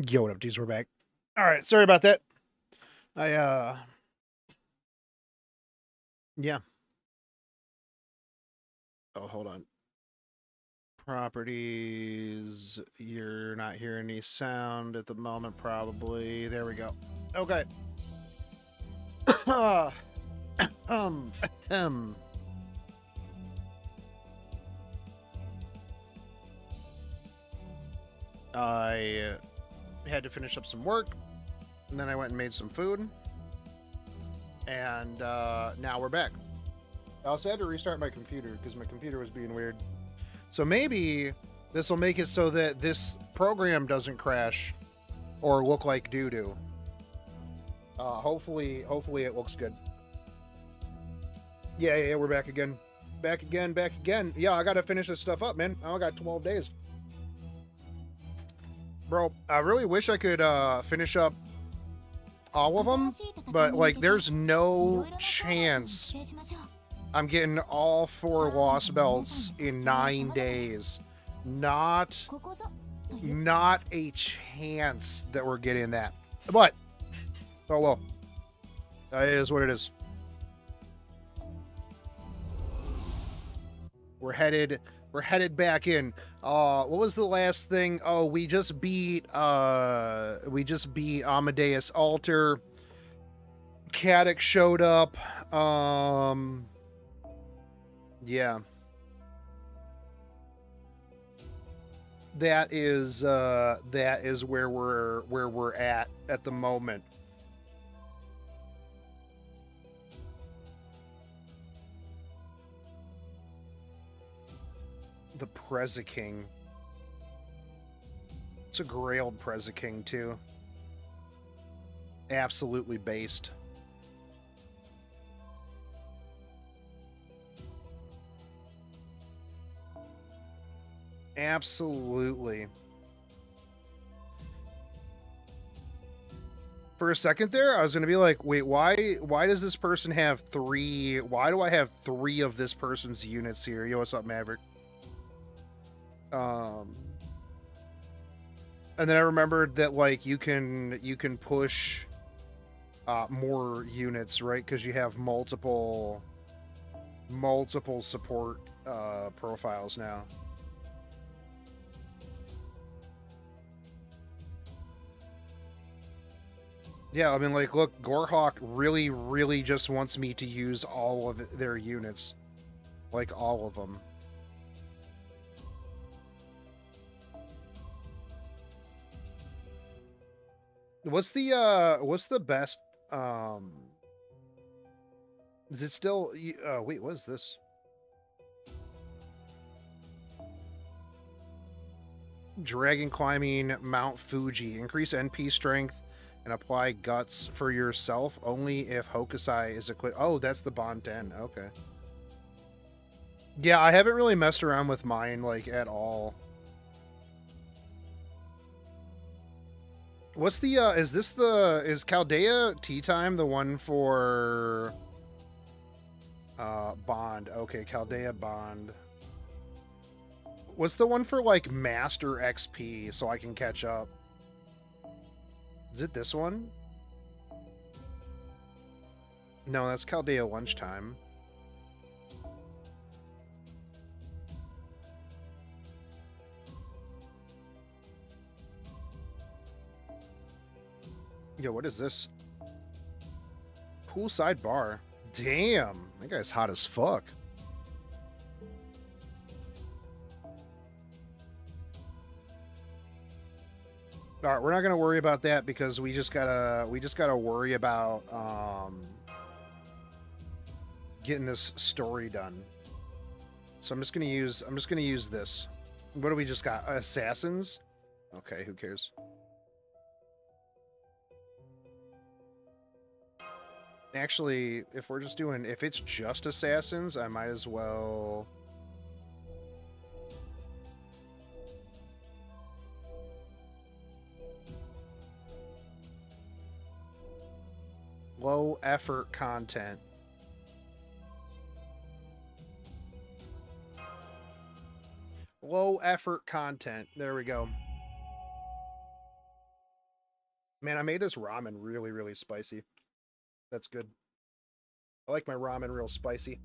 Yo, what up, dudes? We're back. All right, sorry about that. Yeah. Oh, hold on. Properties. You're not hearing any sound at the moment, probably. There we go. Okay. um, um. I had to finish up some work, and then I went and made some food, and now we're back. I also had to restart my computer because my computer was being weird. So maybe this will make it so that this program doesn't crash or look like doo-doo. Hopefully it looks good. Yeah, we're back again. Back again. Yeah, I gotta finish this stuff up, man. I only got 12 days. Bro, I really wish I could finish up all of them, but like there's no chance I'm getting all 4 lost belts in 9 days. Not a chance that we're getting that. But oh well. It is what it is. We're headed back in. What was the last thing? Oh, we just beat Amadeus Altar. Caddick showed up. Yeah. That is where we're at the moment. The Preza King. It's a Grailed Preza King too. Absolutely based. Absolutely. For a second there, I was going to be like, wait, why does this person have 3? Why do I have 3 of this person's units here? Yo, what's up, Maverick? And then I remembered that like you can push more units, right? Because you have multiple support profiles now. Yeah, I mean, like, look, Gorehawk really just wants me to use all of their units. Like, all of them. What's the best, is it still, wait, what is this? Dragon climbing Mount Fuji. Increase NP strength and apply guts for yourself only if Hokusai is equipped. Oh, that's the Bond 10. Okay. Yeah, I haven't really messed around with mine, like, at all. What's the, is Chaldea Tea Time the one for, Bond? Okay, Chaldea Bond. What's the one for, like, Master XP so I can catch up? Is it this one? No, that's Chaldea Lunchtime. Yo, what is this? Poolside bar. Damn, that guy's hot as fuck. All right, we're not gonna worry about that because we just gotta worry about getting this story done. So I'm just gonna use this. What do we just got? Assassins? Okay, who cares? Actually, if it's just assassins, I might as well. Low effort content. Low effort content. There we go. Man, I made this ramen really, really spicy. That's good. I like my ramen real spicy.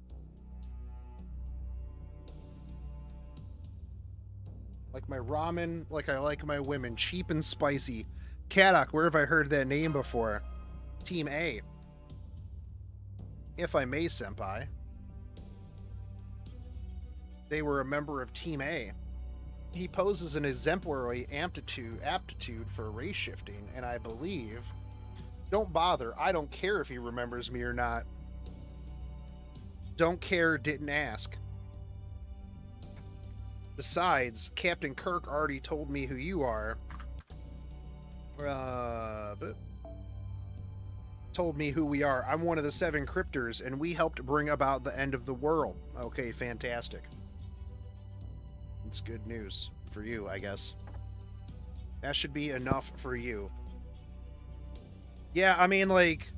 Like my ramen, like I like my women, cheap and spicy. Kadok, where have I heard that name before? Team A. If I may, senpai. They were a member of Team A. He poses an exemplary aptitude for race shifting, and I believe... Don't bother. I don't care if he remembers me or not. Don't care, didn't ask. Besides, Captain Kirk already told me who you are. But told me who we are. I'm one of the 7 crypters, and we helped bring about the end of the world. Okay, fantastic. It's good news for you, I guess. That should be enough for you. Yeah, I mean, like,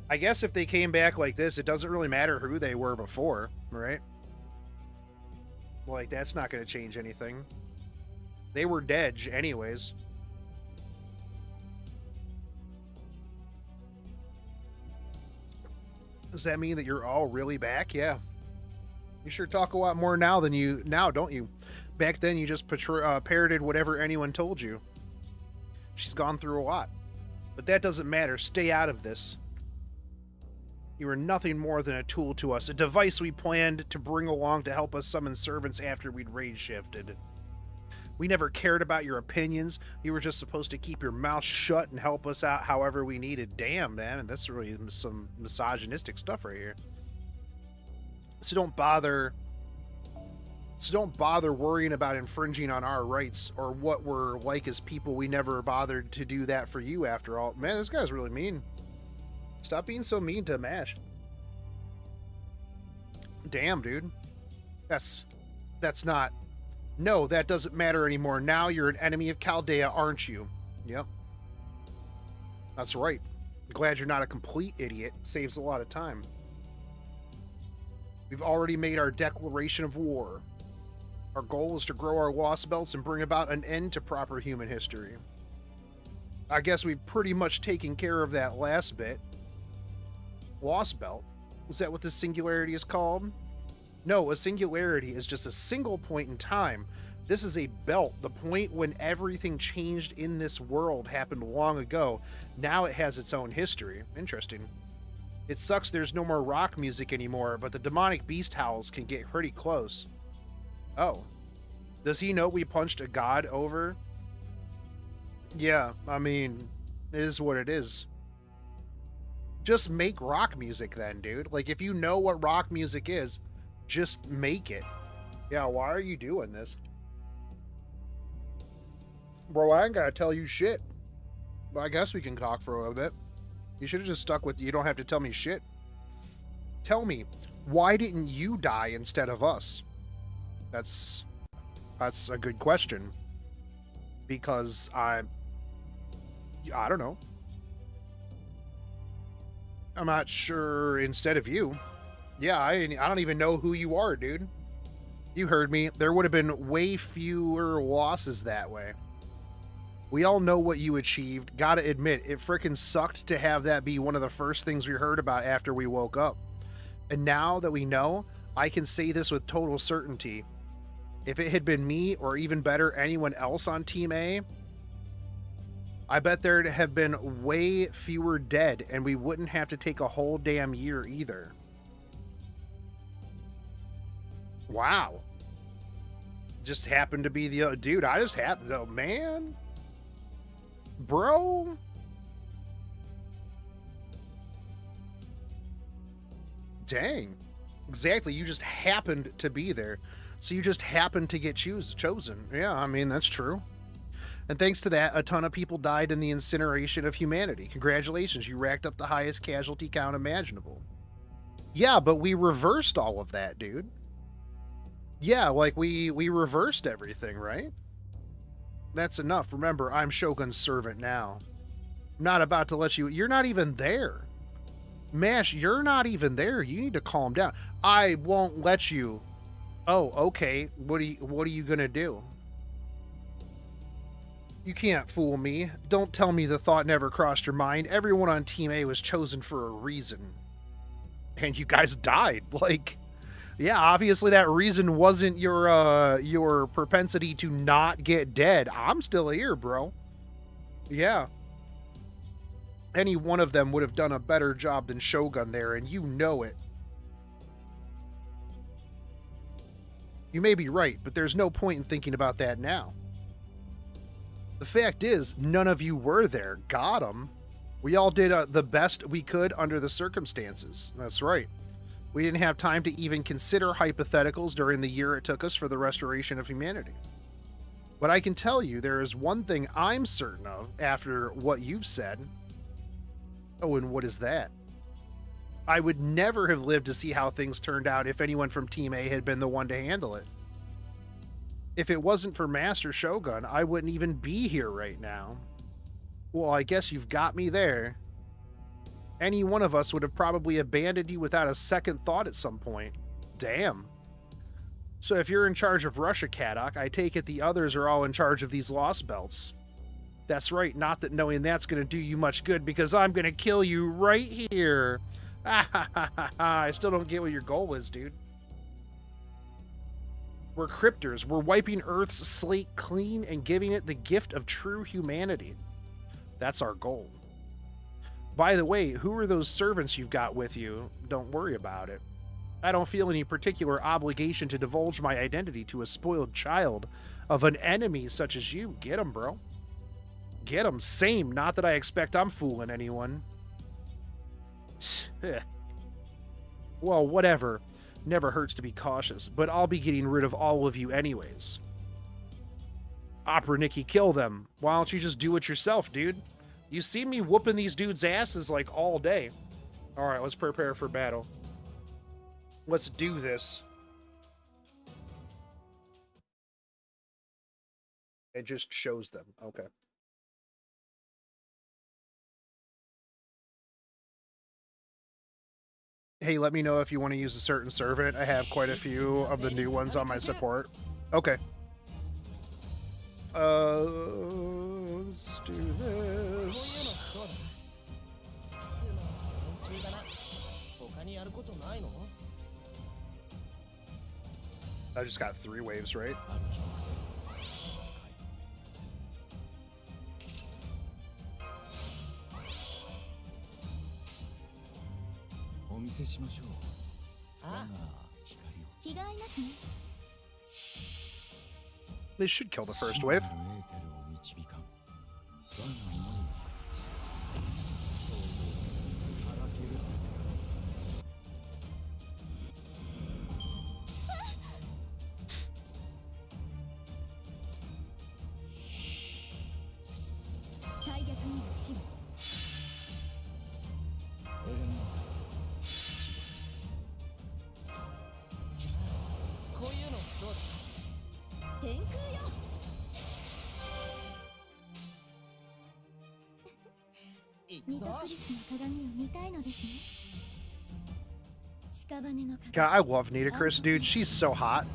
I guess if they came back like this, it doesn't really matter who they were before, right? Like, that's not going to change anything. They were dead anyways. Does that mean that you're all really back? Yeah. You sure talk a lot more now than you now, don't you? Back then, you just parroted whatever anyone told you. She's gone through a lot. But that doesn't matter. Stay out of this. You are nothing more than a tool to us, a device we planned to bring along to help us summon servants after we'd rage shifted. We never cared about your opinions. You were just supposed to keep your mouth shut and help us out however we needed. Damn, man, that's really some misogynistic stuff right here. So don't bother worrying about infringing on our rights or what we're like as people. We never bothered to do that for you after all. Man, this guy's really mean. Stop being so mean to Mash. Damn, dude. That's not... No, that doesn't matter anymore. Now you're an enemy of Chaldea, aren't you? Yep. That's right. I'm glad you're not a complete idiot. Saves a lot of time. We've already made our declaration of war. Our goal is to grow our lost belts and bring about an end to proper human history. I guess we've pretty much taken care of that last bit. Lost belt? Is that what the singularity is called? No, a singularity is just a single point in time. This is a belt. The point when everything changed in this world happened long ago. Now it has its own history. Interesting. It sucks there's no more rock music anymore, but the demonic beast howls can get pretty close. Oh. Does he know we punched a god over? Yeah, I mean, it is what it is. Just make rock music then, dude. Like, if you know what rock music is, just make it. Yeah, why are you doing this? Bro, I ain't gotta tell you shit. But I guess we can talk for a little bit. You should have just stuck with, you don't have to tell me shit. Tell me, why didn't you die instead of us? That's a good question. Because I don't know. I'm not sure instead of you. Yeah, I don't even know who you are, dude. You heard me. There would have been way fewer losses that way. We all know what you achieved. Gotta admit, it frickin' sucked to have that be one of the first things we heard about after we woke up. And now that we know, I can say this with total certainty. If it had been me, or even better, anyone else on Team A, I bet there'd have been way fewer dead, and we wouldn't have to take a whole damn year either. Wow. Just happened to be the... Dude, I just happened... Oh, man. Bro. Dang. Exactly, you just happened to be there. So you just happened to get chosen. Yeah, I mean, that's true. And thanks to that, a ton of people died in the incineration of humanity. Congratulations, you racked up the highest casualty count imaginable. Yeah, but we reversed all of that, dude. Yeah, like, we reversed everything, right? That's enough. Remember, I'm Shogun's servant now. I'm not about to let you... You're not even there. Mash, you're not even there. You need to calm down. I won't let you... Oh, okay. What are you gonna do? You can't fool me. Don't tell me the thought never crossed your mind. Everyone on Team A was chosen for a reason. And you guys died. Like, yeah, obviously that reason wasn't your propensity to not get dead. I'm still here, bro. Yeah. Any one of them would have done a better job than Shogun there, and you know it. You may be right, but there's no point in thinking about that now. The fact is, none of you were there. Got 'em. We all did the best we could under the circumstances. That's right. We didn't have time to even consider hypotheticals during the year it took us for the restoration of humanity. But I can tell you there is one thing I'm certain of after what you've said. Oh, and what is that? I would never have lived to see how things turned out if anyone from Team A had been the one to handle it. If it wasn't for Master Shogun, I wouldn't even be here right now. Well, I guess you've got me there. Any one of us would have probably abandoned you without a second thought at some point. Damn. So if you're in charge of Russia, Kadok, I take it the others are all in charge of these lost belts. That's right, not that knowing that's going to do you much good, because I'm going to kill you right here. I still don't get what your goal is, dude. We're crypters. We're wiping Earth's slate clean and giving it the gift of true humanity. That's our goal. By the way, who are those servants you've got with you? Don't worry about it. I don't feel any particular obligation to divulge my identity to a spoiled child of an enemy such as you. Get 'em, bro. Get 'em. Same. Not that I expect I'm fooling anyone. Well, whatever. Never hurts to be cautious, but I'll be getting rid of all of you anyways. Opera Nikki, kill them. Why don't you just do it yourself, dude? You see me whooping these dudes' asses like all day. Alright, let's prepare for battle. Let's do this. It just shows them. Okay. Hey, let me know if you want to use a certain servant. I have quite a few of the new ones on my support. Okay. Let's do this. I just got 3 waves, right? They should kill the first wave. God, I love Nitocris, dude. She's so hot.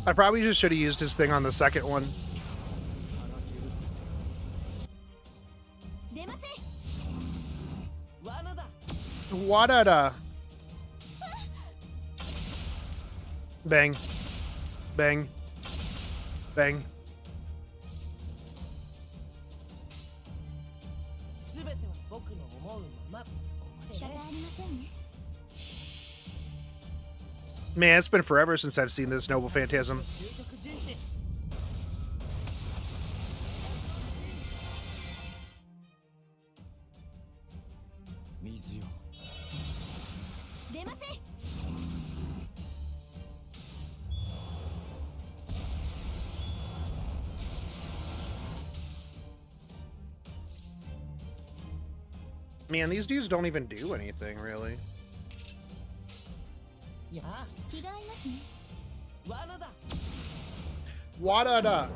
I probably just should have used his thing on the second one. Wadada. Bang. Bang. Bang. Man, it's been forever since I've seen this Noble Phantasm. Man, these dudes don't even do anything, really. Wadada.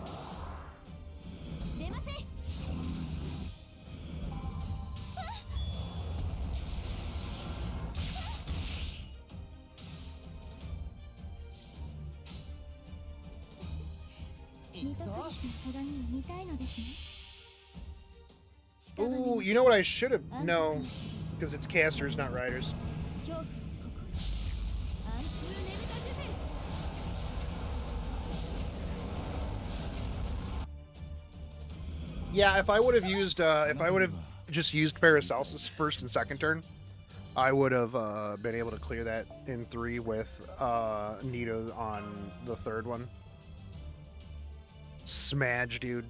Ooh, you know what I should have? No, because it's casters, not riders. Yeah, if I would have used, just used Paracelsus first and second turn, I would have been able to clear that in 3 with Nito on the 3rd one. Smudge, dude.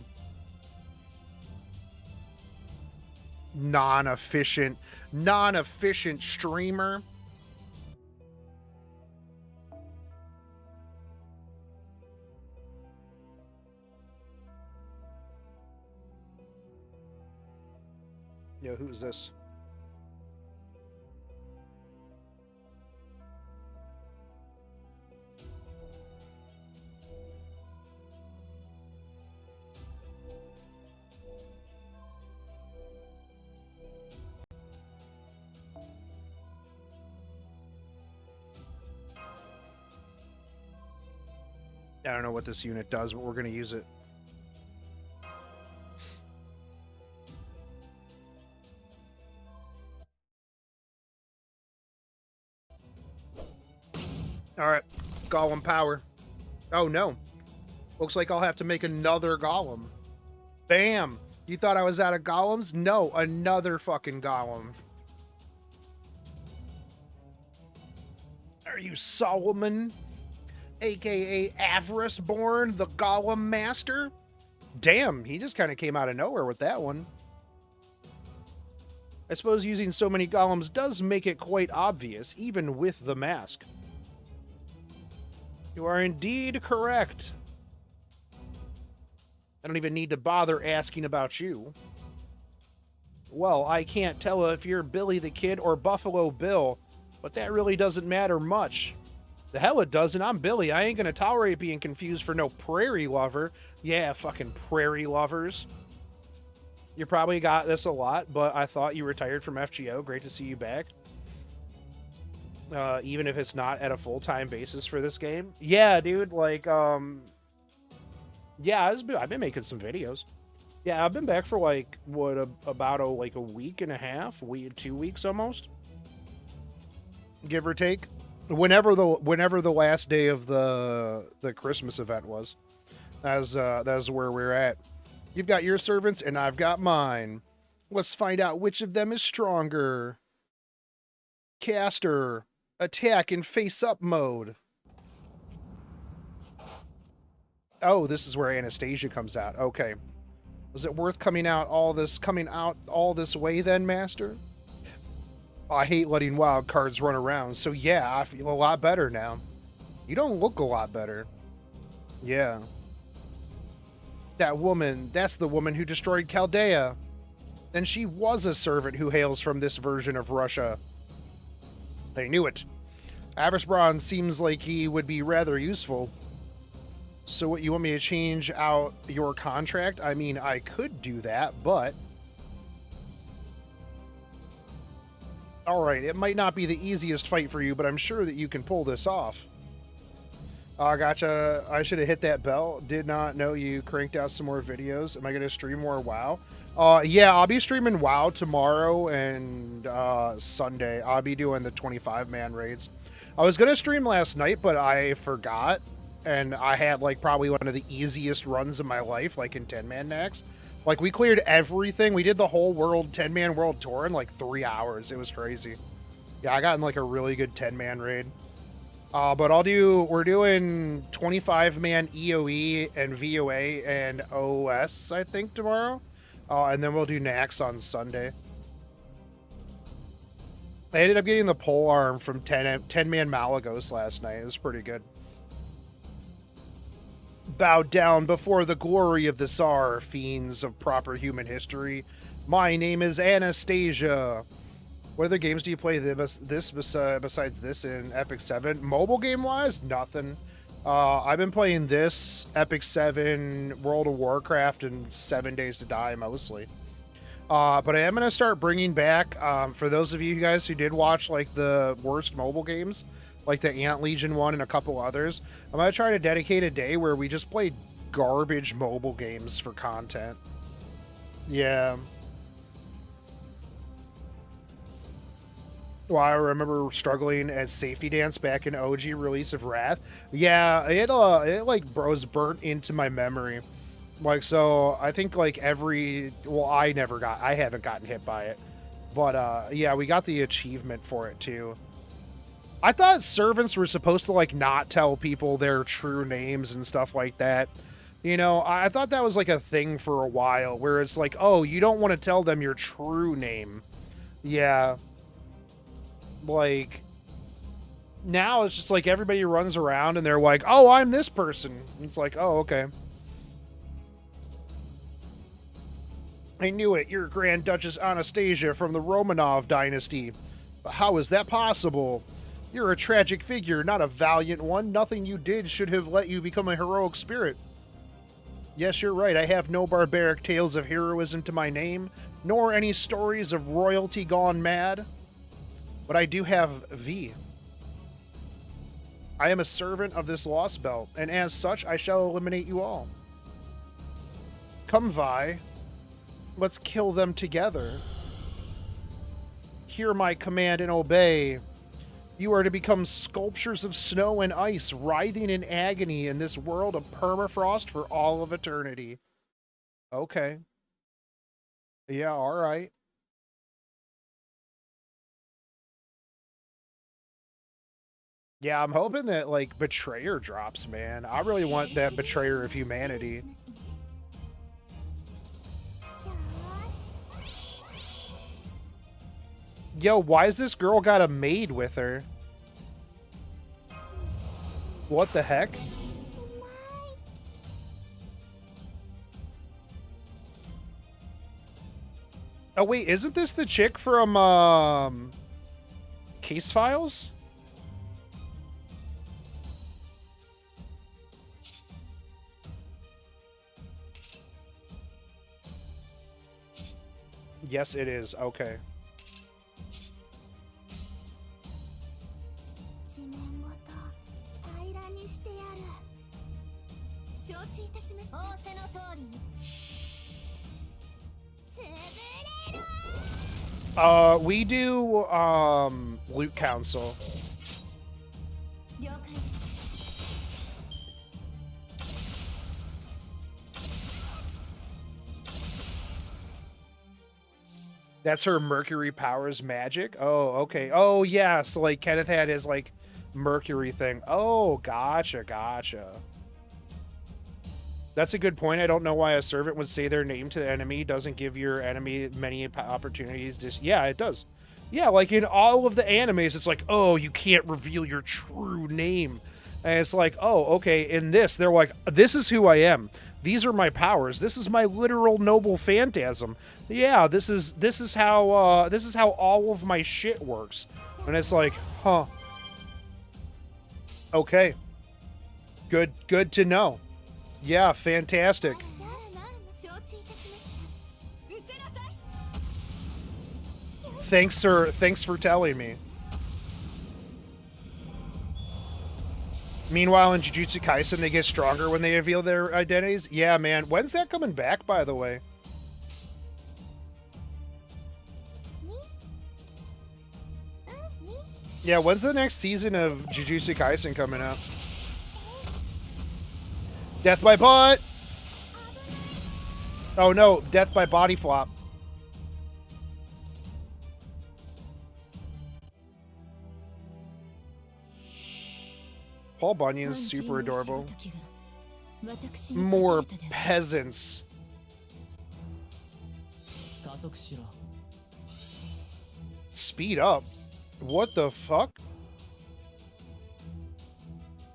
Non-efficient streamer. Yo, who is this? I don't know what this unit does, but we're going to use it. Alright, Golem power. Oh no. Looks like I'll have to make another Golem. Bam! You thought I was out of Golems? No, another fucking Golem. Are you Solomon? AKA Avarice Born, the Golem Master? Damn, he just kind of came out of nowhere with that one. I suppose using so many golems does make it quite obvious, even with the mask. You are indeed correct. I don't even need to bother asking about you. Well, I can't tell if you're Billy the Kid or Buffalo Bill, but that really doesn't matter much. The hell it doesn't. I'm Billy. I ain't gonna tolerate being confused for no prairie lover. Yeah, fucking prairie lovers. You probably got this a lot, but I thought you retired from FGO. Great to see you back. Even if it's not at a full-time basis for this game. Yeah, dude, like, yeah, I've been making some videos. Yeah, I've been back for, like, what, about a week and a half? 2 weeks almost? Give or take. Whenever the last day of the Christmas event was. That's where we're at. You've got your servants, and I've got mine. Let's find out which of them is stronger. Caster, attack in face-up mode. Oh, this is where Anastasia comes out. Okay. Was it worth coming out all this way then, Master? I hate letting wild cards run around, so yeah, I feel a lot better now. You don't look a lot better. Yeah. That woman, that's the woman who destroyed Chaldea. Then she was a servant who hails from this version of Russia. They knew it. Avarice seems like he would be rather useful. So what, you want me to change out your contract? I mean, I could do that, but... Alright, it might not be the easiest fight for you, but I'm sure that you can pull this off. Gotcha. I should have hit that bell. Did not know you cranked out some more videos. Am I going to stream more WoW? Yeah, I'll be streaming WoW tomorrow and Sunday. I'll be doing the 25-man raids. I was going to stream last night, but I forgot. And I had, like, probably one of the easiest runs of my life, like, in 10-man Nax. Like, we cleared everything. We did the whole world, 10-man world tour in, like, 3 hours. It was crazy. Yeah, I got in, like, a really good 10-man raid. But we're doing 25-man EOE and VOA and OS, I think, tomorrow. And then we'll do Nax on Sunday. I ended up getting the pole arm from 10-man Malagos last night. It was pretty good. Bow down before the glory of the Tsar, fiends of proper human history. My name is Anastasia. What other games do you play besides this in Epic 7? Mobile game-wise, nothing. I've been playing this, Epic 7, World of Warcraft, and 7 Days to Die, mostly. But I am going to start bringing back, for those of you guys who did watch, like, the worst mobile games, like the Ant Legion one and a couple others, I'm going to try to dedicate a day where we just play garbage mobile games for content. Yeah. Well, I remember struggling as Safety Dance back in OG release of Wrath. Yeah, it like was burnt into my memory. Like, so I think like well, I haven't gotten hit by it. But yeah, we got the achievement for it too. I thought servants were supposed to like not tell people their true names and stuff like that. You know, I thought that was like a thing for a while where it's like, oh, you don't want to tell them your true name. Yeah. Like, now it's just like everybody runs around and they're like, oh, I'm this person. And it's like, oh, okay. I knew it. You're Grand Duchess Anastasia from the Romanov dynasty. But how is that possible? You're a tragic figure, not a valiant one. Nothing you did should have let you become a heroic spirit. Yes, you're right. I have no barbaric tales of heroism to my name, nor any stories of royalty gone mad. But I do have V. I am a servant of this lost belt, and as such, I shall eliminate you all. Come, Vi. Let's kill them together. Hear my command and obey. You are to become sculptures of snow and ice, writhing in agony in this world of permafrost for all of eternity. Okay. Yeah, all right. Yeah, I'm hoping that, like, Betrayer drops, man. I really want that Betrayer of Humanity. Yo, why is this girl got a maid with her? What the heck? Oh, wait, isn't this the chick from, Case Files? Yes, it is. Okay. We do, Loot Council. That's her Mercury powers magic? Oh, okay. Oh, yeah. So, like, Kenneth had his, like, Mercury thing. Oh, gotcha, gotcha. That's a good point. I don't know why a servant would say their name to the enemy. Doesn't give your enemy many opportunities to... Yeah, it does. Yeah, like, in all of the animes, it's like, oh, you can't reveal your true name. And it's like, oh, okay, in this, they're like, this is who I am. These are my powers. This is my literal noble phantasm. Yeah, this is how all of my shit works. And it's like, huh. Okay. Good to know. Yeah, fantastic. Thanks for telling me. Meanwhile, in Jujutsu Kaisen, they get stronger when they reveal their identities. Yeah, man. When's that coming back, by the way? Yeah, when's the next season of Jujutsu Kaisen coming out? Death by butt! Oh no, death by body flop. Paul Bunyan's super adorable. More peasants. Speed up. What the fuck?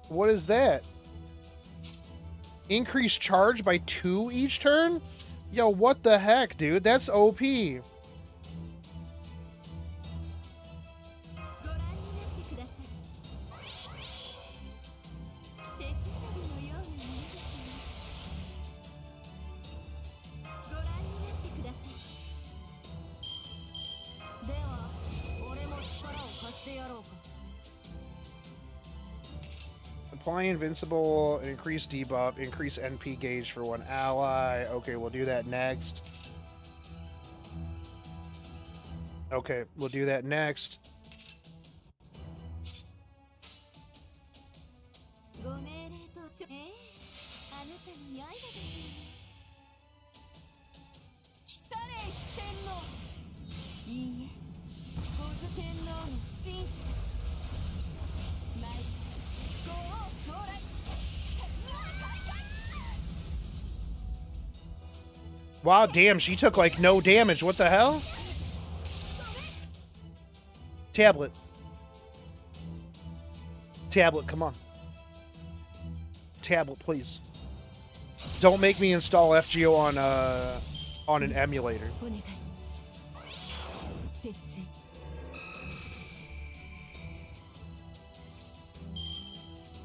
What is that? Increase charge by 2 each turn? Yo, what the heck, dude? That's OP. Apply invincible, increase debuff, increase NP gauge for 1 ally. Okay, we'll do that next. Okay, we'll do that next. Wow, damn, she took like no damage. What the hell? Tablet. Tablet, come on. Tablet, please. Don't make me install FGO on an emulator.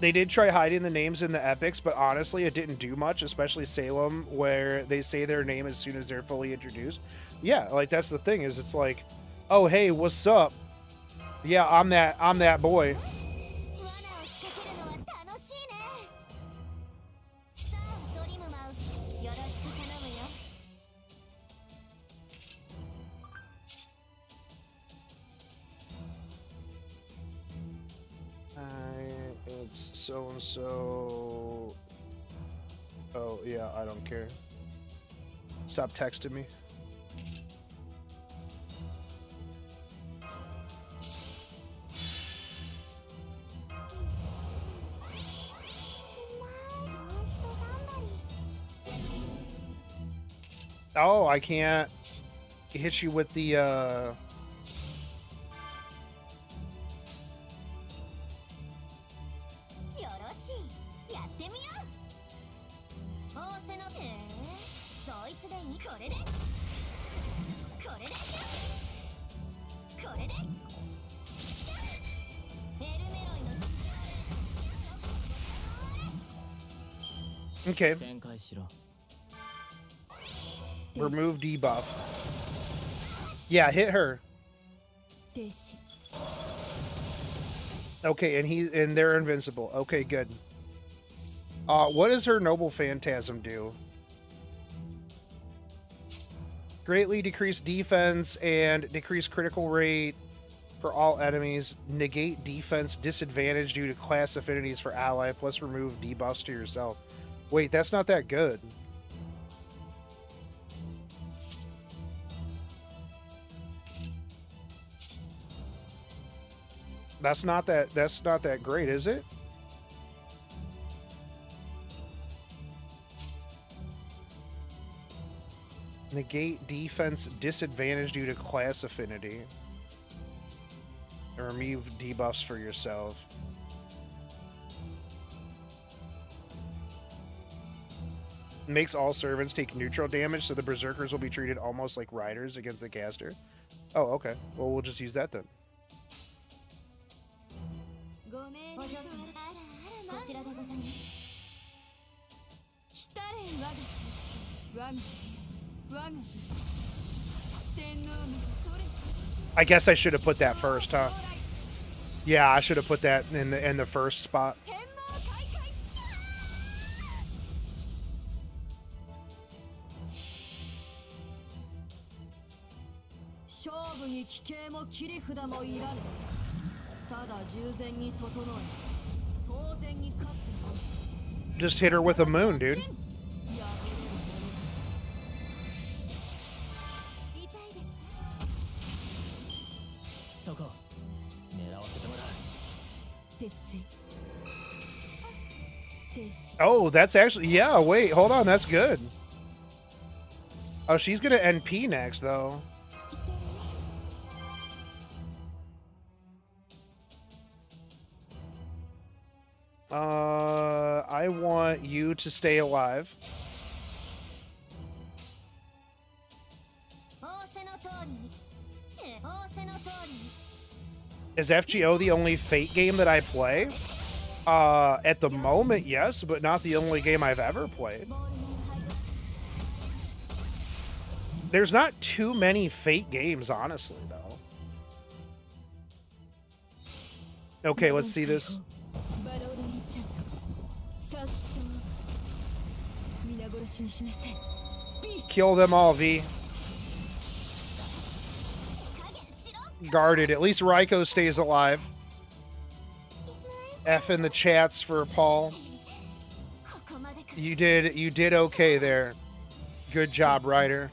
They did try hiding the names in the epics, but honestly, it didn't do much, especially Salem, where they say their name as soon as they're fully introduced. Yeah, like, that's the thing, is it's like, oh, hey, what's up? Yeah, I'm that boy. It's so-and-so. Oh, yeah, I don't care. Stop texting me. Oh, I can't hit you with the, Okay. Remove debuff. Yeah, hit her. Okay, and they're invincible. Okay, good. What does her Noble Phantasm do? Greatly decrease defense and decrease critical rate for all enemies. Negate defense disadvantage due to class affinities for ally, plus remove debuffs to yourself. Wait, that's not that good. That's not that great, is it? Negate defense disadvantage due to class affinity. And remove debuffs for yourself. Makes all servants take neutral damage, so the berserkers will be treated almost like riders against the caster. Oh, okay. Well, we'll just use that then. I guess I should have put that first, huh? Yeah, I should have put that in the first spot. Just hit her with a moon, dude. Oh, that's actually... Yeah, wait, hold on, that's good. Oh, she's gonna NP next, though. I want you to stay alive. Is FGO the only Fate game that I play? At the moment, yes, but not the only game I've ever played. There's not too many Fate games, honestly, though. Okay, let's see this. Kill them all, V. Guarded. At least Raiko stays alive. F in the chats for Paul. You did okay there. Good job, Ryder.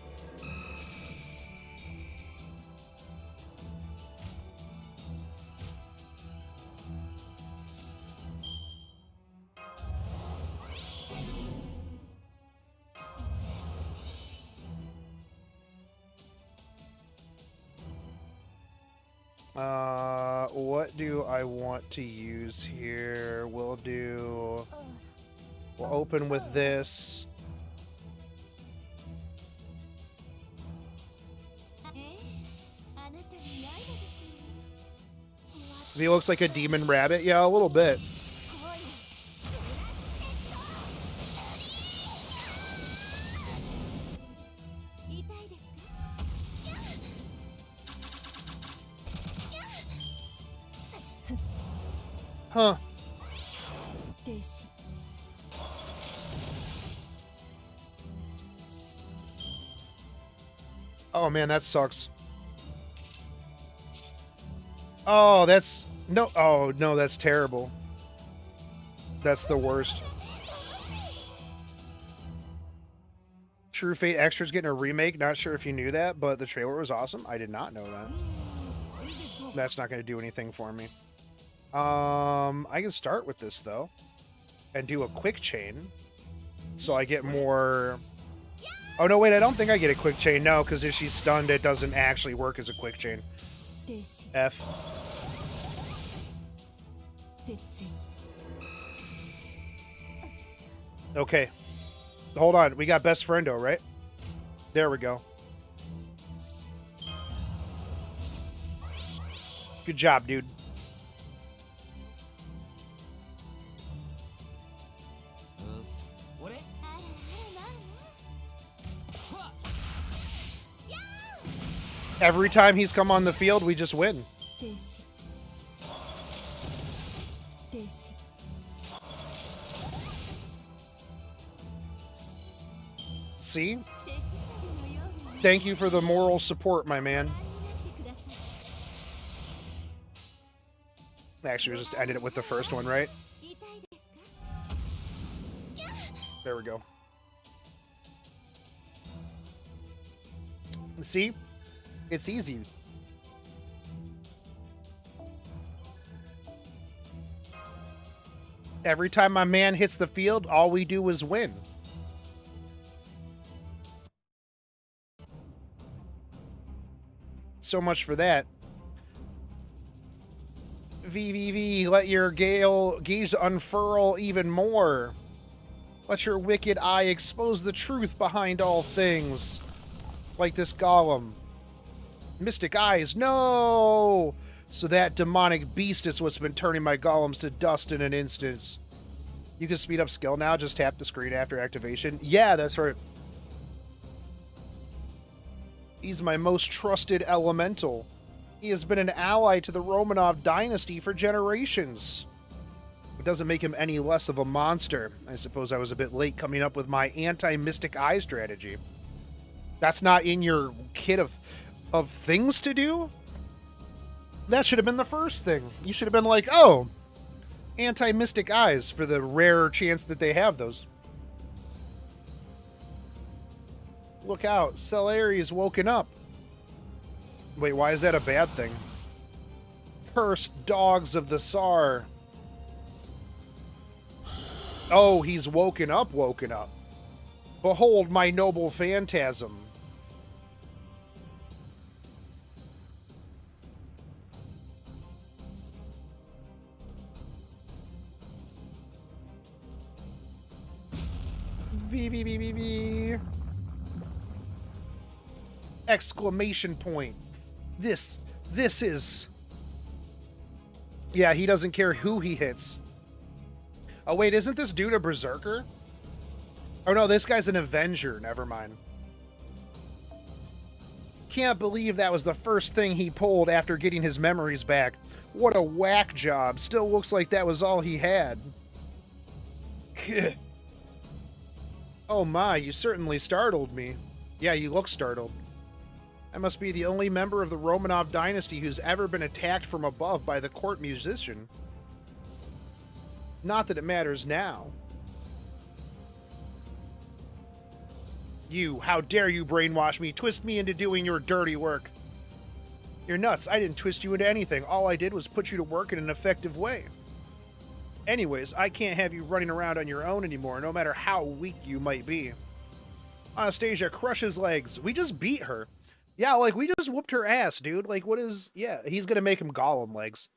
What do I want to use here? We'll open with this. He looks like a demon rabbit. Yeah, a little bit. Huh. Oh man, that sucks. Oh, that's... No, oh no, that's terrible. That's the worst. True Fate Extra's getting a remake. Not sure if you knew that, but the trailer was awesome. I did not know that. That's not going to do anything for me. I can start with this, though, and do a quick chain, so I get more... Oh, no, wait, I don't think I get a quick chain. No, because if she's stunned, it doesn't actually work as a quick chain. F. Okay. Hold on. We got best friendo, right? There we go. Good job, dude. Every time he's come on the field, we just win. See? Thank you for the moral support, my man. Actually, we just ended it with the first one, right? There we go. See? It's easy. Every time my man hits the field, all we do is win. So much for that. VVV, let your gaze unfurl even more. Let your wicked eye expose the truth behind all things. Like this golem. Mystic eyes, no! So that demonic beast is what's been turning my golems to dust in an instant. You can speed up skill now, just tap the screen after activation. Yeah, that's right. He's my most trusted elemental. He has been an ally to the Romanov dynasty for generations. It doesn't make him any less of a monster. I suppose I was a bit late coming up with my anti-Mystic Eye strategy. That's not in your kit of things to do? That should have been the first thing. You should have been like, oh, anti-Mystic Eyes for the rare chance that they have those. Look out, Salieri is woken up. Wait, why is that a bad thing? Cursed dogs of the tsar. Oh, he's woken up. Behold my noble phantasm. V. Exclamation point. This is... Yeah, he doesn't care who he hits. Oh, wait, isn't this dude a berserker? Oh, no, this guy's an Avenger. Never mind. Can't believe that was the first thing he pulled after getting his memories back. What a whack job. Still looks like that was all he had. Oh my, you certainly startled me. Yeah, you look startled. I must be the only member of the Romanov dynasty who's ever been attacked from above by the court musician. Not that it matters now. You, how dare you brainwash me, twist me into doing your dirty work. You're nuts, I didn't twist you into anything. All I did was put you to work in an effective way. Anyways, I can't have you running around on your own anymore, no matter how weak you might be. Anastasia, crush his legs. We just beat her. Yeah, like, we just whooped her ass, dude. Like, what is... Yeah, he's gonna make him golem legs.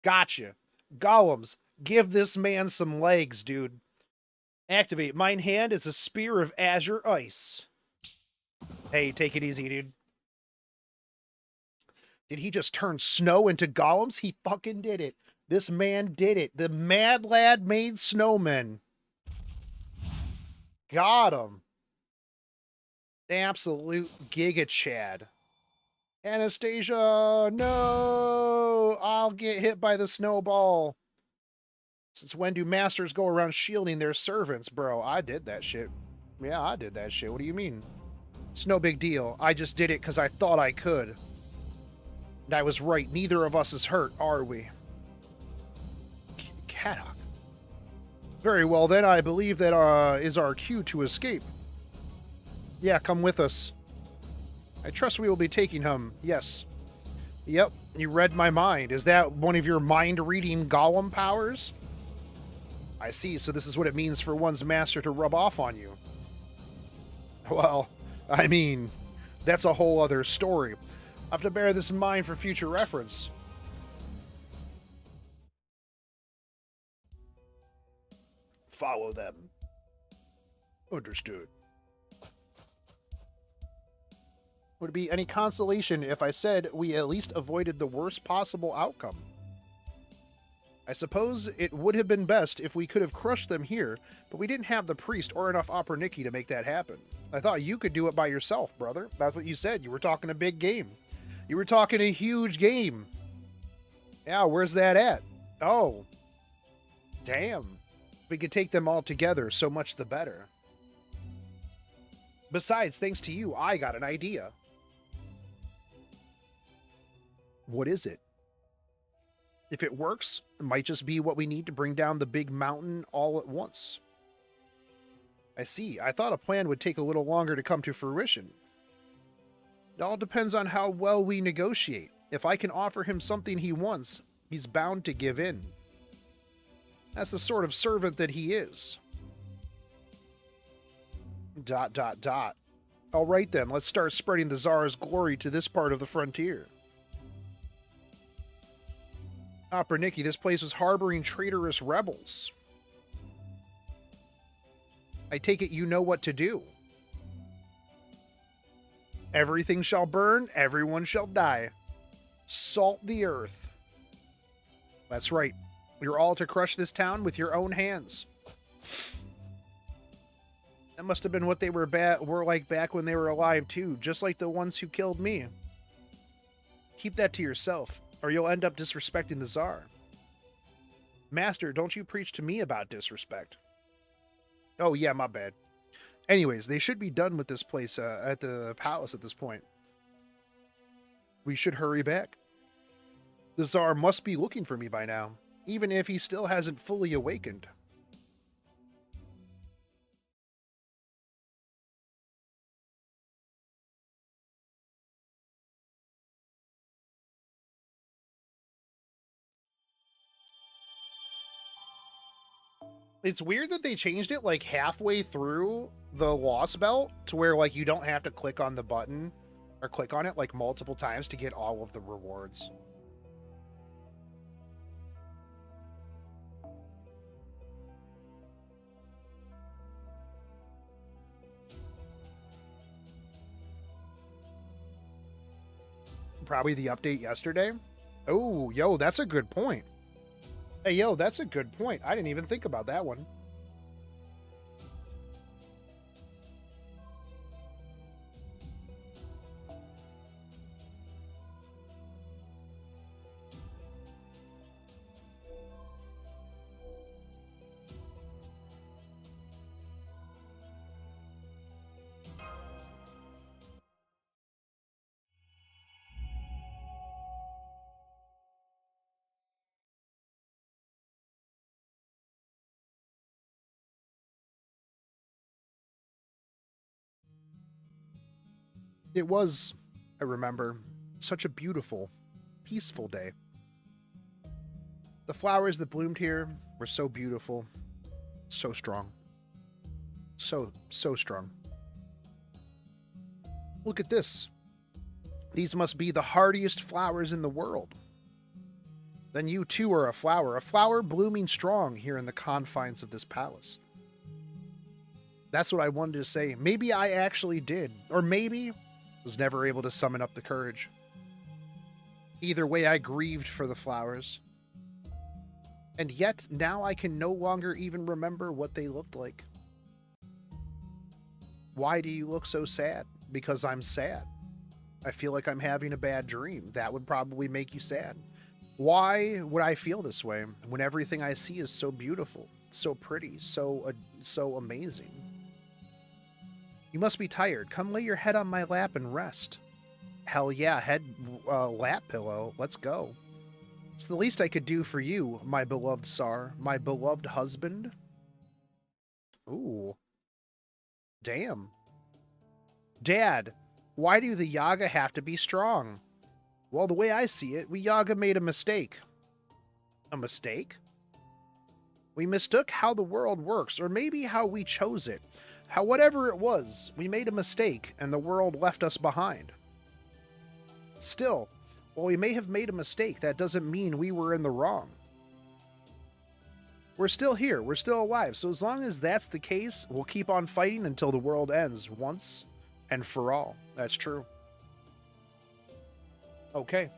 Gotcha. Golems, give this man some legs, dude. Activate. Mine hand is a spear of azure ice. Hey, take it easy, dude. Did he just turn snow into golems? He fucking did it. This man did it. The mad lad made snowmen. Got him. Absolute Giga Chad. Anastasia, no! I'll get hit by the snowball. Since when do masters go around shielding their servants, bro? I did that shit. Yeah, I did that shit. What do you mean? It's no big deal. I just did it because I thought I could. And I was right. Neither of us is hurt, are we? Caddock. Very well, then. I believe that is our cue to escape. Yeah, come with us. I trust we will be taking him. Yes. Yep, you read my mind. Is that one of your mind-reading golem powers? I see, so this is what it means for one's master to rub off on you. Well, I mean, that's a whole other story. I'll have to bear this in mind for future reference. Follow them. Understood. Would it be any consolation if I said we at least avoided the worst possible outcome? I suppose it would have been best if we could have crushed them here, but we didn't have the priest or enough Operniki to make that happen. I thought you could do it by yourself, brother. That's what you said. You were talking a big game. You were talking a huge game. Yeah, where's that at? Oh. Damn. If we could take them all together, so much the better. Besides, thanks to you, I got an idea. What is it? If it works, it might just be what we need to bring down the big mountain all at once. I see. I thought a plan would take a little longer to come to fruition. It all depends on how well we negotiate. If I can offer him something he wants, he's bound to give in. That's the sort of servant that he is. ... All right then, let's start spreading the Tsar's glory to this part of the frontier. Operniki, this place was harboring traitorous rebels. I take it you know what to do. Everything shall burn, everyone shall die. Salt the earth. That's right. You're all to crush this town with your own hands. That must have been what they were like back when they were alive too, just like the ones who killed me. Keep that to yourself, or you'll end up disrespecting the Tsar. Master, don't you preach to me about disrespect. Oh yeah, my bad. Anyways, they should be done with this place at the palace at this point. We should hurry back. The Tsar must be looking for me by now, even if he still hasn't fully awakened. It's weird that they changed it like halfway through the Lost Belt to where like you don't have to click on the button or click on it like multiple times to get all of the rewards. Probably the update yesterday. Oh, yo, that's a good point. Hey, yo, that's a good point. I didn't even think about that one. It was, I remember, such a beautiful, peaceful day. The flowers that bloomed here were so beautiful, so strong. So strong. Look at this. These must be the hardiest flowers in the world. Then you too are a flower blooming strong here in the confines of this palace. That's what I wanted to say. Maybe I actually did, or maybe was never able to summon up the courage. Either way, I grieved for the flowers. And yet, now I can no longer even remember what they looked like. Why do you look so sad? Because I'm sad. I feel like I'm having a bad dream. That would probably make you sad. Why would I feel this way when everything I see is so beautiful, so pretty, so amazing? You must be tired. Come lay your head on my lap and rest. Hell yeah, lap pillow. Let's go. It's the least I could do for you, my beloved Tsar, my beloved husband. Ooh. Damn. Dad, why do the Yaga have to be strong? Well, the way I see it, we Yaga made a mistake. A mistake? We mistook how the world works, or maybe how we chose it. Whatever it was, we made a mistake, and the world left us behind. Still, while we may have made a mistake, that doesn't mean we were in the wrong. We're still here, we're still alive, so as long as that's the case, we'll keep on fighting until the world ends, once and for all. That's true. Okay.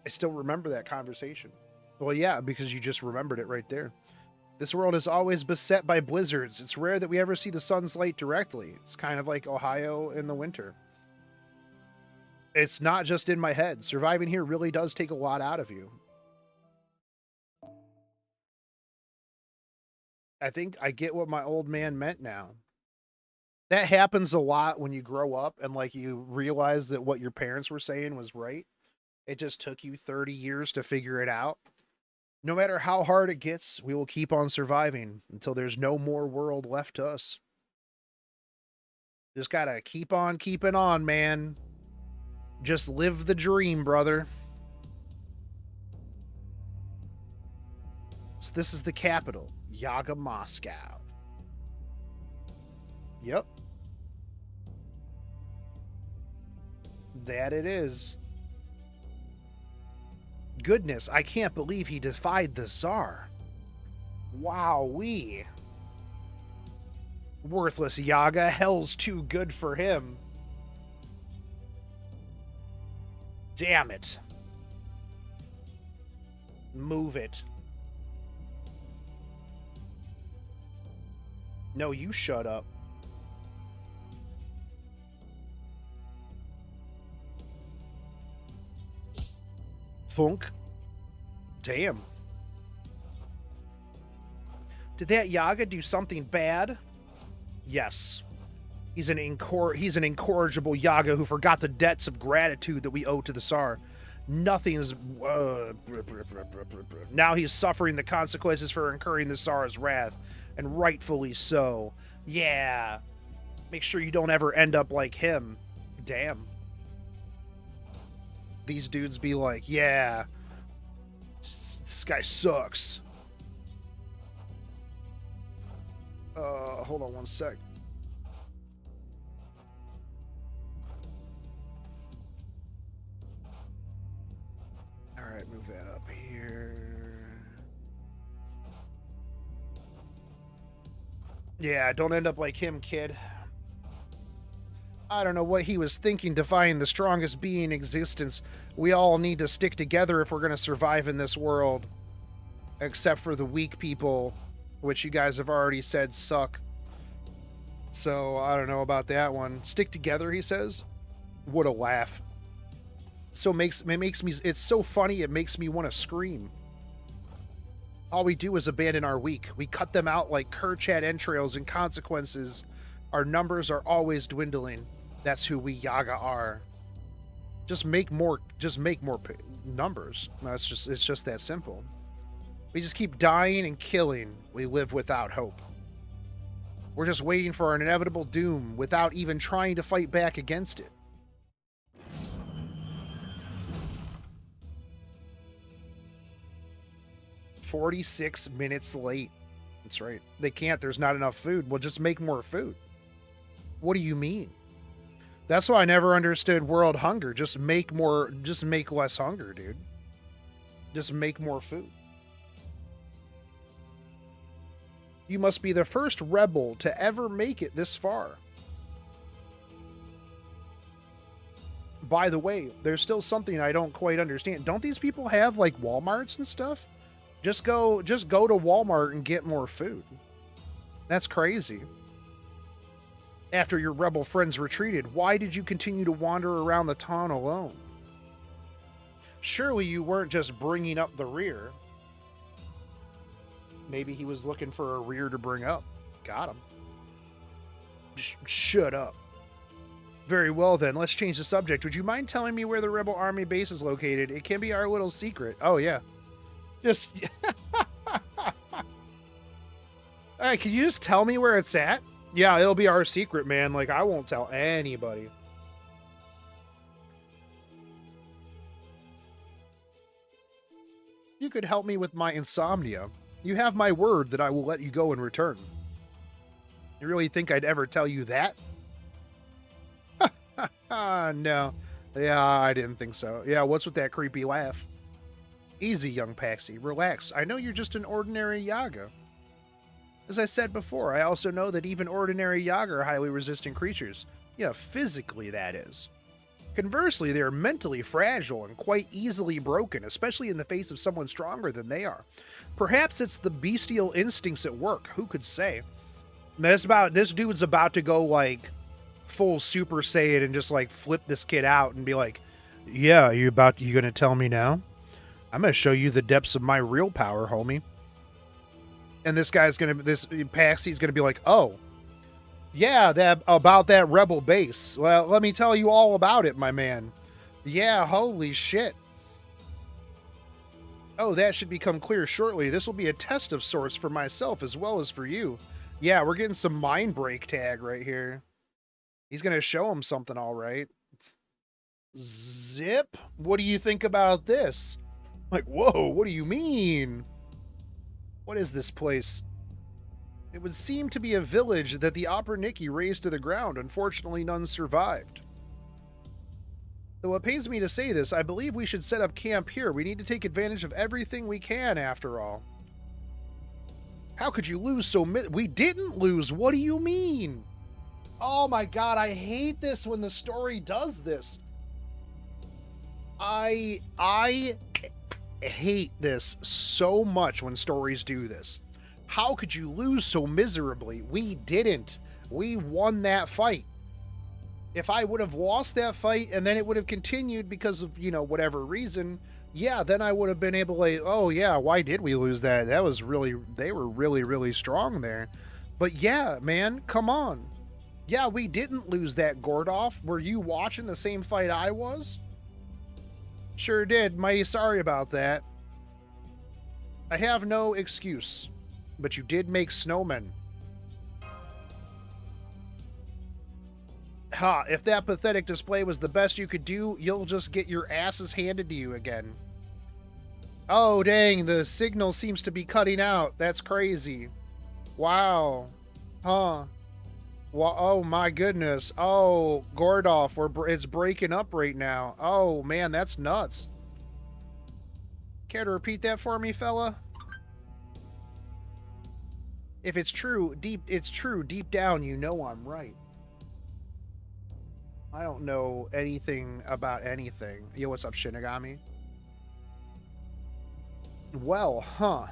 I still remember that conversation. Well, yeah, because you just remembered it right there. This world is always beset by blizzards. It's rare that we ever see the sun's light directly. It's kind of like Ohio in the winter. It's not just in my head. Surviving here really does take a lot out of you. I think I get what my old man meant now. That happens a lot when you grow up and like you realize that what your parents were saying was right. It just took you 30 years to figure it out. No matter how hard it gets, we will keep on surviving until there's no more world left to us. Just gotta keep on keeping on, man. Just live the dream, brother. So this is the capital, Yaga Moscow. Yep. That it is. Goodness, I can't believe he defied the Tsar. Wowee. Worthless Yaga, hell's too good for him. Damn it. Move it. No, you shut up. Thunk. Damn. Did that Yaga do something bad? Yes. He's an incorrigible Yaga who forgot the debts of gratitude that we owe to the Tsar. Nothing's... now he's suffering the consequences for incurring the Tsar's wrath. And rightfully so. Yeah. Make sure you don't ever end up like him. Damn. These dudes be like, yeah, this guy sucks. Hold on one sec. All right, move that up here. Yeah, don't end up like him, kid. I don't know what he was thinking, defying the strongest being in existence. We all need to stick together if we're going to survive in this world. Except for the weak people, which you guys have already said suck. So, I don't know about that one. Stick together, he says. What a laugh. It makes me, it's so funny, it makes me want to scream. All we do is abandon our weak. We cut them out like Kerchad entrails, and consequences. Our numbers are always dwindling. That's who we Yaga are. Just make more numbers. No, it's just that simple. We just keep dying and killing. We live without hope. We're just waiting for an inevitable doom without even trying to fight back against it. "46 minutes late." That's right. They can't. There's not enough food. Well, just make more food. What do you mean? That's why I never understood world hunger. Just make less hunger, dude. Just make more food. You must be the first rebel to ever make it this far. By the way, there's still something I don't quite understand. Don't these people have like Walmarts and stuff? Just go to Walmart and get more food. That's crazy. After your rebel friends retreated, why did you continue to wander around the town alone? Surely you weren't just bringing up the rear. Maybe he was looking for a rear to bring up. Got him. Shut up. Very well then, let's change the subject. Would you mind telling me where the rebel army base is located? It can be our little secret. Oh, yeah. Just... Alright, can you just tell me where it's at? Yeah, it'll be our secret, man. Like, I won't tell anybody. You could help me with my insomnia. You have my word that I will let you go in return. You really think I'd ever tell you that? No. Yeah, I didn't think so. Yeah, what's with that creepy laugh? Easy, young Paxi. Relax. I know you're just an ordinary Yaga. As I said before, I also know that even ordinary Yaga are highly resistant creatures. Yeah, physically, that is. Conversely, they are mentally fragile and quite easily broken, especially in the face of someone stronger than they are. Perhaps it's the bestial instincts at work. Who could say? This dude's about to go, like, full Super Saiyan and just, like, flip this kid out and be like, yeah, you gonna tell me now? I'm gonna show you the depths of my real power, homie. And this Paxi's gonna be like, oh, yeah, about that rebel base. Well, let me tell you all about it, my man. Yeah, holy shit. Oh, that should become clear shortly. This will be a test of sorts for myself as well as for you. Yeah, we're getting some mind break tag right here. He's gonna show him something, all right. Zip. What do you think about this? Like, whoa, what do you mean? What is this place? It would seem to be a village that the Opera Nikki razed to the ground. Unfortunately, none survived. Though it pains me to say this, I believe we should set up camp here. We need to take advantage of everything we can, after all. How could you lose so we didn't lose. What do you mean? Oh my god, I hate this when the story does this. I hate this so much when stories do this. How could you lose so miserably? We didn't. We won that fight. If I would have lost that fight and then it would have continued because of, you know, whatever reason, yeah, then I would have been able to, oh yeah, why did we lose that? That was really, they were really, really strong there. But yeah, man, come on. Yeah, we didn't lose that, Gordoff. Were you watching the same fight I was? Sure did. Mighty sorry about that. I have no excuse. But you did make snowmen. Ha, if that pathetic display was the best you could do, you'll just get your asses handed to you again. Oh, dang, the signal seems to be cutting out. That's crazy. Wow. Huh. Well, oh, my goodness. Oh, Gordoff, it's breaking up right now. Oh, man, that's nuts. Care to repeat that for me, fella? If it's true, it's true. Deep down, you know I'm right. I don't know anything about anything. Yo, what's up, Shinigami? Well, huh.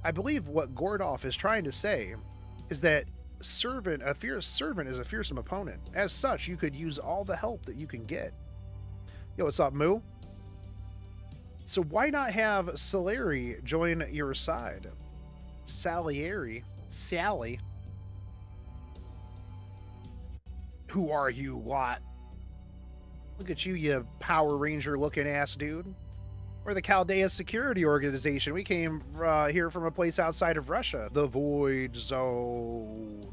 I believe what Gordolf is trying to say is that a fierce servant is a fearsome opponent. As such, you could use all the help that you can get. Yo, what's up, Moo? So why not have Salieri join your side? Salieri? Sally? Who are you, what? Look at you, you Power Ranger looking ass dude. We're the Chaldea Security Organization. We came here from a place outside of Russia. The Void Zone.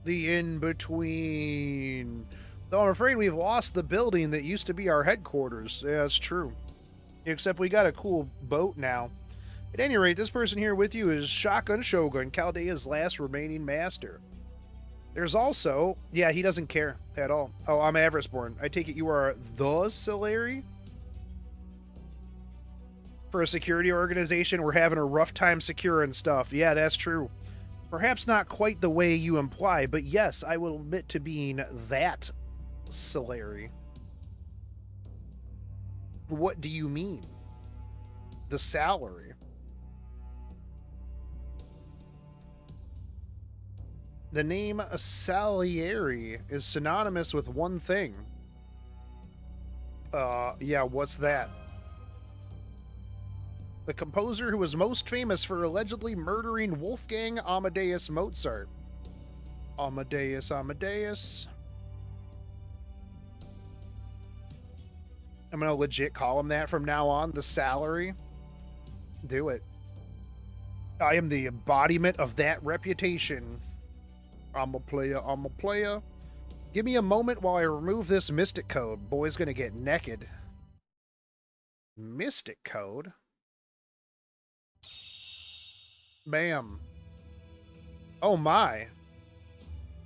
The In-Between. Though I'm afraid we've lost the building that used to be our headquarters. Yeah, it's true. Except we got a cool boat now. At any rate, this person here with you is Shotgun Shogun, Chaldea's last remaining master. There's also... Yeah, he doesn't care at all. Oh, I'm Avariceborn. I take it you are the Salieri? For a security organization, we're having a rough time securing stuff. Yeah, that's true. Perhaps not quite the way you imply, but yes, I will admit to being that Salieri. What do you mean? The salary? The name Salieri is synonymous with one thing. Yeah, what's that? The composer who was most famous for allegedly murdering Wolfgang Amadeus Mozart. Amadeus. I'm gonna legit call him that from now on. The salary. Do it. I am the embodiment of that reputation. I'm a player. Give me a moment while I remove this mystic code. Boy's gonna get naked. Mystic code? Bam. Oh my.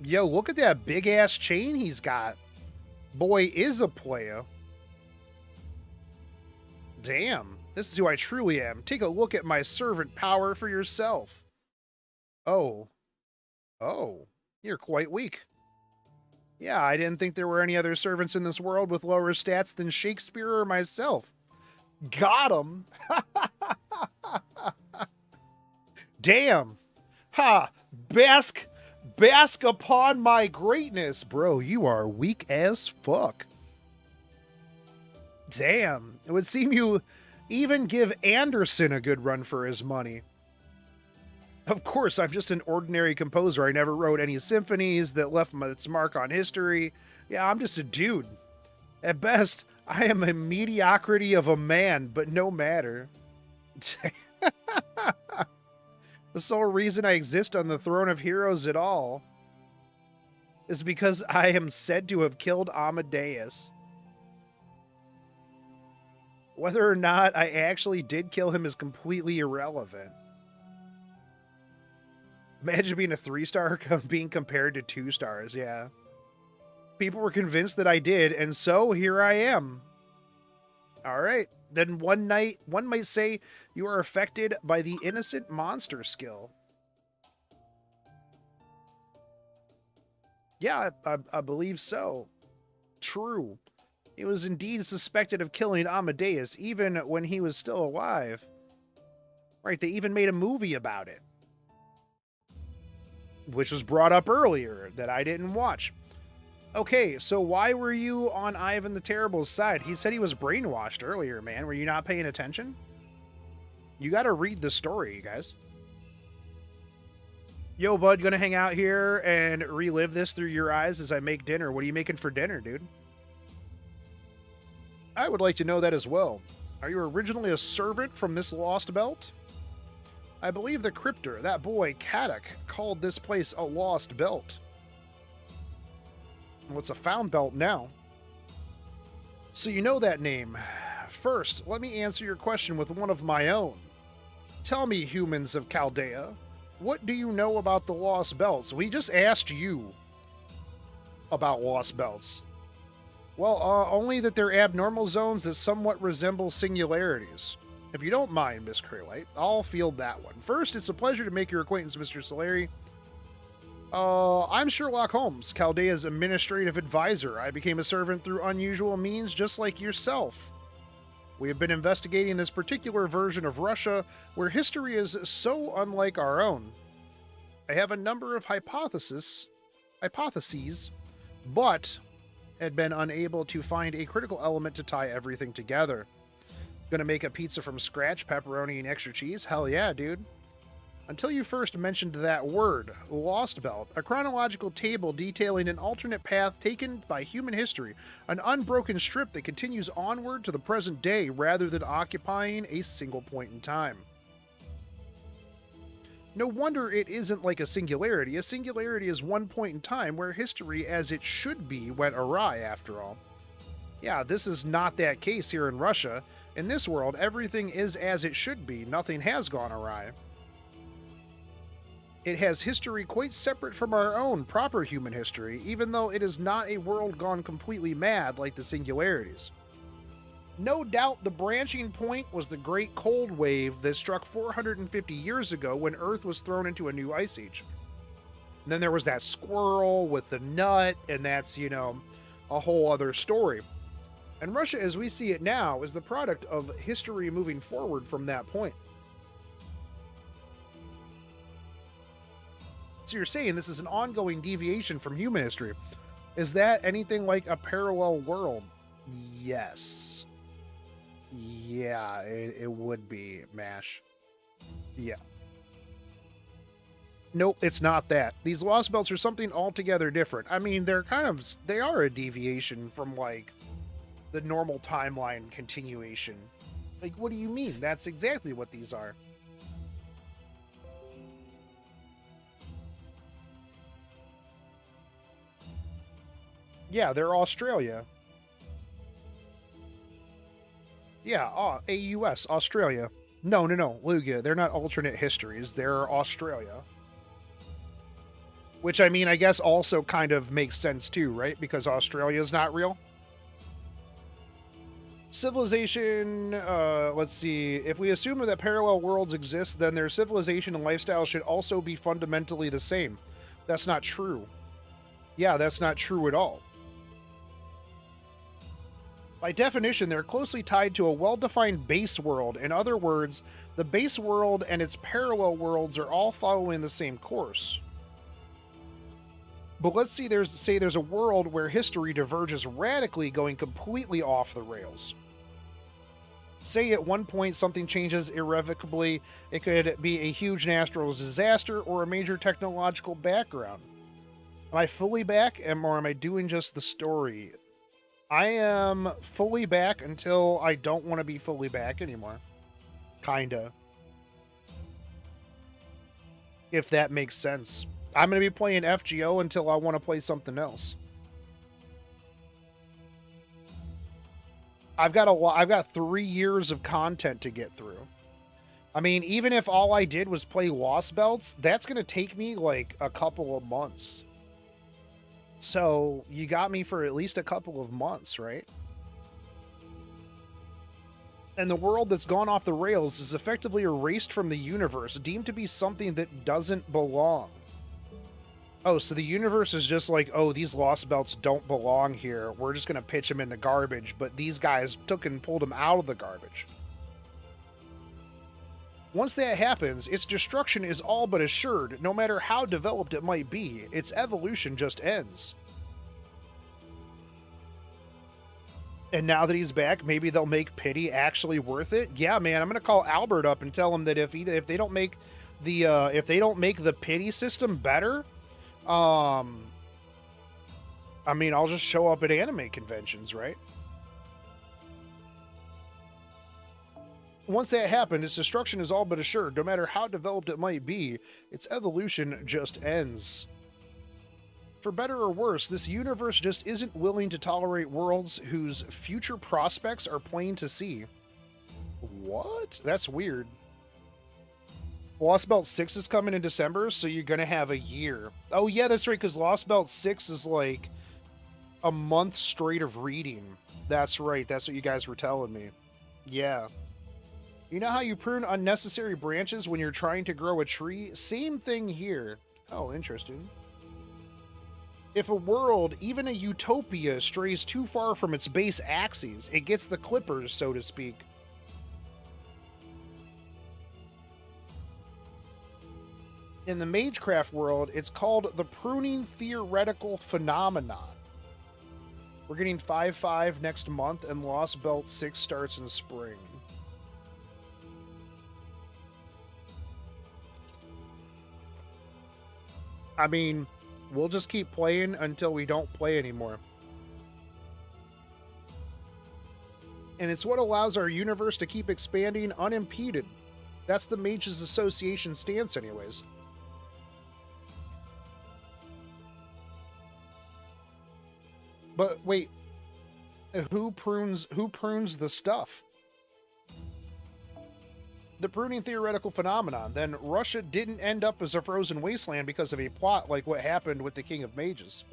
Yo, look at that big ass chain he's got. Boy is a player. Damn. This is who I truly am. Take a look at my servant power for yourself. Oh. Oh. You're quite weak. Yeah, I didn't think there were any other servants in this world with lower stats than Shakespeare or myself. Got him. Damn. Ha. Bask upon my greatness. Bro, you are weak as fuck. Damn. It would seem you even give Anderson a good run for his money. Of course, I'm just an ordinary composer. I never wrote any symphonies that left its mark on history. Yeah, I'm just a dude. At best, I am a mediocrity of a man, but no matter. The sole reason I exist on the throne of heroes at all is because I am said to have killed Amadeus. Whether or not I actually did kill him is completely irrelevant. Imagine being a 3-star being compared to 2 stars, yeah. People were convinced that I did, and so here I am. Alright, then one might say you are affected by the innocent monster skill. Yeah, I believe so. True. He was indeed suspected of killing Amadeus, even when he was still alive. Right, they even made a movie about it. Which was brought up earlier, that I didn't watch. Okay, so why were you on Ivan the Terrible's side? He said he was brainwashed earlier, man. Were you not paying attention? You gotta read the story, you guys. Yo, bud, gonna hang out here and relive this through your eyes as I make dinner. What are you making for dinner, dude? I would like to know that as well. Are you originally a servant from this lost belt? I believe the crypter, that boy, Kadok, called this place a lost belt. What's a found belt now? So you know that name. First, let me answer your question with one of my own. Tell me, humans of Chaldea, what do you know about the lost belts? We just asked you about lost belts. Well, only that they're abnormal zones that somewhat resemble singularities. If you don't mind, Miss Craylite, I'll field that one. First, it's a pleasure to make your acquaintance, Mr. Salieri. I'm Sherlock Holmes, Chaldea's administrative advisor. I became a servant through unusual means just like yourself. We have been investigating this particular version of Russia where history is so unlike our own. I have a number of hypotheses, but had been unable to find a critical element to tie everything together. Gonna make a pizza from scratch, pepperoni and extra cheese? Hell yeah, dude. Until you first mentioned that word, Lost Belt, a chronological table detailing an alternate path taken by human history, an unbroken strip that continues onward to the present day rather than occupying a single point in time. No wonder it isn't like a singularity. A singularity is one point in time where history as it should be went awry after all. Yeah, this is not that case here in Russia. In this world, everything is as it should be. Nothing has gone awry. It has history quite separate from our own proper human history, even though it is not a world gone completely mad like the singularities. No doubt the branching point was the Great Cold Wave that struck 450 years ago when Earth was thrown into a new ice age. And then there was that squirrel with the nut, and that's, a whole other story. And Russia, as we see it now, is the product of history moving forward from that point. So you're saying this is an ongoing deviation from human history. Is that anything like a parallel world? Yes. Yeah, it would be, MASH. Yeah. Nope, it's not that. These Lost Belts are something altogether different. I mean, they are a deviation from, like, the normal timeline continuation. Like, what do you mean? That's exactly what these are. Yeah, they're Australia. Yeah, AUS, Australia. No, Lugia, they're not alternate histories. They're Australia. Which, I mean, I guess also kind of makes sense too, right? Because Australia's not real. Civilization, let's see. If we assume that parallel worlds exist, then their civilization and lifestyle should also be fundamentally the same. That's not true. Yeah, that's not true at all. By definition, they're closely tied to a well-defined base world. In other words, the base world and its parallel worlds are all following the same course. But let's say there's a world where history diverges radically, going completely off the rails. Say at one point something changes irrevocably. It could be a huge natural disaster or a major technological background. Am I fully back, or am I doing just the story? I am fully back until I don't want to be fully back anymore. Kinda. If that makes sense. I'm going to be playing FGO until I want to play something else. I've got 3 years of content to get through. I mean, even if all I did was play Lost Belts, that's going to take me like a couple of months. So, you got me for at least a couple of months, right? And the world that's gone off the rails is effectively erased from the universe, deemed to be something that doesn't belong. Oh, so the universe is just like, oh, these Lost Belts don't belong here. We're just going to pitch them in the garbage, but these guys took and pulled them out of the garbage. Once that happens, its destruction is all but assured, no matter how developed it might be. Its evolution just ends. And now that he's back, maybe they'll make pity actually worth it. Yeah, man, I'm gonna call Albert up and tell him that if they don't make the pity system better, I mean, I'll just show up at anime conventions, right? Once that happened, its destruction is all but assured. No matter how developed it might be, its evolution just ends. For better or worse, this universe just isn't willing to tolerate worlds whose future prospects are plain to see. What? That's weird. Lost Belt 6 is coming in December, so you're going to have a year. Oh yeah, that's right, because Lost Belt 6 is like a month straight of reading. That's right, that's what you guys were telling me. Yeah. You know how you prune unnecessary branches when you're trying to grow a tree? Same thing here. Oh, interesting. If a world, even a utopia, strays too far from its base axes, it gets the clippers, so to speak. In the Magecraft world, it's called the pruning theoretical phenomenon. We're getting 5/5 next month, and Lost Belt 6 starts in spring. I mean, we'll just keep playing until we don't play anymore. And it's what allows our universe to keep expanding unimpeded. That's the Mages Association stance anyways. But wait, who prunes the stuff? The pruning theoretical phenomenon. Then Russia didn't end up as a frozen wasteland because of a plot like what happened with the King of Mages.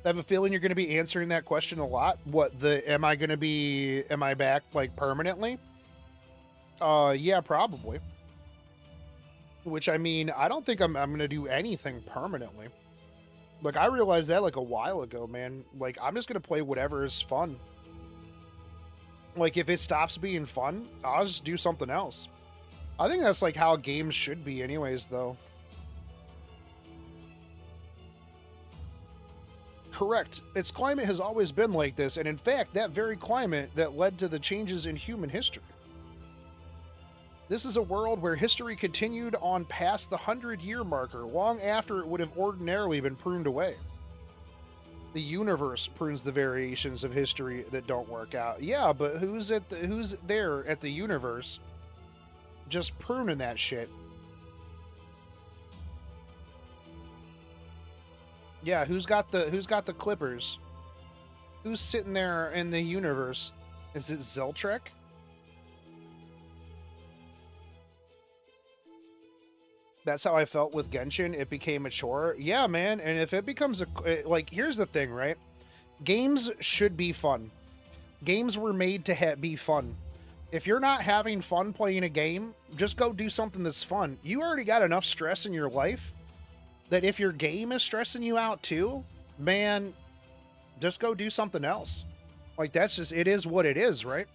I have a feeling you're going to be answering that question a lot. Am I back like permanently? Yeah, probably. Which, I mean, I don't think I'm going to do anything permanently. Like, I realized that like a while ago, man. Like, I'm just going to play whatever is fun. Like, if it stops being fun, I'll just do something else. I think that's like how games should be anyways, though. Correct. Its climate has always been like this, and in fact, that very climate that led to the changes in human history. This is a world where history continued on past the 100-year marker, long after it would have ordinarily been pruned away. The universe prunes the variations of history that don't work out. Yeah, but who's there at the universe just pruning that shit? Yeah, who's got the clippers? Who's sitting there in the universe? Is it Zeltrek? That's how I felt with Genshin. It became a chore. Yeah, man. And if it becomes like, here's the thing, right? Games should be fun. Games were made to be fun. If you're not having fun playing a game, just go do something that's fun. You already got enough stress in your life that if your game is stressing you out too, man, just go do something else. Like, that's just, it is what it is, right?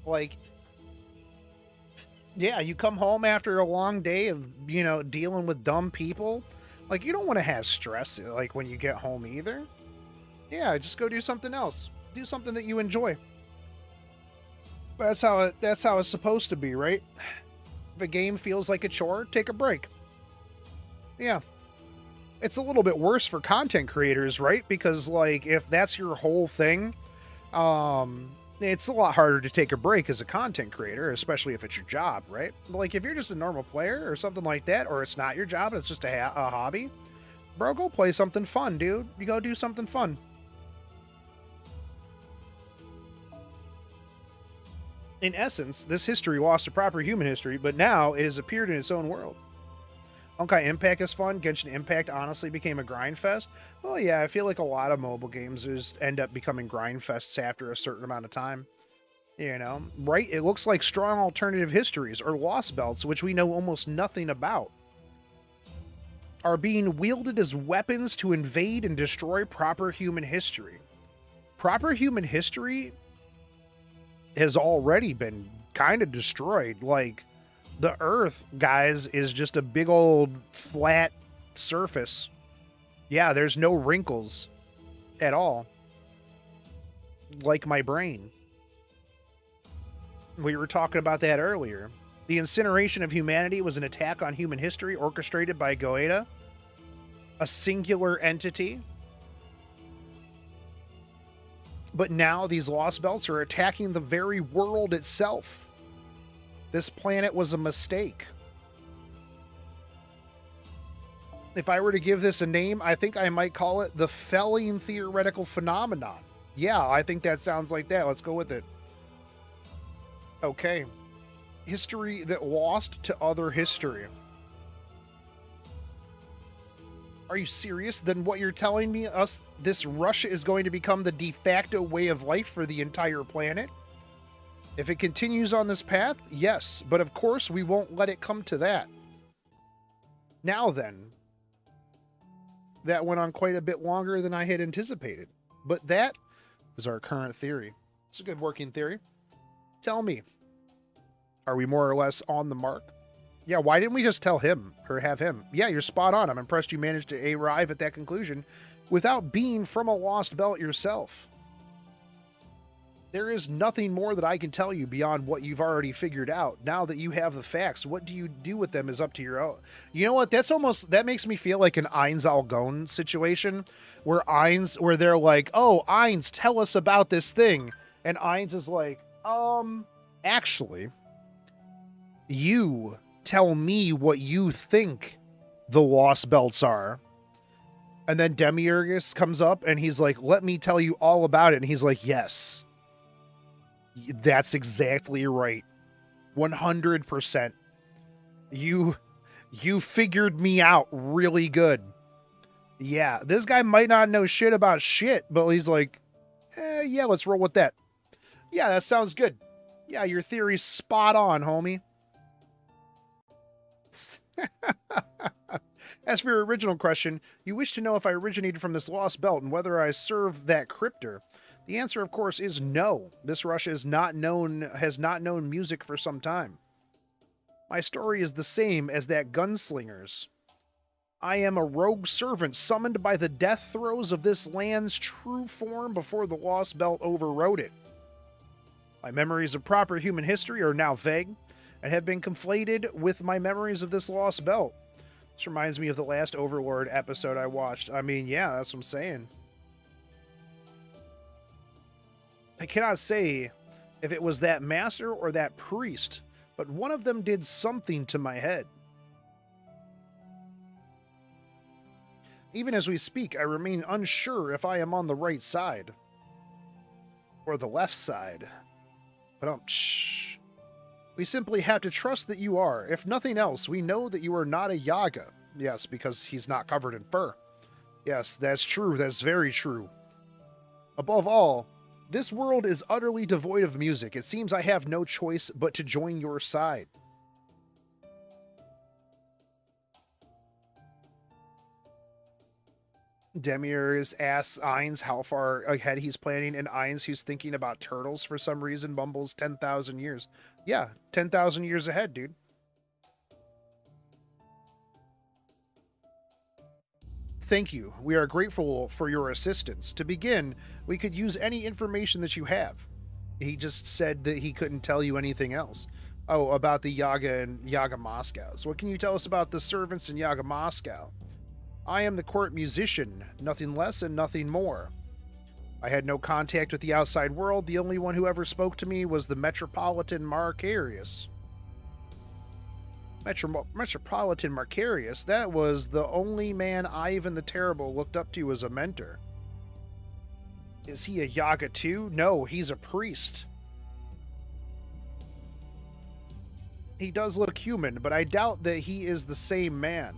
Like, yeah, you come home after a long day of, you know, dealing with dumb people. Like, you don't want to have stress, like, when you get home either. Yeah, just go do something else. Do something that you enjoy. That's how it's supposed to be, right? If a game feels like a chore, take a break. Yeah. It's a little bit worse for content creators, right? Because, like, if that's your whole thing, it's a lot harder to take a break as a content creator, especially if it's your job, right? Like, if you're just a normal player or something like that, or it's not your job, it's just a hobby, bro, go play something fun, dude. You go do something fun. In essence, this history lost a proper human history, but now it has appeared in its own world. Honkai Impact is fun. Genshin Impact honestly became a grind fest. Well, yeah, I feel like a lot of mobile games just end up becoming grind fests after a certain amount of time. You know, right? It looks like strong alternative histories or lost belts, which we know almost nothing about, are being wielded as weapons to invade and destroy proper human history. Proper human history has already been kind of destroyed. Like, the Earth, guys, is just a big old flat surface. Yeah, there's no wrinkles at all. Like my brain. We were talking about that earlier. The incineration of humanity was an attack on human history orchestrated by Goeta, a singular entity. But now these lost belts are attacking the very world itself. This planet was a mistake. If I were to give this a name, I think I might call it the felling theoretical phenomenon. Yeah, I think that sounds like that. Let's go with it. Okay. History that lost to other history. Are you serious? Then what you're telling me, this Russia is going to become the de facto way of life for the entire planet? If it continues on this path, yes, but of course we won't let it come to that. Now then, that went on quite a bit longer than I had anticipated, but that is our current theory. It's a good working theory. Tell me, are we more or less on the mark? Yeah, why didn't we just tell him or have him? Yeah, you're spot on. I'm impressed you managed to arrive at that conclusion without being from a lost belt yourself. There is nothing more that I can tell you beyond what you've already figured out. Now that you have the facts, what do you do with them is up to your own. You know what? That makes me feel like an Ainz Algon situation where they're like, oh, Ainz, tell us about this thing. And Ainz is like, actually, you tell me what you think the lost belts are. And then Demiurgus comes up and he's like, let me tell you all about it. And he's like, yes. That's exactly right. 100%. You figured me out really good. Yeah, this guy might not know shit about shit, but he's like, yeah, let's roll with that. Yeah, that sounds good. Yeah, your theory's spot on, homie. As for your original question, you wish to know if I originated from this lost belt and whether I serve that crypter. The answer, of course, is no. This Russia has not known music for some time. My story is the same as that gunslinger's. I am a rogue servant summoned by the death throes of this land's true form before the Lost Belt overrode it. My memories of proper human history are now vague and have been conflated with my memories of this Lost Belt. This reminds me of the last Overlord episode I watched. I mean, yeah, that's what I'm saying. I cannot say if it was that master or that priest, but one of them did something to my head. Even as we speak, I remain unsure if I am on the right side. Or the left side. But shh. We simply have to trust that you are. If nothing else, we know that you are not a Yaga. Yes, because he's not covered in fur. Yes, that's true. That's very true. Above all, this world is utterly devoid of music. It seems I have no choice but to join your side. Demiurgus asks Ainz how far ahead he's planning, and Ainz, who's thinking about turtles for some reason, mumbles 10,000 years. Yeah, 10,000 years ahead, dude. Thank you. We are grateful for your assistance. To begin, we could use any information that you have. He just said that he couldn't tell you anything else. Oh, about the Yaga and Yaga Moscow. So what can you tell us about the servants in Yaga Moscow? I am the court musician, nothing less and nothing more. I had no contact with the outside world. The only one who ever spoke to me was the Metropolitan Macarius. Metropolitan Macarius, that was the only man Ivan the Terrible looked up to as a mentor. Is he a Yaga too? No, he's a priest. He does look human, but I doubt that he is the same man.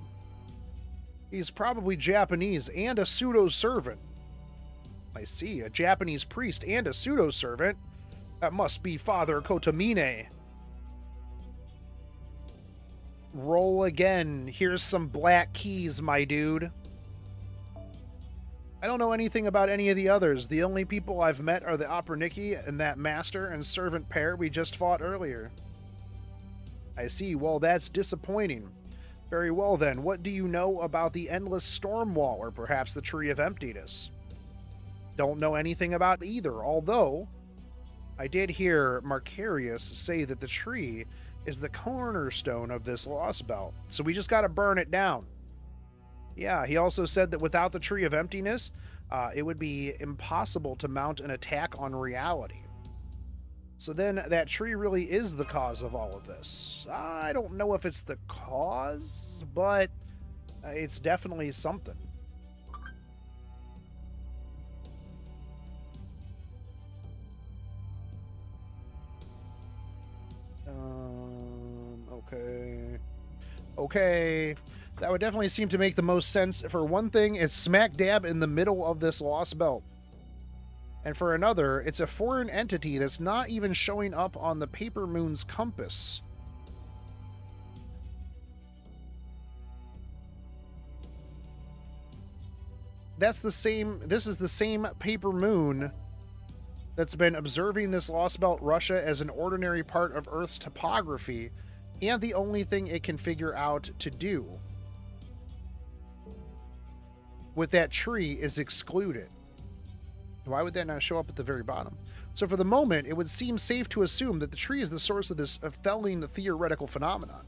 He's probably Japanese and a pseudo-servant. I see, a Japanese priest and a pseudo-servant. That must be Father Kotomine. Roll again. Here's some black keys, my dude. I don't know anything about any of the others. The only people I've met are the Operniki and that master and servant pair we just fought earlier. I see. Well, that's disappointing. Very well then, what do you know about the Endless Storm Wall, or perhaps the Tree of Emptiness? Don't know anything about either, although I did hear Macarius say that the tree is the cornerstone of this Lost Belt, so we just gotta burn it down. Yeah, he also said that without the Tree of Emptiness, it would be impossible to mount an attack on reality. So then that tree really is the cause of all of this. I don't know if it's the cause, but it's definitely something. Okay. Okay. That would definitely seem to make the most sense. For one thing, it's smack dab in the middle of this lost belt. And for another, it's a foreign entity that's not even showing up on the Paper Moon's compass. This is the same Paper Moon that's been observing this lost belt Russia as an ordinary part of Earth's topography, and the only thing it can figure out to do with that tree is exclude it. Why would that not show up at the very bottom? So for the moment, it would seem safe to assume that the tree is the source of this felling theoretical phenomenon.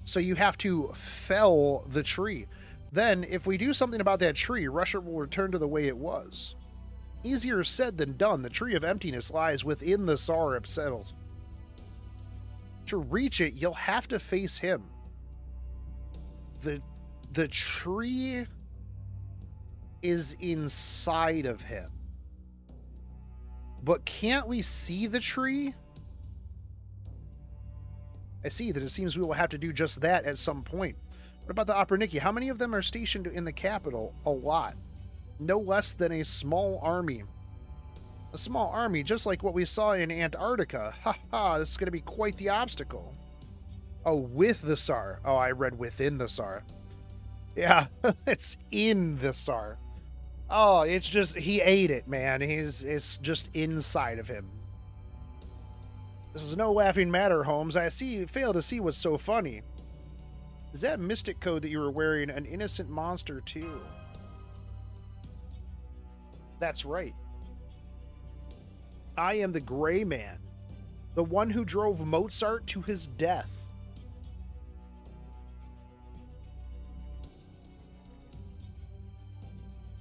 So you have to fell the tree. Then, if we do something about that tree, Russia will return to the way it was. Easier said than done. The tree of emptiness lies within the tsar itself. To reach it, you'll have to face him. The tree is inside of him. But can't we see the tree? I see that it seems we will have to do just that at some point. What about the Operniki? How many of them are stationed in the capital? A lot. No less than a small army. A small army, just like what we saw in Antarctica. Ha ha, this is going to be quite the obstacle. Oh, with the Tsar. Oh, I read within the Tsar. Yeah, it's in the Tsar. Oh, it's just, he ate it, man. It's just inside of him. This is no laughing matter, Holmes. Fail to see what's so funny. Is that mystic code that you were wearing an innocent monster too? That's right. I am the Gray Man, the one who drove Mozart to his death.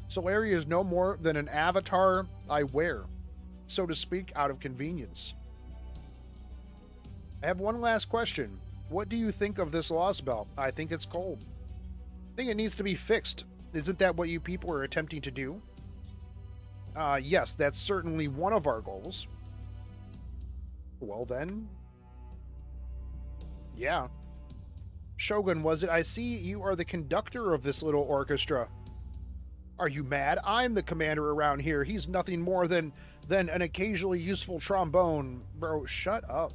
Salieri is no more than an avatar I wear, so to speak, out of convenience. I have one last question. What do you think of this lost belt? I think it's cold. I think it needs to be fixed. Isn't that what you people are attempting to do? Yes, that's certainly one of our goals. Well then. Yeah. Shogun, was it? I see you are the conductor of this little orchestra. Are you mad? I'm the commander around here. He's nothing more than an occasionally useful trombone. Bro, shut up.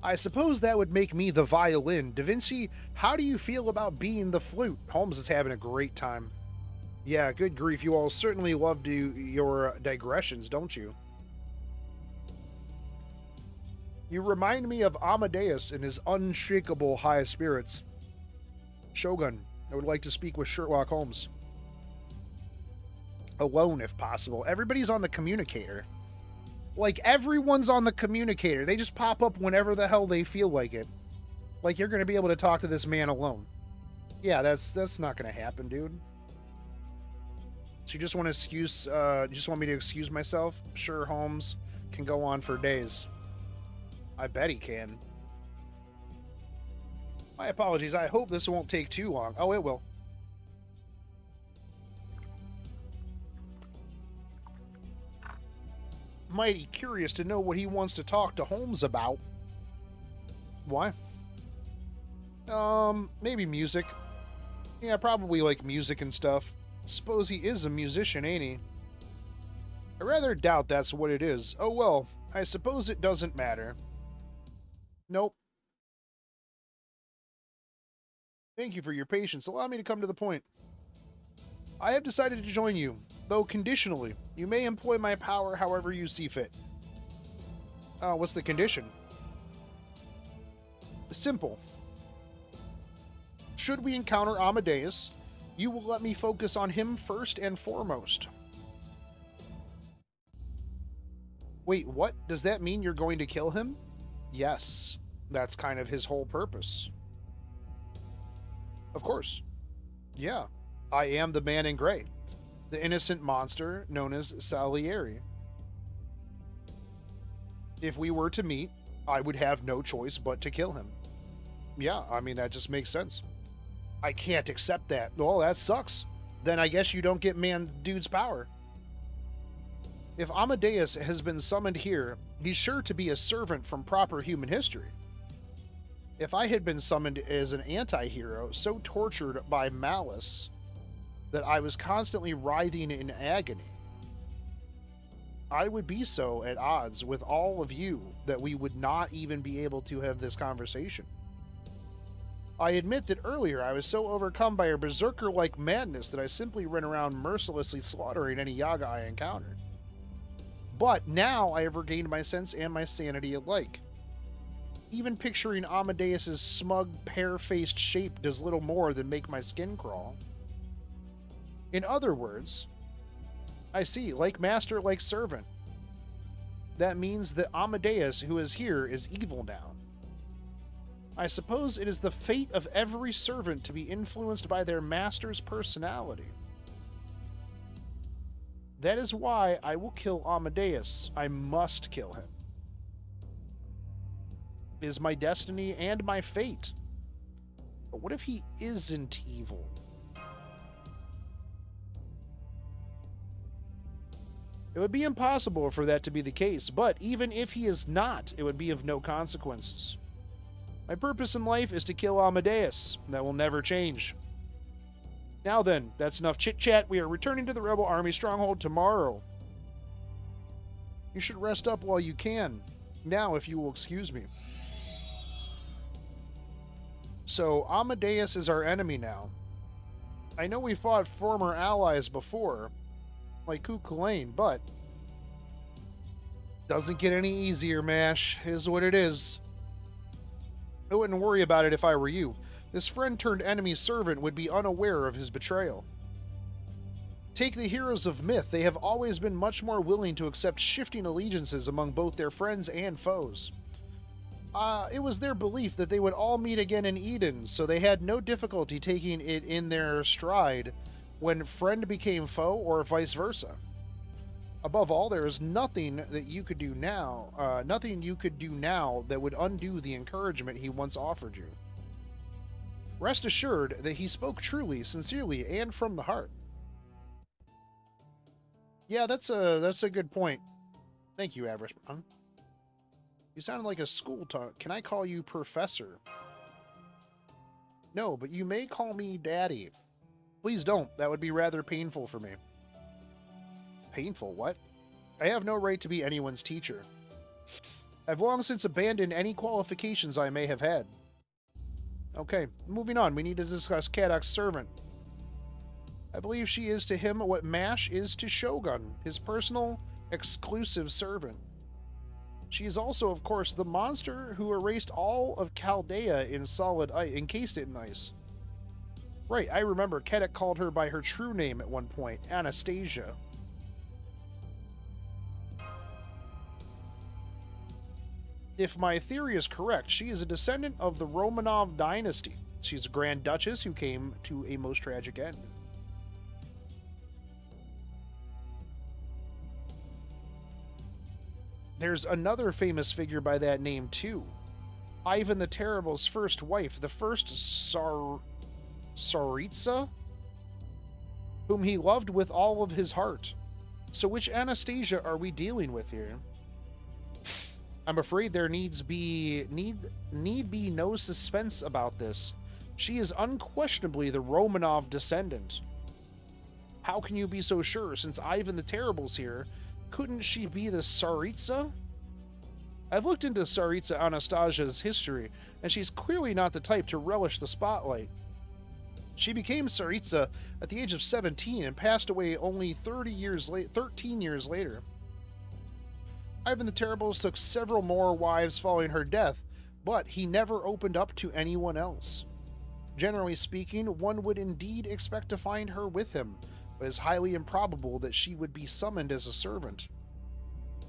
I suppose that would make me the violin. Da Vinci, how do you feel about being the flute? Holmes is having a great time. Yeah, good grief. You all certainly love your digressions, don't you? You remind me of Amadeus in his unshakable high spirits. Shogun, I would like to speak with Sherlock Holmes. Alone, if possible. Everybody's on the communicator. Like, everyone's on the communicator. They just pop up whenever the hell they feel like it. Like, you're going to be able to talk to this man alone. Yeah, that's not going to happen, dude. So you just want me to excuse myself? Sure, Holmes can go on for days. I bet he can. My apologies. I hope this won't take too long. Oh, it will. Mighty curious to know what he wants to talk to Holmes about. Why? Maybe music. Yeah, probably like music and stuff. Suppose he is a musician, ain't he? I rather doubt that's what it is. Oh well, I suppose it doesn't matter. Nope. Thank you for your patience. Allow me to come to the point. I have decided to join you, though conditionally. You may employ my power however you see fit. What's the condition? Simple. Should we encounter Amadeus, you will let me focus on him first and foremost. Wait, what? Does that mean you're going to kill him? Yes, that's kind of his whole purpose. Of course. Yeah, I am the man in gray. The innocent monster known as Salieri. If we were to meet, I would have no choice but to kill him. Yeah, I mean, that just makes sense. I can't accept that. Well, that sucks. Then I guess you don't get dude's power. If Amadeus has been summoned here, he's sure to be a servant from proper human history. If I had been summoned as an anti-hero, so tortured by malice that I was constantly writhing in agony, I would be so at odds with all of you that we would not even be able to have this conversation. I admit that earlier I was so overcome by a berserker-like madness that I simply ran around mercilessly slaughtering any Yaga I encountered. But now I have regained my sense and my sanity alike. Even picturing Amadeus's smug, pear-faced shape does little more than make my skin crawl. In other words, I see, like master, like servant. That means that Amadeus, who is here, is evil now. I suppose it is the fate of every servant to be influenced by their master's personality. That is why I will kill Amadeus. I must kill him. It is my destiny and my fate. But what if he isn't evil? It would be impossible for that to be the case, but even if he is not, it would be of no consequences. My purpose in life is to kill Amadeus. That will never change. Now then, that's enough chit-chat. We are returning to the Rebel Army stronghold tomorrow. You should rest up while you can. Now, if you will excuse me. So, Amadeus is our enemy now. I know we fought former allies before, like Kukulane, but doesn't get any easier, Mash. Is what it is. I wouldn't worry about it if I were you. This friend-turned-enemy servant would be unaware of his betrayal. Take the heroes of myth. They have always been much more willing to accept shifting allegiances among both their friends and foes. It was their belief that they would all meet again in Eden, so they had no difficulty taking it in their stride when friend became foe or vice versa. Above all, there is nothing that you could do now, that would undo the encouragement he once offered you. Rest assured that he spoke truly, sincerely, and from the heart. Yeah, that's a good point. Thank you, Averishman. You sound like a school talk. Can I call you Professor? No, but you may call me Daddy. Please don't. That would be rather painful for me. Painful? What? I have no right to be anyone's teacher. I've long since abandoned any qualifications I may have had. Okay, moving on. We need to discuss Kadok's servant. I believe she is to him what Mash is to Shogun, his personal, exclusive servant. She is also, of course, the monster who erased all of Chaldea in solid ice, encased it in ice. Right, I remember Kadok called her by her true name at one point, Anastasia. If my theory is correct, she is a descendant of the Romanov dynasty. She's a Grand Duchess who came to a most tragic end. There's another famous figure by that name, too. Ivan the Terrible's first wife, the first Tsaritsa, whom he loved with all of his heart. So which Anastasia are we dealing with here? I'm afraid there need be no suspense about this. She is unquestionably the Romanov descendant. How can you be so sure, since Ivan the Terrible's here? Couldn't she be the Tsaritsa? I've looked into Tsaritsa Anastasia's history, and she's clearly not the type to relish the spotlight. She became Tsaritsa at the age of 17 and passed away only 13 years later. Ivan the Terrible took several more wives following her death, but he never opened up to anyone else. Generally speaking, one would indeed expect to find her with him, but it's highly improbable that she would be summoned as a servant.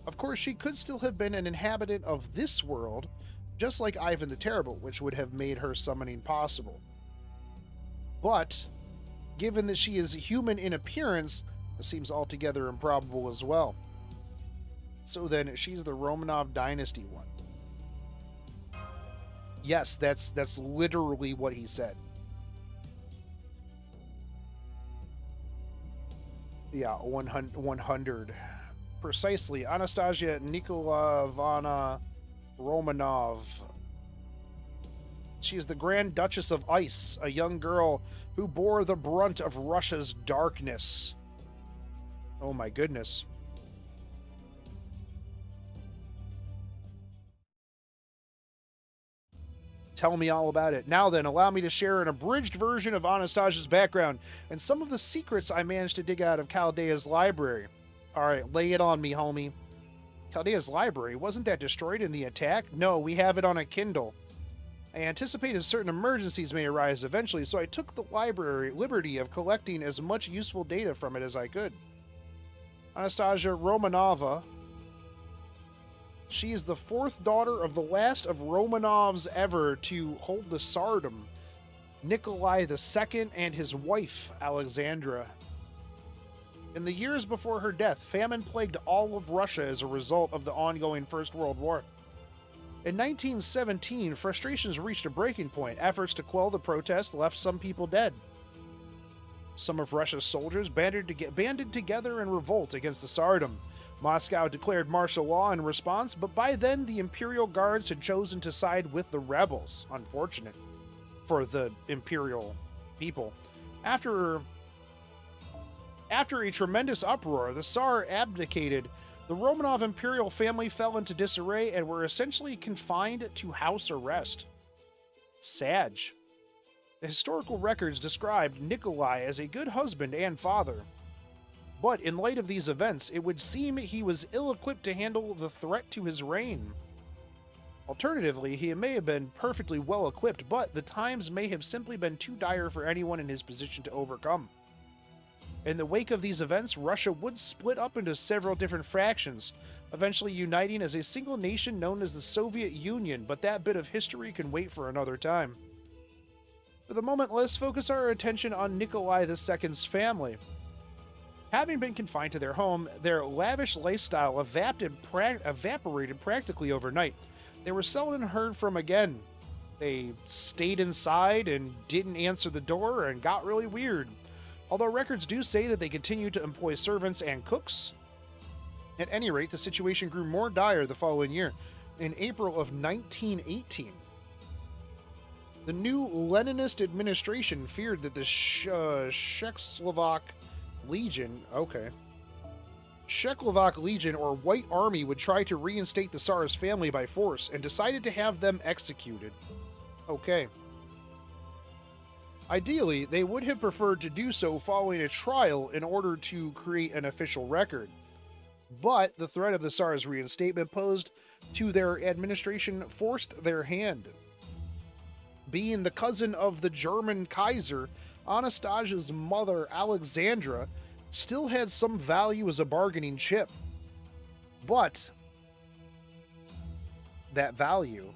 Of course, she could still have been an inhabitant of this world, just like Ivan the Terrible, which would have made her summoning possible. But, given that she is human in appearance, this seems altogether improbable as well. So then, she's the Romanov dynasty one. Yes, that's literally what he said. Yeah, 100. Precisely. Anastasia Nikolaevna Romanov. She is the Grand Duchess of Ice, a young girl who bore the brunt of Russia's darkness. Oh my goodness. Tell me all about it. Now then, allow me to share an abridged version of Anastasia's background and some of the secrets I managed to dig out of Chaldea's library. Alright, lay it on me, homie. Chaldea's library, wasn't that destroyed in the attack? No, we have it on a Kindle. I anticipated certain emergencies may arise eventually, so I took the liberty of collecting as much useful data from it as I could. Anastasia Romanova. She is the fourth daughter of the last of Romanovs ever to hold the tsardom, Nikolai II, and his wife, Alexandra. In the years before her death, famine plagued all of Russia as a result of the ongoing First World War. In 1917, frustrations reached a breaking point. Efforts to quell the protest left some people dead. Some of Russia's soldiers banded together in revolt against the tsardom. Moscow declared martial law in response, but by then the Imperial Guards had chosen to side with the rebels. Unfortunate for the Imperial people. After a tremendous uproar, the Tsar abdicated. The Romanov imperial family fell into disarray and were essentially confined to house arrest. Sad. The historical records described Nikolai as a good husband and father. But in light of these events, it would seem he was ill-equipped to handle the threat to his reign. Alternatively, he may have been perfectly well-equipped, but the times may have simply been too dire for anyone in his position to overcome. In the wake of these events, Russia would split up into several different fractions, eventually uniting as a single nation known as the Soviet Union, but that bit of history can wait for another time. For the moment, let's focus our attention on Nikolai II's family. Having been confined to their home, their lavish lifestyle evaporated practically overnight. They were seldom heard from again. They stayed inside and didn't answer the door and got really weird. Although records do say that they continued to employ servants and cooks. At any rate, the situation grew more dire the following year, in April of 1918. The new Leninist administration feared that the Czechoslovak Legion, Czechoslovak Legion or White Army would try to reinstate the Tsar's family by force and decided to have them executed. Okay. Ideally, they would have preferred to do so following a trial in order to create an official record. But the threat of the Tsar's reinstatement posed to their administration forced their hand. Being the cousin of the German Kaiser, Anastasia's mother, Alexandra, still had some value as a bargaining chip. But that value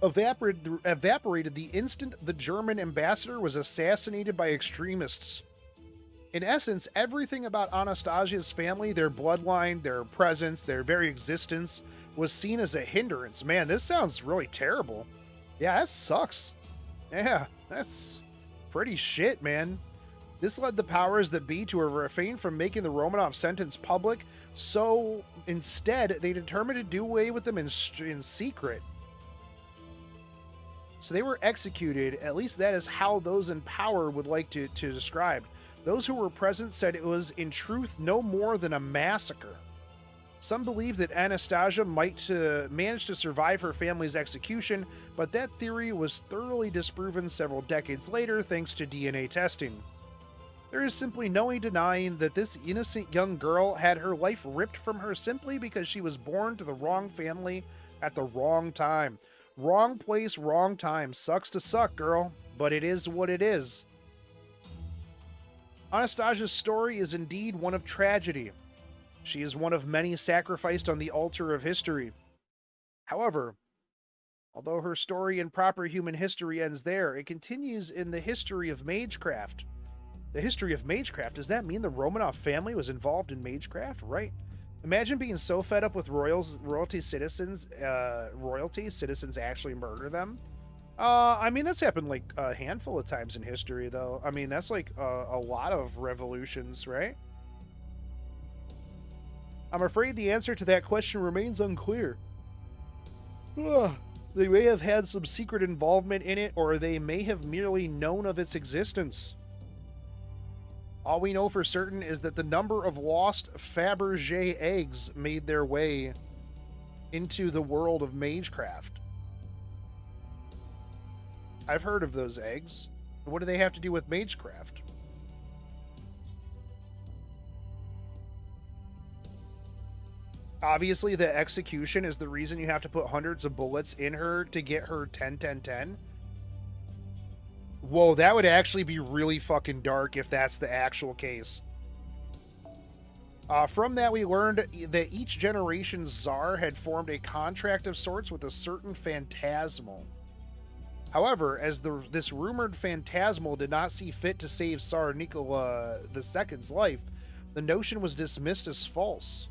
evaporated the instant the German ambassador was assassinated by extremists. In essence, everything about Anastasia's family, their bloodline, their presence, their very existence, was seen as a hindrance. Man, this sounds really terrible. Yeah, that sucks. Yeah, that's pretty shit, man. This led the powers that be to refrain from making the Romanov sentence public, so instead they determined to do away with them in secret. So they were executed, at least that is how those in power would like to describe. Those who were present said it was, in truth, no more than a massacre. Some believe that Anastasia might manage to survive her family's execution, but that theory was thoroughly disproven several decades later thanks to DNA testing. There is simply no denying that this innocent young girl had her life ripped from her simply because she was born to the wrong family at the wrong time. Wrong place, wrong time. Sucks to suck, girl, but it is what it is. Anastasia's story is indeed one of tragedy. She is one of many sacrificed on the altar of history. However, although her story in proper human history ends there, it continues in the history of magecraft. The history of magecraft, does that mean the Romanov family was involved in magecraft? Right. Imagine being so fed up with royalty citizens actually murder them. I mean, that's happened like a handful of times in history, though. I mean, that's like a lot of revolutions, right? I'm afraid the answer to that question remains unclear. Ugh. They may have had some secret involvement in it, or they may have merely known of its existence. All we know for certain is that the number of lost Fabergé eggs made their way into the world of magecraft. I've heard of those eggs. What do they have to do with magecraft? Obviously, the execution is the reason you have to put hundreds of bullets in her to get her 10-10-10. Whoa, that would actually be really fucking dark if that's the actual case. From that, we learned that each generation's czar had formed a contract of sorts with a certain phantasmal. However, as this rumored phantasmal did not see fit to save Tsar Nikola II's life, the notion was dismissed as false.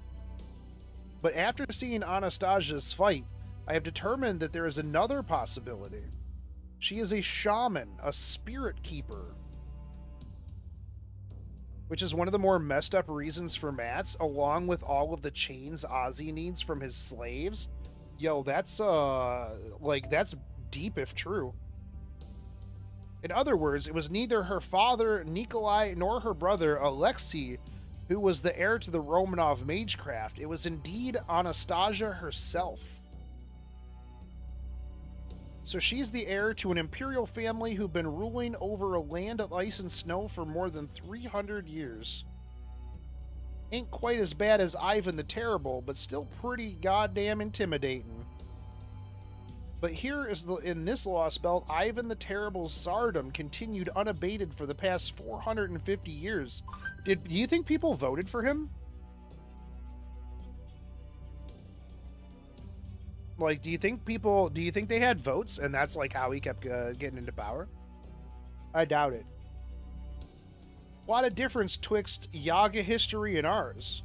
But after seeing Anastasia's fight, I have determined that there is another possibility. She is a shaman, a spirit keeper. Which is one of the more messed up reasons for Mats, along with all of the chains Ozzy needs from his slaves. Yo, that's, that's deep if true. In other words, it was neither her father, Nikolai, nor her brother, Alexei, who was the heir to the Romanov magecraft. It was indeed Anastasia herself. So she's the heir to an imperial family who've been ruling over a land of ice and snow for more than 300 years. Ain't quite as bad as Ivan the Terrible, but still pretty goddamn intimidating. But here is in this Lost Belt, Ivan the Terrible's tsardom continued unabated for the past 450 years. Do you think people voted for him? Like, do you think they had votes and that's like how he kept getting into power? I doubt it. A lot of difference twixt Yaga history and ours.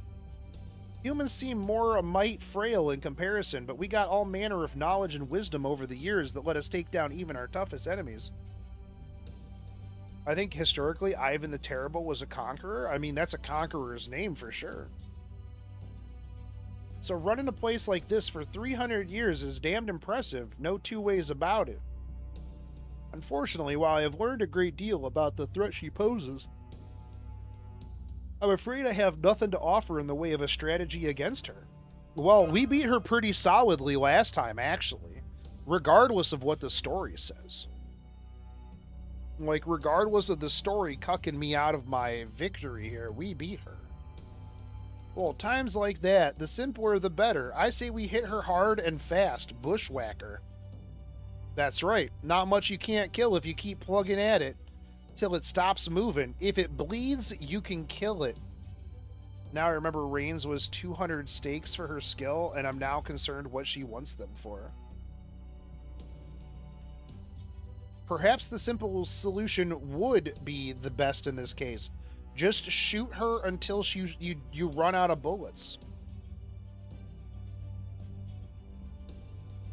Humans seem more a mite frail in comparison, but we got all manner of knowledge and wisdom over the years that let us take down even our toughest enemies. I think historically Ivan the Terrible was a conqueror. I mean, that's a conqueror's name for sure. So running a place like this for 300 years is damned impressive, no two ways about it. Unfortunately, while I have learned a great deal about the threat she poses, I'm afraid I have nothing to offer in the way of a strategy against her. Well, we beat her pretty solidly last time, actually, regardless of what the story says. Like, regardless of the story cucking me out of my victory here, we beat her. Well, times like that, the simpler the better. I say we hit her hard and fast, bushwhacker. That's right, not much you can't kill if you keep plugging at it till it stops moving. If it bleeds, you can kill it. Now I remember Reigns was 200 stakes for her skill, and I'm now concerned what she wants them for. Perhaps the simple solution would be the best in this case. Just shoot her until you run out of bullets.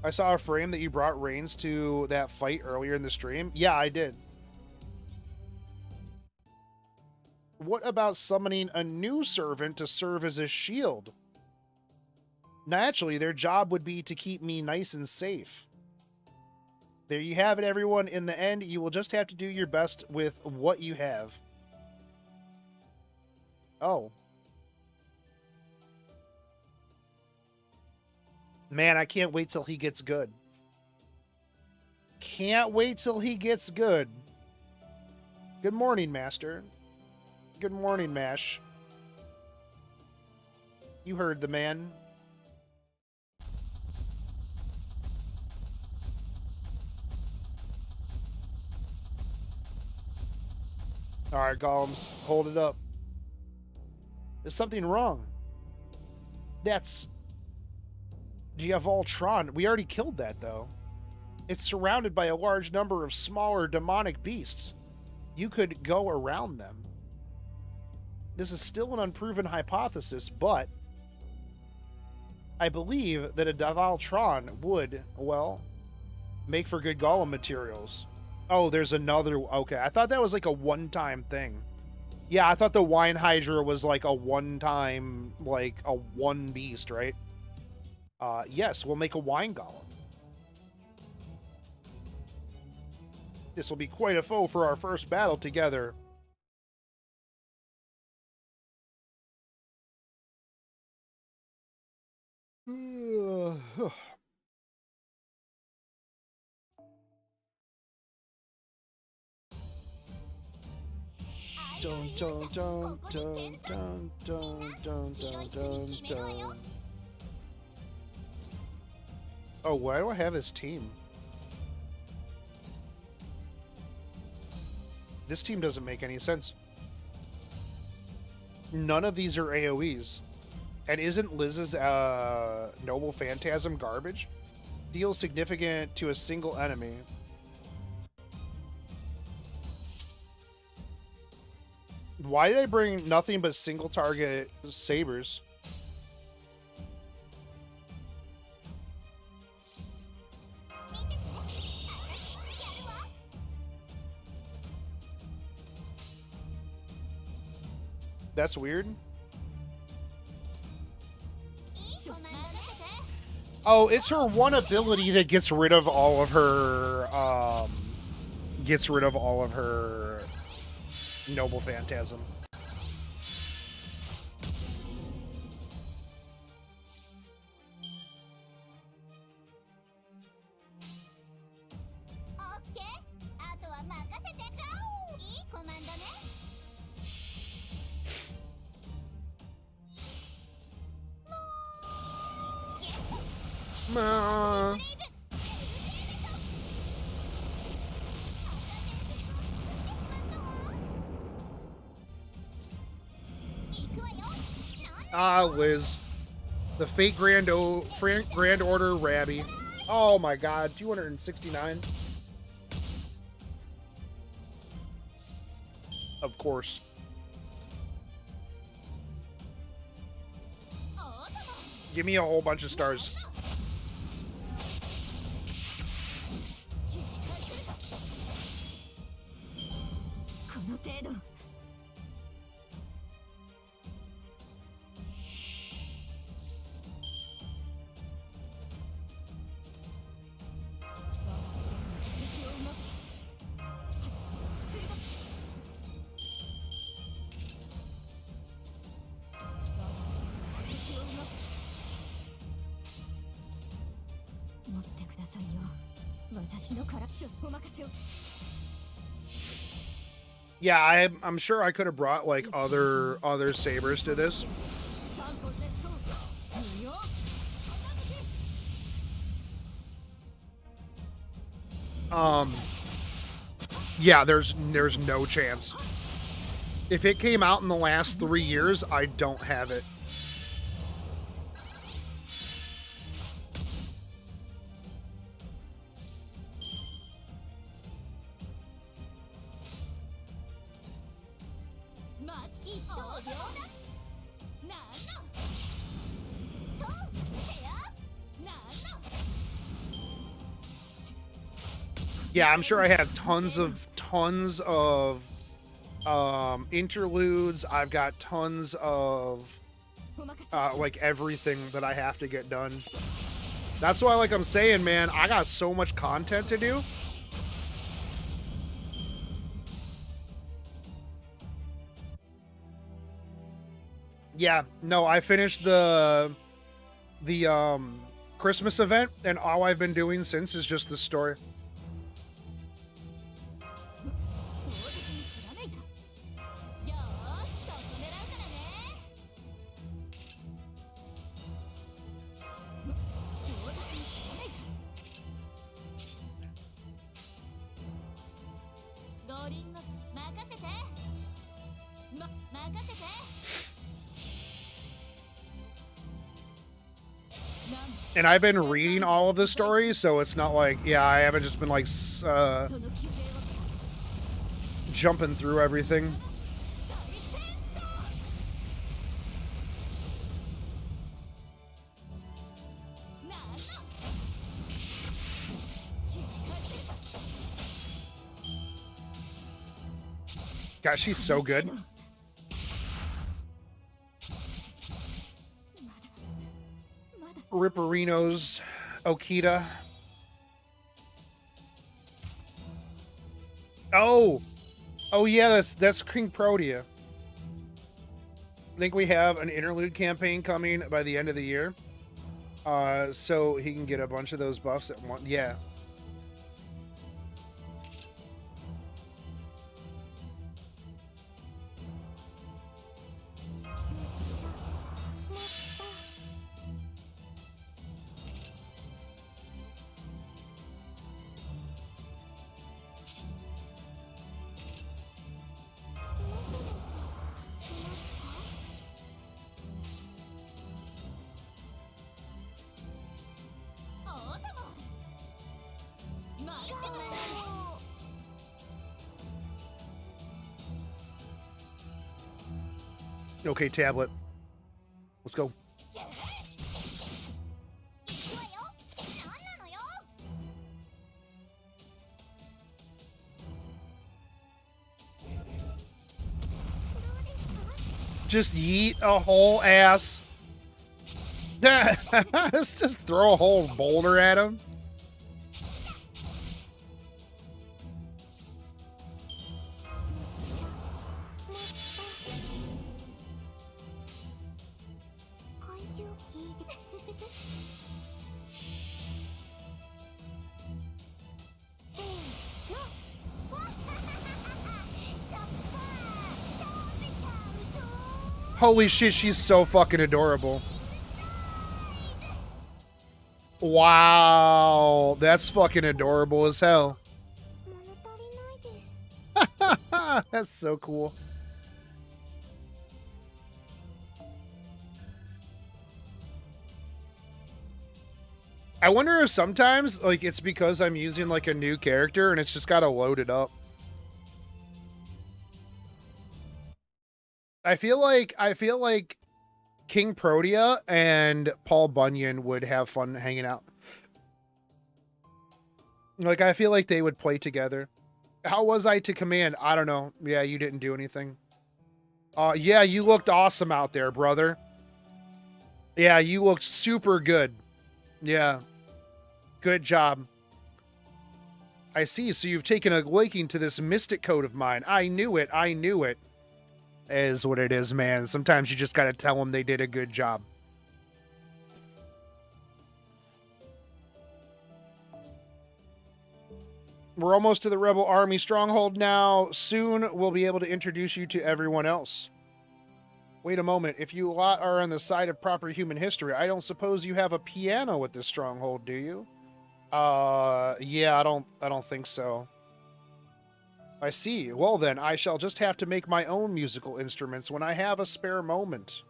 I saw a frame that you brought Reigns to that fight earlier in the stream. Yeah, I did. What about summoning a new servant to serve as a shield? Naturally, their job would be to keep me nice and safe. There you have it, everyone. In the end, you will just have to do your best with what you have. Oh. Man, I can't wait till he gets good. Can't wait till he gets good. Good morning, Master. Good morning, Mash. You heard the man. Alright, Golems, hold it up. There's something wrong. That's Diavoltron. We already killed that, though. It's surrounded by a large number of smaller demonic beasts. You could go around them. This is still an unproven hypothesis, but I believe that a Diavoltron would, well, make for good golem materials. Oh, there's another... Okay, I thought that was like a one-time thing. Yeah, I thought the Wine Hydra was like a one-time, like a one beast, right? Yes, we'll make a Wine Golem. This will be quite a foe for our first battle together. Dun, dun, dun, dun, dun, dun, dun, dun, dun, dun. Oh, why do I have this team? This team doesn't make any sense. None of these are AoEs. And isn't Liz's Noble Phantasm garbage? Deals significant to a single enemy. Why did I bring nothing but single target sabers? That's weird. Oh, it's her one ability that gets rid of all of her, Noble Phantasm. Ah, Liz. The Fate Grand Order Rabby. Oh my god, 269. Of course. Give me a whole bunch of stars. Yeah, I'm sure I could have brought like other sabers to this. Yeah, there's no chance. If it came out in the last 3 years, I don't have it. Yeah, I'm sure I have tons of interludes. I've got tons of like everything that I have to get done. That's why, like I'm saying, man, I got so much content to do. Yeah, no, I finished the Christmas event, and all I've been doing since is just the story. And I've been reading all of the stories, so it's not like, yeah, I haven't just been like jumping through everything. God, she's so good. Ripperino's Okita. Oh! Oh yeah, that's King Protea. I think we have an interlude campaign coming by the end of the year. So he can get a bunch of those buffs at once. Yeah. Okay, tablet. Let's go. Just yeet a whole ass. Let's just throw a whole boulder at him. Holy shit, she's so fucking adorable. Wow, that's fucking adorable as hell. That's so cool. I wonder if sometimes, like, it's because I'm using, like, a new character and it's just gotta load it up. I feel like King Protea and Paul Bunyan would have fun hanging out. Like, I feel like they would play together. How was I to command? I don't know. Yeah, you didn't do anything. Yeah, you looked awesome out there, brother. Yeah, you looked super good. Yeah. Good job. I see, so you've taken a liking to this mystic code of mine. I knew it, I knew it. Is what it is, man. Sometimes you just gotta tell them they did a good job. We're almost to the Rebel Army stronghold now. Soon we'll be able to introduce you to everyone else. Wait a moment. If you lot are on the side of proper human history, I don't suppose you have a piano at this stronghold, do you? Yeah, I don't think so. I see. Well then, I shall just have to make my own musical instruments when I have a spare moment.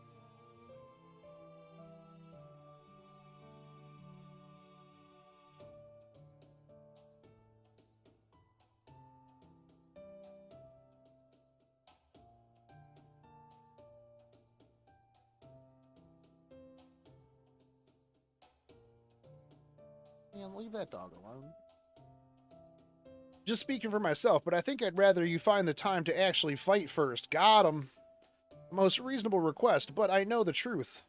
Yeah, leave that dog alone. Just speaking for myself, but I think I'd rather you find the time to actually fight first. Got him. Most reasonable request, but I know the truth.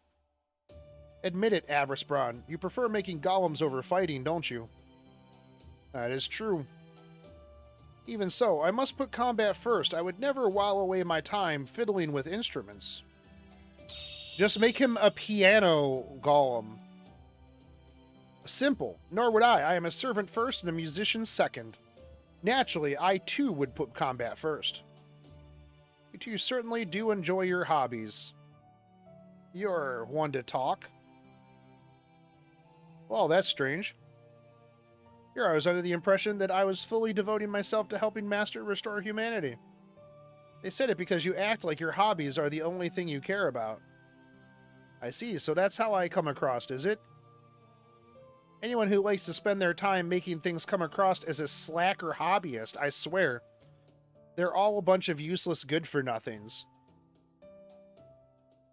Admit it, Avrisbron. You prefer making golems over fighting, don't you? That is true. Even so, I must put combat first. I would never while away my time fiddling with instruments. Just make him a piano golem. Simple. Nor would I. I am a servant first and a musician second. Naturally, I too would put combat first. You two certainly do enjoy your hobbies. You're one to talk. Well, that's strange. Here I was under the impression that I was fully devoting myself to helping Master restore humanity. They said it because you act like your hobbies are the only thing you care about. I see, so that's how I come across, is it? Anyone who likes to spend their time making things come across as a slacker hobbyist, I swear. They're all a bunch of useless good-for-nothings.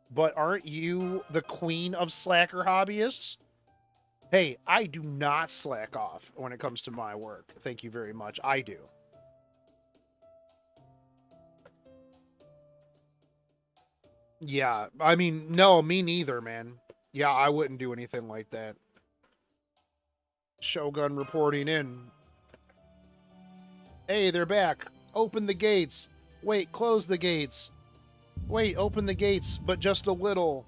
But aren't you the queen of slacker hobbyists? Hey, I do not slack off when it comes to my work. Thank you very much. I do. Yeah, I mean, no, me neither, man. Yeah, I wouldn't do anything like that. Shogun reporting in. Hey, they're back. Open the gates. Wait, close the gates. Wait, open the gates, but just a little.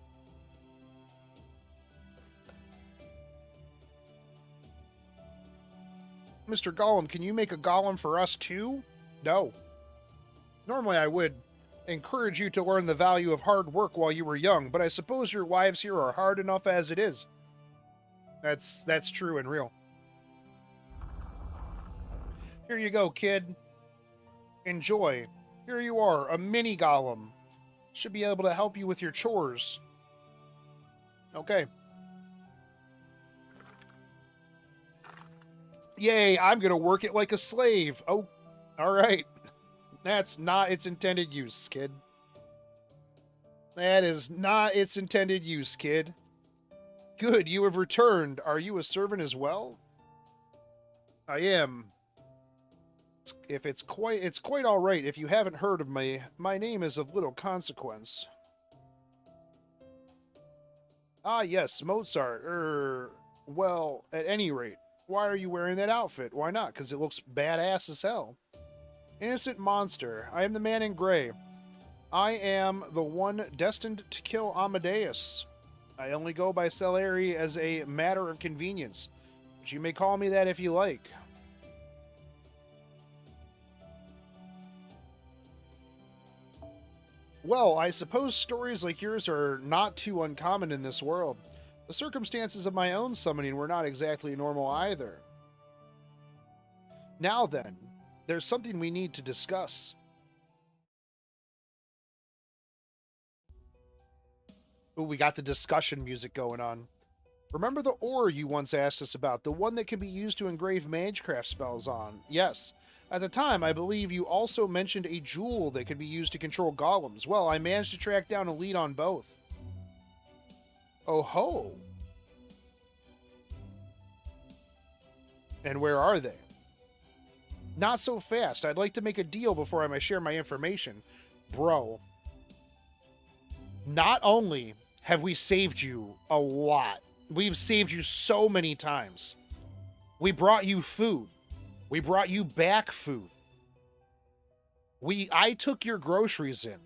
Mr. Golem, can you make a golem for us too? No. Normally I would encourage you to learn the value of hard work while you were young, but I suppose your lives here are hard enough as it is. That's true and real. Here you go, kid. Enjoy. Here you are, a mini golem. Should be able to help you with your chores. Okay. Yay, I'm gonna work it like a slave. Oh, alright. That's not its intended use, kid. That is not its intended use, kid. Good, you have returned. Are you a servant as well? I am. It's quite all right. If you haven't heard of me, my name is of little consequence. Ah, yes, Mozart. Well, at any rate, why are you wearing that outfit? Why not? Because it looks badass as hell. Innocent monster. I am the man in gray. I am the one destined to kill Amadeus. I only go by Salieri as a matter of convenience, but you may call me that if you like. Well, I suppose stories like yours are not too uncommon in this world. The circumstances of my own summoning were not exactly normal either. Now then, there's something we need to discuss. Ooh, we got the discussion music going on. Remember the ore you once asked us about, the one that can be used to engrave magecraft spells on? Yes. At the time, I believe you also mentioned a jewel that could be used to control golems. Well, I managed to track down a lead on both. Oh ho! And where are they? Not so fast. I'd like to make a deal before I might share my information. Bro. Not only have we saved you a lot, we've saved you so many times. We brought you food. We brought you back food. I took your groceries in.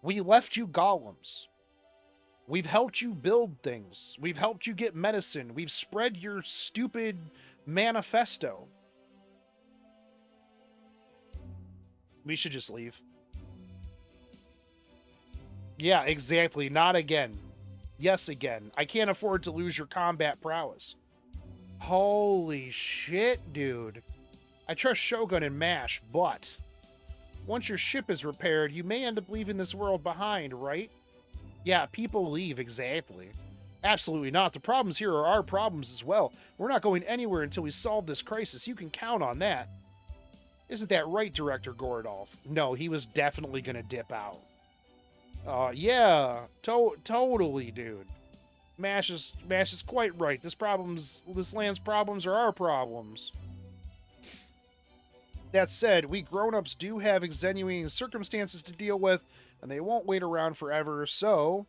We left you golems. We've helped you build things. We've helped you get medicine. We've spread your stupid manifesto. We should just leave. Yeah, exactly. Not again. Yes, again. I can't afford to lose your combat prowess. Holy shit, dude. I trust Shogun and MASH, but once your ship is repaired, you may end up leaving this world behind, right? Yeah, people leave, exactly. Absolutely not. The problems here are our problems as well. We're not going anywhere until we solve this crisis. You can count on that. Isn't that right, Director Gordolf? No, he was definitely going to dip out. Yeah, totally, dude. MASH is quite right. This land's problems are our problems. That said, we grown-ups do have extenuating circumstances to deal with, and they won't wait around forever, so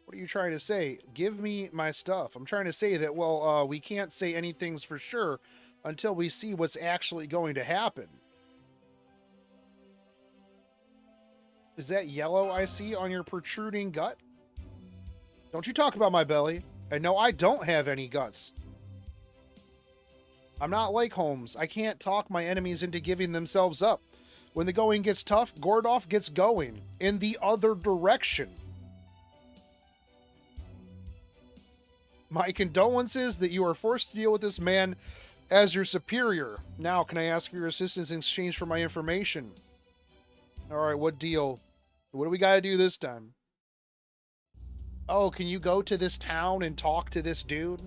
what are you trying to say? Give me my stuff. I'm trying to say that, well, we can't say anything's for sure until we see what's actually going to happen. Is that yellow I see on your protruding gut? Don't you talk about my belly. And no, I don't have any guts. I'm not like Holmes. I can't talk my enemies into giving themselves up. When the going gets tough, Gordolf gets going. In the other direction. My condolences that you are forced to deal with this man as your superior. Now, can I ask for your assistance in exchange for my information? Alright, what deal? What do we gotta do this time? Oh, can you go to this town and talk to this dude?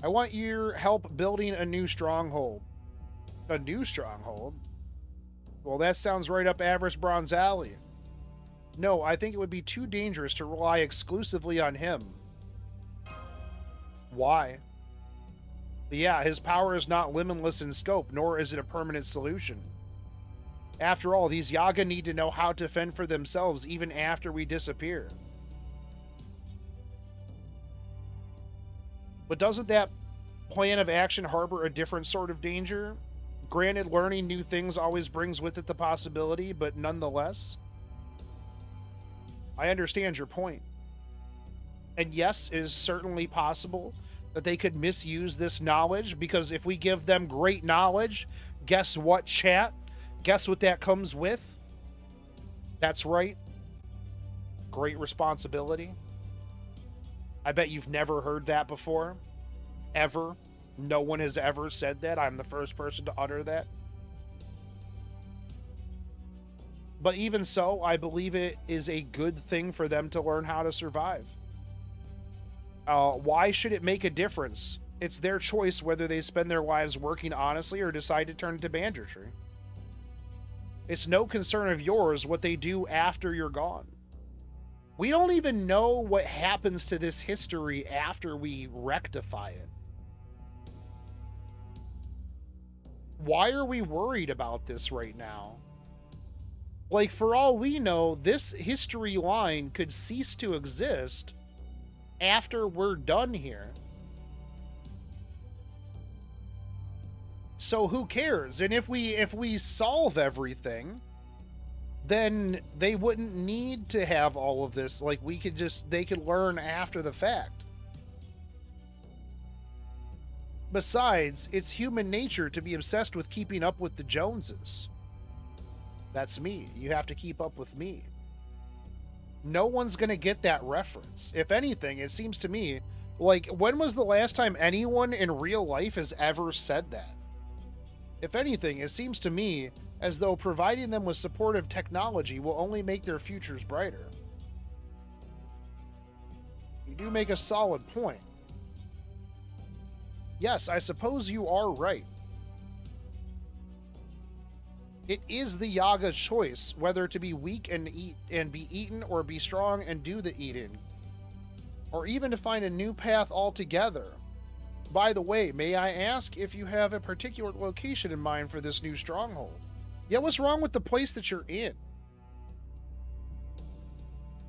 I want your help building a new stronghold. A new stronghold? Well, that sounds right up Avarice Bronze alley. No, I think it would be too dangerous to rely exclusively on him. Why? Yeah, his power is not limitless in scope, nor is it a permanent solution. After all, these Yaga need to know how to fend for themselves even after we disappear. But doesn't that plan of action harbor a different sort of danger? Granted, learning new things always brings with it the possibility, but nonetheless, I understand your point. And yes, it is certainly possible that they could misuse this knowledge, because if we give them great knowledge, guess what, chat? Guess what that comes with? That's right. Great responsibility. I bet you've never heard that before. Ever. No one has ever said that. I'm the first person to utter that. But even so, I believe it is a good thing for them to learn how to survive. Why should it make a difference? It's their choice whether they spend their lives working honestly or decide to turn to banditry. It's no concern of yours what they do after you're gone. We don't even know what happens to this history after we rectify it. Why are we worried about this right now? Like, for all we know, this history line could cease to exist after we're done here. So who cares? And if we solve everything, then they wouldn't need to have all of this. Like, they could learn after the fact. Besides, it's human nature to be obsessed with keeping up with the Joneses. That's me. You have to keep up with me. No one's going to get that reference. If anything, it seems to me, like, when was the last time anyone in real life has ever said that? If anything, it seems to me as though providing them with supportive technology will only make their futures brighter. You do make a solid point. Yes, I suppose you are right. It is the Yaga's choice whether to be weak and eat and be eaten, or be strong and do the eating, or even to find a new path altogether. By the way, may I ask if you have a particular location in mind for this new stronghold? Yeah, what's wrong with the place that you're in?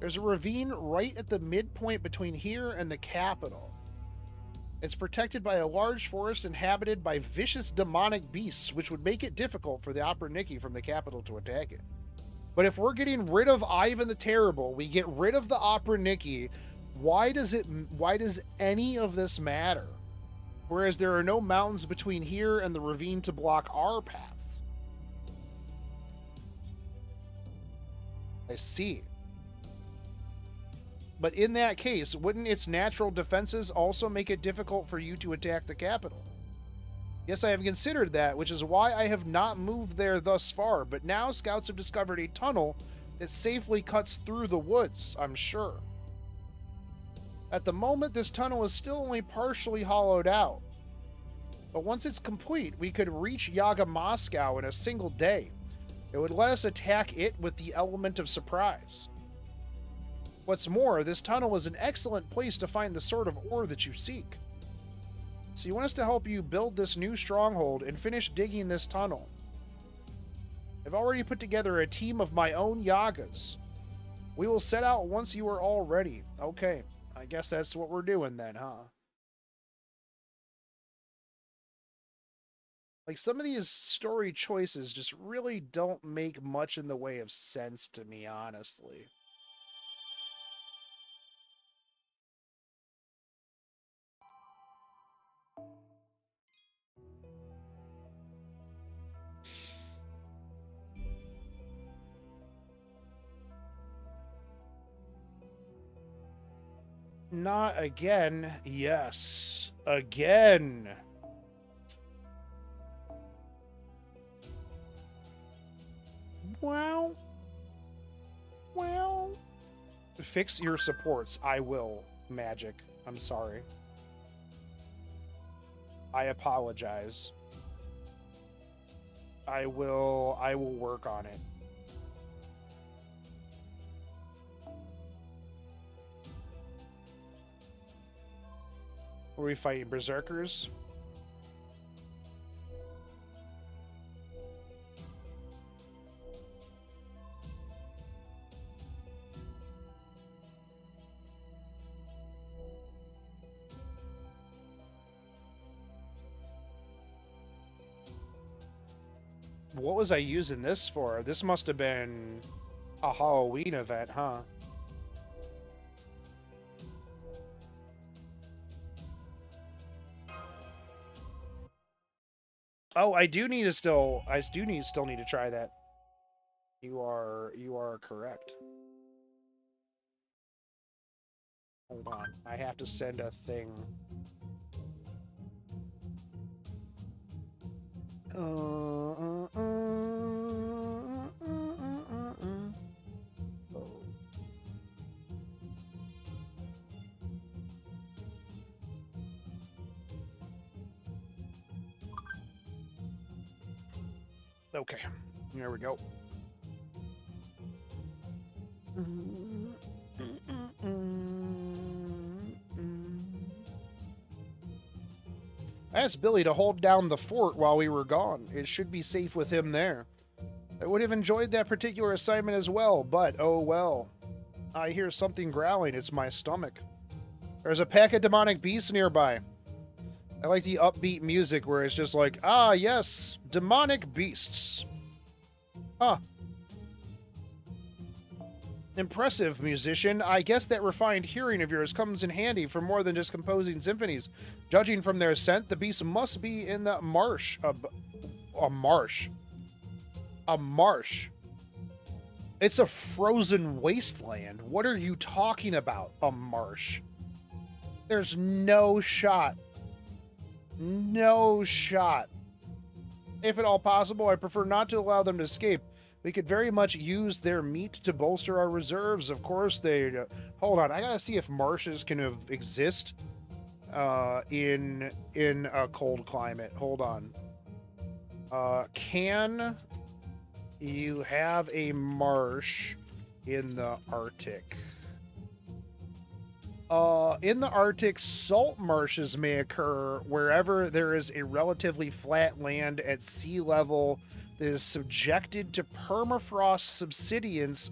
There's a ravine right at the midpoint between here and the capital. It's protected by a large forest inhabited by vicious demonic beasts, which would make it difficult for the Operniki from the capital to attack it. But if we're getting rid of Ivan the Terrible, we get rid of the Operniki, why does any of this matter? Whereas there are no mountains between here and the ravine to block our paths. I see. But in that case, wouldn't its natural defenses also make it difficult for you to attack the capital? Yes, I have considered that, which is why I have not moved there thus far, but now scouts have discovered a tunnel that safely cuts through the woods, I'm sure. At the moment, this tunnel is still only partially hollowed out. But once it's complete, we could reach Yaga Moscow in a single day. It would let us attack it with the element of surprise. What's more, this tunnel is an excellent place to find the sort of ore that you seek. So you want us to help you build this new stronghold and finish digging this tunnel. I've already put together a team of my own Yagas. We will set out once you are all ready. Okay, I guess that's what we're doing then, huh? Like, some of these story choices just really don't make much in the way of sense to me, honestly. Not again. Yes. Again. Well. Fix your supports. I will, Magic. I'm sorry. I apologize. I will work on it. Were we fighting berserkers? What was I using this for? This must have been a Halloween event, huh? Oh, I do need to still need to try that. You are correct. Hold on. I have to send a thing. Oh. Okay, there we go. I asked Billy to hold down the fort while we were gone. It should be safe with him there. I would have enjoyed that particular assignment as well, but oh well. I hear something growling. It's my stomach. There's a pack of demonic beasts nearby. I like the upbeat music where it's just like, ah, yes, demonic beasts. Huh. Impressive, musician. I guess that refined hearing of yours comes in handy for more than just composing symphonies. Judging from their scent, the beasts must be in the marsh. A marsh. A marsh. It's a frozen wasteland. What are you talking about? A marsh. There's no shot. No shot. If at all possible, I prefer not to allow them to escape. We could very much use their meat to bolster our reserves. Of course, they... hold on, I gotta see if marshes can exist in a cold climate. Hold on. Can you have a marsh in the Arctic? In the Arctic, salt marshes may occur wherever there is a relatively flat land at sea level that is subjected to permafrost subsidence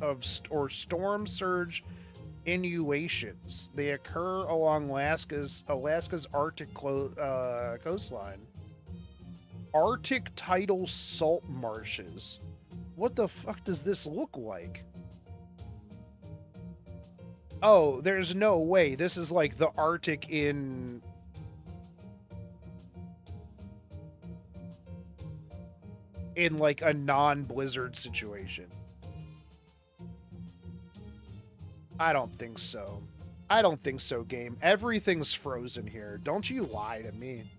or storm surge inundations. They occur along Alaska's Arctic coastline. Arctic tidal salt marshes. What the fuck does this look like? Oh, there's no way. This is like the Arctic in... like a non-blizzard situation. I don't think so. I don't think so, game. Everything's frozen here. Don't you lie to me.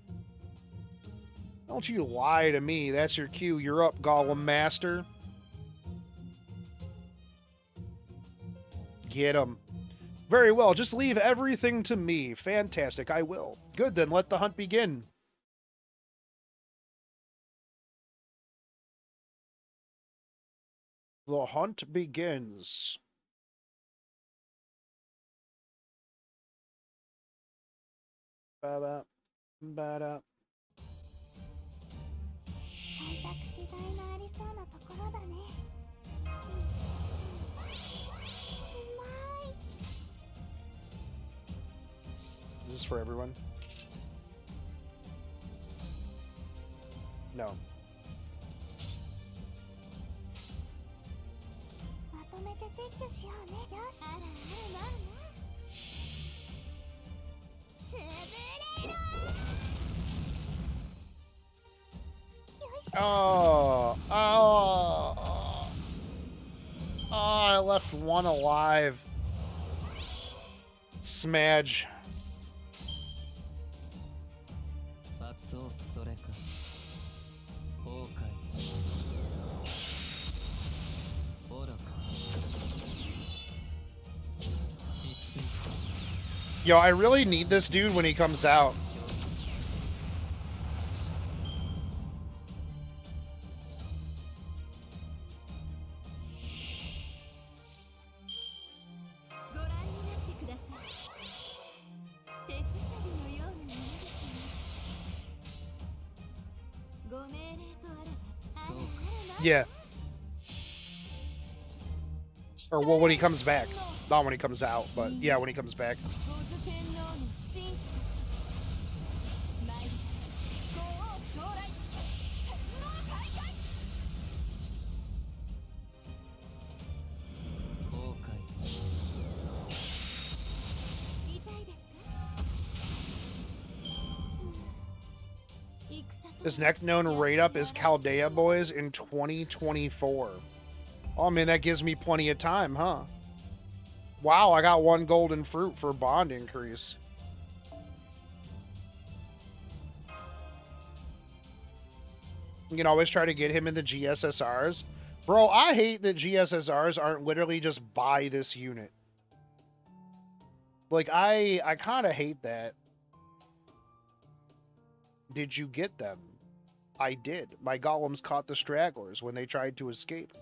Don't you lie to me. That's your cue. You're up, Golem Master. Get him. Very well. Just leave everything to me. Fantastic. I will. Good, then let the hunt begin. The hunt begins. Ba-ba. Ba-da. Is this for everyone? No. Oh, I left one alive. Smudge. Yo, I really need this dude when he comes out. Yeah. Or, well, when he comes back. Not when he comes out, but yeah, when he comes back. This next known rate up is Chaldea Boys in 2024. Oh, man, that gives me plenty of time, huh? Wow, I got 1 golden fruit for bond increase. You can always try to get him in the GSSRs. Bro, I hate that GSSRs aren't literally just buy this unit. Like, I kind of hate that. Did you get them? I did. My golems caught the stragglers when they tried to escape.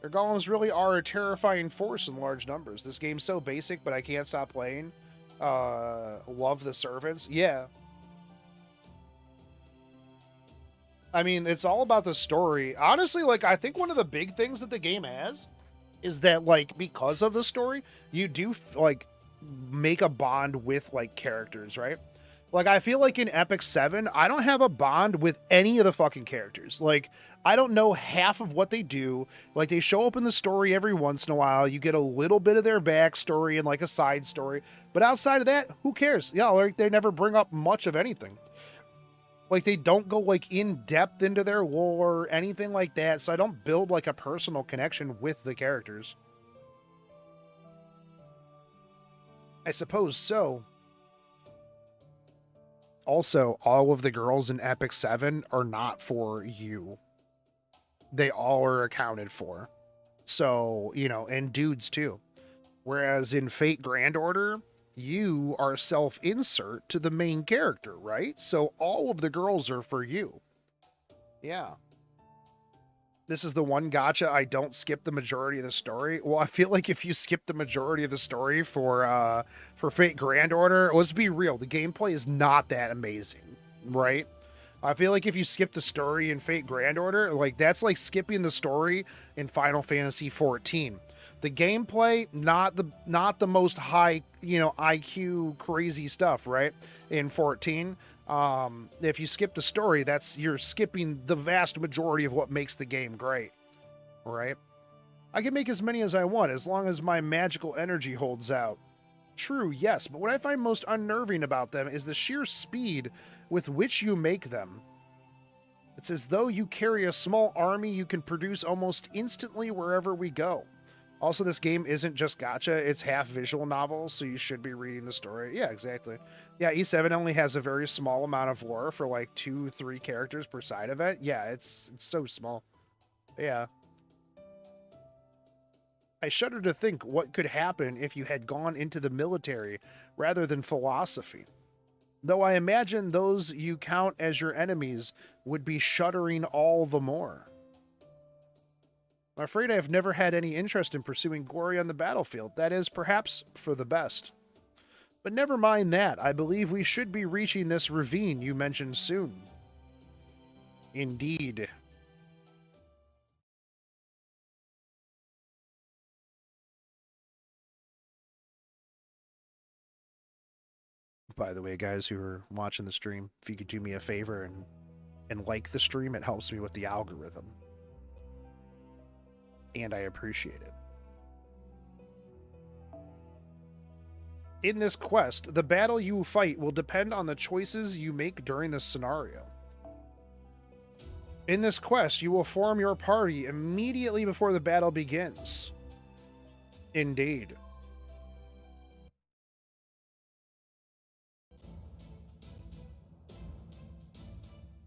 Their golems really are a terrifying force in large numbers. This game's so basic, but I can't stop playing. Love the servants. Yeah. I mean, it's all about the story. Honestly, like, I think one of the big things that the game has is that, like, because of the story, you do, like, make a bond with, like, characters, right? Like, I feel like in Epic 7, I don't have a bond with any of the fucking characters. Like, I don't know half of what they do. Like, they show up in the story every once in a while. You get a little bit of their backstory and, like, a side story. But outside of that, who cares? Yeah, like, they never bring up much of anything. Like, they don't go, like, in-depth into their lore or anything like that. So I don't build, like, a personal connection with the characters. I suppose so. Also, all of the girls in Epic 7 are not for you. They all are accounted for. So, you know, and dudes too. Whereas in Fate Grand Order, you are self-insert to the main character, right? So all of the girls are for you. Yeah. This is the one gotcha I don't skip the majority of the story. Well, I feel like if you skip the majority of the story for Fate Grand Order, let's be real, the gameplay is not that amazing, right? I feel like if you skip the story in Fate Grand Order, like, that's like skipping the story in Final Fantasy XIV. The gameplay, not the most high, you know, IQ crazy stuff, right? In 14. If you skip the story, you're skipping the vast majority of what makes the game great, right? I can make as many as I want as long as my magical energy holds out. True, yes, but what I find most unnerving about them is the sheer speed with which you make them. It's as though you carry a small army you can produce almost instantly wherever we go. Also, this game isn't just gacha, it's half visual novel, so you should be reading the story. Yeah, exactly. Yeah, E7 only has a very small amount of lore for like 2-3 characters per side of it. Yeah, it's so small. Yeah. I shudder to think what could happen if you had gone into the military rather than philosophy. Though I imagine those you count as your enemies would be shuddering all the more. I'm afraid I have never had any interest in pursuing glory on the battlefield. That is, perhaps, for the best. But never mind that. I believe we should be reaching this ravine you mentioned soon. Indeed. By the way, guys who are watching the stream, if you could do me a favor and like the stream, it helps me with the algorithm. And I appreciate it. In this quest, the battle you fight will depend on the choices you make during this scenario. In this quest, you will form your party immediately before the battle begins. Indeed.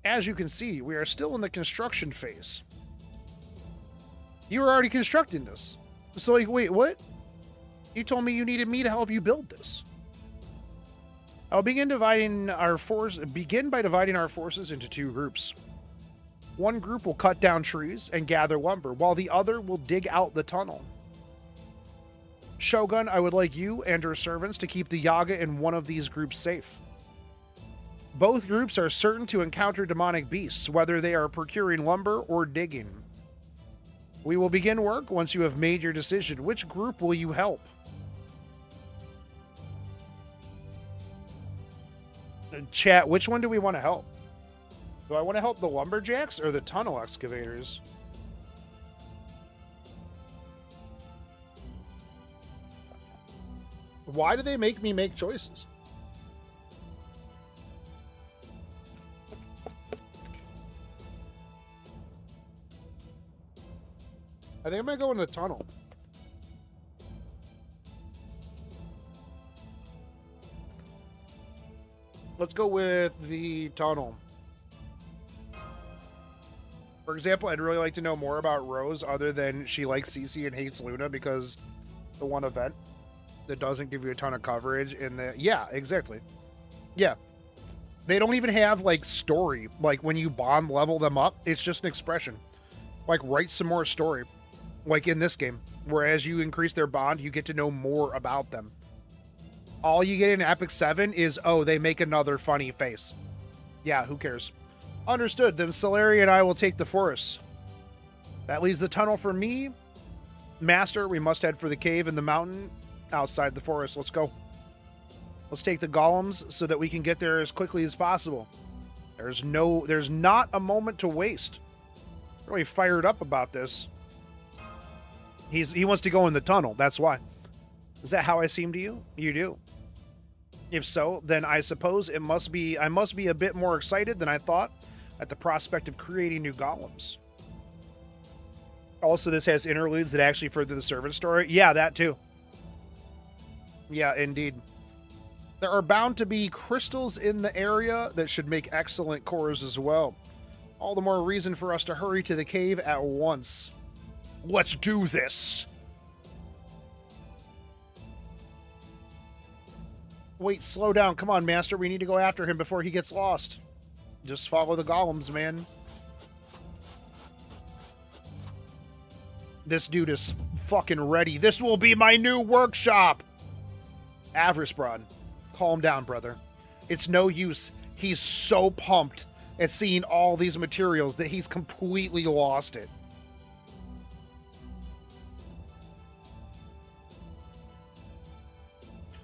As you can see, we are still in the construction phase. You were already constructing this. So, like, wait, what? You told me you needed me to help you build this. I'll begin by dividing our forces into 2 groups. One group will cut down trees and gather lumber, while the other will dig out the tunnel. Shogun, I would like you and your servants to keep the Yaga in one of these groups safe. Both groups are certain to encounter demonic beasts, whether they are procuring lumber or digging. We will begin work once you have made your decision. Which group will you help? Chat, which one do we want to help? Do I want to help the lumberjacks or the tunnel excavators? Why do they make me make choices? I think I might go in the tunnel. Let's go with the tunnel. For example, I'd really like to know more about Rose other than she likes Cece and hates Luna because the one event that doesn't give you a ton of coverage in the... Yeah, exactly. Yeah. They don't even have, like, story. Like, when you bond level them up, it's just an expression. Like, write some more story. Like in this game. Where as you increase their bond, you get to know more about them. All you get in Epic 7 is, oh, they make another funny face. Yeah, who cares? Understood. Then Salieri and I will take the forest. That leaves the tunnel for me. Master, we must head for the cave in the mountain outside the forest. Let's go. Let's take the golems so that we can get there as quickly as possible. There's not a moment to waste. Really fired up about this. He wants to go in the tunnel. That's why. Is that how I seem to you? You do. If so, then I suppose I must be a bit more excited than I thought at the prospect of creating new golems. Also, this has interludes that actually further the servant story. Yeah, that too. Yeah, indeed. There are bound to be crystals in the area that should make excellent cores as well. All the more reason for us to hurry to the cave at once. Let's do this! Wait, slow down. Come on, Master. We need to go after him before he gets lost. Just follow the golems, man. This dude is fucking ready. This will be my new workshop! Avrisbrod, calm down, brother. It's no use. He's so pumped at seeing all these materials that he's completely lost it.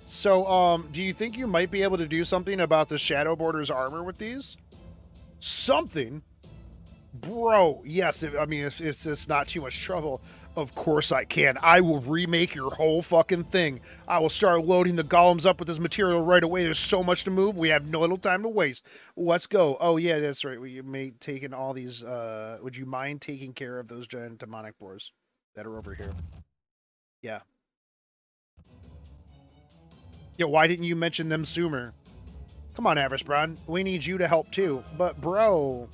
So, do you think you might be able to do something about the Shadow Border's armor with these? Something? Bro, yes, if it's not too much trouble, of course I can. I will remake your whole fucking thing. I will start loading the golems up with this material right away. There's so much to move. We have no little time to waste. Let's go. Oh, yeah, that's right. You may taking all these, would you mind taking care of those giant demonic boars that are over here? Yeah. Yeah, why didn't you mention them sooner? Come on, Avrisbrod. We need you to help too. But, bro...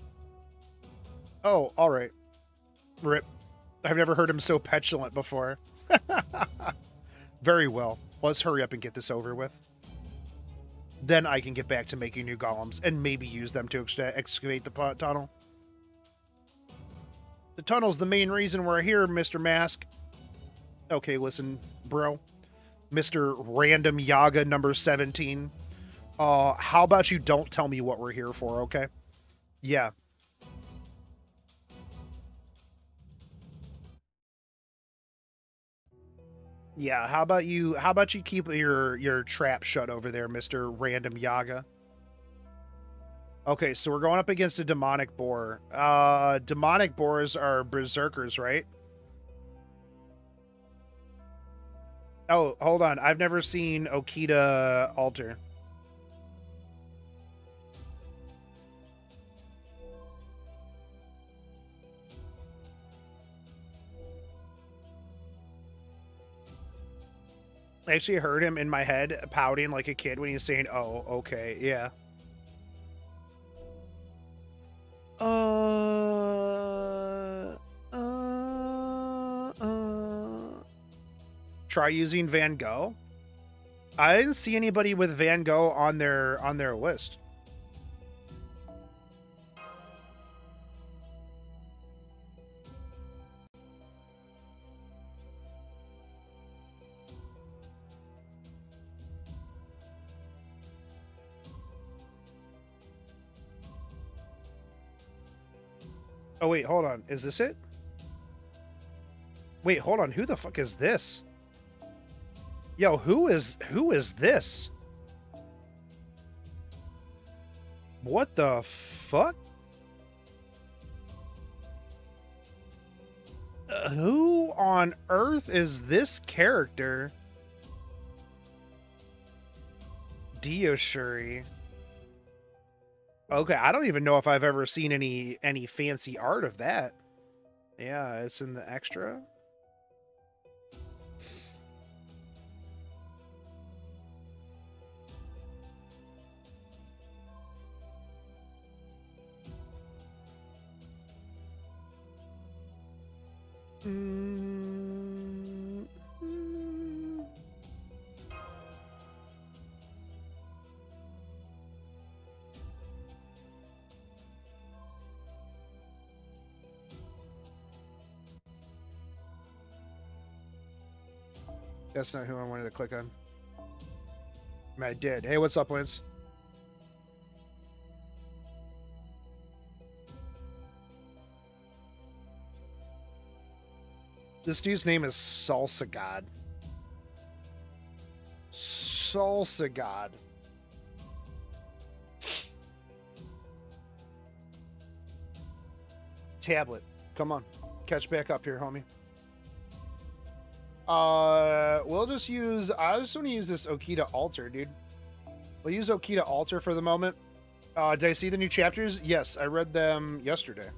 Oh, alright. Rip. I've never heard him so petulant before. Very well. Let's hurry up and get this over with. Then I can get back to making new golems and maybe use them to excavate the tunnel. The tunnel's the main reason we're here, Mr. Mask. Okay, listen, bro. Mr. Random Yaga number 17. How about you don't tell me what we're here for, okay? Yeah. Yeah, how about you keep your trap shut over there, Mr. Random Yaga? Okay, so we're going up against a demonic boar. Demonic boars are berserkers, right? Oh, hold on. I've never seen Okita alter. I actually heard him in my head pouting like a kid when he was saying, oh, okay, yeah. Try using Van Gogh. I didn't see anybody with Van Gogh on their list. Oh wait, hold on. Is this it? Wait, hold on. Who the fuck is this? Yo, who is this? What the fuck? Who on earth is this character? Dioshuri. Okay, I don't even know if I've ever seen any fancy art of that. Yeah, it's in the extra. That's not who I wanted to click on. I mean, I did. Hey, what's up, Lance? This dude's name is Salsa God. Salsa God. Tablet. Come on. Catch back up here, homie. We'll just use... I just want to use this Okita altar, dude. We'll use Okita altar for the moment. Did I see the new chapters? Yes, I read them yesterday.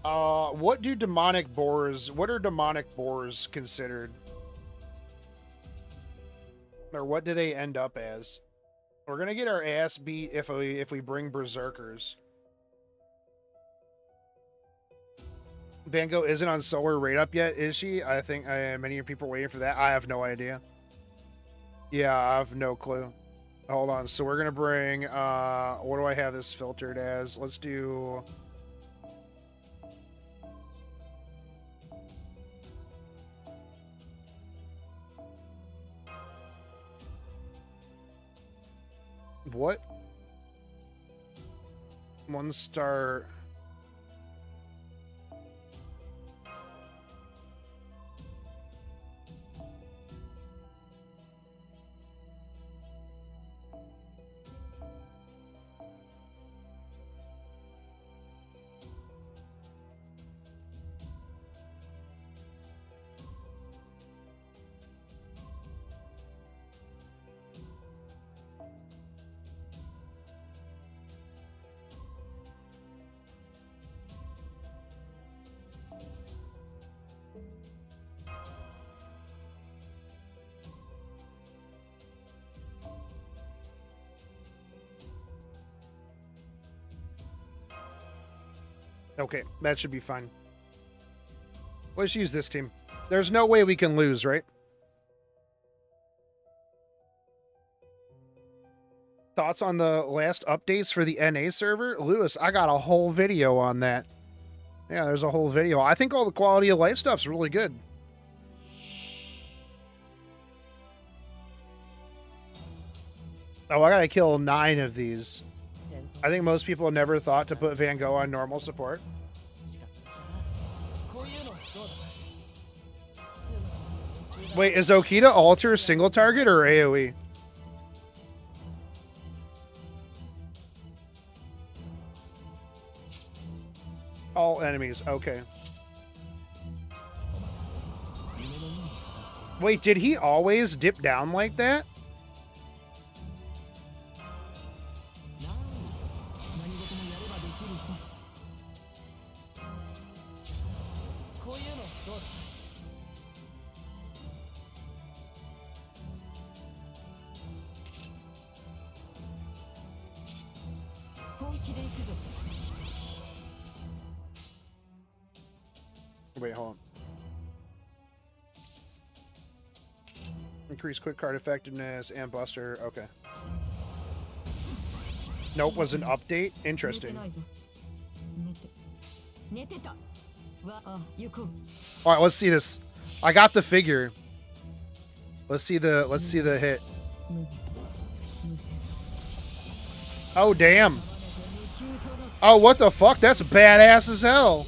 What are demonic boars considered? Or what do they end up as? We're gonna get our ass beat if we bring berserkers. Van Gogh isn't on Solar Raid Up yet, is she? I think many people are waiting for that. I have no idea. Yeah, I have no clue. Hold on. So we're gonna bring what do I have this filtered as? Let's do what? 1 star. Okay, that should be fine. Let's use this team. There's no way we can lose, right? Thoughts on the last updates for the NA server? Lewis, I got a whole video on that. Yeah, there's a whole video. I think all the quality of life stuff's really good. Oh, I gotta kill 9 of these. I think most people never thought to put Van Gogh on normal support. Wait, is Okita altar single target or AoE? All enemies, okay. Wait, did he always dip down like that? Wait, hold on. Increase quick card effectiveness and buster. Okay. Nope, was an update. Interesting. Alright, let's see this. I got the figure. Let's see the hit. Oh damn. Oh, what the fuck? That's badass as hell.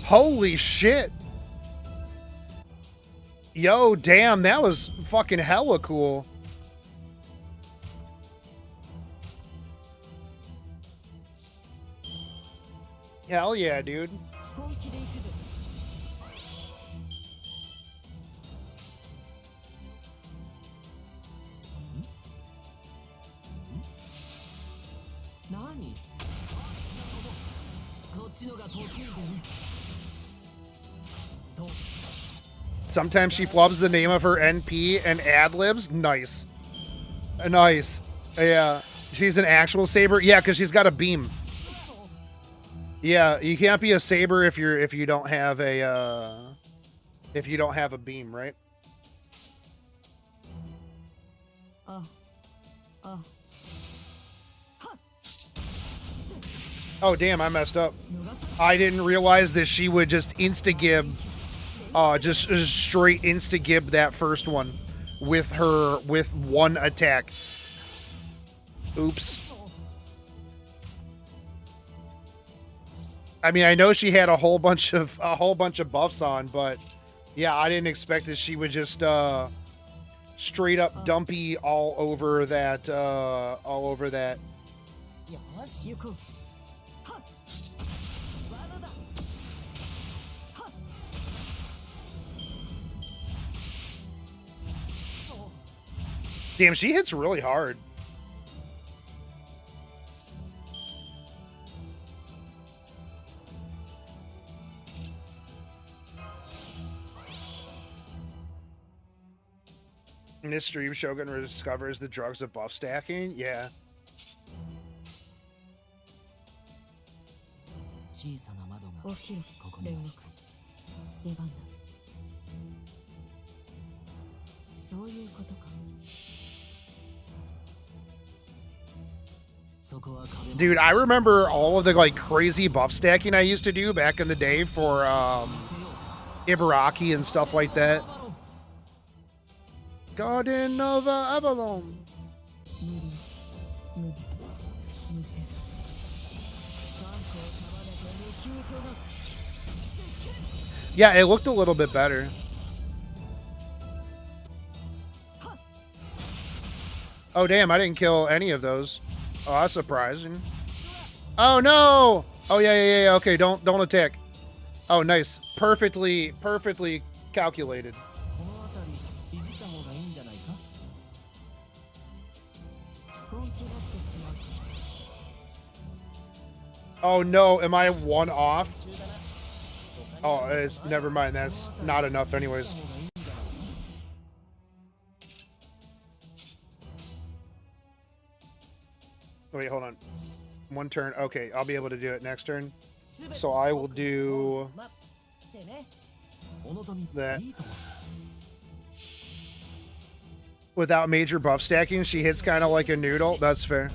Holy shit. Yo, damn, that was fucking hella cool. Hell yeah, dude. Sometimes she flubs the name of her NP and ad-libs. Nice. Nice. Yeah. She's an actual saber. Yeah, because she's got a beam. Yeah, you can't be a saber if you don't have a beam, right? Oh damn, I messed up. I didn't realize that she would just insta-gib, just straight insta-gib that first one with one attack. Oops. I mean, I know she had a whole bunch of buffs on, but yeah, I didn't expect that she would just straight up dumpy all over that. Damn, she hits really hard. In this stream, Shogun discovers the drugs of buff stacking. Yeah. Dude, I remember all of the like crazy buff stacking I used to do back in the day for Ibaraki and stuff like that. Garden of Avalon. Yeah, it looked a little bit better. Oh damn, I didn't kill any of those. Oh, that's surprising. Oh no! Oh yeah. Okay, don't attack. Oh, nice. Perfectly calculated. Oh no, am I one off? Oh, it's never mind. That's not enough anyways. Wait, hold on. One turn. Okay, I'll be able to do it next turn. So I will do that. Without major buff stacking, she hits kind of like a noodle. That's fair.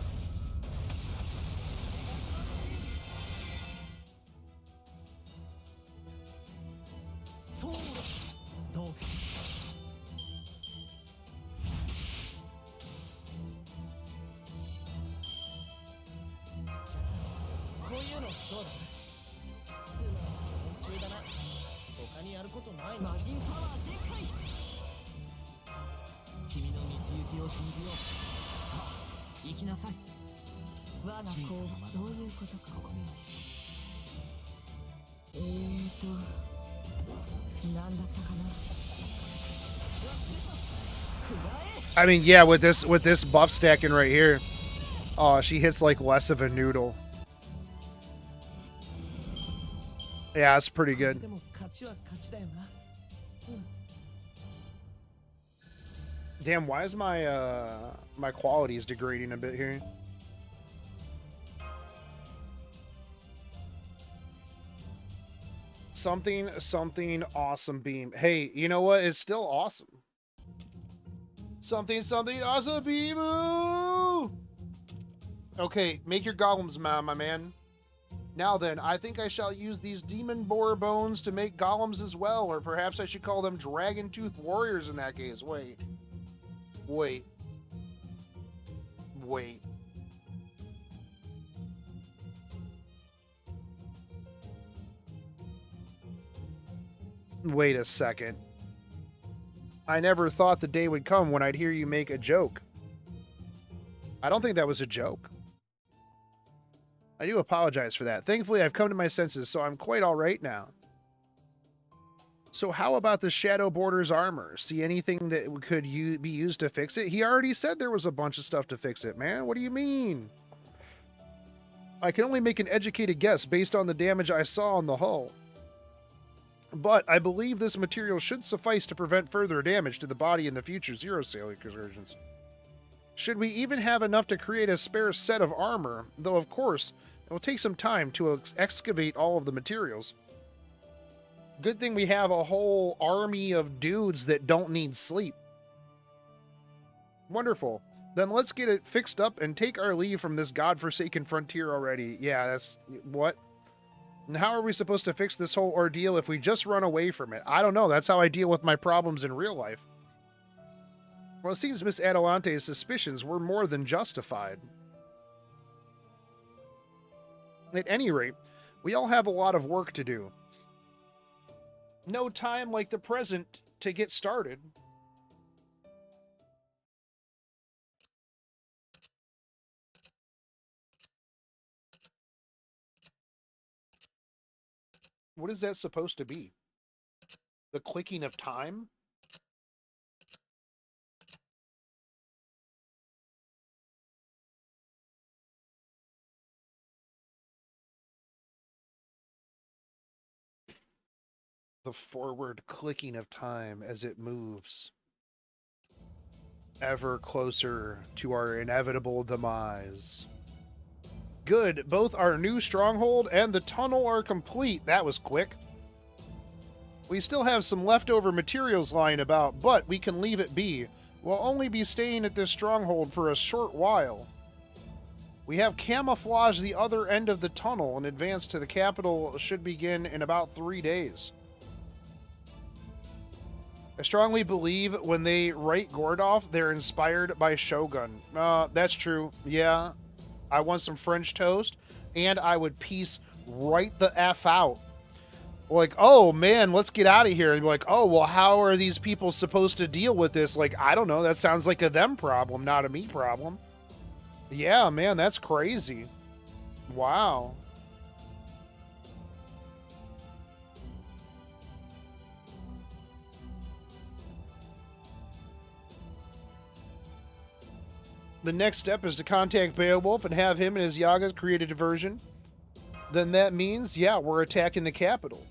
I mean, yeah, with this buff stacking right here, she hits like less of a noodle. Yeah, it's pretty good. Damn, why is my my qualities degrading a bit here? Something awesome beam. Hey, you know what? It's still awesome. Something awesome beam. Okay, make your golems, my man. Now then, I think I shall use these demon boar bones to make golems as well, or perhaps I should call them dragon tooth warriors in that case. Wait. Wait a second. I never thought the day would come when I'd hear you make a joke. I don't think that was a joke. I do apologize for that. Thankfully, I've come to my senses, so I'm quite all right now. So how about the Shadow Border's armor? See anything that could be used to fix it? He already said there was a bunch of stuff to fix it, man. What do you mean? I can only make an educated guess based on the damage I saw on the hull. But I believe this material should suffice to prevent further damage to the body in the future Zero Sail excursions. Should we even have enough to create a spare set of armor? Though, of course, It will take some time to excavate all of the materials. Good thing we have a whole army of dudes that don't need sleep. Wonderful. Then let's get it fixed up and take our leave from this godforsaken frontier already. Yeah, that's... what? And how are we supposed to fix this whole ordeal if we just run away from it? I don't know. That's how I deal with my problems in real life. Well, it seems Miss Adelante's suspicions were more than justified. At any rate, we all have a lot of work to do. No time like the present to get started. What is that supposed to be? The clicking of time? The forward clicking of time as it moves. Ever closer to our inevitable demise. Good, both our new stronghold and the tunnel are complete. That was quick. We still have some leftover materials lying about, but we can leave it be. We'll only be staying at this stronghold for a short while. We have camouflaged the other end of the tunnel, and advance to the capital should begin in about 3 days. I strongly believe when they write Gordov, they're inspired by Shogun. That's true. Yeah. I want some French toast, and I would peace right the F out. Like, oh, man, let's get out of here. And be like, oh, well, how are these people supposed to deal with this? Like, I don't know. That sounds like a them problem, not a me problem. Yeah, man, that's crazy. Wow. The next step is to contact Beowulf and have him and his Yagas create a diversion. Then that means, yeah, we're attacking the capital.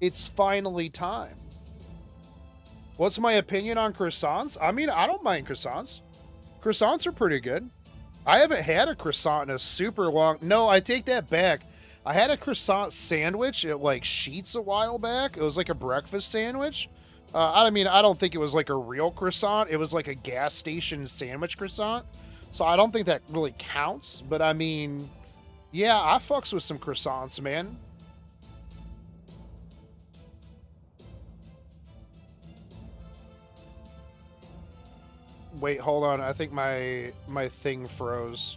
It's finally time. What's my opinion on croissants? I mean, I don't mind croissants. Croissants are pretty good. I haven't had a croissant in a super long... No, I take that back. I had a croissant sandwich at, like, Sheetz a while back. It was like a breakfast sandwich. I mean, I don't think it was like a real croissant. It was like a gas station sandwich croissant. So I don't think that really counts. But I mean, yeah, I fucks with some croissants, man. Wait, hold on. I think my thing froze.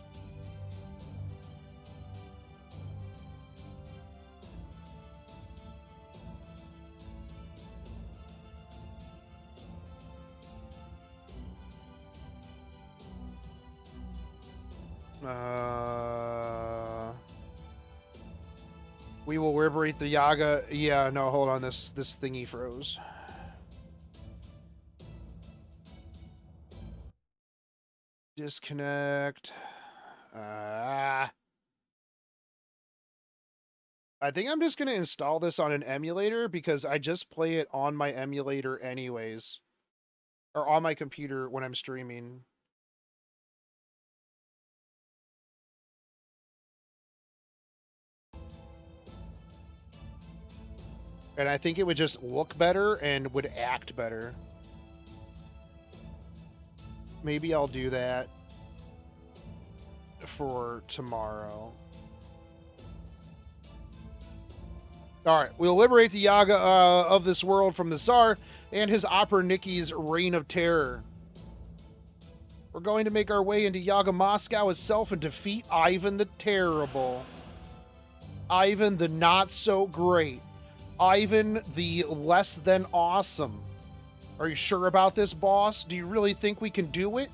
We will liberate the Yaga. Yeah, no, hold on. This thingy froze. Disconnect. I think I'm just going to install this on an emulator because I just play it on my emulator anyways. Or on my computer when I'm streaming. And I think it would just look better and would act better. Maybe I'll do that for tomorrow. Alright, we'll liberate the Yaga of this world from the Tsar and his Opera Nicky's reign of terror. We're going to make our way into Yaga Moscow itself and defeat Ivan the Terrible. Ivan the not-so-great. Ivan the less than awesome. Are you sure about this, boss? Do you really think we can do it?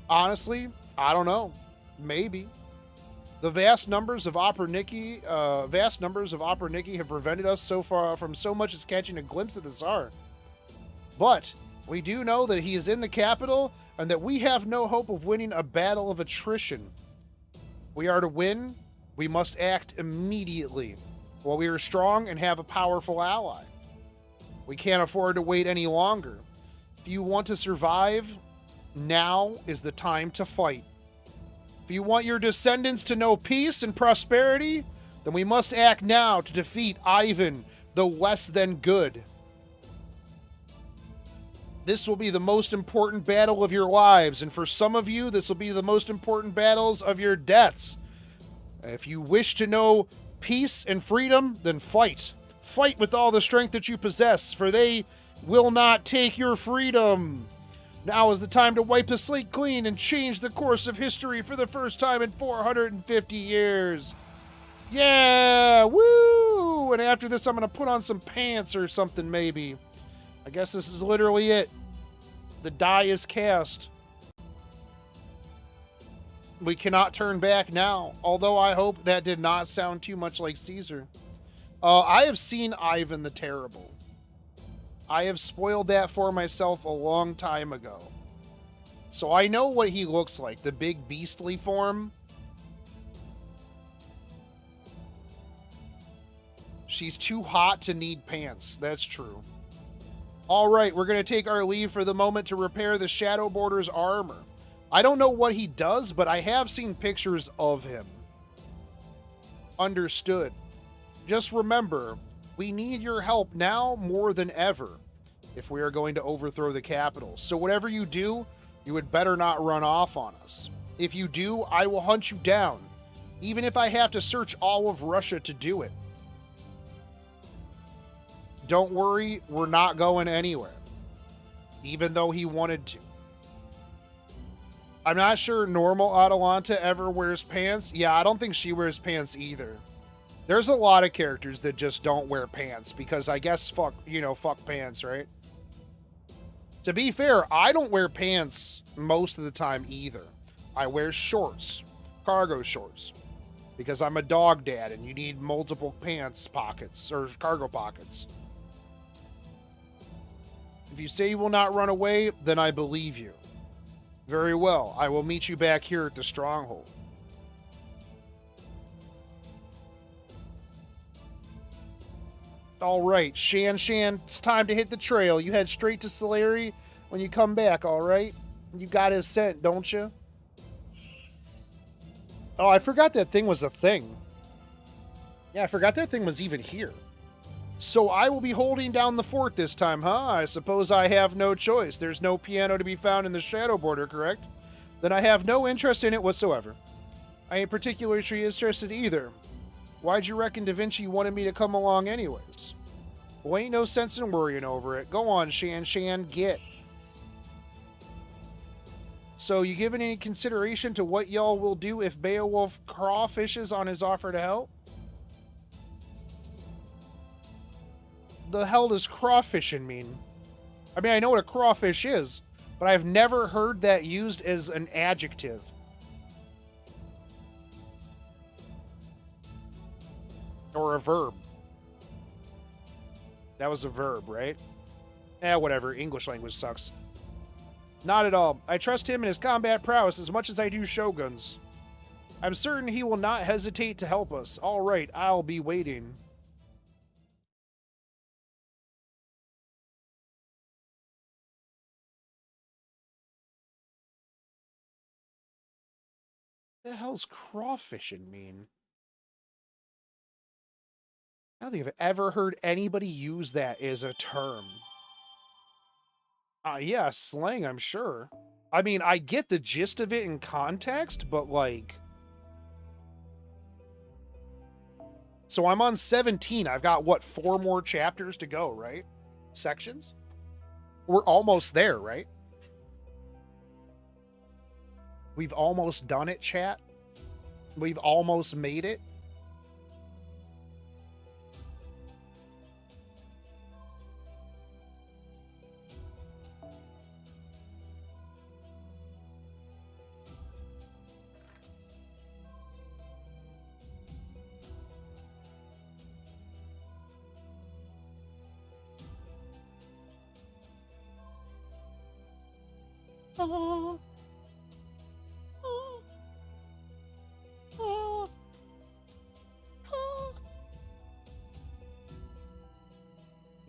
Honestly, I don't know. Maybe. The vast numbers of Opera Nicky have prevented us so far from so much as catching a glimpse of the Tsar. But we do know that he is in the capital and that we have no hope of winning a battle of attrition. We are to win. We must act immediately while we are strong and have a powerful ally. We can't afford to wait any longer. If you want to survive, now is the time to fight. If you want your descendants to know peace and prosperity, then we must act now to defeat Ivan, the less than good. This will be the most important battle of your lives, and for some of you, this will be the most important battles of your deaths. If you wish to know peace and freedom, then fight. Fight with all the strength that you possess, for they will not take your freedom. Now is the time to wipe the slate clean and change the course of history for the first time in 450 years. Yeah! Woo! And after this, I'm going to put on some pants or something, maybe. I guess this is literally it. The die is cast. We cannot turn back now, although I hope that did not sound too much like Caesar. I have seen Ivan the Terrible. I have spoiled that for myself a long time ago. So I know what he looks like, the big beastly form. She's too hot to need pants, that's true. Alright, we're going to take our leave for the moment to repair the Shadow Border's armor. I don't know what he does, but I have seen pictures of him. Understood. Just remember, we need your help now more than ever if we are going to overthrow the capital. So whatever you do, you had better not run off on us. If you do, I will hunt you down, even if I have to search all of Russia to do it. Don't worry, we're not going anywhere, even though he wanted to. I'm not sure normal Atalanta ever wears pants. Yeah, I don't think she wears pants either. There's a lot of characters that just don't wear pants because I guess fuck pants, right? To be fair, I don't wear pants most of the time either. I wear shorts, cargo shorts, because I'm a dog dad and you need multiple pants pockets or cargo pockets. If you say you will not run away, then I believe you. Very well, I will meet you back here at the stronghold. Alright, Shan, it's time to hit the trail. You head straight to Salieri when you come back, alright? You got his scent, don't you? Oh, I forgot that thing was a thing. Yeah, I forgot that thing was even here. So I will be holding down the fort this time, huh? I suppose I have no choice. There's no piano to be found in the Shadow Border, correct? Then I have no interest in it whatsoever. I ain't particularly interested either. Why'd you reckon Da Vinci wanted me to come along anyways? Well, ain't no sense in worrying over it. Go on, Shan, get. So, you given any consideration to what y'all will do if Beowulf crawfishes on his offer to help? The hell does crawfishing mean? I mean, I know what a crawfish is, but I've never heard that used as an adjective. Or a verb. That was a verb, right? Whatever. English language sucks. Not at all. I trust him and his combat prowess as much as I do Shogun's. I'm certain he will not hesitate to help us. All right, I'll be waiting. What the hell's crawfishing mean? I don't think I've ever heard anybody use that as a term. Yeah, slang, I'm sure. I mean, I get the gist of it in context, but like... So I'm on 17. I've got, what, 4 more chapters to go, right? Sections? We're almost there, right? We've almost done it, chat. We've almost made it.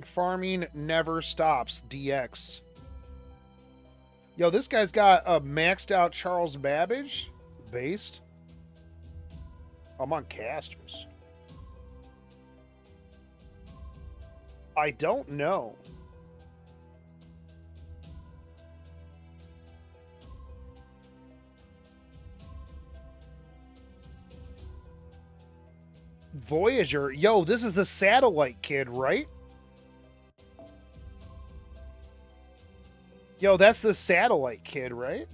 Farming never stops. DX. Yo, this guy's got a maxed out Charles Babbage. based? I'm on casters. I don't know. Voyager. Yo, this is the satellite kid, right? Yo, that's the satellite kid, right?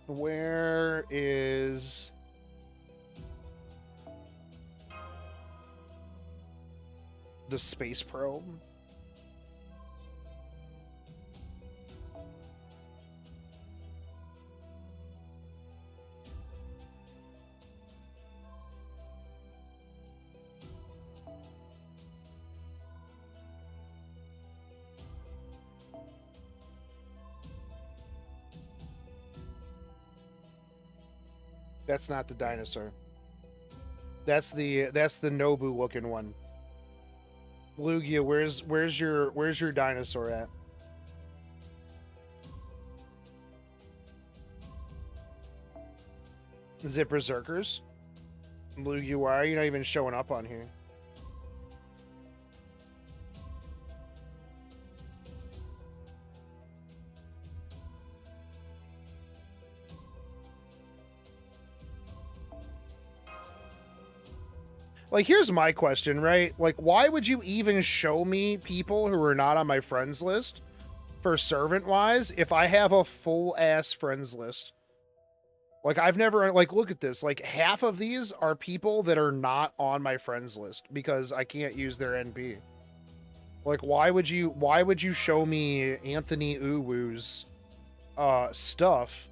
Where is... the space probe? That's not the dinosaur. That's the Nobu looking one. Lugia, where's your dinosaur at? Is it Berserkers? Lugia, why are you not even showing up on here? Like, here's my question, right? Like, why would you even show me people who are not on my friends list for servant-wise if I have a full-ass friends list? Like, I've never... Like, look at this. Like, half of these are people that are not on my friends list because I can't use their NP. Like, why would you show me Anthony Uwu's stuff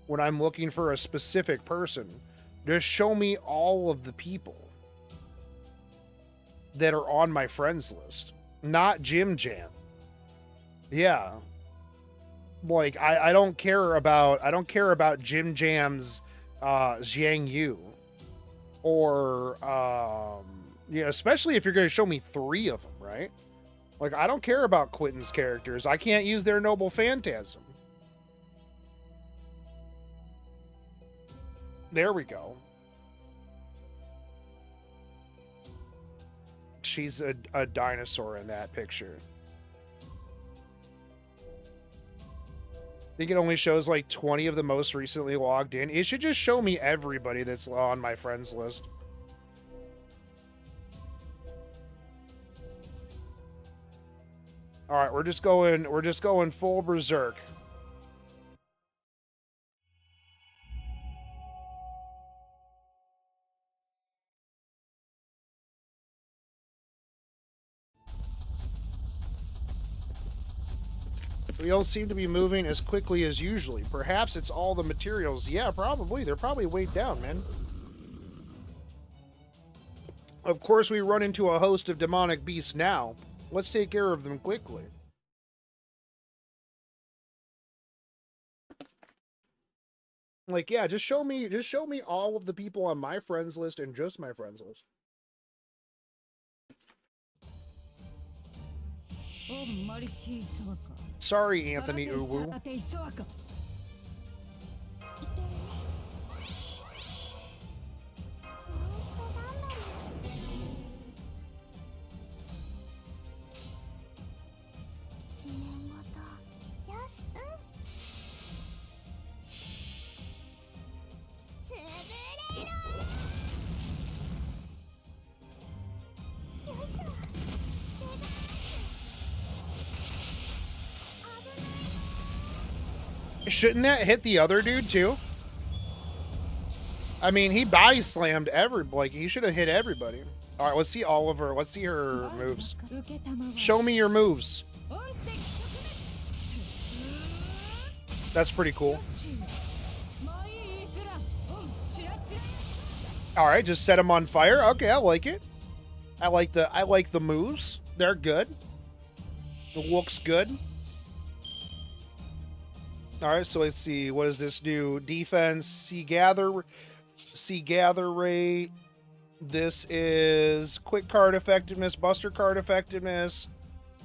when I'm looking for a specific person? Just show me all of the people that are on my friends list, not Jim Jam. Yeah, like I don't care about Jim Jam's Jiang Yu, or yeah, especially if you're going to show me 3 of them, right? Like, I don't care about Quentin's characters. I can't use their Noble Phantasm. There we go. She's a dinosaur in that picture. I think it only shows like 20 of the most recently logged in. It should just show me everybody that's on my friends list. All right, we're just going full berserk. We don't seem to be moving as quickly as usually. Perhaps it's all the materials. Yeah, probably. They're probably weighed down, man. Of course, we run into a host of demonic beasts now. Let's take care of them quickly. Like, yeah, just show me all of the people on my friends list and just my friends list. Sorry, Anthony Uwu. Shouldn't that hit the other dude too? I mean, he body slammed like, he should have hit everybody. All right, let's see Oliver. Let's see her moves. Show me your moves. That's pretty cool. All right, just set him on fire. Okay, I like it. I like the moves. They're good. It looks good. All right, so let's see. What does this do? Defense, see gather rate. This is quick card effectiveness, buster card effectiveness,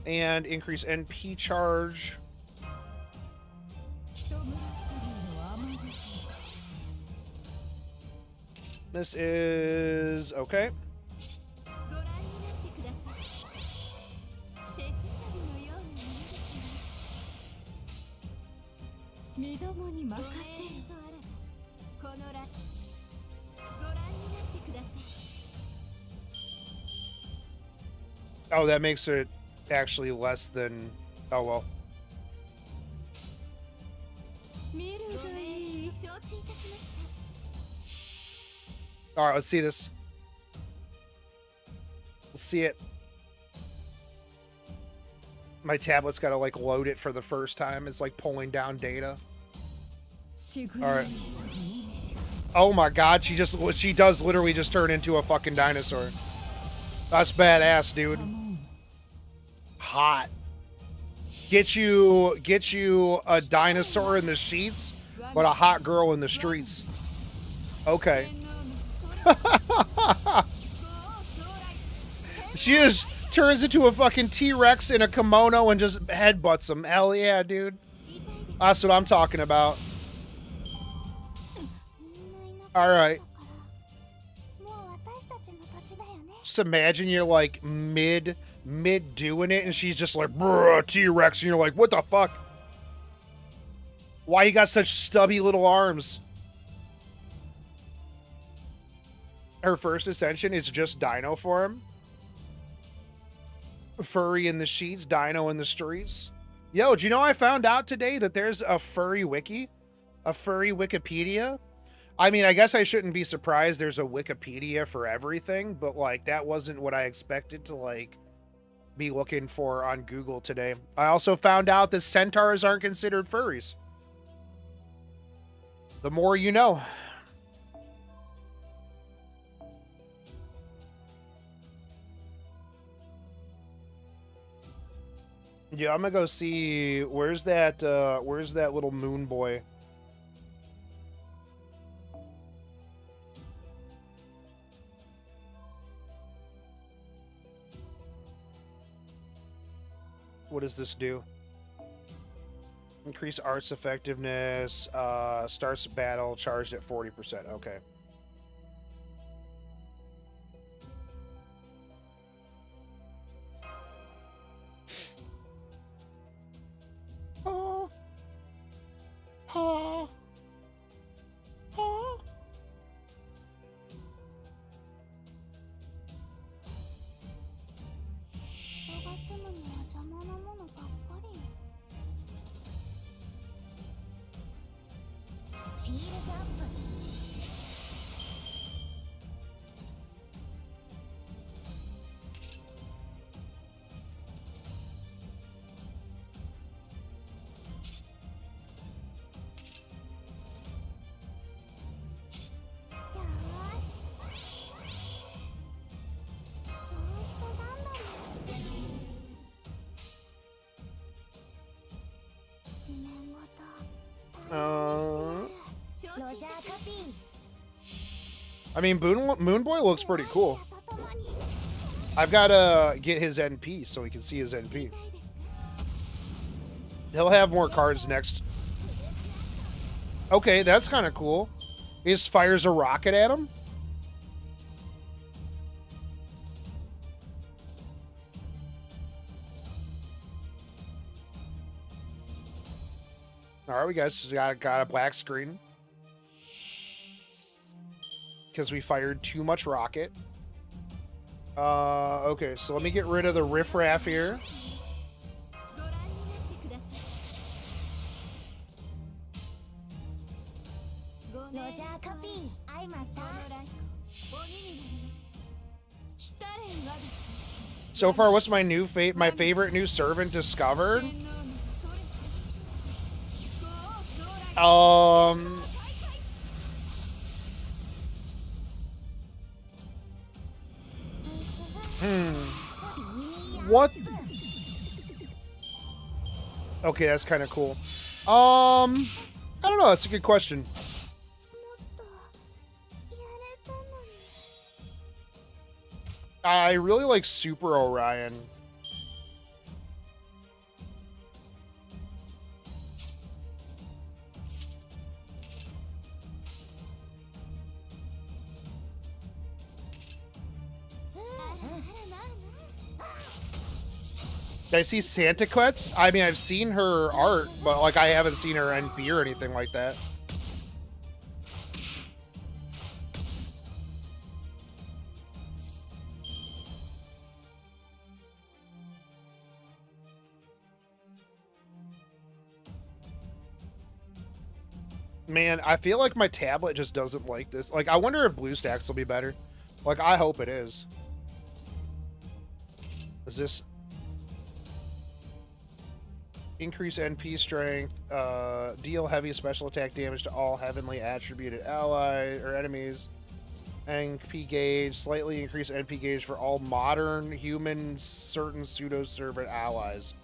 and increase NP charge. This is okay. Oh, that makes it actually less than... Oh, well. Alright, let's see this. Let's see it. My tablet's got to, like, load it for the first time. It's, like, pulling down data. Alright. Oh my god, she does literally just turn into a fucking dinosaur. That's badass, dude. Hot. Get you a dinosaur in the sheets, but a hot girl in the streets. Okay. She just turns into a fucking T-Rex in a kimono and just headbutts him. Hell yeah, dude. That's what I'm talking about. Alright. Just imagine you're like mid doing it and she's just like, bruh, T-Rex, and you're like, what the fuck? Why you got such stubby little arms? Her first ascension is just dino form. Furry in the sheets, dino in the streets. Yo, do you know I found out today that there's a furry wiki? A furry Wikipedia? I mean, I guess I shouldn't be surprised there's a Wikipedia for everything, but, like, that wasn't what I expected to, like, be looking for on Google today. I also found out that centaurs aren't considered furries. The more you know. Yeah, I'm gonna go see, where's that little moon boy? What does this do? Increase arts effectiveness, starts battle, charged at 40%. Okay. Oh. Oh. Oh. I mean, Moon Boy looks pretty cool. I've got to get his NP so we can see his NP. He'll have more cards next. Okay, that's kind of cool. He just fires a rocket at him. All right, we got a black screen. Because we fired too much rocket. Okay, so let me get rid of the riffraff here. So far, what's my new my favorite new servant discovered? What? Okay, that's kind of cool. I don't know. That's a good question. I really like Super Orion. Did I see Santa Quetz? I mean, I've seen her art, but like I haven't seen her NP or anything like that. Man, I feel like my tablet just doesn't like this. Like, I wonder if BlueStacks will be better. Like, I hope it is. Is this... Increase NP strength, deal heavy special attack damage to all heavenly attributed allies or enemies. NP gauge, slightly increase NP gauge for all modern, human, certain pseudo-servant allies.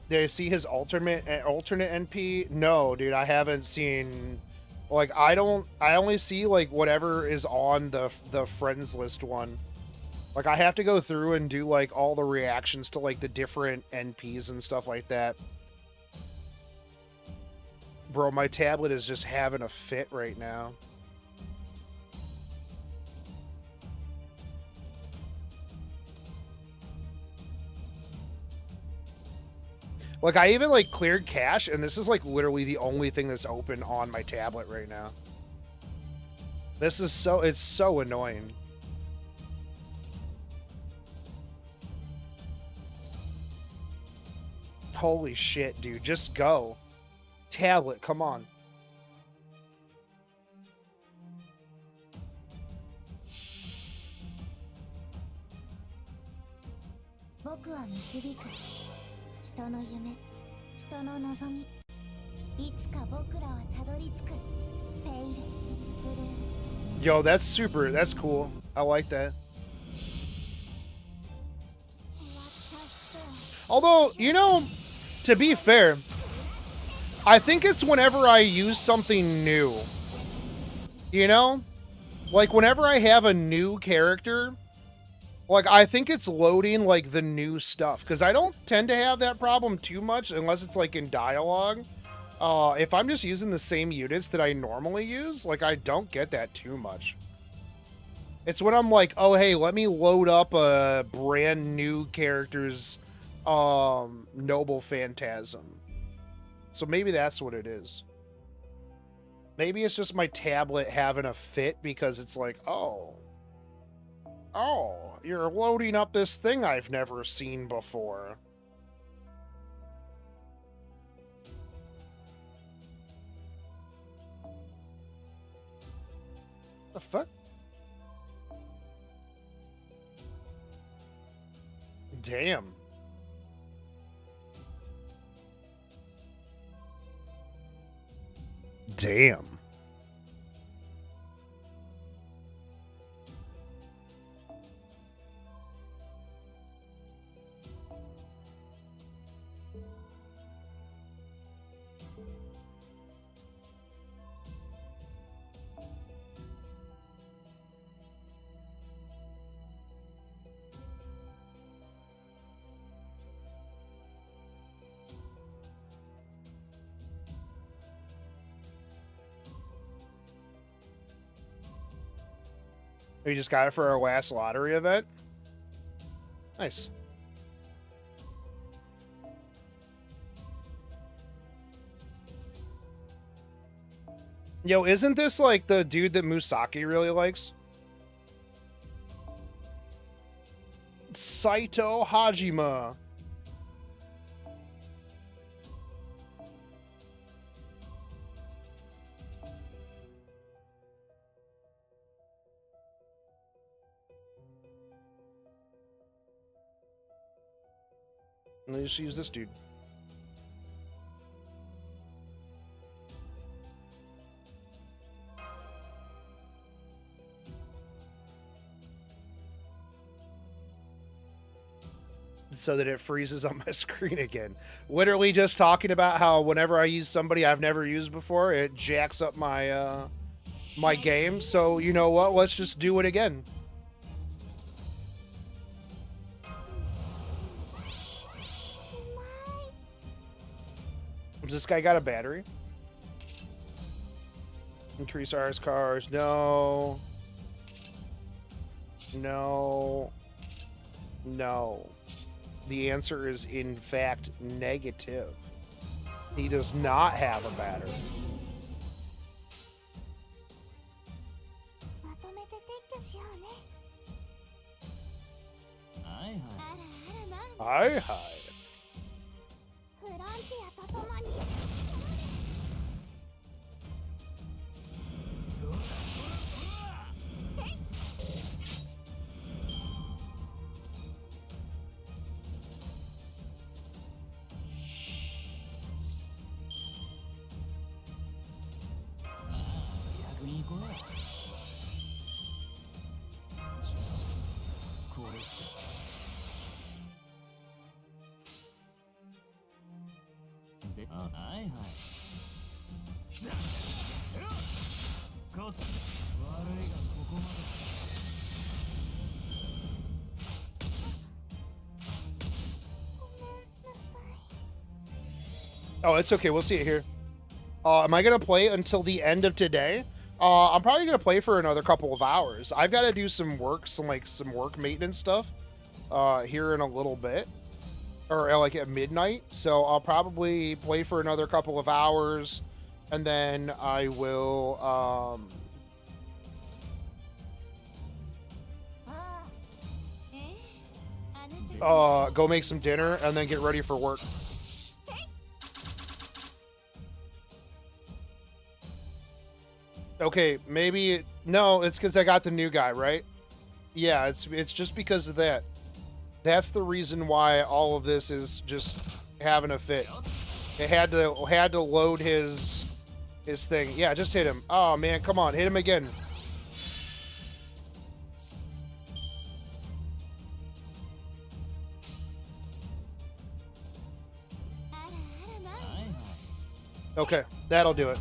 Did I see his alternate NP? No, dude, I haven't seen... Like, I only see, like, whatever is on the friends list one. Like, I have to go through and do, like, all the reactions to, like, the different NPs and stuff like that. Bro, my tablet is just having a fit right now. Like, I even, like, cleared cache, and this is, like, literally the only thing that's open on my tablet right now. This is so... It's so annoying. Holy shit, dude. Just go. Tablet, come on. Yo, that's super. That's cool. I like that. Although, you know, to be fair, I think it's whenever I use something new. You know? Like, whenever I have a new character, like, I think it's loading, like, the new stuff. Because I don't tend to have that problem too much, unless it's, like, in dialogue. If I'm just using the same units that I normally use, like, I don't get that too much. It's when I'm like, oh, hey, let me load up a brand new character's Noble Phantasm. So maybe that's what it is. Maybe it's just my tablet having a fit because it's like, oh, you're loading up this thing I've never seen before. The fuck? Damn. Damn. You just got it for our last lottery event? Nice. Yo, isn't this like the dude that Musashi really likes? Saito Hajima. Let's just use this dude. so that it freezes on my screen again. Literally just talking about how whenever I use somebody I've never used before, it jacks up my my game. So you know what? Let's just do it again. Does this guy got a battery? Increase ours cars. No. No. No. The answer is, in fact, negative. He does not have a battery. Hi, hi. Oh, it's okay. We'll see it here. Am I going to play until the end of today? I'm probably going to play for another couple of hours. I've got to do some work, some work maintenance stuff here in a little bit. Or like at midnight. So I'll probably play for another couple of hours. And then I will... go make some dinner and then get ready for work. Okay, maybe... No, it's because I got the new guy, right? Yeah, it's just because of that. That's the reason why all of this is just having a fit. It had to load his thing. Yeah, just hit him. Oh, man, come on. Hit him again. Okay, that'll do it.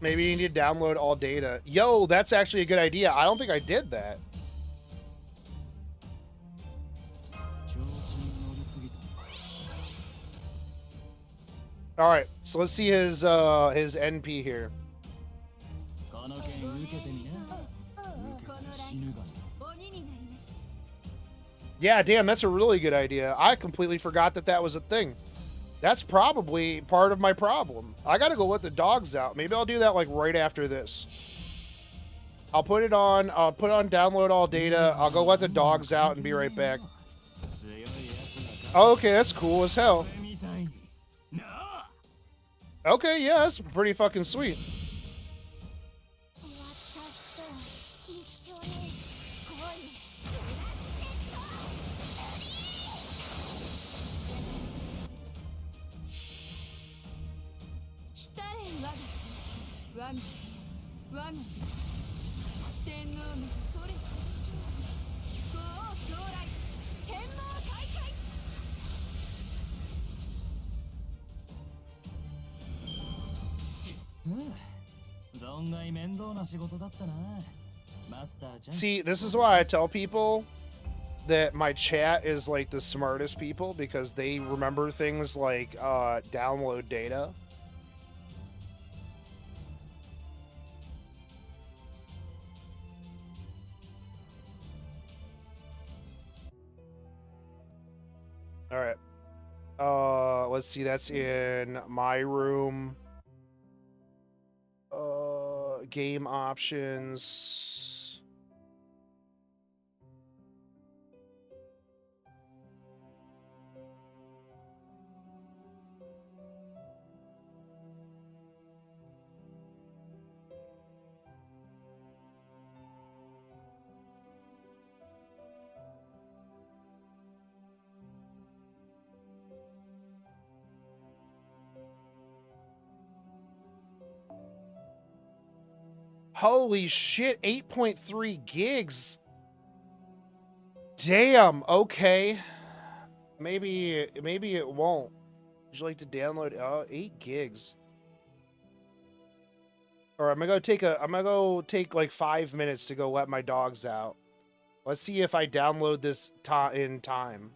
Maybe you need to download all data. Yo, that's actually a good idea. I don't think I did that. All right, so let's see his NP here. Yeah, damn, that's a really good idea. I completely forgot that that was a thing. That's probably part of my problem. I gotta go let the dogs out. Maybe I'll do that like right after this. I'll put it on. I'll put on download all data. I'll go let the dogs out and be right back. Oh, okay, that's cool as hell. Okay, yeah, that's pretty fucking sweet. See, this is why I tell people that my chat is like the smartest people, because they remember things like download data. All right. Let's see. That's in my room. Game options. Holy shit, 8.3 gigs. Damn, okay. Maybe it won't. Would you like to download 8 gigs? Or I'm gonna go take like 5 minutes to go let my dogs out. Let's see if I download this in time.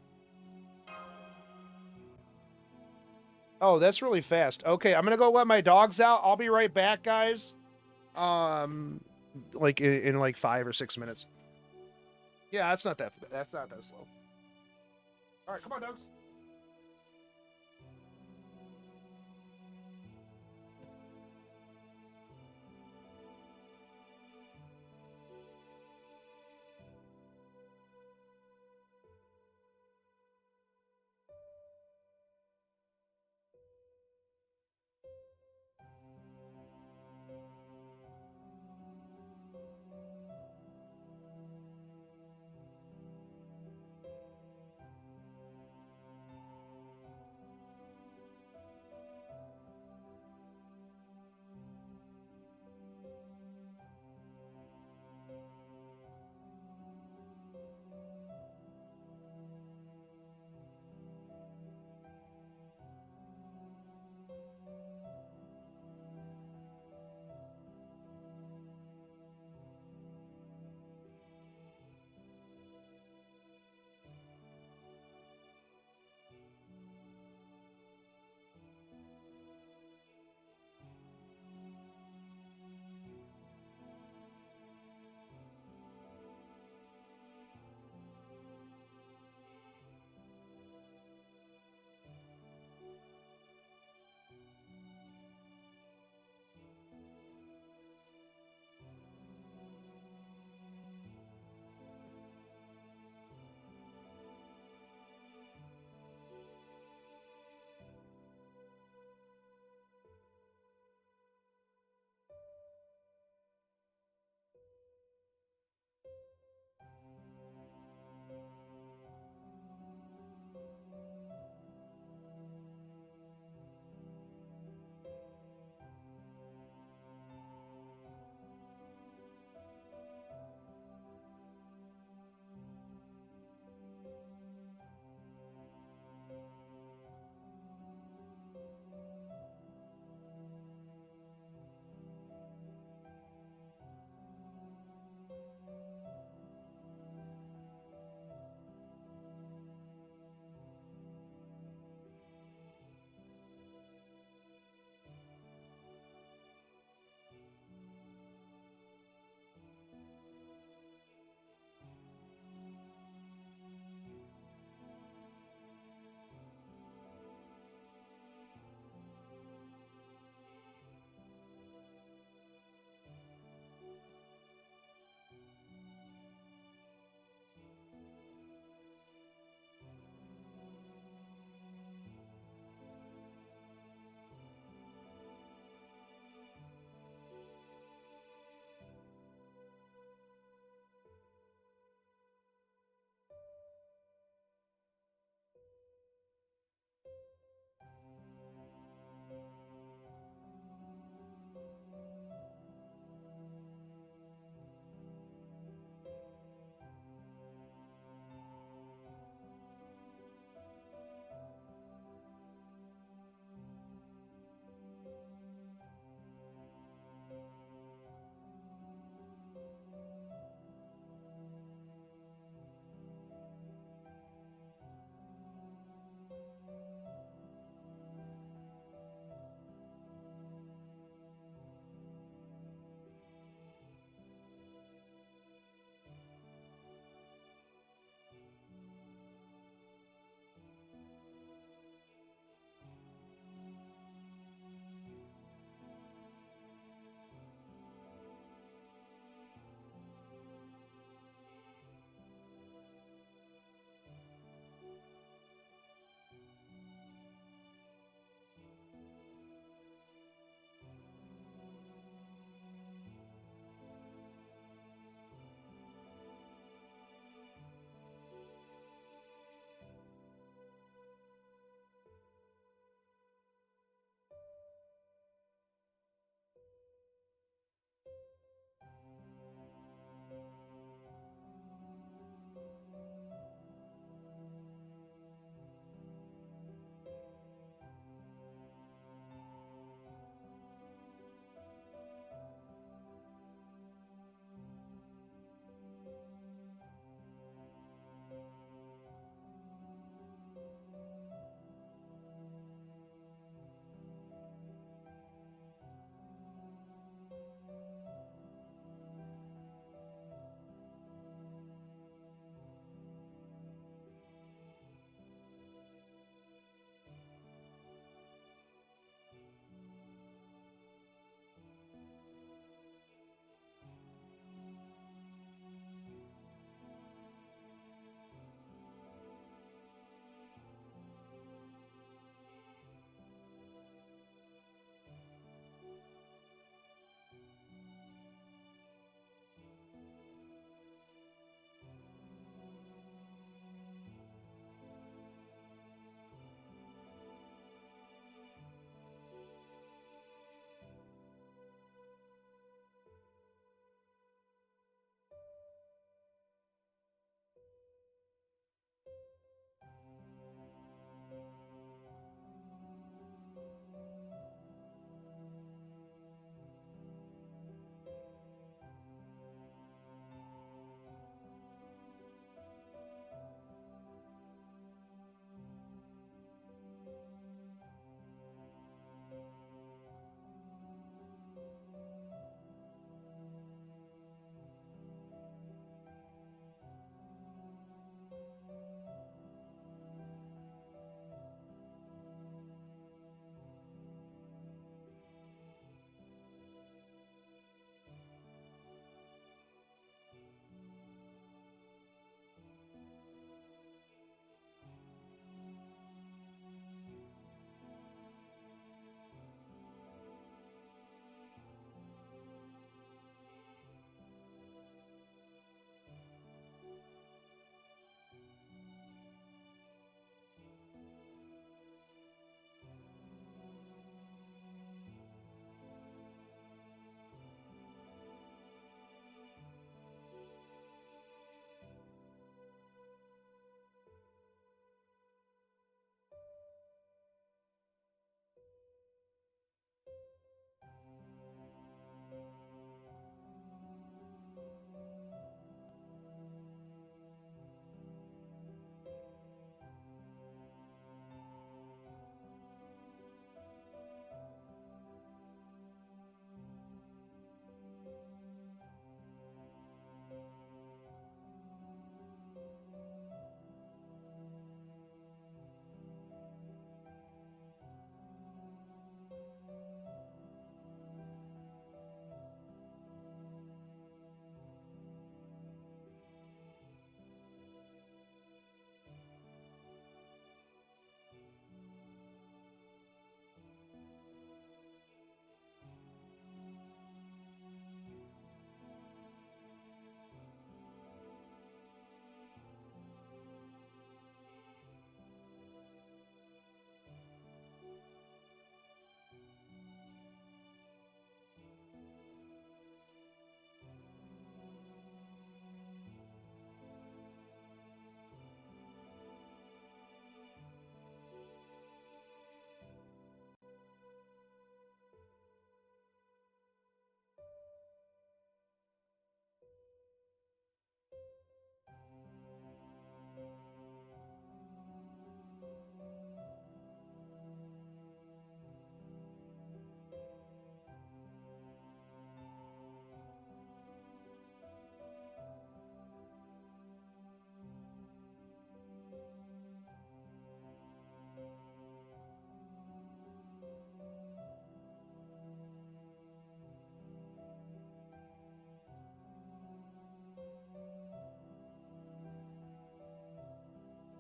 Oh, that's really fast. Okay, I'm gonna go let my dogs out. I'll be right back, guys. Like in like 5 or 6 minutes. Yeah, that's not that slow. All right, come on, dogs.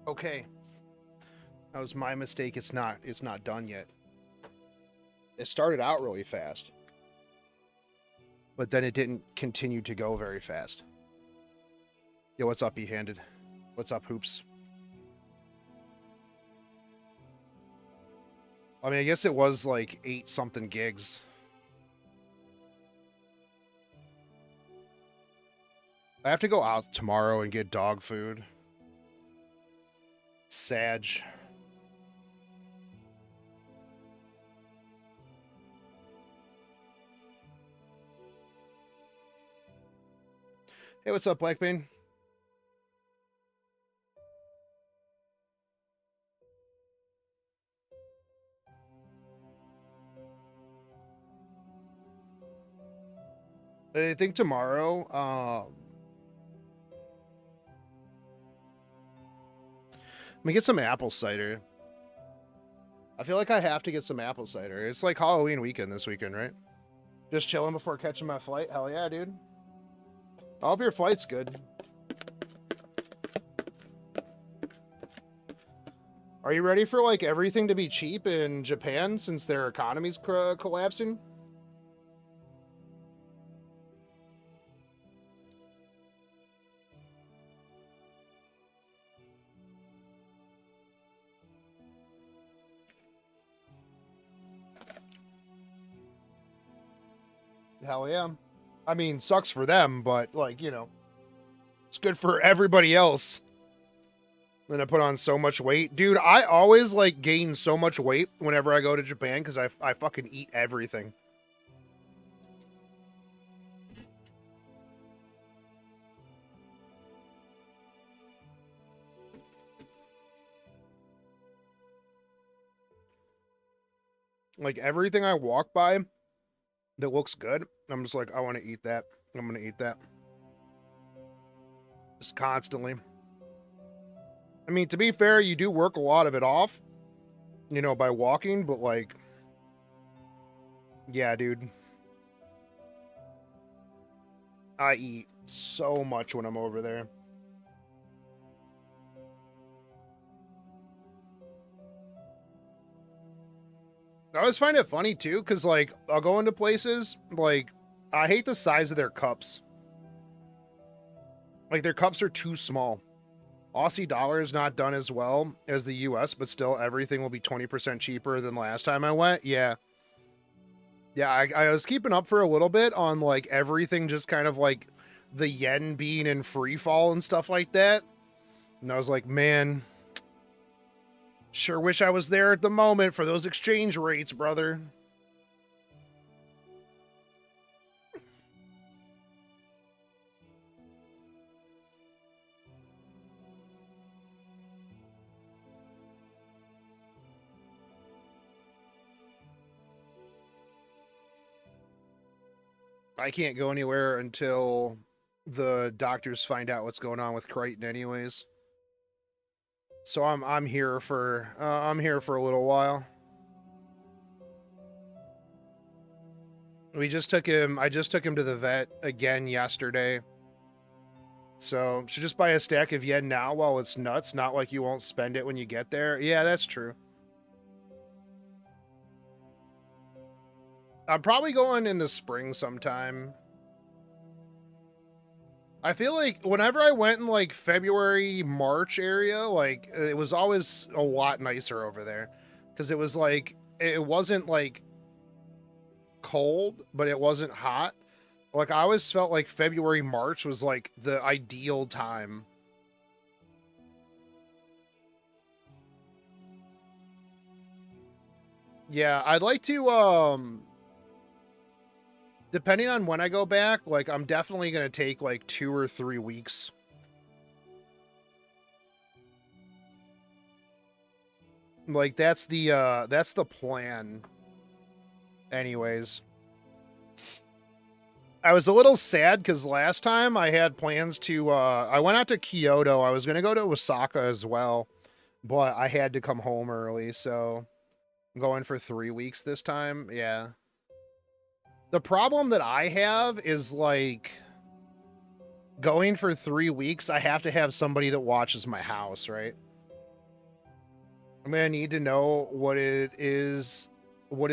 Okay. That was my mistake. It's not done yet. It started out really fast. But then it didn't continue to go very fast. Yo, what's up, E-handed? What's up, Hoops? I mean, I guess it was like 8-something gigs. I have to go out tomorrow and get dog food. Sag. Hey, what's up, Blackbane? I think tomorrow, let me get some apple cider. I feel like I have to get some apple cider. It's like Halloween weekend this weekend, right? Just chilling before catching my flight? Hell yeah, dude. I hope your flight's good. Are you ready for, like, everything to be cheap in Japan since their economy's collapsing? Hell yeah. I mean, sucks for them, but, like, you know, it's good for everybody else. Then I put on so much weight. Dude, I always, like, gain so much weight whenever I go to Japan because I fucking eat everything. Like, everything I walk by that looks good, I'm just like, I want to eat that. I'm going to eat that. Just constantly. I mean, to be fair, you do work a lot of it off, you know, by walking, but, like, yeah, dude. I eat so much when I'm over there. I always find it funny, too, because, like, I'll go into places, like, I hate the size of their cups. Like, their cups are too small. Aussie dollar is not done as well as the US, but still everything will be 20% cheaper than last time I went. Yeah. Yeah, I was keeping up for a little bit on, like, everything just kind of, like, the yen being in free fall and stuff like that. And I was like, man, sure wish I was there at the moment for those exchange rates, brother. I can't go anywhere until the doctors find out what's going on with Crichton anyways. So I'm here for a little while. I just took him to the vet again yesterday. So should just buy a stack of yen now while it's nuts, not like you won't spend it when you get there. Yeah, that's true. I'm probably going in the spring sometime. I feel like whenever I went in, like, February, March area, like, it was always a lot nicer over there. Because it was, like, it wasn't, like, cold, but it wasn't hot. Like, I always felt like February, March was, like, the ideal time. Yeah, I'd like to, depending on when I go back, like, I'm definitely going to take, like, 2 or 3 weeks. Like, that's the plan. Anyways. I was a little sad because last time I had plans to, I went out to Kyoto. I was going to go to Osaka as well, but I had to come home early, so I'm going for 3 weeks this time. Yeah. The problem that I have is, like, going for 3 weeks, I have to have somebody that watches my house, right? I'm gonna need to know what is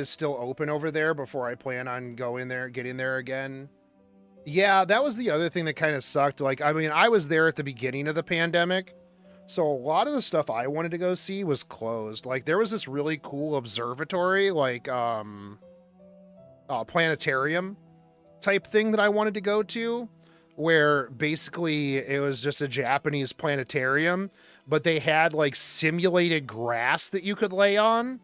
still open over there before I plan on going there, getting there again. Yeah, that was the other thing that kind of sucked. Like, I mean, I was there at the beginning of the pandemic, so a lot of the stuff I wanted to go see was closed. Like, there was this really cool observatory, like, planetarium type thing that I wanted to go to, where basically it was just a Japanese planetarium, but they had like simulated grass that you could lay on.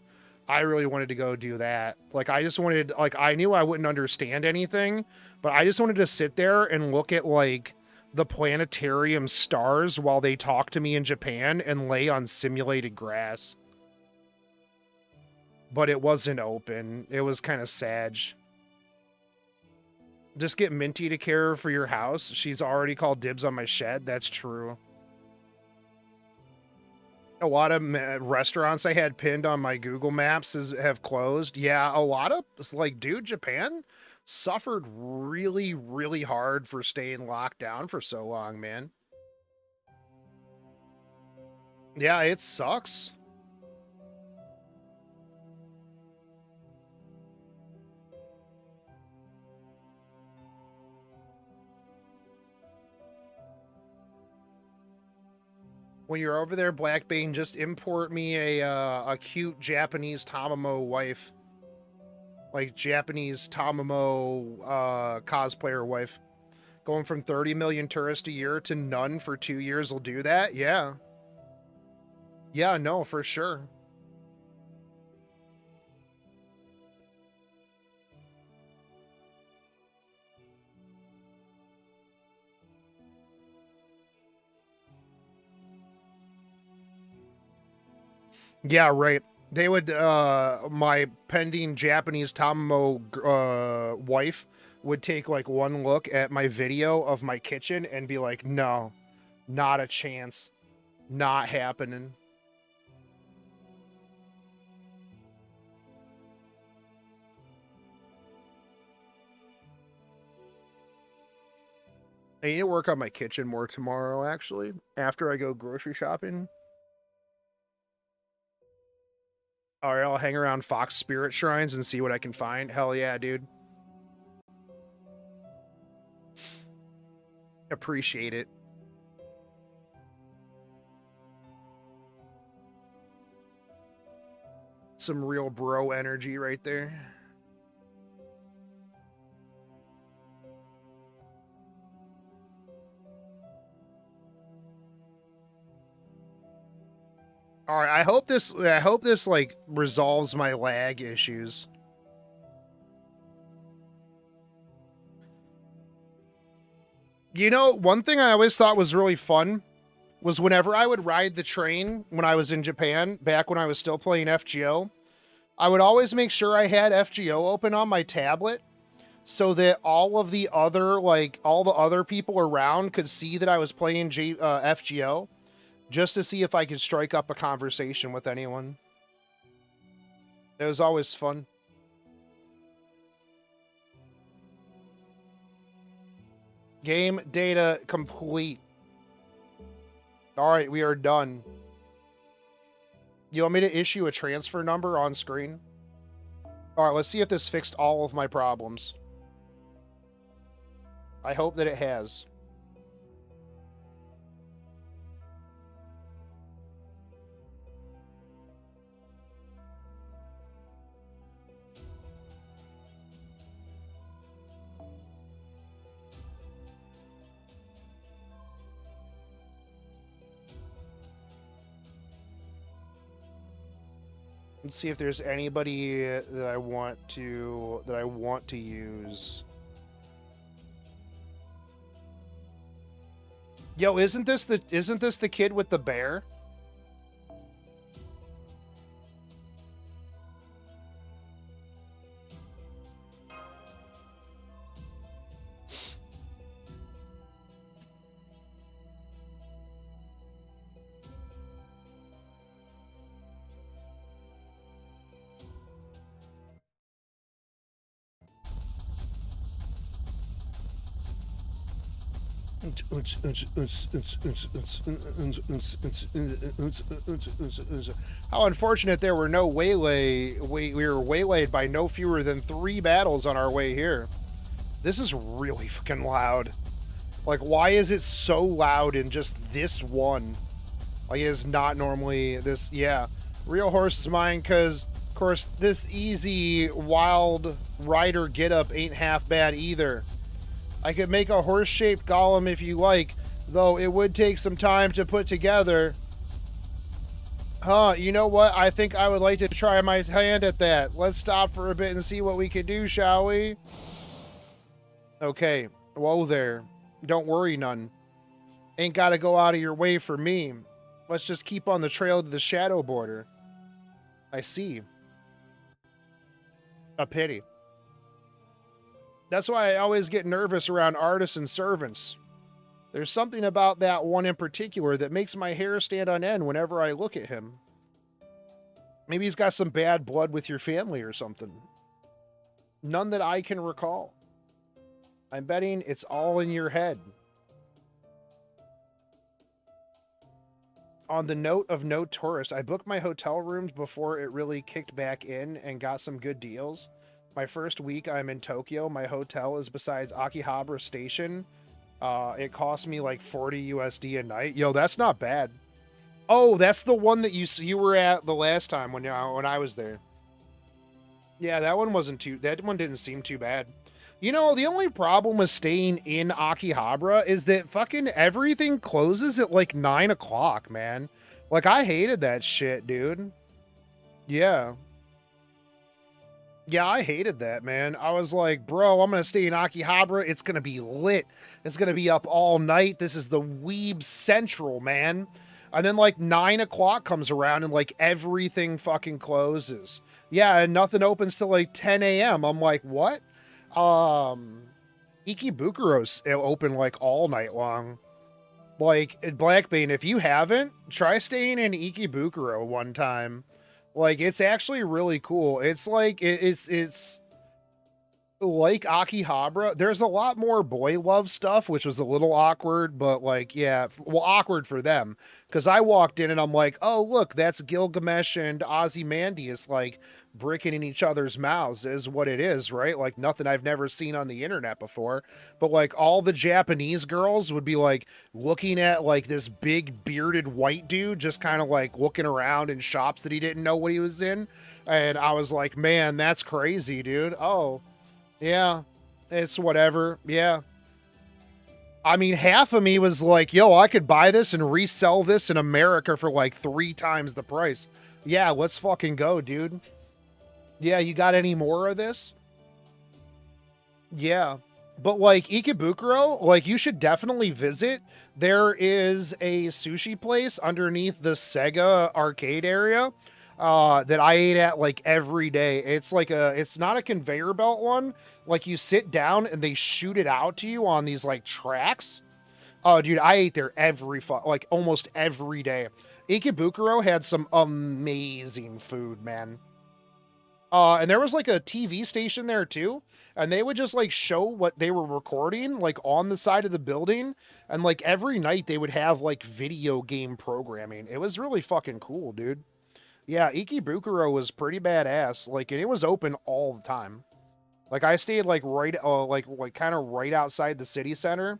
I really wanted to go do that. Like, I just wanted, like, I knew I wouldn't understand anything, but I just wanted to sit there and look at like the planetarium stars while they talk to me in Japan and lay on simulated grass. But it wasn't open. It was kind of sad. Just get Minty to care for your house. She's already called dibs on my shed. That's true. A lot of restaurants I had pinned on my Google Maps have closed. Yeah, a lot of, like, dude, Japan suffered really, really hard for staying locked down for so long, man. Yeah, it sucks. When you're over there, Blackbane, just import me a cute Japanese Tamamo wife. Like, Japanese Tamamo cosplayer wife. Going from 30 million tourists a year to none for 2 years will do that? Yeah. Yeah, no, for sure. Yeah, right. They would, my pending Japanese Tamamo wife would take like one look at my video of my kitchen and be like, no, not a chance. Not happening. I need to work on my kitchen more tomorrow, actually, after I go grocery shopping. All right, I'll hang around Fox Spirit Shrines and see what I can find. Hell yeah, dude. Appreciate it. Some real bro energy right there. All right, I hope this like resolves my lag issues. You know, one thing I always thought was really fun was whenever I would ride the train when I was in Japan, back when I was still playing FGO, I would always make sure I had FGO open on my tablet so that all of the other, like, all the other people around could see that I was playing FGO, just to see if I could strike up a conversation with anyone. It was always fun. Game data complete. All right, we are done. You want me to issue a transfer number on screen? All right, let's see if this fixed all of my problems. I hope that it has. Let's see if there's anybody that I want to use. Yo, isn't this the kid with the bear? How unfortunate there were no waylay. We were waylaid by no fewer than 3 battles on our way here. This is really fucking loud. Like, why is it so loud in just this one? Like, it is not normally this. Yeah. Real horse is mine because, of course, this easy wild rider getup ain't half bad either. I could make a horse-shaped golem if you like, though it would take some time to put together. Huh, you know what? I think I would like to try my hand at that. Let's stop for a bit and see what we can do, shall we? Okay. Whoa there. Don't worry none. Ain't gotta go out of your way for me. Let's just keep on the trail to the shadow border. I see. A pity. That's why I always get nervous around artists and servants. There's something about that one in particular that makes my hair stand on end whenever I look at him. Maybe he's got some bad blood with your family or something. None that I can recall. I'm betting it's all in your head. On the note of no tourists, I booked my hotel rooms before it really kicked back in and got some good deals. My first week I'm in Tokyo. My hotel is besides Akihabara Station. It cost me like 40 USD a night. Yo, that's not bad. Oh, that's the one that you were at the last time when I was there. Yeah, that one didn't seem too bad. You know, the only problem with staying in Akihabara is that fucking everything closes at like 9 o'clock, man. Like, I hated that shit, dude. Yeah. Yeah, I hated that, man. I was like, bro, I'm going to stay in Akihabara. It's going to be lit. It's going to be up all night. This is the Weeb Central, man. And then like 9 o'clock comes around and like everything fucking closes. Yeah, and nothing opens till like 10 a.m. I'm like, what? Ikibukuro's open like all night long. Like, Blackbane, if you haven't, try staying in Ikebukuro one time. Like, it's actually really cool. It's like, it's like Akihabara. There's a lot more boy love stuff, which was a little awkward, but like, yeah, well, awkward for them. Because I walked in and I'm like, oh, look, that's Gilgamesh and Ozymandias, like, bricking in each other's mouths is what it is, right? Like, nothing I've never seen on the internet before. But like, all the Japanese girls would be like looking at like this big bearded white dude just kind of like looking around in shops that he didn't know what he was in. And I was like, man, that's crazy, dude. Oh, yeah, it's whatever. Yeah. I mean, half of me was like, yo, I could buy this and resell this in America for like 3 times the price. Yeah, let's fucking go, dude. Yeah, you got any more of this? Yeah. But like Ikebukuro, like you should definitely visit. There is a sushi place underneath the Sega arcade area that I ate at like every day. It's like it's not a conveyor belt one. Like you sit down and they shoot it out to you on these like tracks. Oh, dude, I ate there like almost every day. Ikebukuro had some amazing food, man. And there was like a TV station there too. And they would just like show what they were recording like on the side of the building. And like every night they would have like video game programming. It was really fucking cool, dude. Yeah, Ikebukuro was pretty badass. Like, and it was open all the time. Like, I stayed like right, like kind of right outside the city center,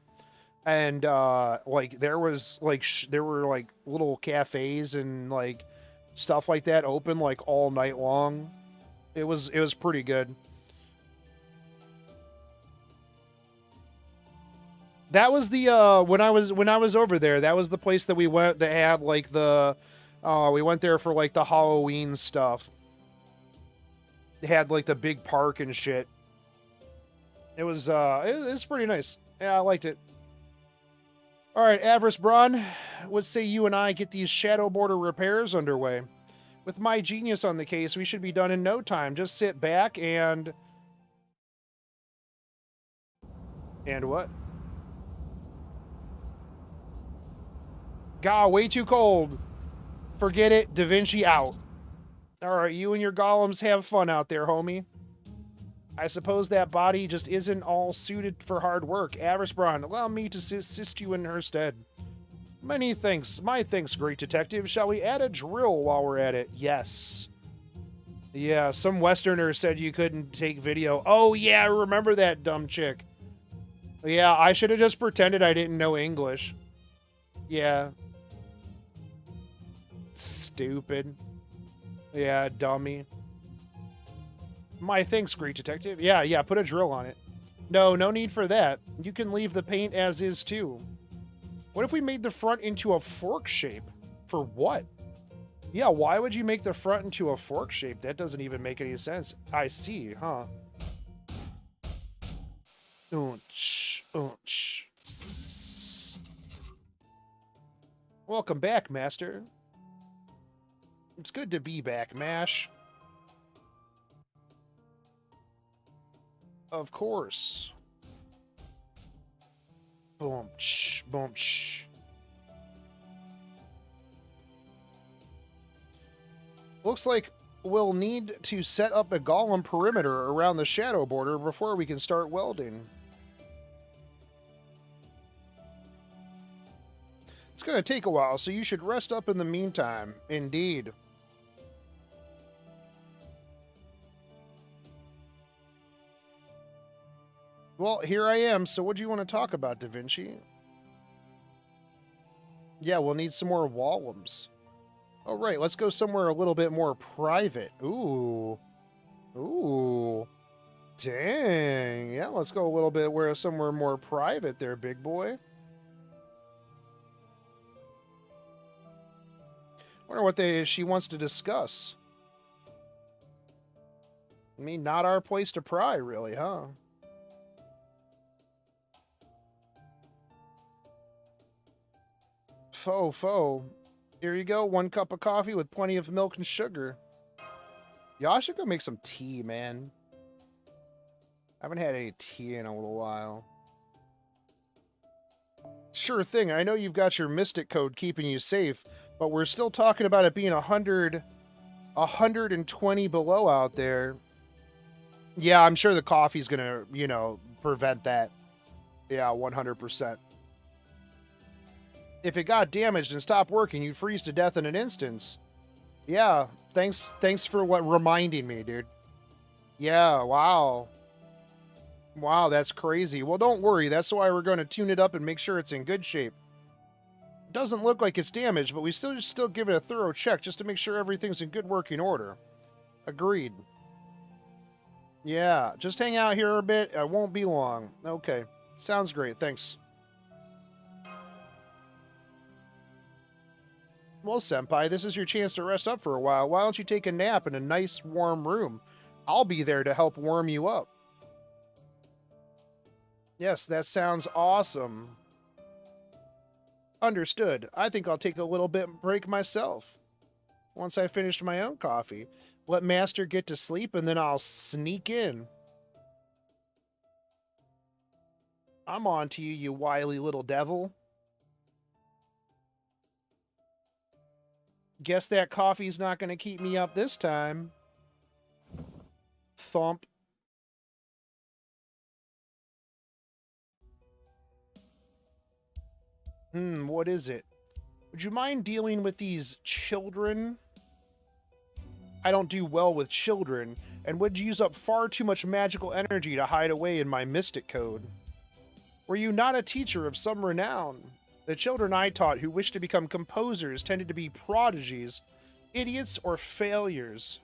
and like there was like there were like little cafes and like stuff like that open like all night long. It was pretty good. That was the when I was over there. That was the place that we went that had like the. We went there for like the Halloween stuff. They had like the big park and shit. It was pretty nice. Yeah, I liked it. All right, Avarice Braun, let's say you and I get these shadow border repairs underway. With my genius on the case, we should be done in no time. Just sit back and what? God, way too cold. Forget it. Da Vinci out. All right, you and your golems have fun out there, homie. I suppose that body just isn't all suited for hard work. Aversbraun, allow me to assist you in her stead. Many thanks. My thanks, great detective. Shall we add a drill while we're at it? Yes. Yeah, some Westerner said you couldn't take video. Oh, yeah, I remember that dumb chick. Yeah, I should have just pretended I didn't know English. Yeah. Stupid. Yeah, dummy. My thanks, great detective. Yeah, put a drill on it. No need for that. You can leave the paint as is, too. What if we made the front into a fork shape? For what? Yeah, why would you make the front into a fork shape? That doesn't even make any sense. I see, huh? Welcome back, Master. It's good to be back, Mash. Of course. Boom, boom, Looks like we'll need to set up a golem perimeter around the shadow border before we can start welding. It's going to take a while, so you should rest up in the meantime. Indeed. Well, here I am, so what do you want to talk about, Da Vinci? Yeah, we'll need some more Golems. All right, let's go somewhere a little bit more private. Ooh. Dang. Yeah, let's go a little bit somewhere more private there, big boy. Wonder what she wants to discuss. I mean, not our place to pry, really, huh? Faux. Here you go, 1 cup of coffee with plenty of milk and sugar. Yeah, I should go make some tea, man. I haven't had any tea in a little while. Sure thing, I know you've got your mystic code keeping you safe, but we're still talking about it being 120 below out there. Yeah, I'm sure the coffee's gonna, prevent that. Yeah, 100%. If it got damaged and stopped working, you'd freeze to death in an instance. Yeah, thanks for reminding me, dude. Yeah, wow. Wow, that's crazy. Well, don't worry. That's why we're going to tune it up and make sure it's in good shape. It doesn't look like it's damaged, but we still give it a thorough check just to make sure everything's in good working order. Agreed. Yeah, just hang out here a bit. I won't be long. Okay, sounds great. Thanks. Well, Senpai, this is your chance to rest up for a while. Why don't you take a nap in a nice, warm room? I'll be there to help warm you up. Yes, that sounds awesome. Understood. I think I'll take a little bit break myself. Once I finished my own coffee. Let Master get to sleep, and then I'll sneak in. I'm on to you, you wily little devil. Guess that coffee's not going to keep me up this time. Thump. What is it? Would you mind dealing with these children? I don't do well with children, and would use up far too much magical energy to hide away in my mystic code. Were you not a teacher of some renown? The children I taught who wished to become composers tended to be prodigies, idiots, or failures.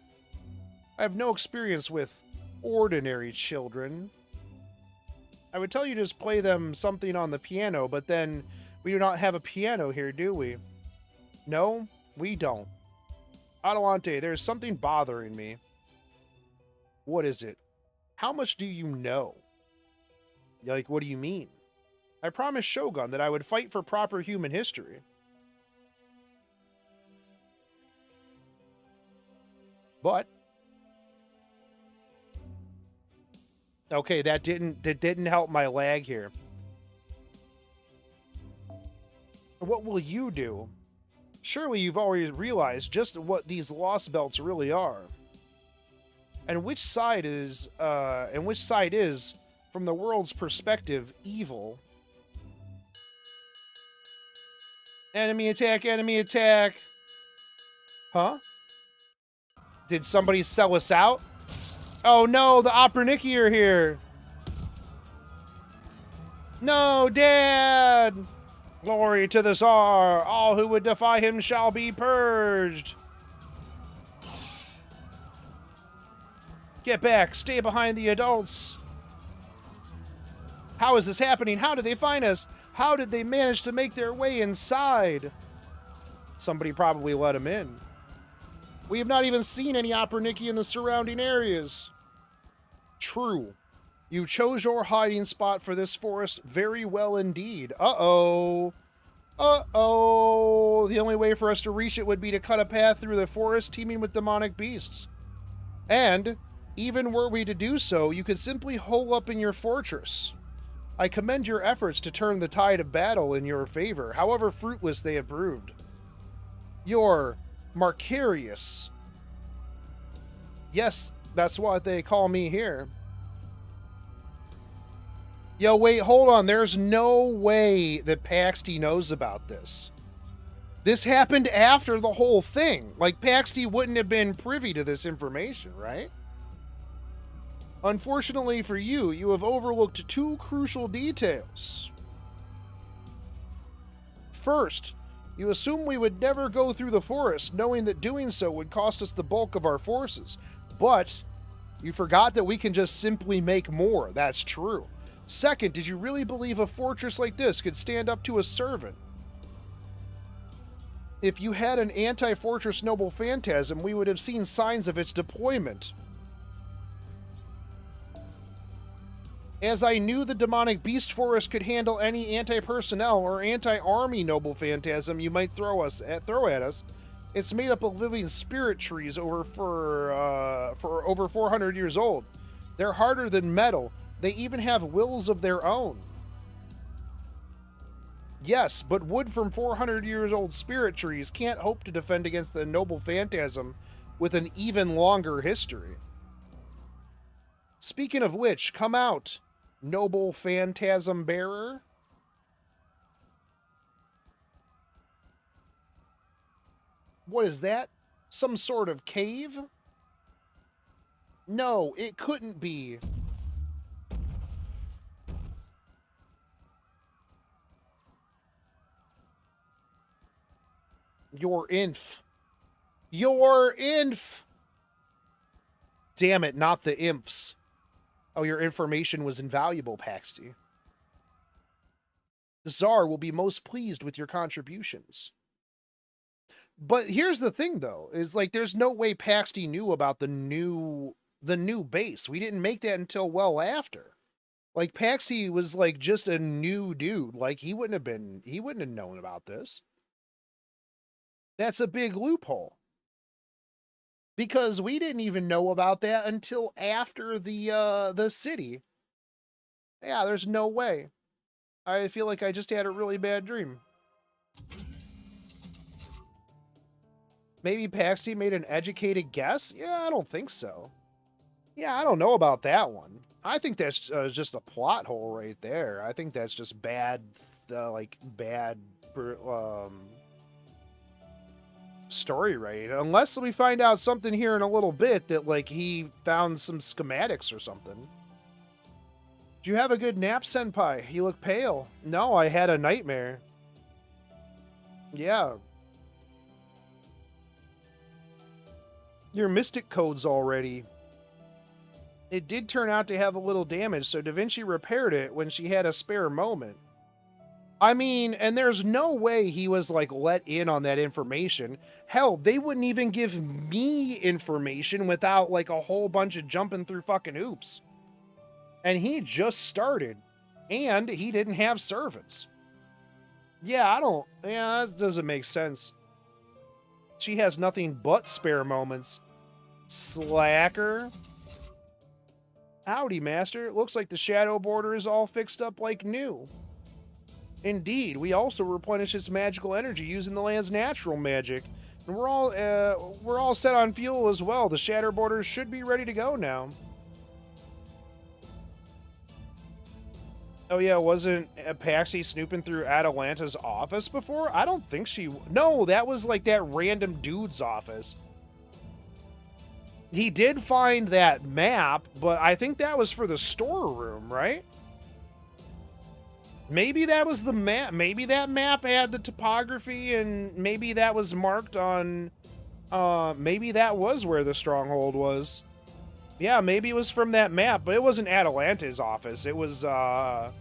I have no experience with ordinary children. I would tell you to just play them something on the piano, but then we do not have a piano here, do we? No, we don't. Adelante, there's something bothering me. What is it? How much do you know? Like, what do you mean? I promised Shogun that I would fight for proper human history. But okay, that didn't help my lag here. What will you do? Surely you've already realized just what these lost belts really are. And which side is, from the world's perspective, evil? Enemy attack, enemy attack. Huh? Did somebody sell us out? Oh no, the Operniki are here. No, Dad! Glory to the Tsar! All who would defy him shall be purged! Get back! Stay behind the adults! How is this happening? How did they find us? How did they manage to make their way inside? Somebody probably let them in. We have not even seen any Operniki in the surrounding areas. True. You chose your hiding spot for this forest very well indeed. Uh-oh. Uh-oh. The only way for us to reach it would be to cut a path through the forest teeming with demonic beasts. And, even were we to do so, you could simply hole up in your fortress. I commend your efforts to turn the tide of battle in your favor, however fruitless they have proved. You're Macarius. Yes, that's what they call me here. Yo, wait, hold on. There's no way that Paxi knows about this. This happened after the whole thing. Like, Paxi wouldn't have been privy to this information, right? Unfortunately for you, you have overlooked two crucial details. First, you assume we would never go through the forest, knowing that doing so would cost us the bulk of our forces. But you forgot that we can just simply make more. That's true. Second, did you really believe a fortress like this could stand up to a servant? If you had an anti-fortress noble phantasm, we would have seen signs of its deployment. As I knew the demonic beast forest could handle any anti-personnel or anti-army noble phantasm you might throw at us, it's made up of living spirit trees for over 400 years old. They're harder than metal. They even have wills of their own. Yes, but wood from 400 years old spirit trees can't hope to defend against the noble phantasm with an even longer history. Speaking of which, come out, noble phantasm bearer. What is that? Some sort of cave? No, it couldn't be. Your inf. Your inf! Damn it, not the imps. Oh, your information was invaluable, Paxi. The Tsar will be most pleased with your contributions. But here's the thing, though, is like there's no way Paxi knew about the new base. We didn't make that until well after. Like Paxi was like just a new dude. Like he wouldn't have known about this. That's a big loophole. Because we didn't even know about that until after the city. Yeah, there's no way. I feel like I just had a really bad dream. Maybe Paxi made an educated guess? Yeah, I don't think so. Yeah, I don't know about that one. I think that's just a plot hole right there. I think that's just bad, story writing. Unless we find out something here in a little bit that, like, he found some schematics or something. Do you have a good nap, Senpai? You look pale. No, I had a nightmare. Yeah. Your mystic code's already. It did turn out to have a little damage, so Da Vinci repaired it when she had a spare moment. I mean, and there's no way he was, like, let in on that information. Hell, they wouldn't even give me information without, like, a whole bunch of jumping through fucking hoops. And he just started. And he didn't have servants. Yeah, that doesn't make sense. She has nothing but spare moments. Slacker. Howdy, Master. It looks like the shadow border is all fixed up like new. Indeed, we also replenish its magical energy using the land's natural magic. And we're all set on fuel as well. The shatter borders should be ready to go now. Oh yeah, wasn't Paxi snooping through Atalanta's office before? I don't think she... No, that was like that random dude's office. He did find that map, but I think that was for the storeroom, right? Maybe that was the map. Maybe that map had the topography, and maybe that was marked on... maybe that was where the stronghold was. Yeah, maybe it was from that map, but it wasn't Atalanta's office. It was, that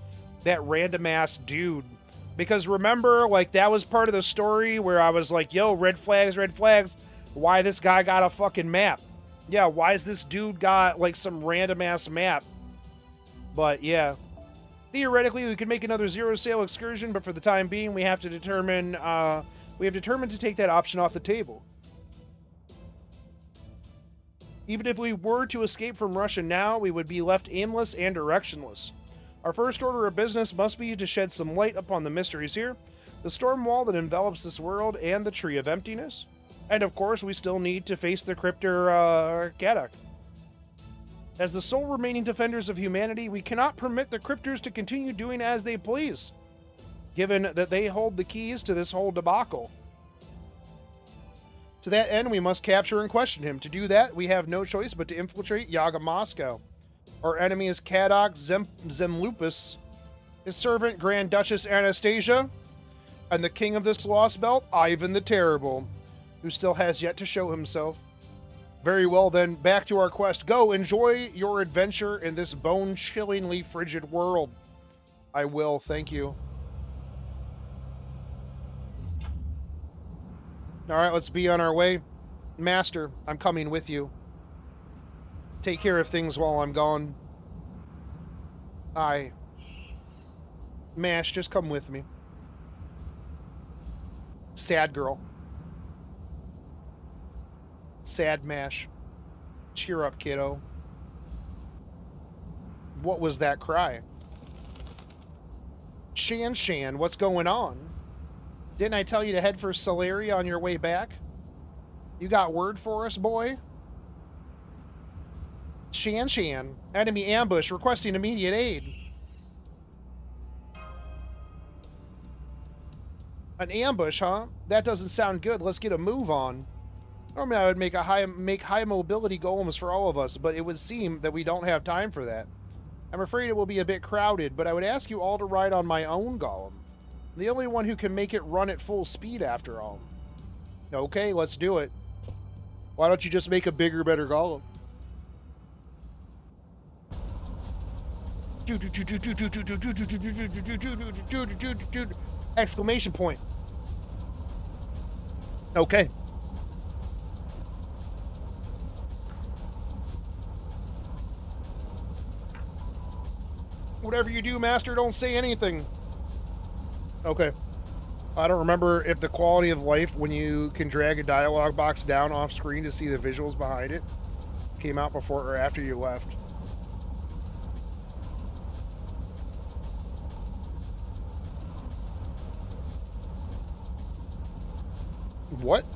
random-ass dude. Because remember, like, that was part of the story where I was like, yo, red flags, why this guy got a fucking map? Yeah, why is this dude got, like, some random-ass map? But, yeah. Theoretically, we could make another zero-sale excursion, but for the time being, we have determined to take that option off the table. Even if we were to escape from Russia now, we would be left aimless and directionless. Our first order of business must be to shed some light upon the mysteries here, the storm wall that envelops this world, and the Tree of Emptiness. And of course, we still need to face the crypter, Kadak. As the sole remaining defenders of humanity, we cannot permit the crypters to continue doing as they please, given that they hold the keys to this whole debacle. To that end, we must capture and question him. To do that, we have no choice but to infiltrate Yaga Moscow. Our enemy is Kadak Zemlupus, his servant Grand Duchess Anastasia, and the king of this lost belt, Ivan the Terrible, who still has yet to show himself. Very well then, back to our quest. Go, enjoy your adventure in this bone-chillingly frigid world. I will, thank you. Alright, let's be on our way. Master, I'm coming with you. Take care of things while I'm gone. Aye. Mash, just come with me. Sad girl. Sad Mash. Cheer up, kiddo. What was that cry? Shan, what's going on? Didn't I tell you to head for Salieri on your way back? You got word for us, boy? Shan, enemy ambush, requesting immediate aid. An ambush, huh? That doesn't sound good. Let's get a move on. Normally I would make high mobility golems for all of us, but it would seem that we don't have time for that. I'm afraid it will be a bit crowded, but I would ask you all to ride on my own golem. The only one who can make it run at full speed, after all. Okay, let's do it. Why don't you just make a bigger, better golem? Exclamation point. Okay. Whatever you do, Master, don't say anything. Okay. I don't remember if the quality of life when you can drag a dialogue box down off screen to see the visuals behind it came out before or after you left. What?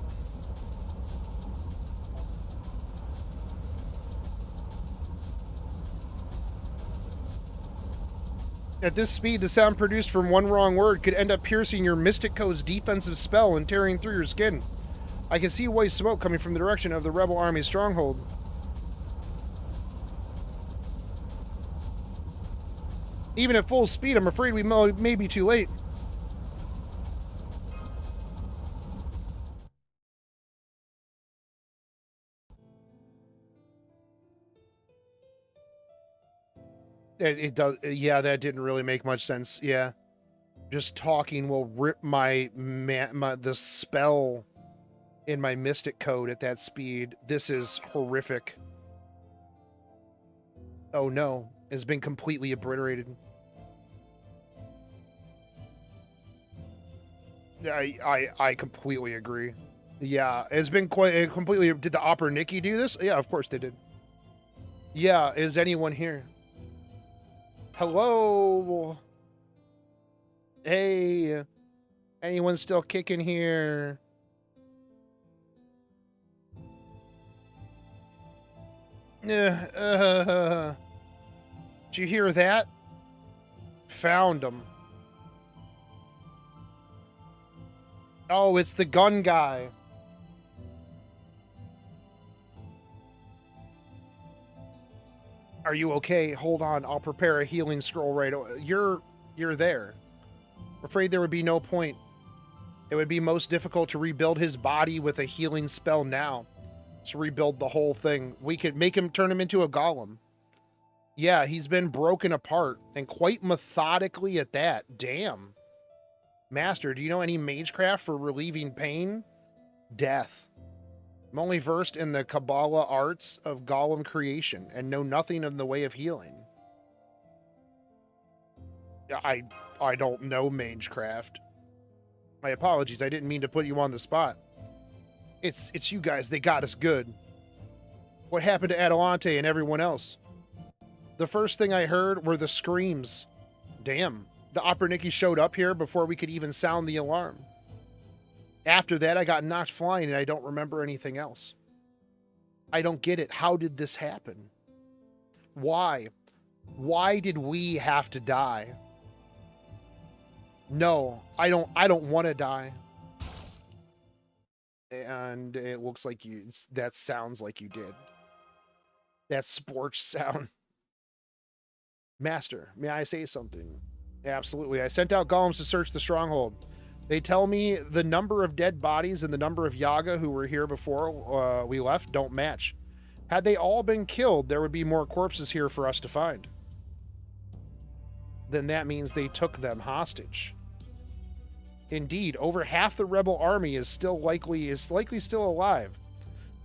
At this speed, the sound produced from one wrong word could end up piercing your Mystic Code's defensive spell and tearing through your skin. I can see white smoke coming from the direction of the rebel army's stronghold. Even at full speed, I'm afraid we may be too late. It does. Yeah, that didn't really make much sense. Yeah. Just talking will rip the spell in my Mystic Code at that speed. This is horrific. Oh no, it's been completely obliterated. I completely agree. Yeah, it's been quite completely. Did the Opera Nikki do this? Yeah, of course they did. Yeah, is anyone here? Hello? Hey, anyone still kicking here? Did you hear that? Found him. Oh, it's the gun guy. Are you okay? Hold on, I'll prepare a healing scroll right away. You're there. I'm afraid there would be no point. It would be most difficult to rebuild his body with a healing spell now. To rebuild the whole thing. We could make him turn him into a golem. Yeah, he's been broken apart, and quite methodically at that. Damn. Master, do you know any magecraft for relieving pain? Death. I'm only versed in the Kabbalah arts of golem creation and know nothing in the way of healing. I don't know magecraft. My apologies, I didn't mean to put you on the spot. It's you guys, they got us good. What happened to Adelante and everyone else? The first thing I heard were the screams. Damn, the Opernicki showed up here before we could even sound the alarm. After that, I got knocked flying and I don't remember anything else. I don't get it. How did this happen? Why? Why did we have to die? No, I don't want to die. And it looks like that sounds like you did. That sports sound. Master, may I say something? Absolutely. I sent out golems to search the stronghold. They tell me the number of dead bodies and the number of Yaga who were here before we left don't match. Had they all been killed, there would be more corpses here for us to find. Then that means they took them hostage. Indeed, over half the rebel army is likely still alive.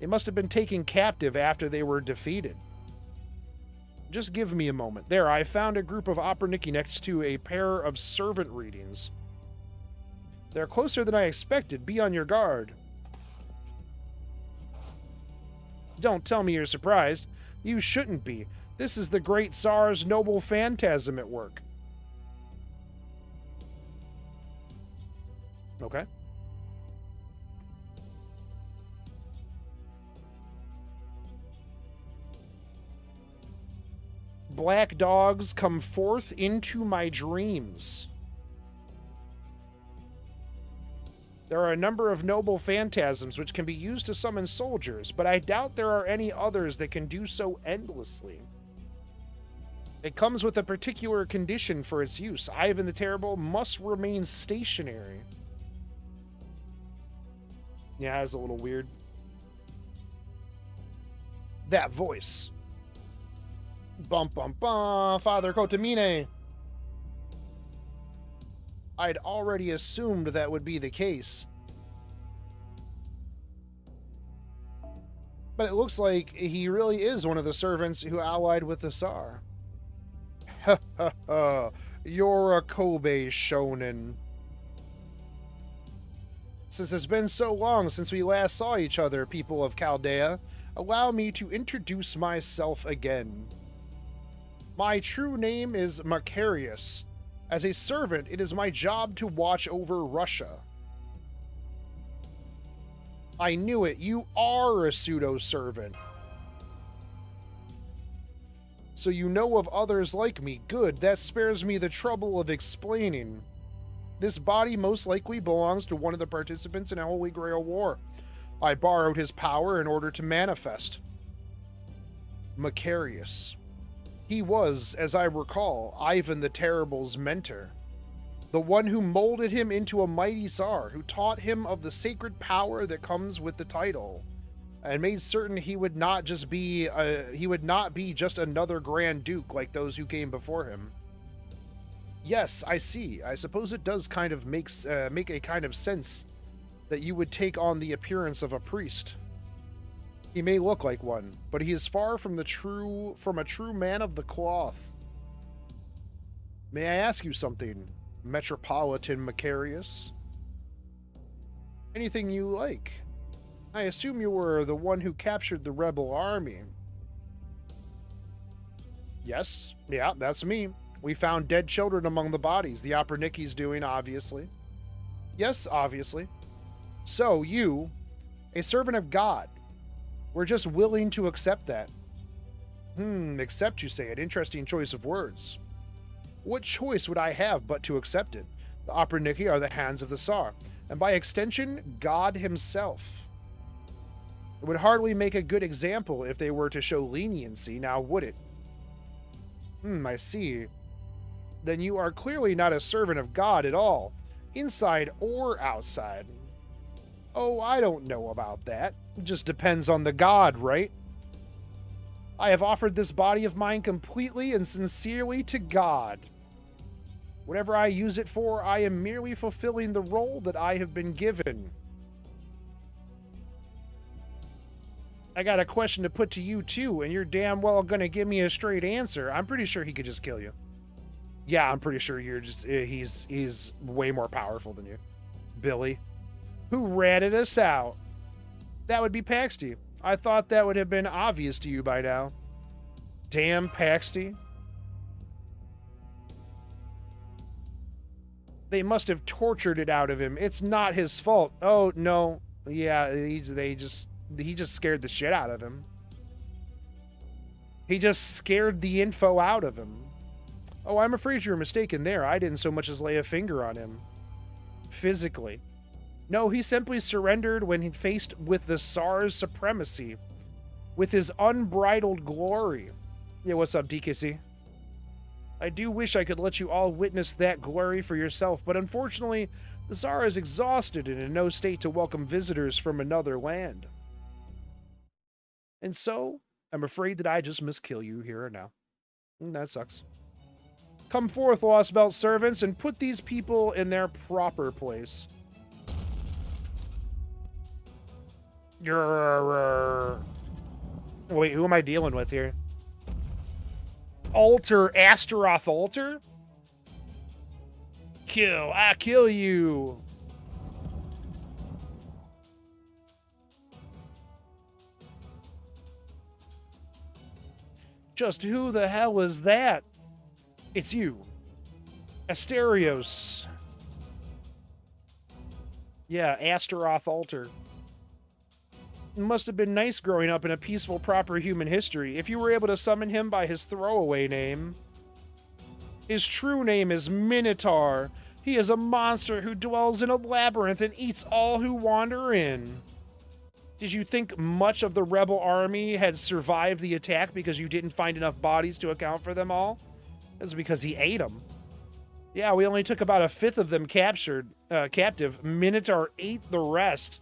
They must have been taken captive after they were defeated. Just give me a moment. There, I found a group of Opernicki next to a pair of servant readings. They're closer than I expected. Be on your guard. Don't tell me you're surprised. You shouldn't be. This is the great Tsar's noble phantasm at work. Okay. Black dogs come forth into my dreams. There are a number of noble phantasms which can be used to summon soldiers, but I doubt there are any others that can do so endlessly. It comes with a particular condition for its use. Ivan the Terrible must remain stationary. Yeah, that's a little weird. That voice. Bum bum bum, Father Cotamine. I'd already assumed that would be the case. But it looks like he really is one of the servants who allied with the Tsar. Ha ha ha, you're a Kobe shonen. Since it's been so long since we last saw each other, people of Chaldea, allow me to introduce myself again. My true name is Macarius. As a servant, it is my job to watch over Russia. I knew it. You are a pseudo-servant. So you know of others like me. Good. That spares me the trouble of explaining. This body most likely belongs to one of the participants in a Holy Grail War. I borrowed his power in order to manifest. Macarius. He was, as I recall, Ivan the Terrible's mentor. The one who molded him into a mighty Tsar, who taught him of the sacred power that comes with the title, and made certain he would not be just another Grand Duke like those who came before him. Yes, I see. I suppose it does kind of make a kind of sense that you would take on the appearance of a priest. He may look like one, but he is far from a true man of the cloth. May I ask you something, Metropolitan Macarius? Anything you like. I assume you were the one who captured the rebel army. Yes, yeah, that's me. We found dead children among the bodies. The Opernicki's doing, obviously. Yes, obviously. So, you, a servant of God, we're just willing to accept that. Accept, you say. An interesting choice of words. What choice would I have but to accept it? The Operniki are the hands of the Tsar, and by extension, God himself. It would hardly make a good example if they were to show leniency, now would it? I see. Then you are clearly not a servant of God at all, inside or outside. Oh, I don't know about that. It just depends on the God, right? I have offered this body of mine completely and sincerely to God. Whatever I use it for, I am merely fulfilling the role that I have been given. I got a question to put to you too, and you're damn well gonna give me a straight answer. I'm pretty sure he could just kill you. Yeah, I'm pretty sure you're just he's way more powerful than you. Billy. Who ratted us out? That would be Paxi. I thought that would have been obvious to you by now. Damn Paxi. They must have tortured it out of him. It's not his fault. Oh, no. Yeah, he just scared the shit out of him. He just scared the info out of him. Oh, I'm afraid you're mistaken there. I didn't so much as lay a finger on him. Physically. No, he simply surrendered when he faced with the Tsar's supremacy. With his unbridled glory. Yeah, what's up, DKC? I do wish I could let you all witness that glory for yourself, but unfortunately, the Tsar is exhausted and in no state to welcome visitors from another land. And so, I'm afraid that I just miskill you here and now. That sucks. Come forth, Lost Belt servants, and put these people in their proper place. Wait, who am I dealing with here? Altar, Astaroth Altar? I kill you. Just who the hell is that? It's you. Asterios. Yeah, Astaroth Altar. It must have been nice growing up in a peaceful, proper human history if you were able to summon him by his throwaway name. His true name is Minotaur. He is a monster who dwells in a labyrinth and eats all who wander in. Did you think much of the rebel army had survived the attack because you didn't find enough bodies to account for them all? That's because he ate them. Yeah, we only took about a fifth of them captive. Minotaur ate the rest.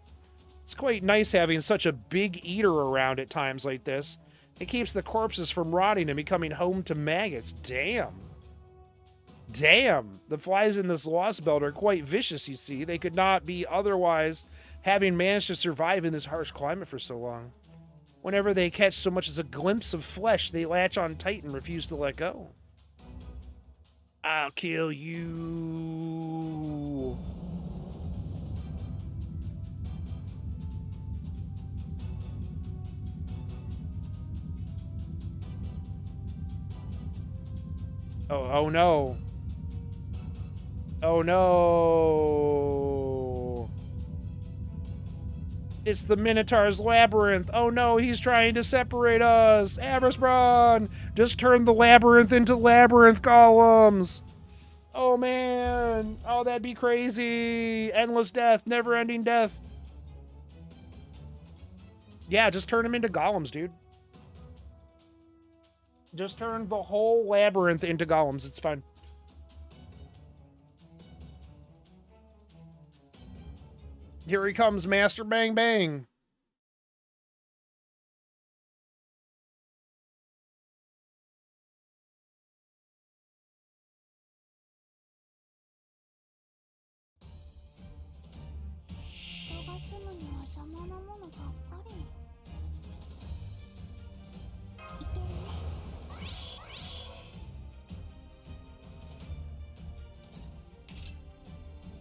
It's quite nice having such a big eater around at times like this. It keeps the corpses from rotting and becoming home to maggots. Damn. Damn. The flies in this Lost Belt are quite vicious, you see. They could not be otherwise, having managed to survive in this harsh climate for so long. Whenever they catch so much as a glimpse of flesh, they latch on tight and refuse to let go. I'll kill you. Oh no. Oh no. It's the Minotaur's labyrinth. Oh no, he's trying to separate us. Abrasbron, just turn the labyrinth into labyrinth golems. Oh man. Oh, that'd be crazy. Endless death, never-ending death. Yeah, just turn him into golems, dude. Just turn the whole labyrinth into golems. It's fine. Here he comes, Master Bang Bang.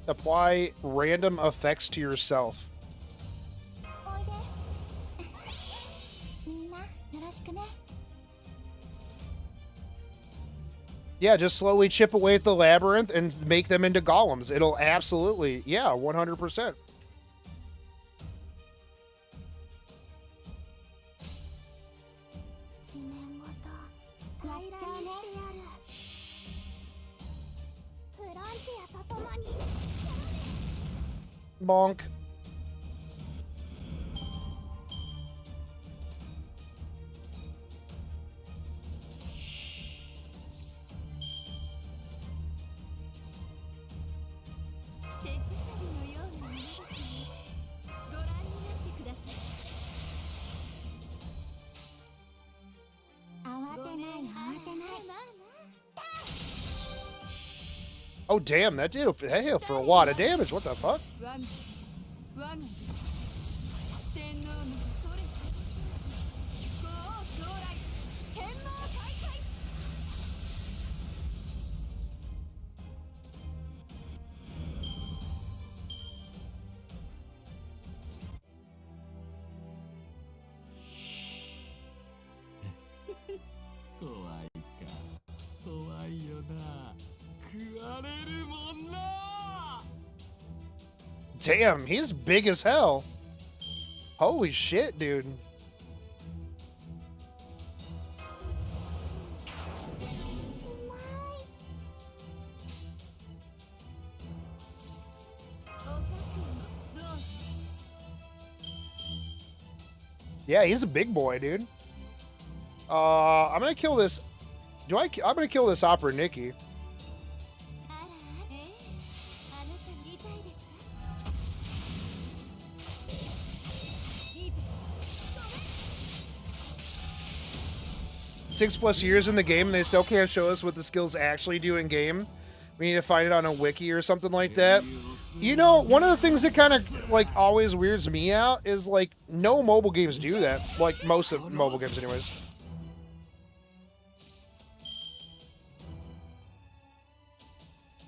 Apply random effects to yourself. Yeah, just slowly chip away at the labyrinth and make them into golems. It'll absolutely, yeah, 100%. Bonk. Oh damn, that hit for a lot of damage. What the fuck? Damn, he's big as hell. Holy shit, dude. Yeah, he's a big boy, dude. I'm gonna kill this. I'm gonna kill this Opera Nikki. +6 years in the game and they still can't show us what the skills actually do in game. We need to find it on a wiki or something like that. You know, one of the things that kind of like always weirds me out is like no mobile games do that. Like most of mobile games anyways.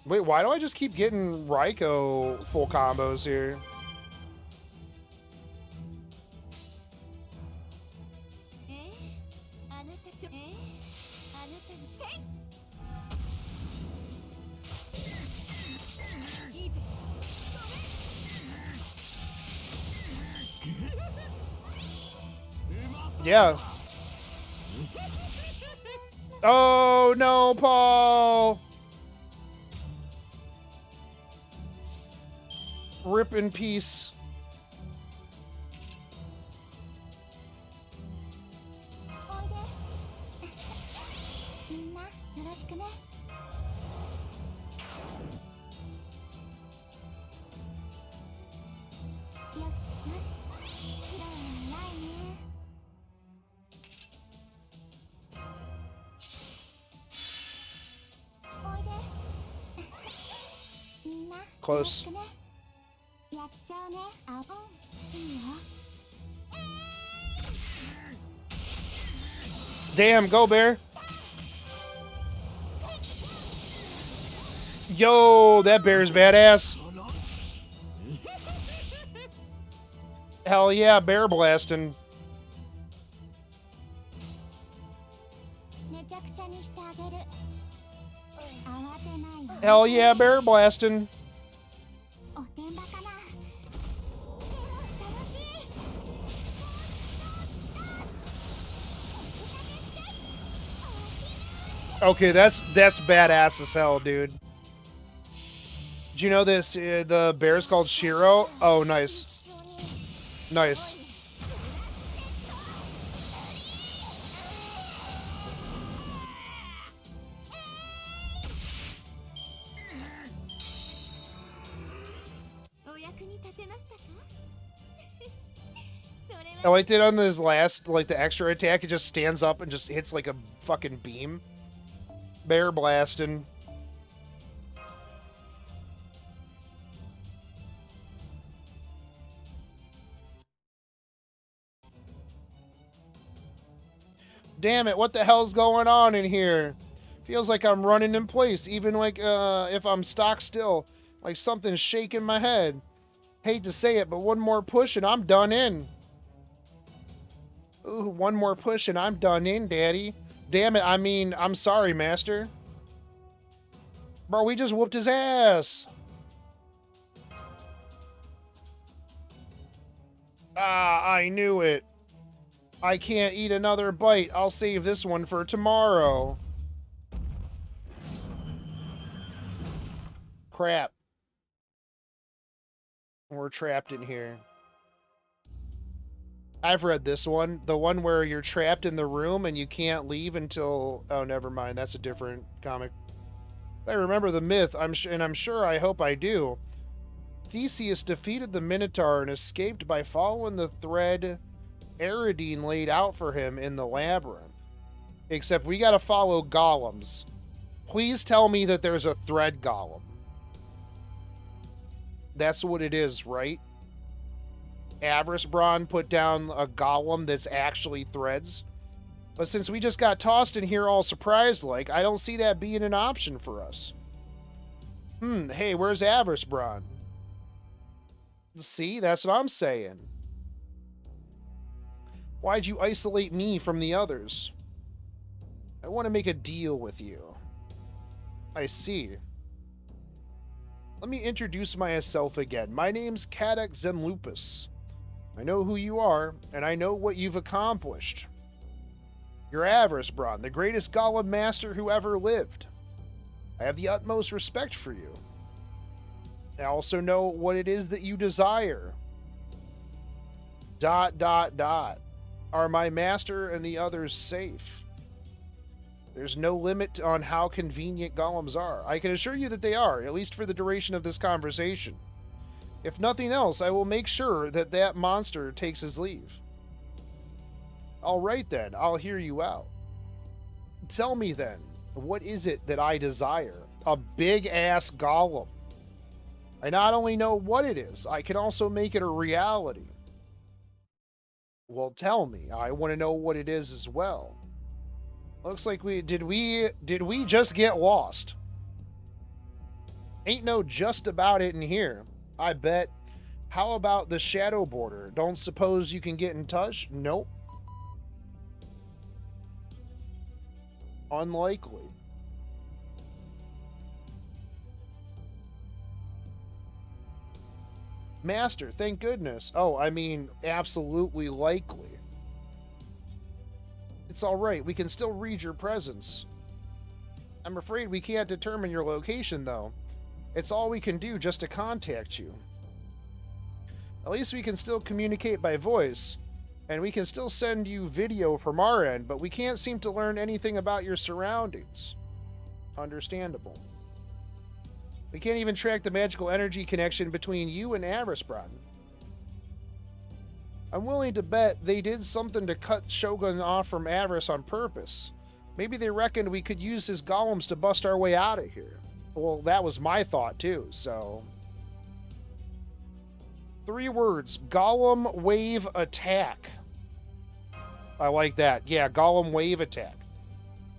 Wait, why do I just keep getting Raiko full combos here? Yeah. Oh no, Paul. Rip in peace. Close. Damn, go bear. Yo, that bear's badass. Hell yeah, bear blasting. Hell yeah, bear blasting. Okay, that's badass as hell, dude. Do you know this? The bear's called Shiro. Oh, nice, nice. I liked it on this last, like the extra attack. It just stands up and just hits like a fucking beam. Bear blasting. Damn it, what the hell's going on in here? Feels like I'm running in place, even like if I'm stock still. Like something's shaking my head. Hate to say it, but one more push and I'm done in. Ooh, one more push and I'm done in, daddy. Damn it, I mean, I'm sorry, master. Bro, we just whooped his ass. Ah, I knew it. I can't eat another bite. I'll save this one for tomorrow. Crap. We're trapped in here. I've read this one. The one where you're trapped in the room and you can't leave until... Oh, never mind. That's a different comic. I remember the myth, I hope I do. Theseus defeated the Minotaur and escaped by following the thread Aridine laid out for him in the labyrinth. Except we gotta follow golems. Please tell me that there's a thread golem. That's what it is, right? Avarice put down a golem that's actually threads. But since we just got tossed in here all surprised-like, I don't see that being an option for us. Hey, where's Avarice? See, that's what I'm saying. Why'd you isolate me from the others? I want to make a deal with you. I see. Let me introduce myself again. My name's Cadec Zemlupus. I know who you are, and I know what you've accomplished. You're Avarice, the greatest golem master who ever lived. I have the utmost respect for you. I also know what it is that you desire. ... Are my master and the others safe? There's no limit on how convenient golems are. I can assure you that they are, at least for the duration of this conversation. If nothing else, I will make sure that that monster takes his leave. All right then, I'll hear you out. Tell me then, what is it that I desire? A big-ass golem. I not only know what it is, I can also make it a reality. Well, tell me. I want to know what it is as well. Looks like did we just get lost? Ain't no just about it in here. I bet. How about the shadow border? Don't suppose you can get in touch? Nope. Unlikely. Master, thank goodness. Oh, I mean, absolutely likely. It's all right. We can still read your presence. I'm afraid we can't determine your location, though. It's all we can do just to contact you. At least we can still communicate by voice, and we can still send you video from our end, but we can't seem to learn anything about your surroundings. Understandable. We can't even track the magical energy connection between you and Avarice. I'm willing to bet they did something to cut Shogun off from Avarice on purpose. Maybe they reckoned we could use his golems to bust our way out of here. Well, that was my thought too, so... 3 words. Golem wave attack. I like that. Yeah, golem wave attack.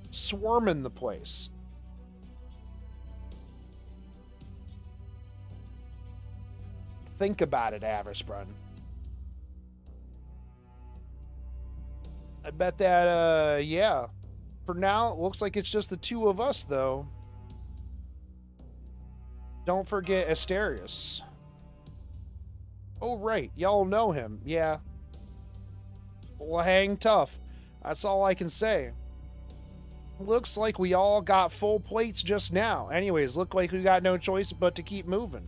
Swarming the place. Think about it, Avarice. I bet that, yeah. For now, it looks like it's just the 2 of us, though. Don't forget Asterius. Oh, right. Y'all know him. Yeah. Well, hang tough. That's all I can say. Looks like we all got full plates just now. Anyways, look like we got no choice but to keep moving.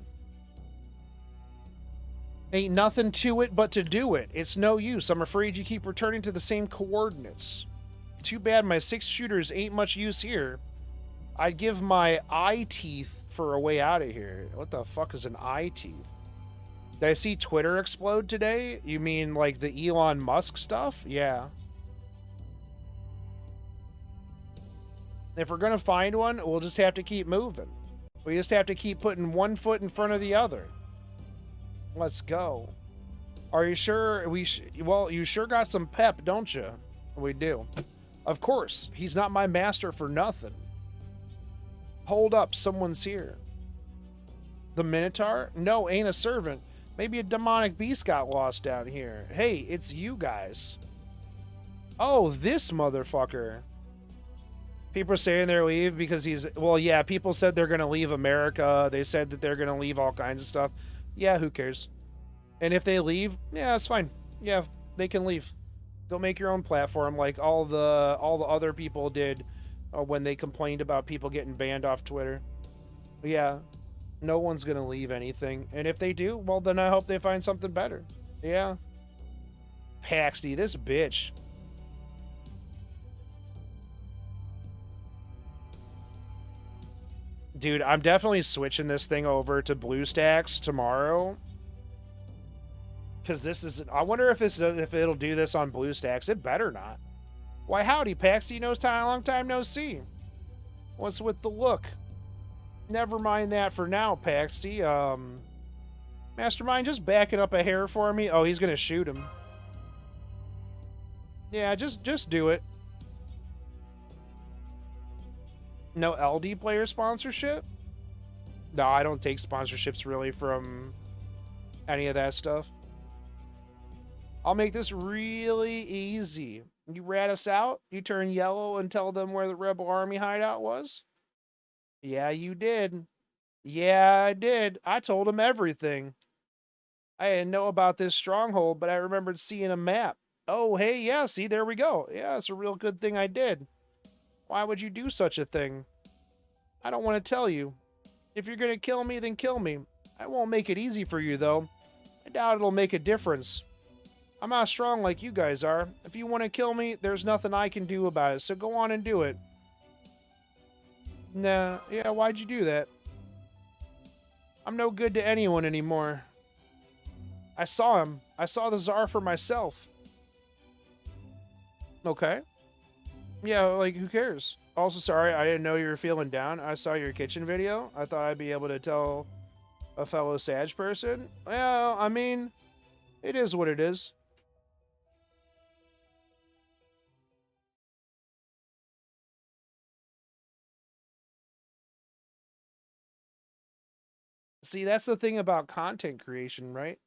Ain't nothing to it but to do it. It's no use. I'm afraid you keep returning to the same coordinates. Too bad my 6 shooters ain't much use here. I'd give my eye teeth for a way out of here. What the fuck is an eye teeth? Did I see Twitter explode today? You mean like the Elon Musk stuff? Yeah. If we're gonna find one, we'll just have to keep moving. We just have to keep putting one foot in front of the other. Let's go. Are you sure well, you sure got some pep, don't you? We do. Of course. He's not my master for nothing. Hold up, someone's here. The Minotaur? No, ain't a servant. Maybe a demonic beast got lost down here. Hey, it's you guys. Oh, this motherfucker. People are saying they're leave because he's... Well, yeah, people said they're going to leave America. They said that they're going to leave all kinds of stuff. Yeah, who cares? And if they leave, yeah, it's fine. Yeah, they can leave. Go make your own platform like all the other people did when they complained about people getting banned off Twitter. Yeah. No one's going to leave anything. And if they do, well, then I hope they find something better. Yeah. Paxi, this bitch. Dude, I'm definitely switching this thing over to BlueStacks tomorrow. Because this is... I wonder if it'll do this on BlueStacks. It better not. Why, howdy, Paxi. Long time no see. What's with the look? Never mind that for now, Paxi. Mastermind, just back it up a hair for me. Oh, he's gonna shoot him. Yeah, just do it. No LD player sponsorship? No, I don't take sponsorships really from any of that stuff. I'll make this really easy. You rat us out, you turn yellow and tell them where the rebel army hideout was? Yeah, you did. Yeah, I did. I told him everything. I didn't know about this stronghold, but I remembered seeing a map. Oh, hey, yeah, see, there we go. Yeah, it's a real good thing I did. Why would you do such a thing? I don't want to tell you. If you're going to kill me, then kill me. I won't make it easy for you, though. I doubt it'll make a difference. I'm not strong like you guys are. If you want to kill me, there's nothing I can do about it, so go on and do it. Nah, yeah, why'd you do that? I'm no good to anyone anymore. I saw him. I saw the Tsar for myself. Okay. Yeah, like, who cares? Also, sorry, I didn't know you were feeling down. I saw your kitchen video. I thought I'd be able to tell a fellow Sag person. Well, I mean, it is what it is. See, that's the thing about content creation, right?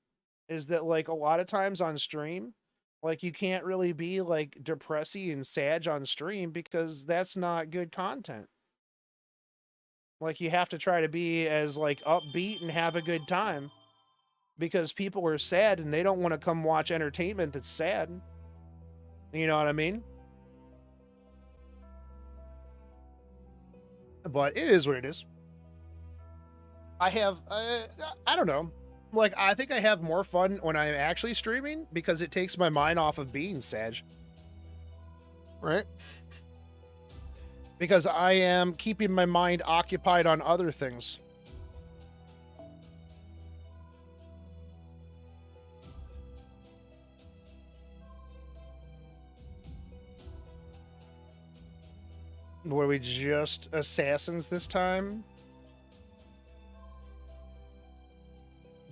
Is that, like, a lot of times on stream, like, you can't really be, like, depressy and Sag on stream because that's not good content. Like, you have to try to be as, like, upbeat and have a good time. Because people are sad and they don't want to come watch entertainment that's sad. You know what I mean? But it is what it is. I have, I don't know. Like, I think I have more fun when I'm actually streaming because it takes my mind off of being Sag. Right? Because I am keeping my mind occupied on other things. Were we just assassins this time?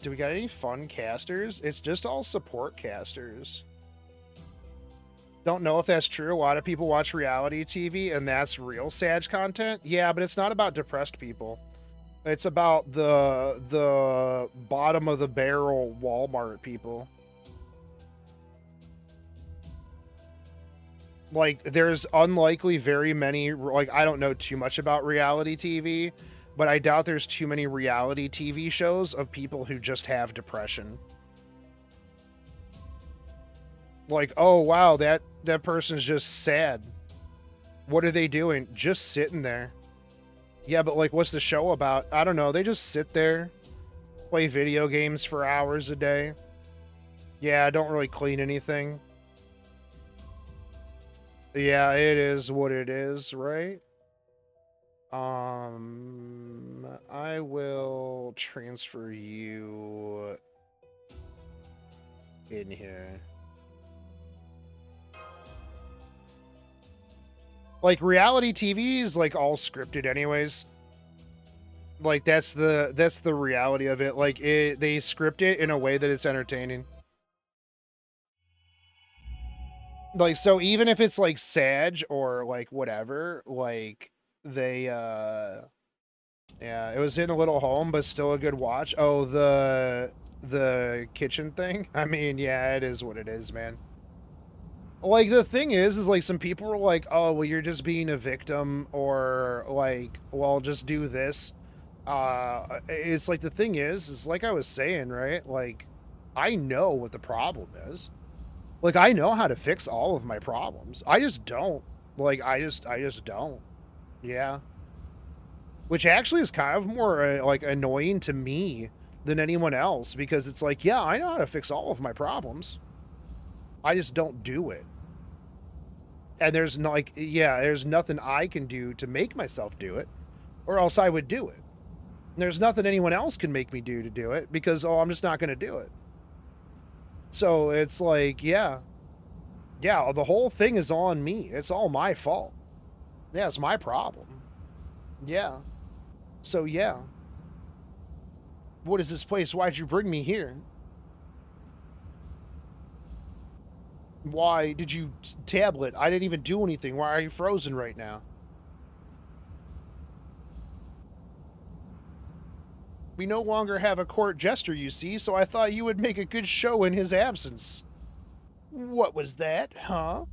Do we got any fun casters? It's just all support casters. Don't know if that's true. A lot of people watch reality TV and that's real Sag content. Yeah, but it's not about depressed people. It's about the bottom of the barrel Walmart people. Like, there's unlikely very many, like, I don't know too much about reality TV, but I doubt there's too many reality TV shows of people who just have depression. Like, oh, wow, that person's just sad. What are they doing? Just sitting there. Yeah, but, like, what's the show about? I don't know. They just sit there, play video games for hours a day. Yeah, don't really clean anything. Yeah, it is what it is, right? I will transfer you in here. Like, reality TV is, like, all scripted anyways. Like, that's the reality of it. Like, they script it in a way that it's entertaining. Like, so even if it's, like, Sag or, like, whatever, like, they, yeah, it was in a little home, but still a good watch. Oh, the kitchen thing? I mean, yeah, it is what it is, man. Like, the thing is like, some people are like, oh, well, you're just being a victim, or, like, well, just do this. It's like, the thing is like I was saying, right? Like, I know what the problem is. Like, I know how to fix all of my problems. I just don't. Like, I just don't. Yeah. Which actually is kind of more like annoying to me than anyone else, because it's like, yeah, I know how to fix all of my problems. I just don't do it. And there's no, like, yeah, there's nothing I can do to make myself do it, or else I would do it. And there's nothing anyone else can make me do to do it, because, oh, I'm just not going to do it. So it's like, yeah, the whole thing is on me. It's all my fault. Yeah, it's my problem. Yeah. So, yeah. What is this place? Why'd you bring me here? Why did you tablet? I didn't even do anything. Why are you frozen right now? We no longer have a court jester, you see, so I thought you would make a good show in his absence. What was that, huh?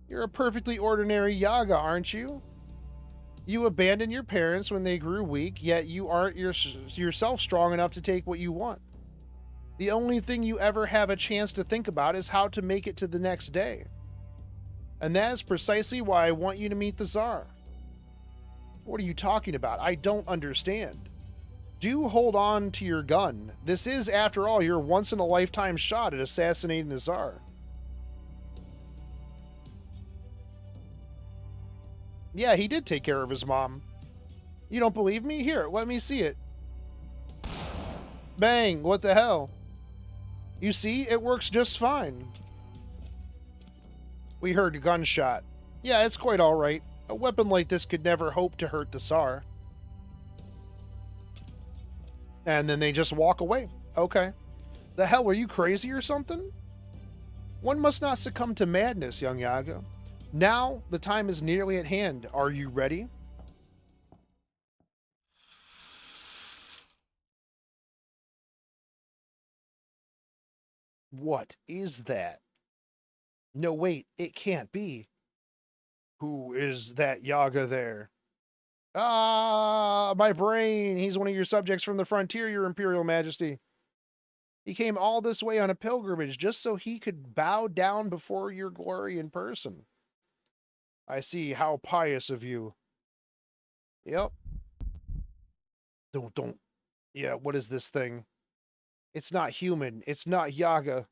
You're a perfectly ordinary Yaga, aren't you? You abandoned your parents when they grew weak, yet you aren't yourself strong enough to take what you want. The only thing you ever have a chance to think about is how to make it to the next day. And that is precisely why I want you to meet the Tsar. What are you talking about? I don't understand. Do hold on to your gun. This is, after all, your once-in-a-lifetime shot at assassinating the Tsar. Yeah, he did take care of his mom. You don't believe me? Here, let me see it. Bang, what the hell? You see, it works just fine. We heard a gunshot. Yeah, it's quite alright. A weapon like this could never hope to hurt the Tsar. And then they just walk away. Okay. The hell, were you crazy or something? One must not succumb to madness, young Yaga. Now, the time is nearly at hand. Are you ready? What is that? No, wait, it can't be. Who is that Yaga there? Ah, my brain. He's one of your subjects from the frontier, your Imperial Majesty. He came all this way on a pilgrimage just so he could bow down before your glory in person. I see. How pious of you. Yep. Don't. Yeah, what is this thing? It's not human. It's not Yaga.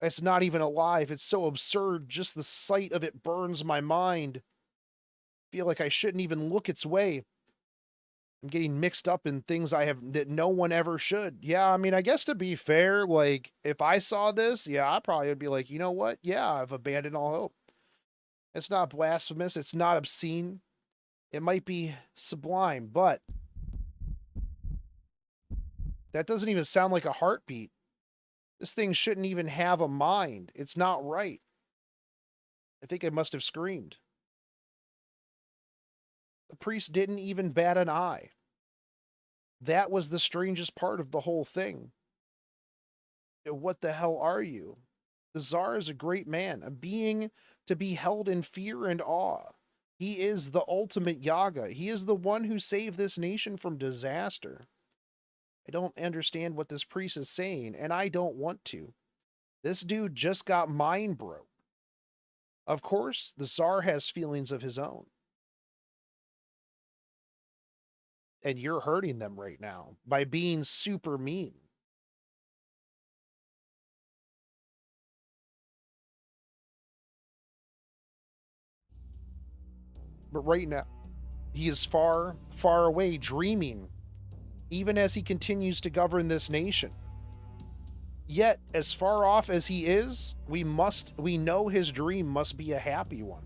It's not even alive. It's so absurd. Just the sight of it burns my mind. I feel like I shouldn't even look its way. I'm getting mixed up in things that no one ever should. Yeah, I mean, I guess to be fair, like, if I saw this, yeah, I probably would be like, you know what? Yeah, I've abandoned all hope. It's not blasphemous. It's not obscene. It might be sublime, but that doesn't even sound like a heartbeat. This thing shouldn't even have a mind. It's not right. I think I must have screamed. The priest didn't even bat an eye. That was the strangest part of the whole thing. What the hell are you? The Tsar is a great man, a being to be held in fear and awe. He is the ultimate Yaga. He is the one who saved this nation from disaster. I don't understand what this priest is saying, and I don't want to. This dude just got mind broke. Of course, the Tsar has feelings of his own. And you're hurting them right now by being super mean. But right now, he is far, far away, dreaming, even as he continues to govern this nation. Yet, as far off as he is, we know his dream must be a happy one.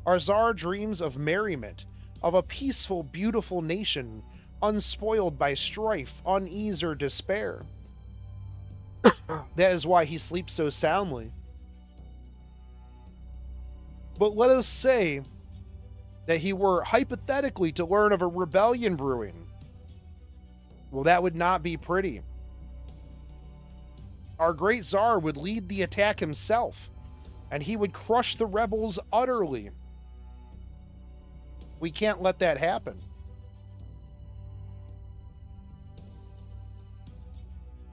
Our Tsar dreams of merriment, of a peaceful, beautiful nation, unspoiled by strife, unease, or despair. That is why he sleeps so soundly. But let us say that he were hypothetically to learn of a rebellion brewing. Well, that would not be pretty. Our great Tsar would lead the attack himself, and he would crush the rebels utterly. We can't let that happen.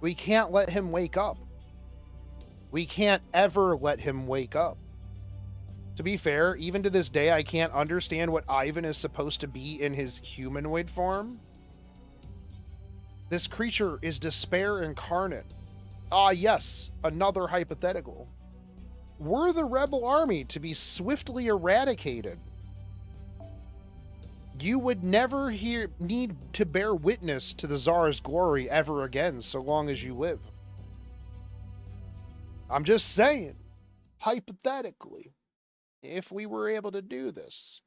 We can't let him wake up. We can't ever let him wake up. To be fair, even to this day, I can't understand what Ivan is supposed to be in his humanoid form. This creature is despair incarnate. Ah, yes, another hypothetical. Were the rebel army to be swiftly eradicated, you would never need to bear witness to the Tsar's glory ever again, so long as you live. I'm just saying, hypothetically, if we were able to do this.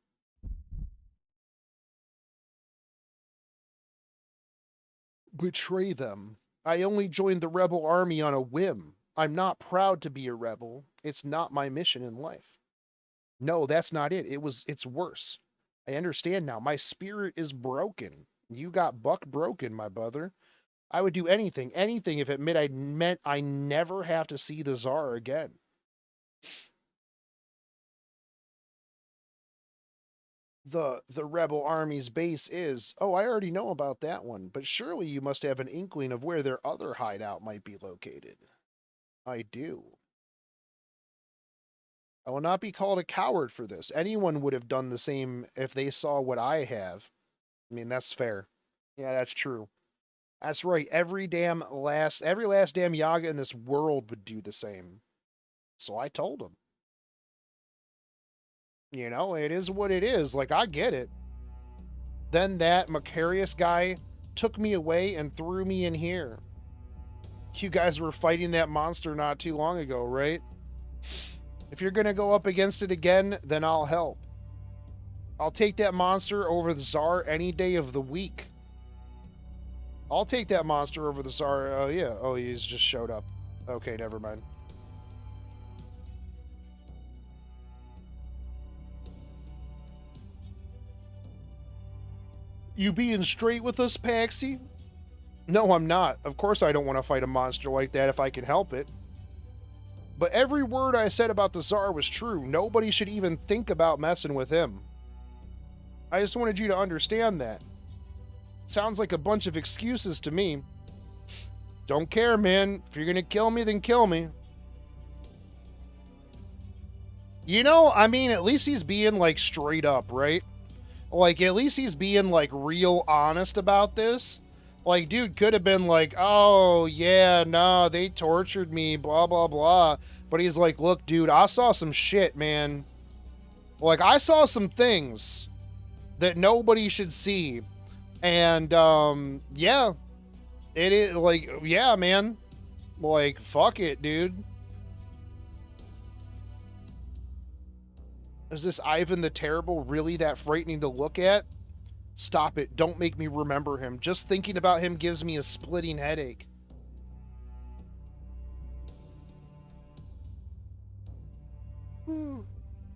Betray them. I only joined the rebel army on a whim. I'm not proud to be a rebel. It's not my mission in life. No, that's not it. It's worse. I understand now. My spirit is broken. You got buck broken, my brother. I would do anything if it meant I never have to see the Tsar again. The rebel army's base is... Oh, I already know about that one, but surely you must have an inkling of where their other hideout might be located. I do. I will not be called a coward for this. Anyone would have done the same if they saw what I have. I mean, that's fair. Yeah, that's true. That's right. Every last damn Yaga in this world would do the same. So I told him. You know, it is what it is. Like, I get it. Then that Macarius guy took me away and threw me in here. You guys were fighting that monster not too long ago, right? If you're going to go up against it again, then I'll help. I'll take that monster over the Tsar any day of the week. I'll take that monster over the Tsar. Oh, yeah. Oh, he's just showed up. Okay, never mind. You being straight with us, Paxi? No, I'm not. Of course I don't want to fight a monster like that if I can help it. But every word I said about the Tsar was true. Nobody should even think about messing with him. I just wanted you to understand that. It sounds like a bunch of excuses to me. Don't care, man. If you're gonna kill me, then kill me. You know, I mean, at least he's being, like, straight up, right? Like, at least he's being, like, real honest about this. Like, dude could have been like, oh, yeah, no, they tortured me, blah, blah, blah. But he's like, look, dude, I saw some shit, man. Like, I saw some things that nobody should see. And, yeah. It is, like, yeah, man. Like, fuck it, dude. Is this Ivan the Terrible really that frightening to look at? Stop it. Don't make me remember him. Just thinking about him gives me a splitting headache.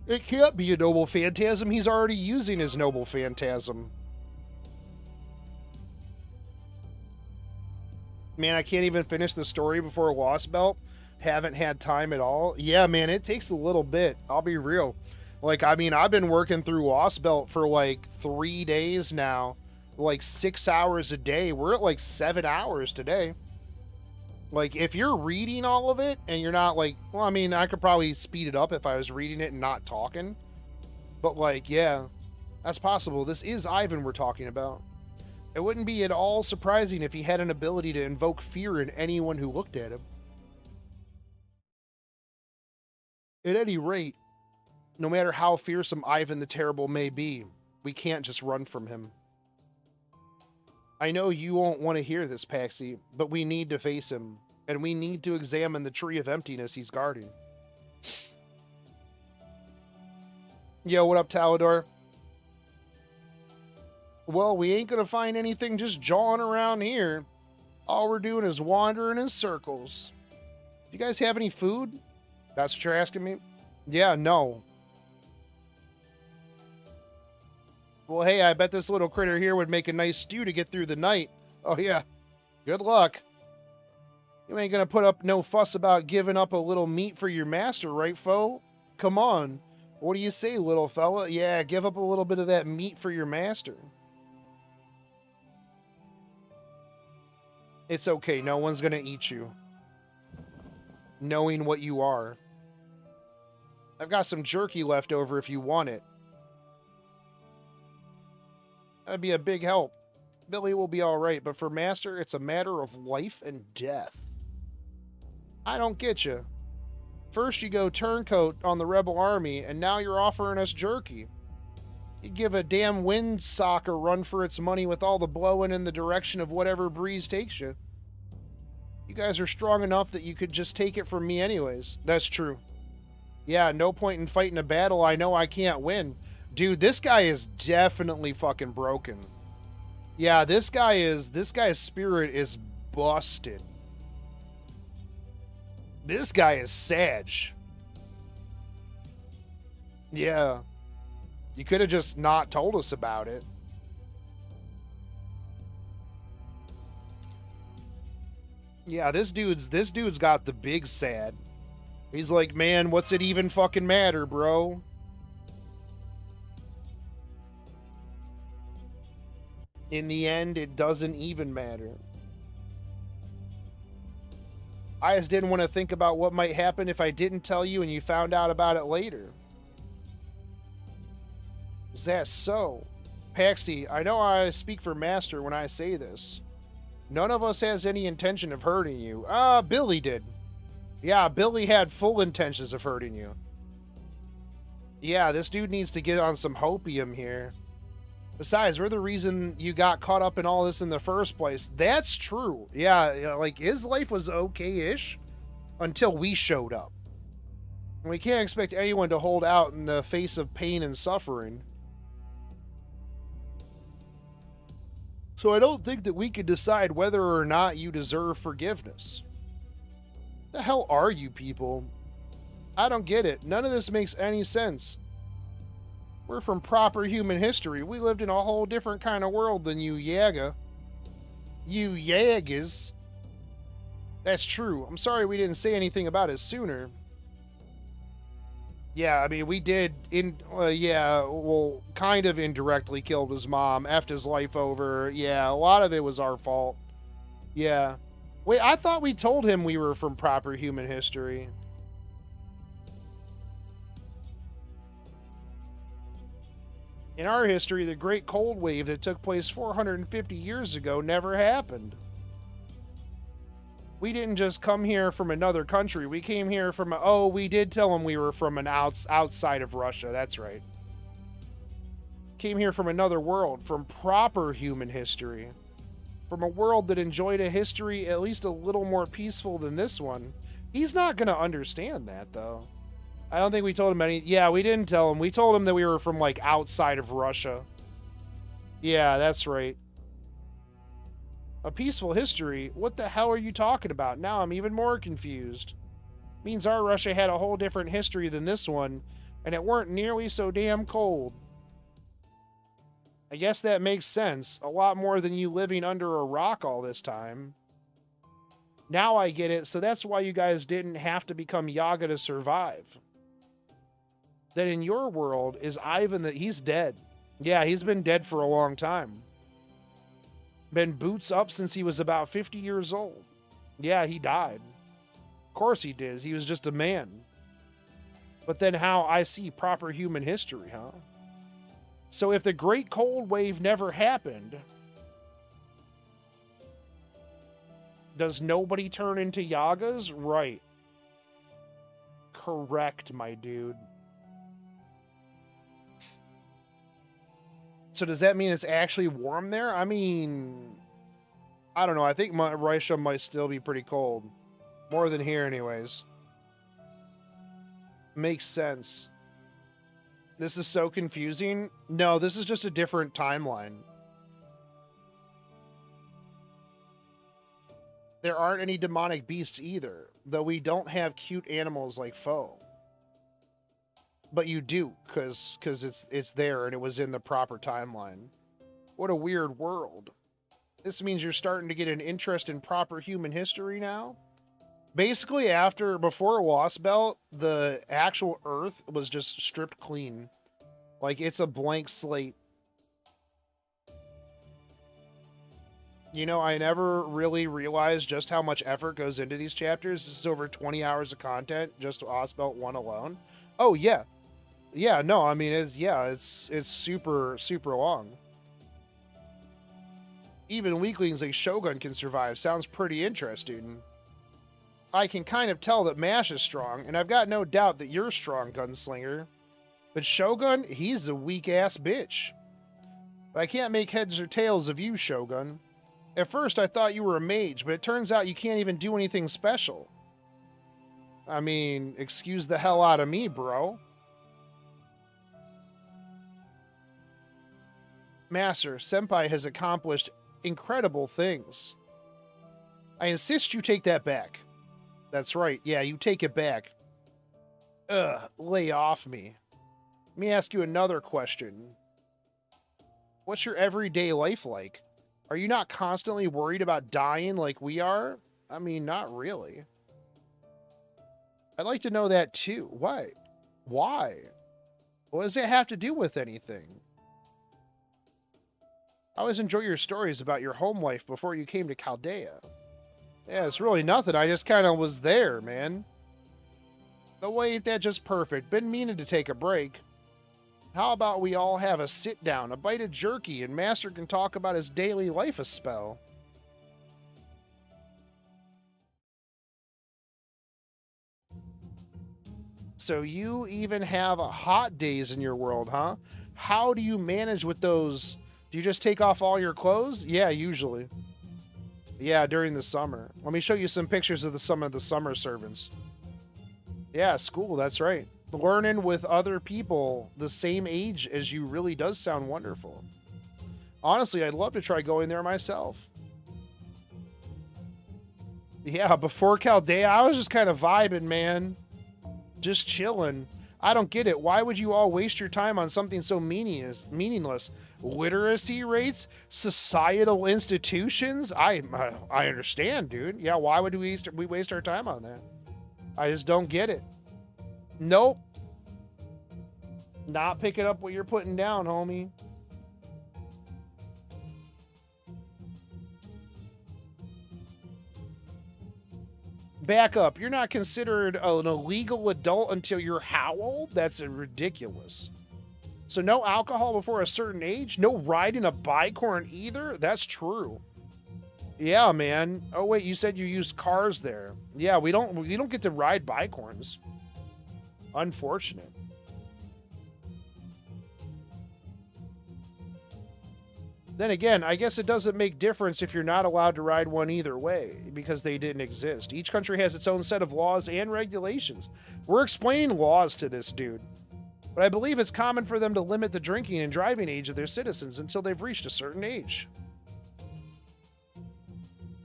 It can't be a noble phantasm. He's already using his noble phantasm. Man, I can't even finish the story before a Lost Belt. Haven't had time at all. Yeah, man, it takes a little bit. I'll be real. Like, I mean, I've been working through Lost Belt for like 3 days now. Like 6 hours a day. We're at like 7 hours today. Like, if you're reading all of it and you're not like, well, I mean, I could probably speed it up if I was reading it and not talking. But like, yeah, that's possible. This is Ivan we're talking about. It wouldn't be at all surprising if he had an ability to invoke fear in anyone who looked at him. At any rate, no matter how fearsome Ivan the Terrible may be, we can't just run from him. I know you won't want to hear this, Paxi, but we need to face him, and we need to examine the tree of emptiness he's guarding. Yo, what up, Talador? Well, we ain't gonna find anything just jawing around here. All we're doing is wandering in circles. Do you guys have any food? That's what you're asking me? Yeah, no. Well, hey, I bet this little critter here would make a nice stew to get through the night. Oh, yeah. Good luck. You ain't gonna put up no fuss about giving up a little meat for your master, right, foe? Come on. What do you say, little fella? Yeah, give up a little bit of that meat for your master. It's okay. No one's gonna eat you. Knowing what you are. I've got some jerky left over if you want it. That'd be a big help. Billy will be alright, but for Master, it's a matter of life and death. I don't get you. First you go turncoat on the rebel army, and now you're offering us jerky. You'd give a damn windsock a run for its money with all the blowing in the direction of whatever breeze takes you. You guys are strong enough that you could just take it from me anyways. That's true. Yeah, no point in fighting a battle I know I can't win. Dude, this guy is definitely fucking broken. Yeah, this guy's spirit is busted. This guy is Sag. Yeah. You could have just not told us about it. Yeah, this dude's got the big sad. He's like, man, what's it even fucking matter, bro? In the end, it doesn't even matter. I just didn't want to think about what might happen if I didn't tell you and you found out about it later. Is that so? Paxi, I know I speak for Master when I say this. None of us has any intention of hurting you. Billy did. Yeah, Billy had full intentions of hurting you. Yeah, this dude needs to get on some hopium here. Besides, we're the reason you got caught up in all this in the first place. That's true. Yeah, like, his life was okay-ish until we showed up. And we can't expect anyone to hold out in the face of pain and suffering. So I don't think that we could decide whether or not you deserve forgiveness. The hell are you people? I don't get it. None of this makes any sense. We're from proper human history. We lived in a whole different kind of world than you Yaga. You Yagas. That's true. I'm sorry we didn't say anything about it sooner. Yeah, I mean, we did, kind of indirectly killed his mom, effed his life over. Yeah, a lot of it was our fault. Yeah. Wait, I thought we told him we were from proper human history. In our history, the Great Cold Wave that took place 450 years ago never happened. We didn't just come here from another country. We came here from we did tell him we were from an outside of Russia. That's right. Came here from another world, from proper human history. From a world that enjoyed a history at least a little more peaceful than this one. He's not going to understand that, though. I don't think we told him any... Yeah, we didn't tell him. We told him that we were from, like, outside of Russia. Yeah, that's right. A peaceful history? What the hell are you talking about? Now I'm even more confused. Means our Russia had a whole different history than this one, and it weren't nearly so damn cold. I guess that makes sense. A lot more than you living under a rock all this time. Now I get it, so that's why you guys didn't have to become Yaga to survive. Then in your world, is Ivan that he's dead. Yeah, he's been dead for a long time. Been boots up since he was about 50 years old. Yeah, he died. Of course he did. He was just a man. But then how I see proper human history, huh? So if the Great Cold Wave never happened, does nobody turn into Yagas? Right. Correct, my dude. So does that mean it's actually warm there? I mean, I don't know. I think Russia might still be pretty cold. More than here anyways. Makes sense. This is so confusing. No, this is just a different timeline. There aren't any demonic beasts either, though we don't have cute animals like Foe. But you do, because it's there and it was in the proper timeline. What a weird world. This means you're starting to get an interest in proper human history now? Basically, before Lost Belt, the actual Earth was just stripped clean. Like, it's a blank slate. You know, I never really realized just how much effort goes into these chapters. This is over 20 hours of content, just Lost Belt 1 alone. Oh, yeah. Yeah, no, I mean, it's super, super long. Even weaklings like Shogun can survive. Sounds pretty interesting. I can kind of tell that Mash is strong, and I've got no doubt that you're strong, Gunslinger. But Shogun, he's a weak-ass bitch. But I can't make heads or tails of you, Shogun. At first, I thought you were a mage, but it turns out you can't even do anything special. I mean, excuse the hell out of me, bro. Master, Senpai has accomplished incredible things. I insist you take that back. That's right, yeah, you take it back. Ugh, lay off me. Let me ask you another question. What's your everyday life like? Are you not constantly worried about dying like we are? I mean, not really. I'd like to know that too. Why? Why? What does it have to do with anything? I always enjoy your stories about your home life before you came to Chaldea. Yeah, it's really nothing. I just kind of was there, man. The way ain't that just perfect? Been meaning to take a break. How about we all have a sit down, a bite of jerky, and Master can talk about his daily life a spell? So you even have hot days in your world, huh? How do you manage with those? Do you just take off all your clothes? Yeah, usually. Yeah, during the summer. Let me show you some pictures of some of the summer servants. Yeah, school, that's right. Learning with other people the same age as you really does sound wonderful. Honestly, I'd love to try going there myself. Yeah, before Chaldea, I was just kind of vibing, man. Just chilling. I don't get it. Why would you all waste your time on something so meaningless? Literacy rates? Societal institutions? I understand, dude. Yeah, why would we waste our time on that? I just don't get it. Nope. Not picking up what you're putting down, homie. Back up. You're not considered an illegal adult until you're how old? That's ridiculous. So no alcohol before a certain age? No riding a bicorn either? That's true. Yeah, man. Oh wait, you said you used cars there. Yeah, we don't get to ride bicorns. Unfortunate. Then again, I guess it doesn't make difference if you're not allowed to ride one either way, because they didn't exist. Each country has its own set of laws and regulations. We're explaining laws to this dude. But I believe it's common for them to limit the drinking and driving age of their citizens until they've reached a certain age.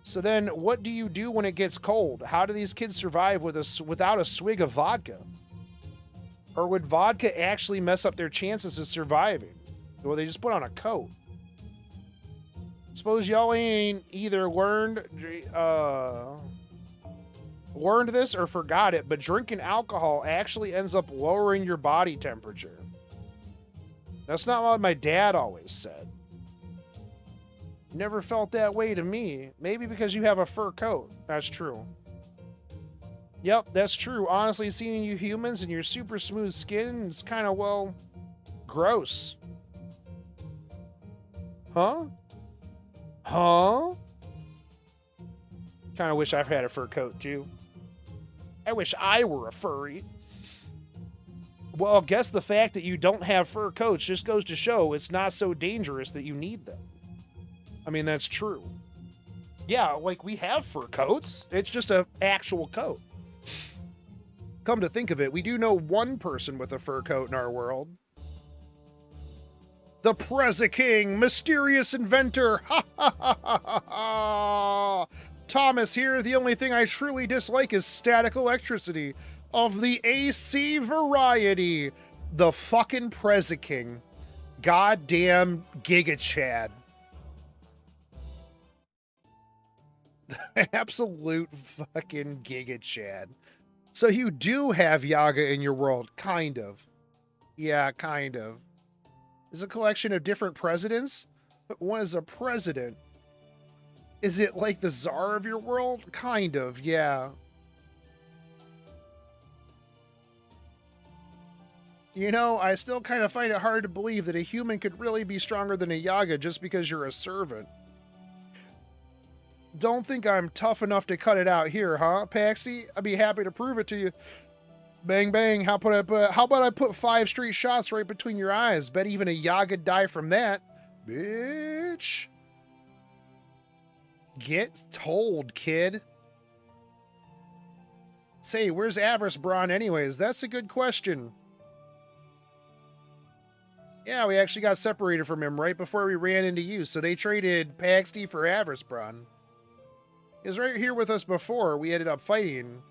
So then, what do you do when it gets cold? How do these kids survive without a swig of vodka? Or would vodka actually mess up their chances of surviving? Or they just put on a coat? Suppose y'all ain't either learned this or forgot it, but drinking alcohol actually ends up lowering your body temperature. That's not what my dad always said. Never felt that way to me. Maybe because you have a fur coat. That's true. Yep, that's true. Honestly, seeing you humans and your super smooth skin is kind of, well, gross. Huh? Huh? Kind of wish I had a fur coat, too. I wish I were a furry. Well, I guess the fact that you don't have fur coats just goes to show it's not so dangerous that you need them. I mean, that's true. Yeah, like, we have fur coats. It's just an actual coat. Come to think of it, we do know one person with a fur coat in our world. The Preza King, mysterious inventor. Ha ha ha ha ha ha. Thomas here. The only thing I truly dislike is static electricity of the AC variety. The fucking Preza King. Goddamn Giga Chad. Absolute fucking Giga Chad. So you do have Yaga in your world, kind of. Yeah, kind of. It's a collection of different presidents, but one is a president. Is it like the czar of your world? Kind of, yeah. You know, I still kind of find it hard to believe that a human could really be stronger than a Yaga just because you're a servant. Don't think I'm tough enough to cut it out here, huh, Paxi? I'd be happy to prove it to you. Bang, bang. How about I put 5 straight shots right between your eyes? Bet even a Yaga die from that. Bitch. Get told, kid. Say, where's Avarice Braun anyways? That's a good question. Yeah, we actually got separated from him right before we ran into you, so they traded Paxi for Avarice Braun. He was right here with us before we ended up fighting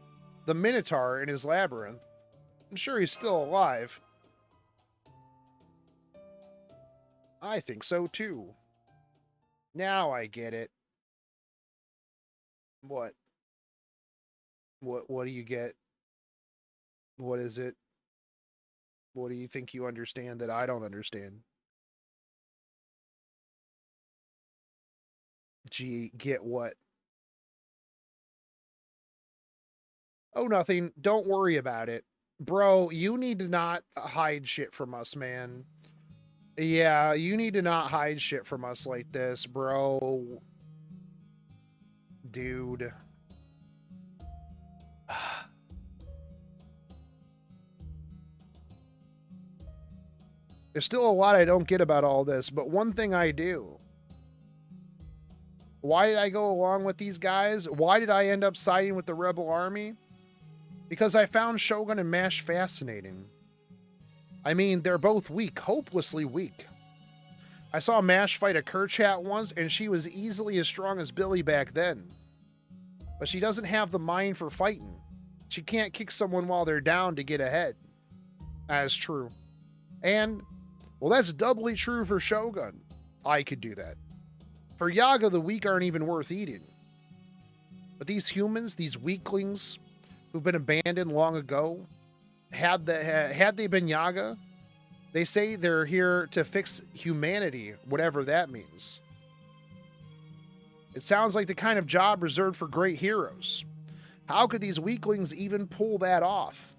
the Minotaur in his labyrinth. I'm sure he's still alive. I think so too. Now I get it. What? What do you get? What is it? What do you think you understand that I don't understand? Gee, get what? Oh, nothing. Don't worry about it. Bro, you need to not hide shit from us, man. Yeah, you need to not hide shit from us like this, bro. Dude. There's still a lot I don't get about all this, but one thing I do. Why did I go along with these guys? Why did I end up siding with the rebel army? Because I found Shogun and Mash fascinating. I mean, they're both weak, hopelessly weak. I saw Mash fight a Kerchat once, and she was easily as strong as Billy back then. But she doesn't have the mind for fighting. She can't kick someone while they're down to get ahead. That's true. And, well, that's doubly true for Shogun. I could do that. For Yaga, the weak aren't even worth eating. But these humans, these weaklings who've been abandoned long ago, had they been Yaga, they say they're here to fix humanity, whatever that means. It sounds like the kind of job reserved for great heroes. How could these weaklings even pull that off?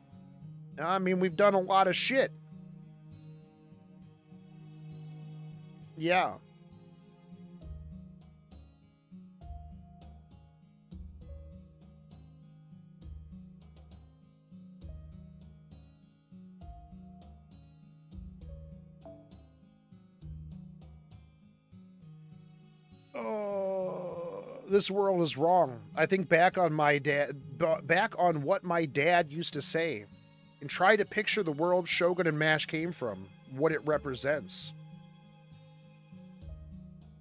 I mean, we've done a lot of shit. Yeah. This world is wrong. I think back on what my dad used to say, and try to picture the world Shogun and Mash came from, what it represents.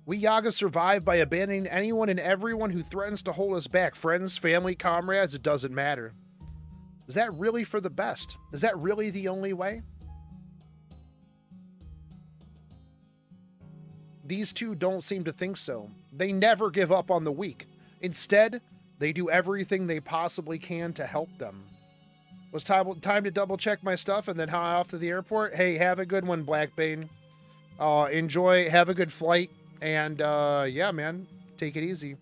We Yaga survive by abandoning anyone and everyone who threatens to hold us back. Friends, family, comrades, it doesn't matter. Is that really for the best? Is that really the only way? These two don't seem to think so. They never give up on the weak. Instead, they do everything they possibly can to help them. Was time to double check my stuff and then head off to the airport? Hey, have a good one, Blackbane. Enjoy, have a good flight, and yeah, man, take it easy.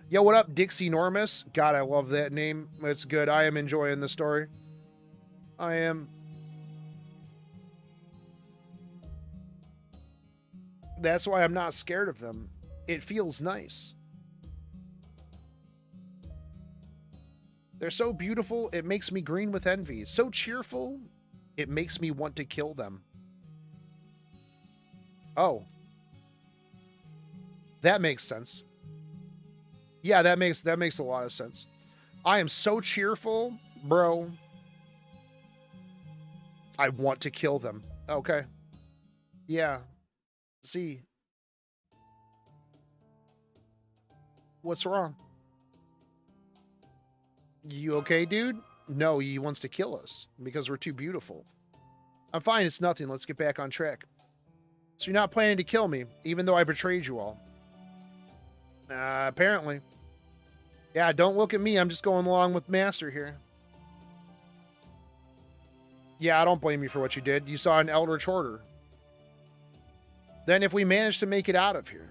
Yo, what up, Dixie Normus? God, I love that name. It's good. I am enjoying the story. I am. That's why I'm not scared of them. It feels nice. They're so beautiful, it makes me green with envy. So cheerful, it makes me want to kill them. Oh. That makes sense. Yeah, that makes a lot of sense. I am so cheerful, bro. I want to kill them. Okay. Yeah. See. What's wrong? You okay, dude? No, he wants to kill us because we're too beautiful. I'm fine, it's nothing. Let's get back on track. So you're not planning to kill me, even though I betrayed you all? Apparently. Yeah, don't look at me. I'm just going along with Master here. Yeah, I don't blame you for what you did. You saw an Eldritch Order. Then if we manage to make it out of here,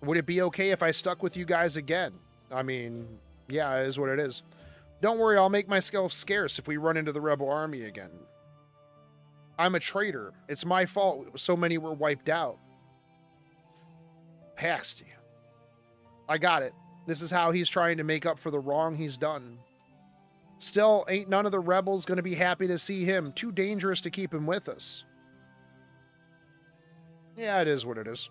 would it be okay if I stuck with you guys again? I mean, yeah, it is what it is. Don't worry, I'll make myself scarce if we run into the rebel army again. I'm a traitor. It's my fault so many were wiped out. Paxi. I got it. This is how he's trying to make up for the wrong he's done. Still, ain't none of the rebels going to be happy to see him. Too dangerous to keep him with us. Yeah, it is what it is.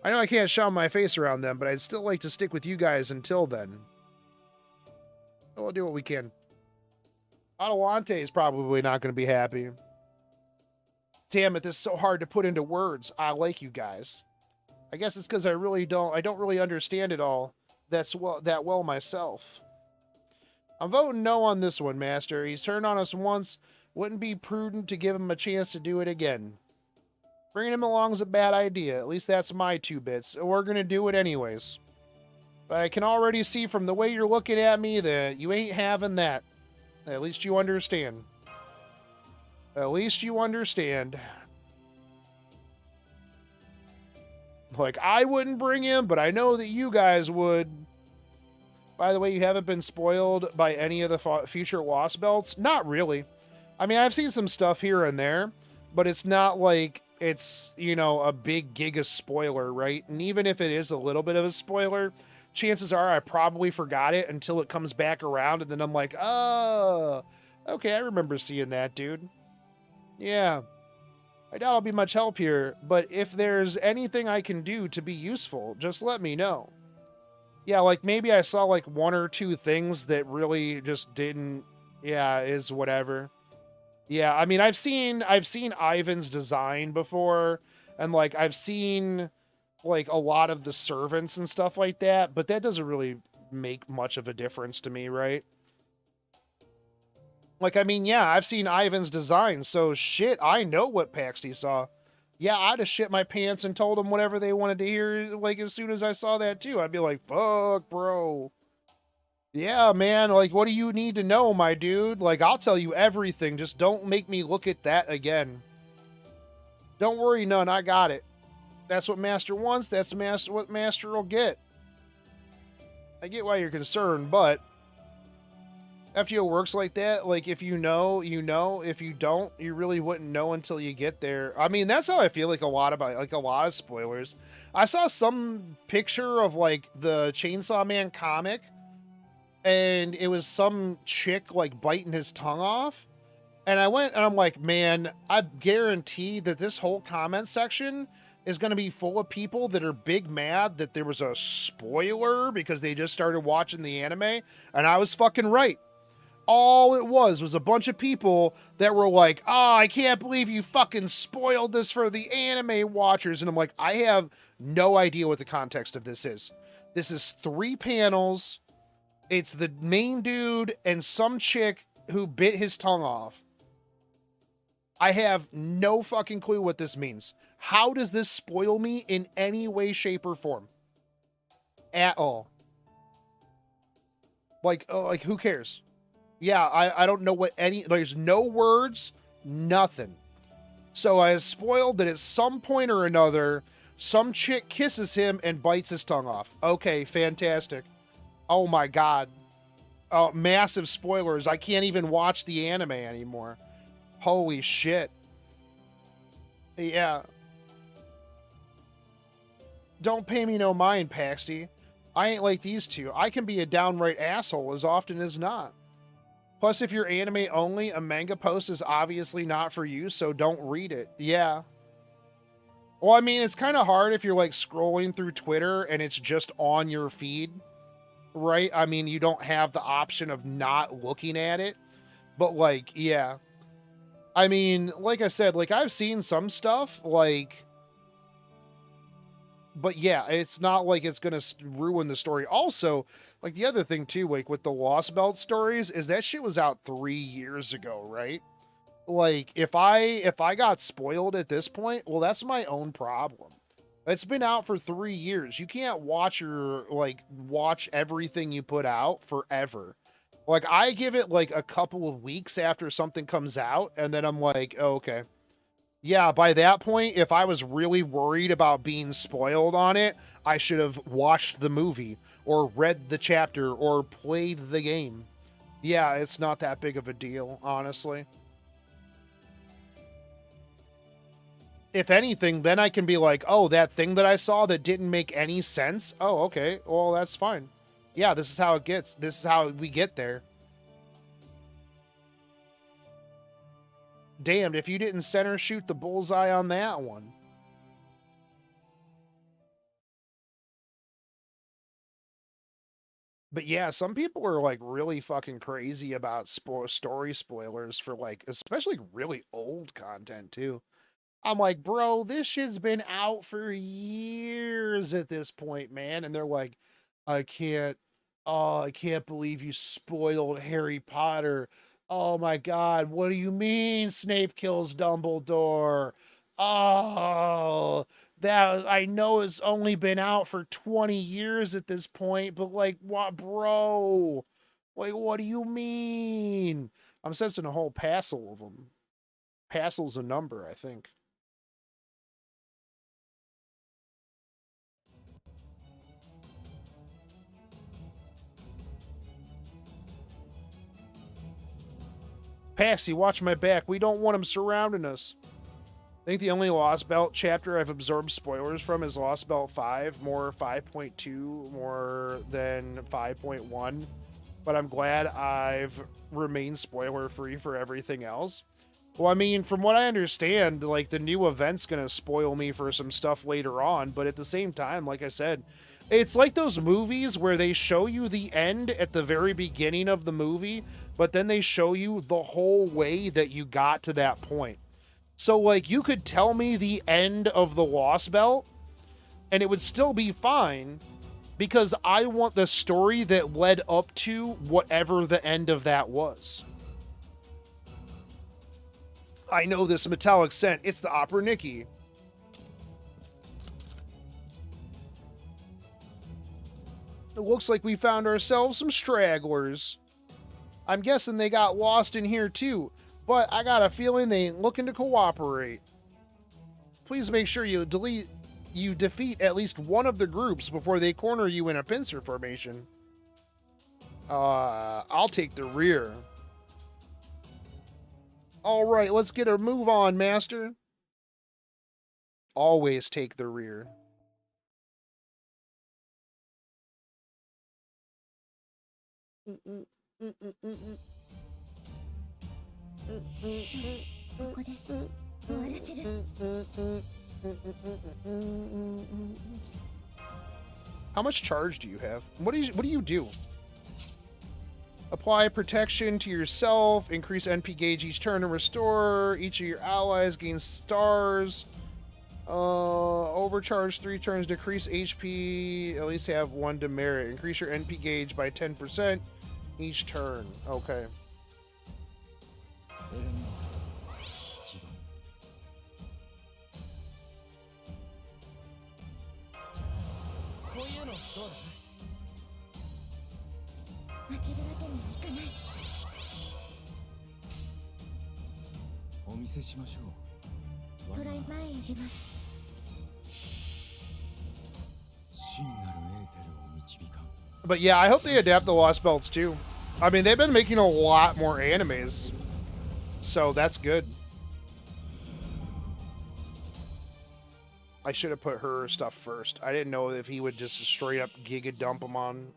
I know I can't shove my face around them, but I'd still like to stick with you guys until then. We'll do what we can. Adelante is probably not going to be happy. Damn it, this is so hard to put into words. I like you guys. I guess it's because I don't really understand it all that well myself. I'm voting no on this one, Master. He's turned on us once. Wouldn't be prudent to give him a chance to do it again. Bringing him along is a bad idea. At least that's my 2 bits. We're going to do it anyways. But I can already see from the way you're looking at me that you ain't having that. At least you understand. At least you understand. Like, I wouldn't bring him, but I know that you guys would. By the way, you haven't been spoiled by any of the future Lost Belts? Not really. I mean, I've seen some stuff here and there, but it's not like it's, you know, a big giga spoiler, right? And even if it is a little bit of a spoiler, chances are I probably forgot it until it comes back around, and then I'm like, oh, okay, I remember seeing that, dude. Yeah. I doubt I'll be much help here, but if there's anything I can do to be useful, just let me know. Yeah, like maybe I saw like 1 or 2 things that really just didn't, yeah, is whatever. Yeah, I mean, I've seen Ivan's design before, and like I've seen like a lot of the servants and stuff like that, but that doesn't really make much of a difference to me, right? Like, I mean, yeah, I've seen Ivan's design, so shit, I know what Paxi saw. Yeah, I'd have shit my pants and told them whatever they wanted to hear, like, as soon as I saw that, too. I'd be like, fuck, bro. Yeah, man, like, what do you need to know, my dude? Like, I'll tell you everything, just don't make me look at that again. Don't worry, none, I got it. That's what Master wants, that's what Master will get. I get why you're concerned, but FGO works like that. Like, if you know, you know. If you don't, you really wouldn't know until you get there. I mean, that's how I feel like a lot of spoilers. I saw some picture of like the Chainsaw Man comic, and it was some chick like biting his tongue off. And I went and I'm like, man, I guarantee that this whole comment section is going to be full of people that are big mad that there was a spoiler because they just started watching the anime. And I was fucking right. All it was a bunch of people that were like, oh, I can't believe you fucking spoiled this for the anime watchers. And I'm like, I have no idea what the context of this is. This is 3 panels. It's the main dude and some chick who bit his tongue off. I have no fucking clue what this means. How does this spoil me in any way, shape, or form? At all. Like who cares? Yeah, I don't know what there's no words, nothing. So I was spoiled that at some point or another, some chick kisses him and bites his tongue off. Okay, fantastic. Oh my God. Massive spoilers. I can't even watch the anime anymore. Holy shit. Yeah. Don't pay me no mind, Paxi. I ain't like these two. I can be a downright asshole as often as not. Plus, if you're anime only, a manga post is obviously not for you, so don't read it. Yeah. Well, I mean, it's kind of hard if you're like scrolling through Twitter and it's just on your feed, right? I mean, you don't have the option of not looking at it, but like, yeah. I mean, like I said, like I've seen some stuff like, but yeah, it's not like it's going to ruin the story. Also, like the other thing too, like with the Lost Belt stories is that shit was out 3 years ago, right? Like if I got spoiled at this point, well, that's my own problem. It's been out for 3 years. You can't watch everything you put out forever. Like I give it like a couple of weeks after something comes out, and then I'm like, oh, okay. Yeah, by that point, if I was really worried about being spoiled on it, I should have watched the movie or read the chapter or played the game. Yeah, it's not that big of a deal, honestly. If anything, then I can be like, oh, that thing that I saw that didn't make any sense. Oh, okay. Well, that's fine. Yeah, this is how it gets. This is how we get there. Damned if you didn't center shoot the bullseye on that one. But yeah, some people are like really fucking crazy about story spoilers for like, especially really old content too. I'm like, bro, this shit's been out for years at this point, man. And they're like, I can't, oh, I can't believe you spoiled Harry Potter. Oh my God, what do you mean Snape kills Dumbledore? Oh, that I know it's only been out for 20 years at this point, but like, what, bro? Like, what do you mean? I'm sensing a whole passel of them. Passel's a number, I think. Paxi, watch my back. We don't want him surrounding us. I think the only Lost Belt chapter I've absorbed spoilers from is Lost Belt 5, more 5.2, more than 5.1. But I'm glad I've remained spoiler-free for everything else. Well, I mean, from what I understand, like, the new event's gonna spoil me for some stuff later on, but at the same time, like I said, it's like those movies where they show you the end at the very beginning of the movie, but then they show you the whole way that you got to that point. So, like, you could tell me the end of the Lost Belt, and it would still be fine, because I want the story that led up to whatever the end of that was. I know this metallic scent. It's the Opera Nikki. It looks like we found ourselves some stragglers. I'm guessing they got lost in here too, but I got a feeling they ain't looking to cooperate. Please make sure you defeat at least one of the groups before they corner you in a pincer formation. I'll take the rear. All right, let's get a move on, master. Always take the rear. How much charge do you have? What do you do? Apply protection to yourself, increase NP gauge each turn, and restore each of your allies, gain stars. Overcharge 3 turns, decrease HP, at least have 1 demerit. Increase your NP gauge by 10% each turn. Okay. But yeah, I hope they adapt the Lost Belts too. I mean, they've been making a lot more animes, so that's good. I should have put her stuff first. I didn't know if he would just straight up giga dump them on.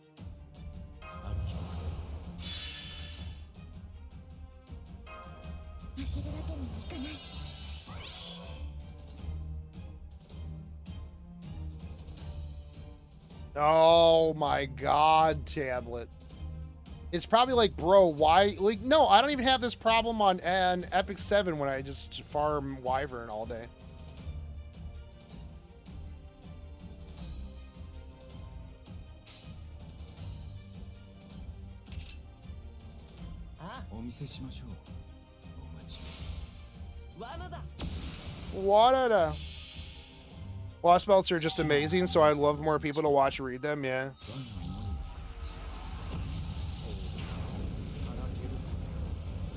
Oh my god, tablet. It's probably like, bro, why? Like, no, I don't even have this problem on an Epic 7 when I just farm Wyvern all day. What? Lost Belts are just amazing, so I'd love more people to watch read them, yeah.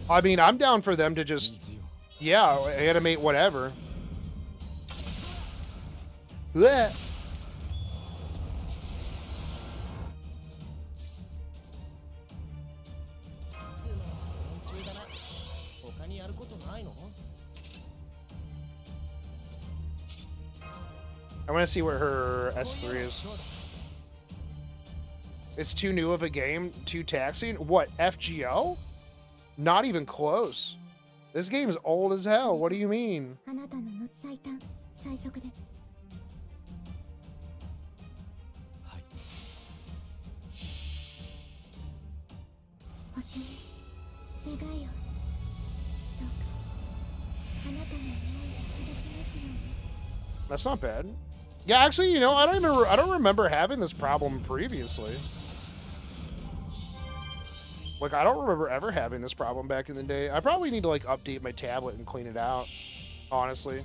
I mean, I'm down for them to just, yeah, animate whatever. Blech. I want to see what her S3 is. It's too new of a game, too taxing. What, FGO? Not even close. This game is old as hell. What do you mean? That's not bad. Yeah, actually, you know, I don't remember having this problem previously. Like, I don't remember ever having this problem back in the day. I probably need to, like, update my tablet and clean it out, honestly.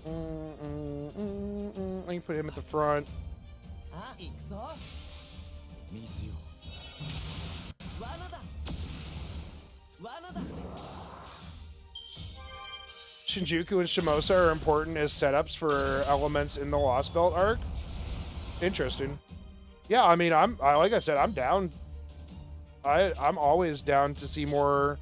Let me put him at the front. Shinjuku and Shimosa are important as setups for elements in the Lost Belt arc. Interesting. Yeah, I mean, like I said, I'm down. I'm always down to see more.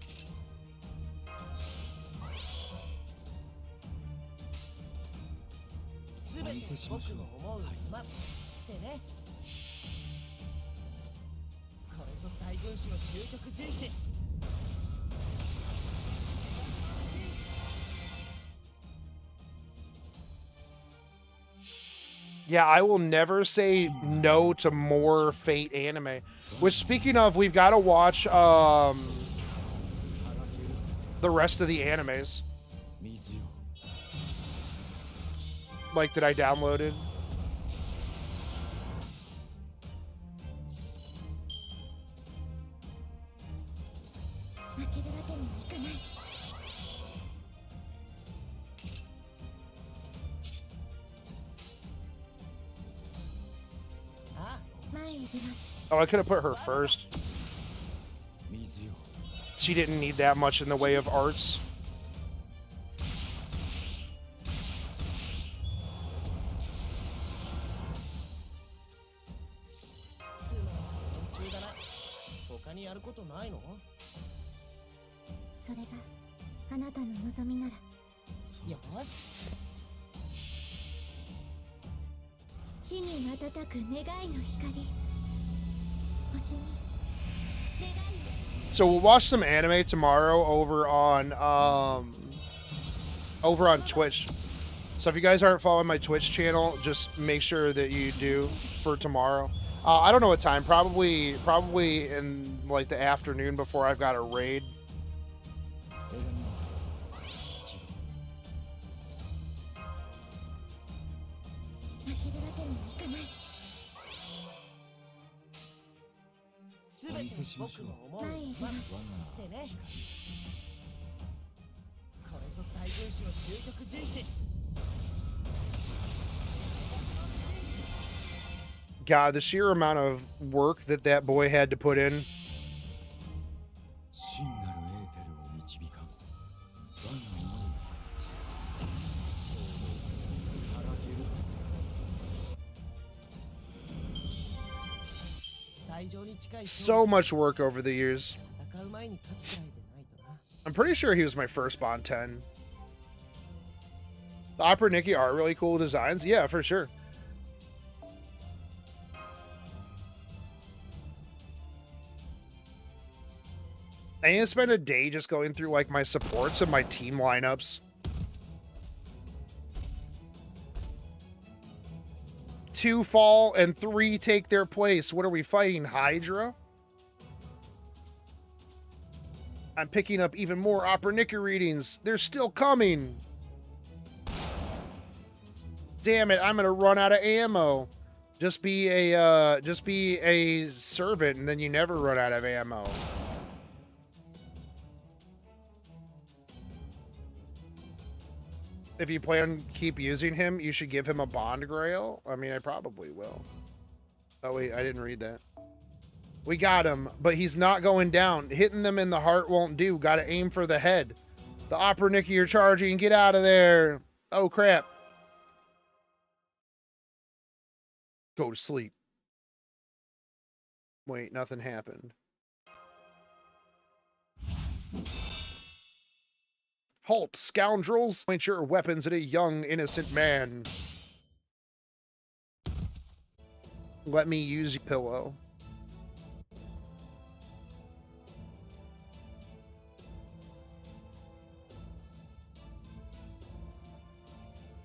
Yeah, I will never say no to more Fate anime. Which, speaking of, we've got to watch the rest of the animes. Like, that I downloaded. Oh, I could have put her first. She didn't need that much in the way of arts. So we'll watch some anime tomorrow over on Twitch. So if you guys aren't following my Twitch channel, just make sure that you do for tomorrow. I don't know what time. Probably in like the afternoon before I've got a raid. God, the sheer amount of work that boy had to put in. So much work over the years. I'm pretty sure he was my first Bond 10. The Opera Nikki are really cool designs. Yeah, for sure. I need to spend a day just going through like my supports and my team lineups. 2 fall and 3 take their place. What are we fighting, Hydra? I'm picking up even more Opera Nikki readings. They're still coming. Damn it, I'm gonna run out of ammo. Just be a servant and then you never run out of ammo. If you plan to keep using him, you should give him a Bond Grail. I mean, I probably will. Oh, wait, I didn't read that. We got him, but he's not going down. Hitting them in the heart won't do. Got to aim for the head. The Opera Nikki are charging. Get out of there. Oh, crap. Go to sleep. Wait, nothing happened. Halt, scoundrels! Point your weapons at a young, innocent man. Let me use your pillow.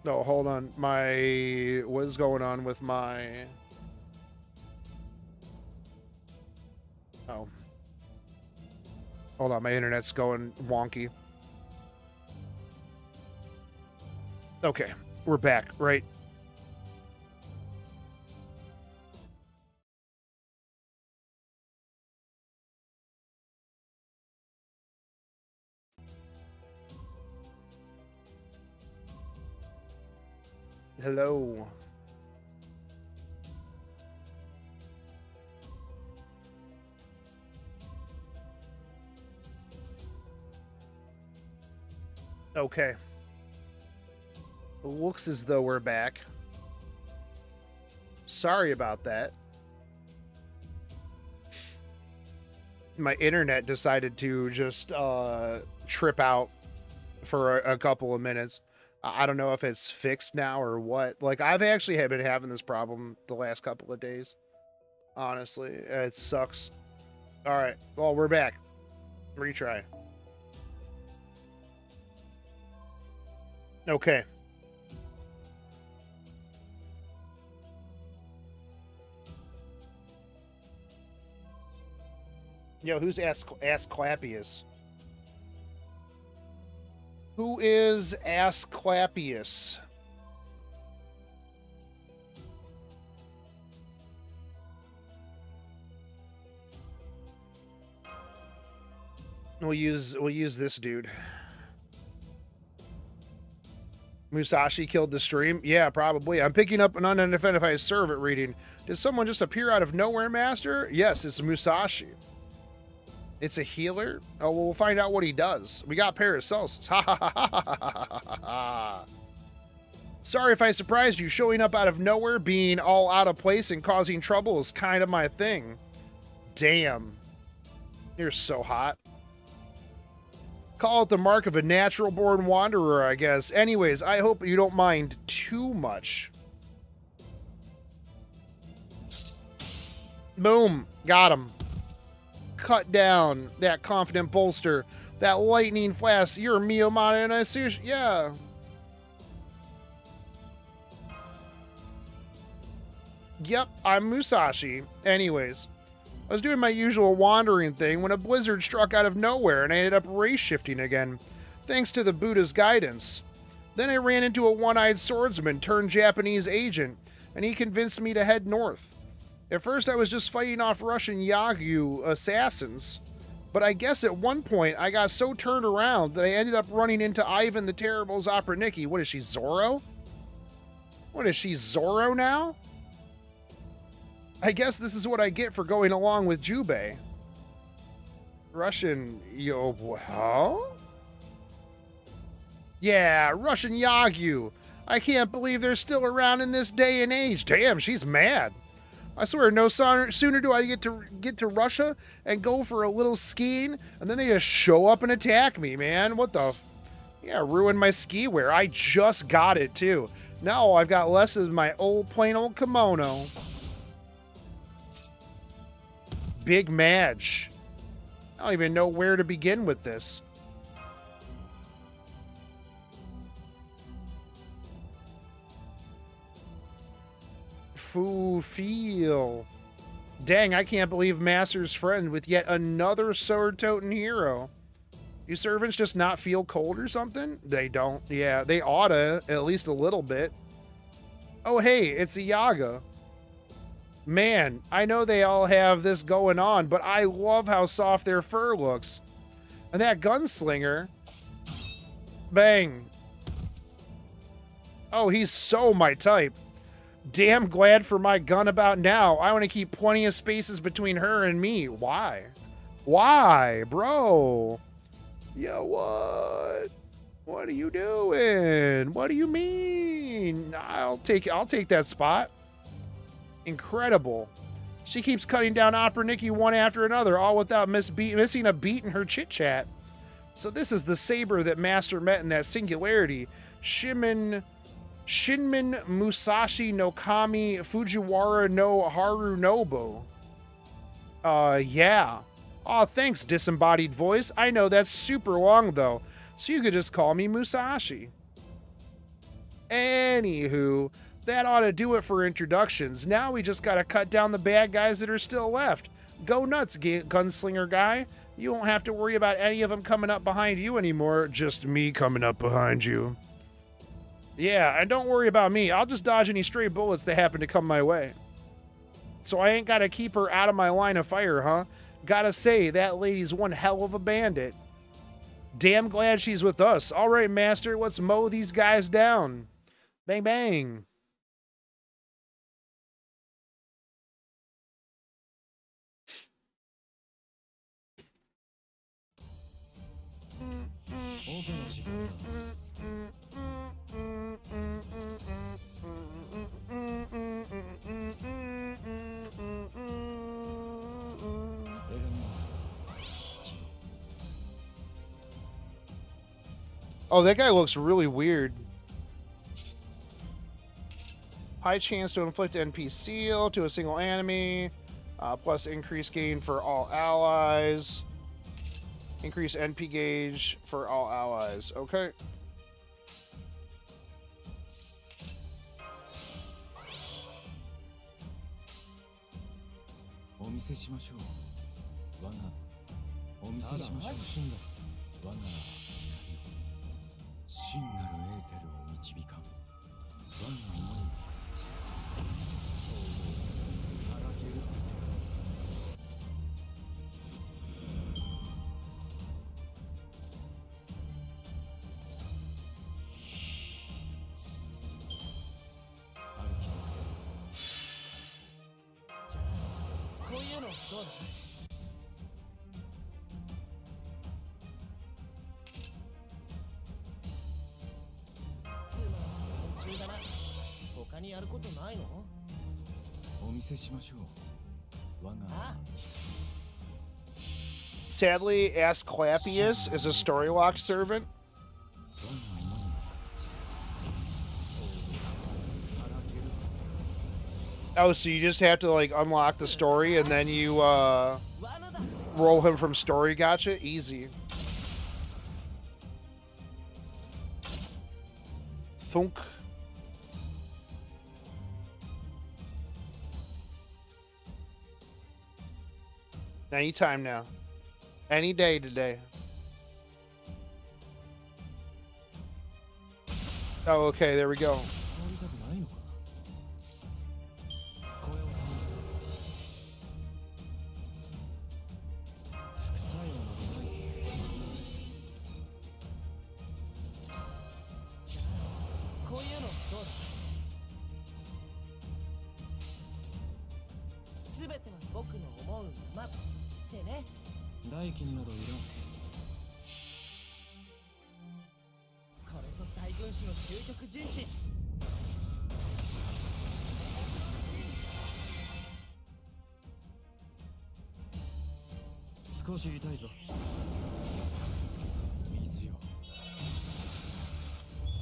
No, hold on. What is going on with my... Oh. Hold on, my internet's going wonky. Okay, we're back, right? Hello. Okay. It looks as though we're back. Sorry about that. My internet decided to just trip out for a couple of minutes. I don't know if it's fixed now or what. Like, I've actually been having this problem the last couple of days. Honestly, it sucks. All right, well, we're back. Retry. Okay. Yo, who's Asclepius? Who is Asclepius? We'll use this dude. Musashi killed the stream? Yeah, probably. I'm picking up an unidentified servant reading. Did someone just appear out of nowhere, Master? Yes, it's Musashi. It's a healer? Oh, well, we'll find out what he does. We got Paracelsus. Ha ha ha ha ha ha ha ha. Sorry if I surprised you. Showing up out of nowhere, being all out of place and causing trouble is kind of my thing. Damn. You're so hot. Call it the mark of a natural-born wanderer, I guess. Anyways, I hope you don't mind too much. Boom. Got him. Cut down that confident bolster. That lightning flash. You're Miyamata and Anastasia. Yeah. Yep, I'm Musashi. Anyways, I was doing my usual wandering thing when a blizzard struck out of nowhere and I ended up race shifting again, thanks to the Buddha's guidance. Then I ran into a one-eyed swordsman turned Japanese agent, and he convinced me to head north. At first I was just fighting off Russian Yagu assassins, but I guess at one point I got so turned around that I ended up running into Ivan the Terrible Zapornicki. What is she, Zorro? What is she, Zorro now? I guess this is what I get for going along with Jubei. Russian huh? Yeah, Russian Yagu. I can't believe they're still around in this day and age. Damn, she's mad. I swear, no sooner do I get to Russia and go for a little skiing, and then they just show up and attack me, man. What the yeah, ruin my ski wear. I just got it, too. Now I've got less of my plain old kimono. Big match. I don't even know where to begin with this. Feel. Dang, I can't believe Master's friend with yet another sword-toting hero. Do servants just not feel cold or something? They don't. Yeah, they oughta, at least a little bit. Oh, hey, it's a Yaga. Man, I know they all have this going on, but I love how soft their fur looks. And that gunslinger. Bang. Oh, he's so my type. Damn glad for my gun about now. I want to keep plenty of spaces between her and me. Why? Why, bro? Yo, what? What are you doing? What do you mean? I'll take that spot. Incredible. She keeps cutting down Opera Nikki one after another, all without missing a beat in her chit-chat. So this is the saber that Master met in that singularity. Shinmin Musashi no Kami Fujiwara no Harunobu. Yeah. Aw, thanks, disembodied voice. I know that's super long, though, so you could just call me Musashi. Anywho, that ought to do it for introductions. Now we just gotta cut down the bad guys that are still left. Go nuts, gunslinger guy. You won't have to worry about any of them coming up behind you anymore. Just me coming up behind you. Yeah, and don't worry about me. I'll just dodge any stray bullets that happen to come my way. So I ain't gotta keep her out of my line of fire, huh? Gotta say, that lady's one hell of a bandit. Damn glad she's with us. All right, Master, let's mow these guys down. Bang, bang. Oh, that guy looks really weird. High chance to inflict NP seal to a single enemy. Plus increased gain for all allies. Increase NP gauge for all allies. Okay. Sadly, Asclepius is a story-locked servant. Oh, so you just have to, like, unlock the story and then you, roll him from story. Gotcha? Easy. Thunk. Anytime now. Any day today. Oh, okay, there we go.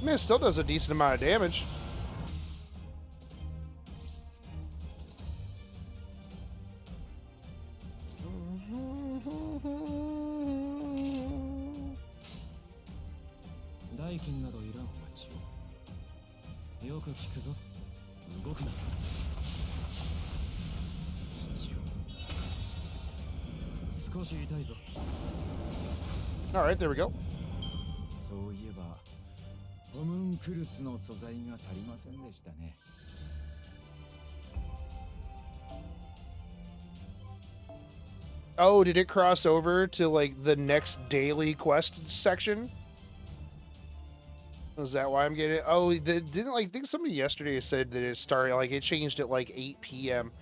Man, still does a decent amount of damage. All right, there we go. Oh, did it cross over to like the next daily quest section? Is that why I'm getting it? Oh, didn't like think somebody yesterday said that it started like it changed at like 8 p.m.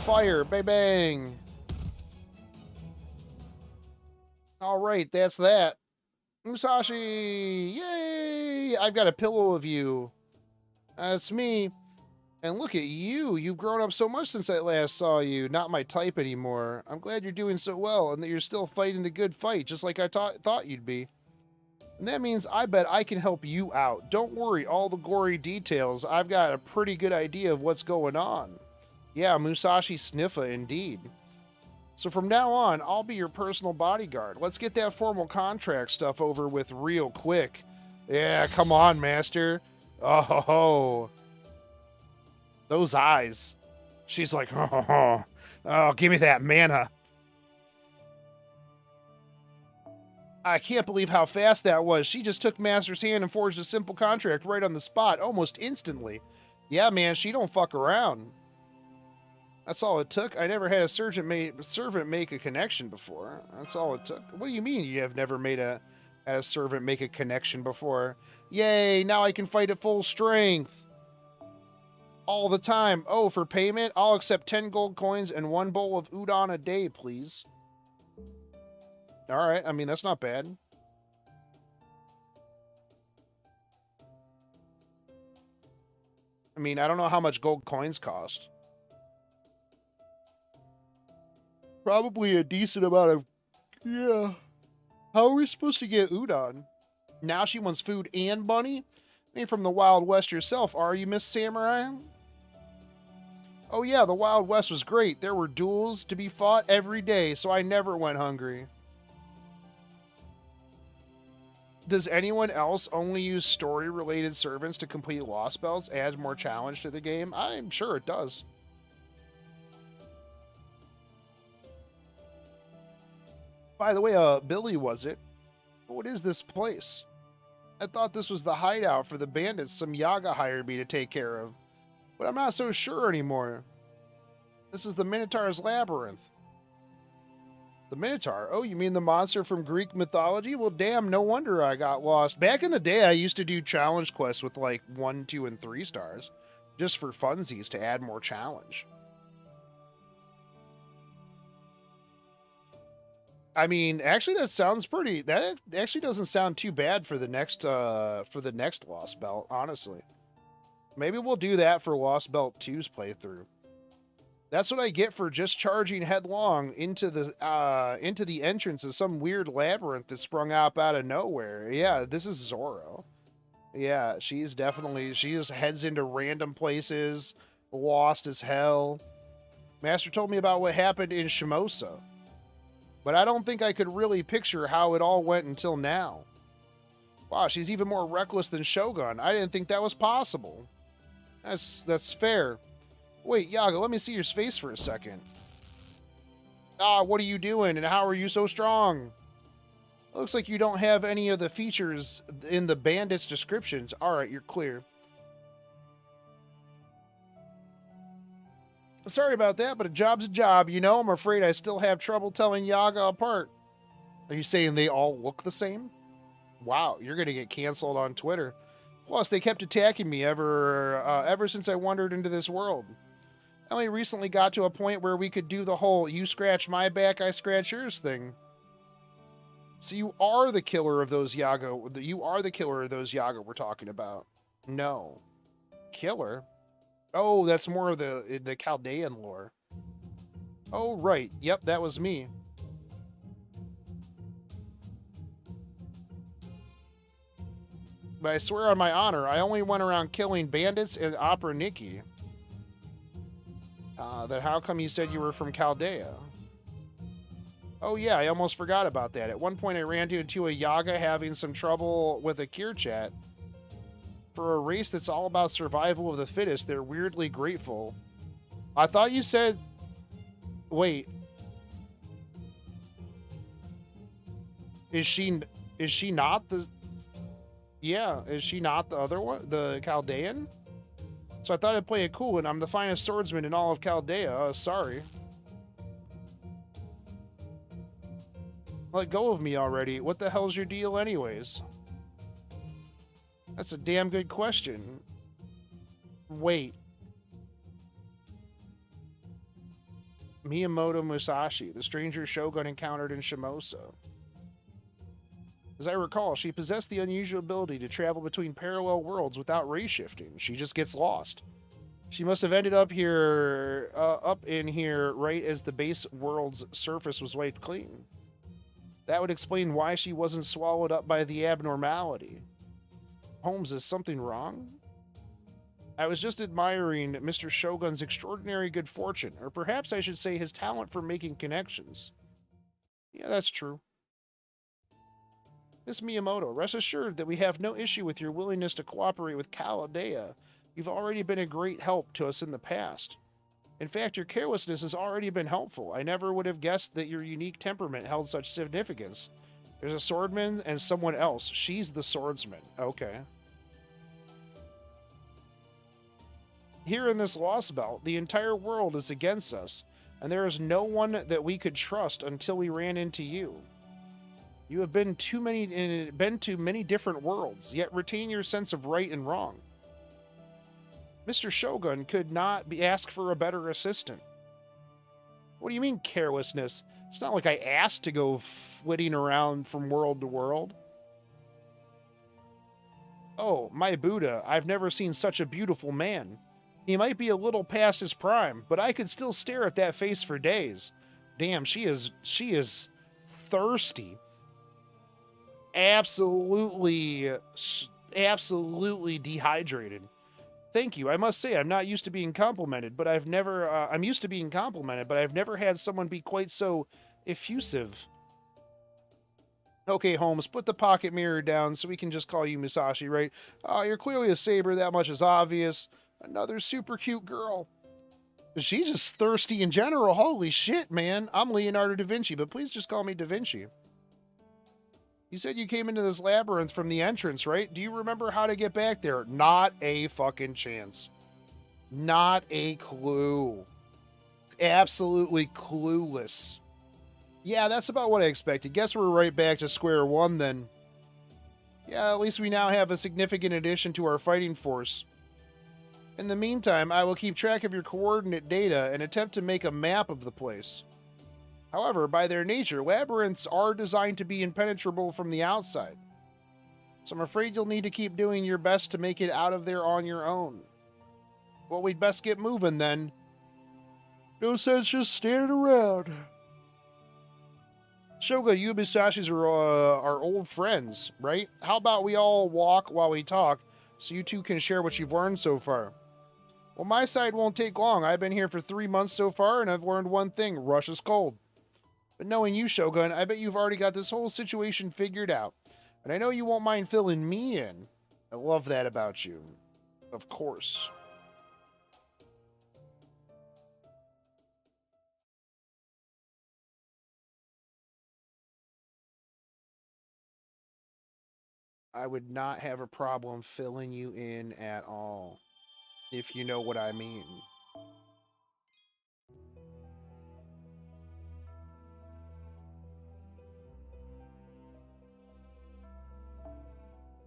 Fire, bang bang. All right, that's that. Musashi, yay! I've got a pillow of you. That's me. And look at you. You've grown up so much since I last saw you. Not my type anymore. I'm glad you're doing so well and that you're still fighting the good fight, just like I thought you'd be. And that means I bet I can help you out. Don't worry, all the gory details. I've got a pretty good idea of what's going on. Yeah, Musashi Sniffa indeed. So from now on, I'll be your personal bodyguard. Let's get that formal contract stuff over with real quick. Yeah, come on, master. Oh, those eyes. She's like, oh, give me that mana. I can't believe how fast that was. She just took Master's hand and forged a simple contract right on the spot, almost instantly. Yeah, man, she don't fuck around. That's all it took. I never had a servant make a connection before. That's all it took. What do you mean you have never had a servant make a connection before? Yay, now I can fight at full strength. All the time. Oh, for payment, I'll accept 10 gold coins and 1 bowl of udon a day, please. All right, I mean, that's not bad. I mean, I don't know how much gold coins cost. Probably a decent amount of... Yeah. How are we supposed to get udon? Now she wants food and money? Ain't from the Wild West yourself, are you, Miss Samurai? Oh yeah, the Wild West was great. There were duels to be fought every day, so I never went hungry. Does anyone else only use story-related servants to complete Lost Belts? Adds more challenge to the game? I'm sure it does. By the way, Billy, was it? What is this place? I thought this was the hideout for the bandits some Yaga hired me to take care of. But I'm not so sure anymore. This is the Minotaur's labyrinth. The Minotaur? Oh, you mean the monster from Greek mythology? Well, damn, no wonder I got lost. Back in the day, I used to do challenge quests with like 1, 2, and 3 stars. Just for funsies to add more challenge. I mean, actually, that sounds pretty... That actually doesn't sound too bad for the next Lost Belt, honestly. Maybe we'll do that for Lost Belt 2's playthrough. That's what I get for just charging headlong into the entrance of some weird labyrinth that sprung up out of nowhere. Yeah, this is Zoro. Yeah, she just heads into random places, lost as hell. Master told me about what happened in Shimosa, but I don't think I could really picture how it all went until now. Wow, she's even more reckless than Shogun. I didn't think that was possible. That's fair. Wait, Yaga, let me see your face for a second. Ah, what are you doing, and how are you so strong? Looks like you don't have any of the features in the bandits' descriptions. Alright, you're clear. Sorry about that, but a job's a job, you know? I'm afraid I still have trouble telling Yaga apart. Are you saying they all look the same? Wow, you're gonna get canceled on Twitter. Plus, they kept attacking me ever since I wandered into this world. I only recently got to a point where we could do the whole you scratch my back, I scratch yours thing. So you are the killer of those Yaga. You are the killer of those Yaga we're talking about. No. Killer? Oh, that's more of the Chaldean lore. Oh, right. Yep, that was me. But I swear on my honor, I only went around killing bandits and Opera Nikki. Then how come you said you were from Chaldea? Oh yeah, I almost forgot about that. At one point I ran into a Yaga having some trouble with a Kier chat. For a race that's all about survival of the fittest, they're weirdly grateful. I thought you said... Wait. Is she not the... Yeah, is she not the other one? The Chaldean? So I thought I'd play it cool, and I'm the finest swordsman in all of Chaldea. Sorry. Let go of me already. What the hell's your deal anyways? That's a damn good question. Wait. Miyamoto Musashi, the stranger Shogun encountered in Shimosa. As I recall, she possessed the unusual ability to travel between parallel worlds without ray shifting. She just gets lost. She must have ended up here, up in here, right as the base world's surface was wiped clean. That would explain why she wasn't swallowed up by the abnormality. Holmes, is something wrong? I was just admiring Mr. Shogun's extraordinary good fortune, or perhaps I should say his talent for making connections. Yeah, that's true. Miss Miyamoto, rest assured that we have no issue with your willingness to cooperate with Chaldea. You've already been a great help to us in the past. In fact, your carelessness has already been helpful. I never would have guessed that your unique temperament held such significance. There's a swordman and someone else. She's the swordsman. Okay. Here in this Lost Belt, the entire world is against us, and there is no one that we could trust until we ran into you. You have been to many different worlds, yet retain your sense of right and wrong. Mr. Shogun could not ask for a better assistant. What do you mean, carelessness? It's not like I asked to go flitting around from world to world. Oh, my Buddha, I've never seen such a beautiful man. He might be a little past his prime, but I could still stare at that face for days. Damn, she is thirsty. Absolutely dehydrated. Thank you. I must say, I'm not used to being complimented, but I've never, I'm used to being complimented, but I've never had someone be quite so effusive. Okay, Holmes, put the pocket mirror down so we can just call you Musashi, right? You're clearly a saber, that much is obvious. Another super cute girl. She's just thirsty in general. Holy shit, man. I'm Leonardo da Vinci, but please just call me da Vinci. You said you came into this labyrinth from the entrance, right? Do you remember how to get back there? Not a fucking chance. Not a clue. Absolutely clueless. Yeah, that's about what I expected. Guess we're right back to square one then. Yeah, at least we now have a significant addition to our fighting force. In the meantime, I will keep track of your coordinate data and attempt to make a map of the place. However, by their nature, labyrinths are designed to be impenetrable from the outside. So I'm afraid you'll need to keep doing your best to make it out of there on your own. Well, we'd best get moving then. No sense just standing around. Shoga, you and Musashi's are old friends, right? How about we all walk while we talk, so you two can share what you've learned so far? Well, my side won't take long. I've been here for 3 months so far, and I've learned one thing. Russia's cold. But knowing you, Shogun, I bet you've already got this whole situation figured out. And I know you won't mind filling me in. I love that about you. Of course. I would not have a problem filling you in at all. If you know what I mean.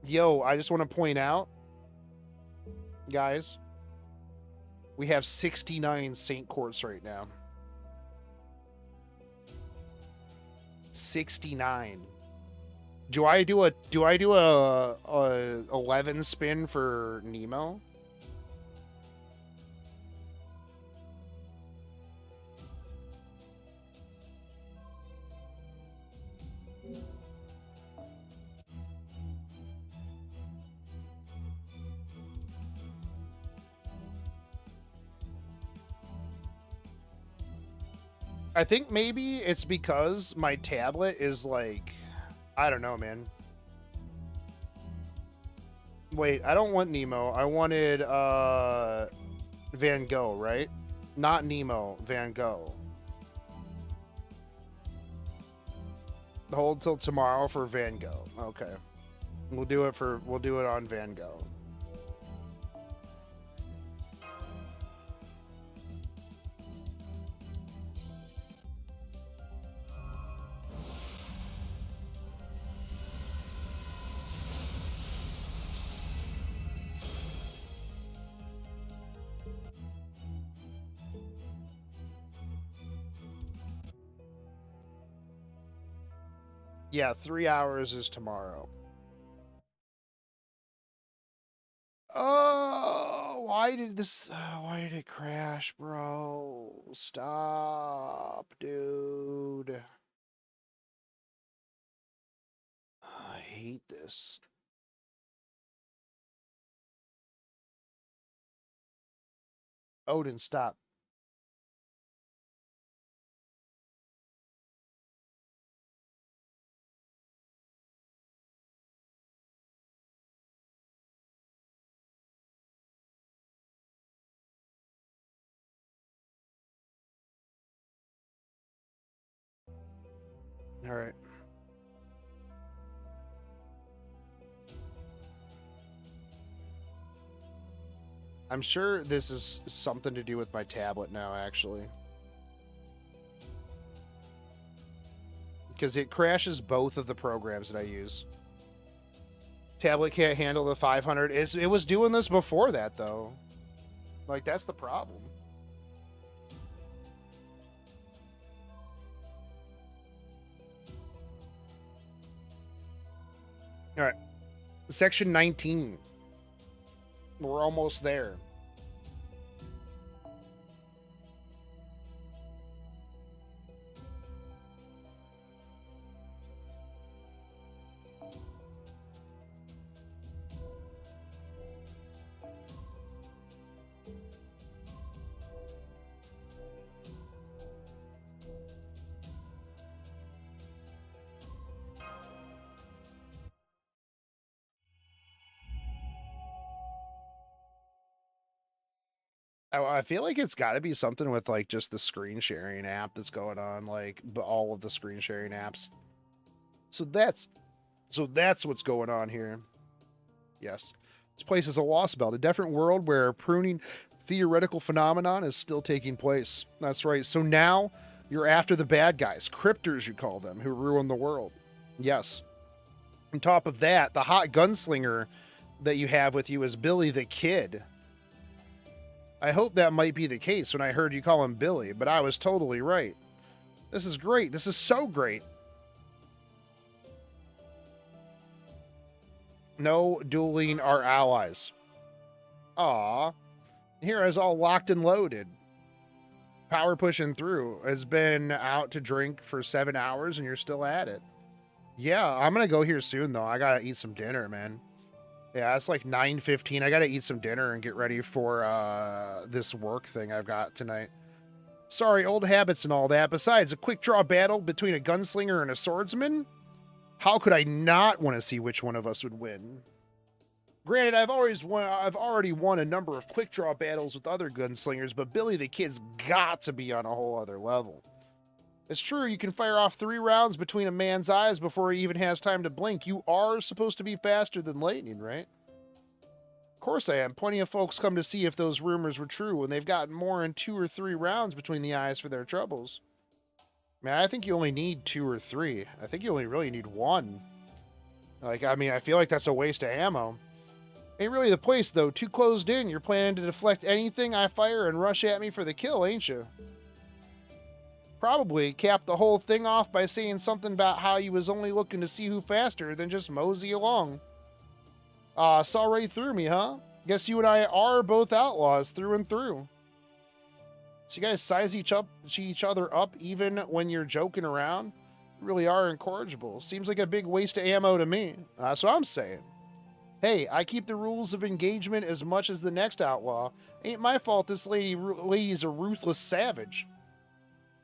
Yo, I just want to point out, guys, we have 69 Saint Courts right now. 69. Do I do a 11 spin for Nemo? I think maybe it's because my tablet is like, I don't know, man. Wait, I don't want Nemo. I wanted Van Gogh, right? Not Nemo, Van Gogh. Hold till tomorrow for Van Gogh. Okay. We'll do it on Van Gogh. Yeah, 3 hours is tomorrow. Oh, why did this... why did it crash, bro? Stop, dude. I hate this. Odin, stop. All right. I'm sure this is something to do with my tablet now, actually. Because it crashes both of the programs that I use. Tablet can't handle the 500. It was doing this before that, though. Like, that's the problem. All right. Section 19. We're almost there. I feel like it's got to be something with like just the screen sharing app that's going on, like all of the screen sharing apps. So that's what's going on here. Yes, this place is a lost belt, a different world where pruning theoretical phenomenon is still taking place. That's right. So now you're after the bad guys, crypters you call them, who ruin the world. Yes. On top of that, the hot gunslinger that you have with you is Billy the Kid. I hope that might be the case when I heard you call him Billy, but I was totally right. This is great. This is so great. No dueling our allies. Aw. Here is all locked and loaded. Power pushing through. Has been out to drink for 7 hours and you're still at it. Yeah, I'm going to go here soon, though. I got to eat some dinner, man. Yeah, it's like 9:15. I got to eat some dinner and get ready for this work thing I've got tonight. Sorry, old habits and all that. Besides, a quick draw battle between a gunslinger and a swordsman? How could I not want to see which one of us would win? Granted, I've already won a number of quick draw battles with other gunslingers, but Billy the Kid's got to be on a whole other level. It's true, you can fire off 3 rounds between a man's eyes before he even has time to blink. You are supposed to be faster than lightning, right? Of course I am. Plenty of folks come to see if those rumors were true, and they've gotten more than 2 or 3 rounds between the eyes for their troubles. Man, I think you only need 2 or 3. I think you only really need 1. Like, I mean, I feel like that's a waste of ammo. Ain't really the place, though. Too closed in. You're planning to deflect anything I fire and rush at me for the kill, ain't you? Probably cap the whole thing off by saying something about how you was only looking to see who faster than just mosey along. Saw right through me, huh? Guess you and I are both outlaws through and through. So you guys size each other up even when you're joking around? You really are incorrigible. Seems like a big waste of ammo to me. That's what I'm saying. Hey, I keep the rules of engagement as much as the next outlaw. Ain't my fault this lady's a ruthless savage.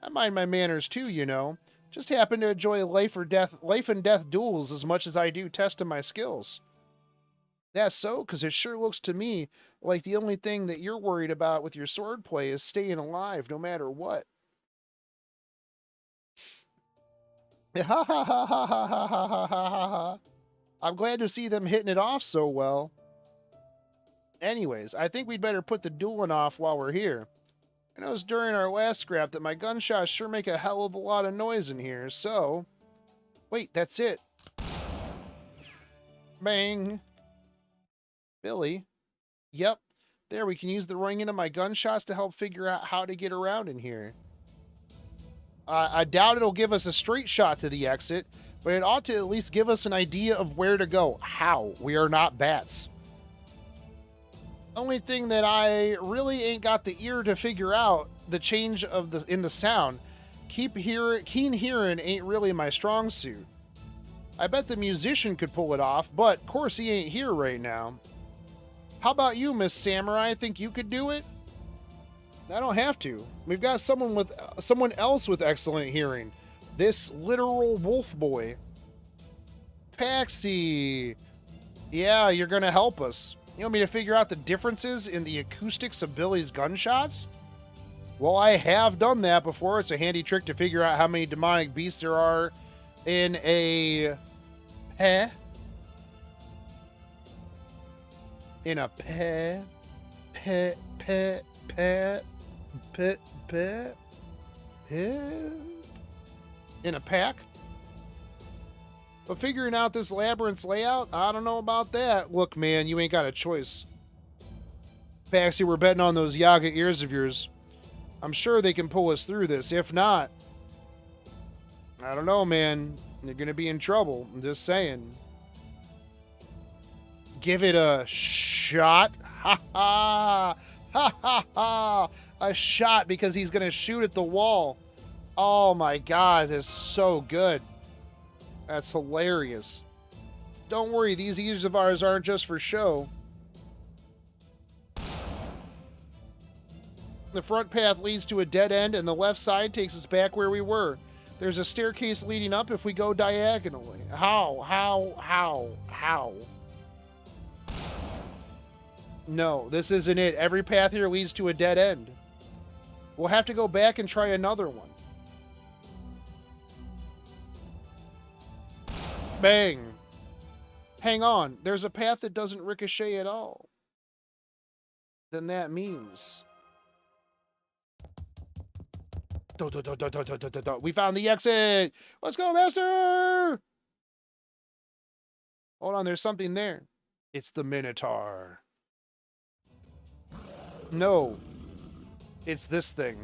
I mind my manners too, you know. Just happen to enjoy life and death duels as much as I do testing my skills. That's so, because it sure looks to me like the only thing that you're worried about with your swordplay is staying alive no matter what. Ha ha ha ha ha ha ha ha ha ha. I'm glad to see them hitting it off so well. Anyways, I think we'd better put the dueling off while we're here. I noticed during our last scrap that my gunshots sure make a hell of a lot of noise in here, so... Wait, that's it. Bang. Billy. Yep. There, we can use the ringing of my gunshots to help figure out how to get around in here. I doubt it'll give us a straight shot to the exit, but it ought to at least give us an idea of where to go. How? We are not bats. Only thing that I really ain't got the ear to figure out the change of the sound. Keen hearing ain't really my strong suit. I bet the musician could pull it off, but of course he ain't here right now. How about you, Miss Samurai? Think you could do it? I don't have to. We've got someone else with excellent hearing. This literal wolf boy. Paxi. Yeah, you're gonna help us. You want me to figure out the differences in the acoustics of Billy's gunshots? Well, I have done that before. It's a handy trick to figure out how many demonic beasts there are in a peh. In a peh. Peh. Peh. Peh. Peh. Peh. Peh. In a pack? But figuring out this labyrinth's layout, I don't know about that. Look, man, you ain't got a choice. Paxi, we're betting on those Yaga ears of yours. I'm sure they can pull us through this. If not, I don't know, man. You're going to be in trouble. I'm just saying. Give it a shot. Ha ha. Ha ha ha. A shot because he's going to shoot at the wall. Oh my God, this is so good. That's hilarious. Don't worry, these ears of ours aren't just for show. The front path leads to a dead end, and the left side takes us back where we were. There's a staircase leading up if we go diagonally. How? No, this isn't it. Every path here leads to a dead end. We'll have to go back and try another one. Bang. Hang on. There's a path that doesn't ricochet at all. Then that means... We found the exit. Let's go, Master. Hold on. There's something there. It's the Minotaur. No. It's this thing.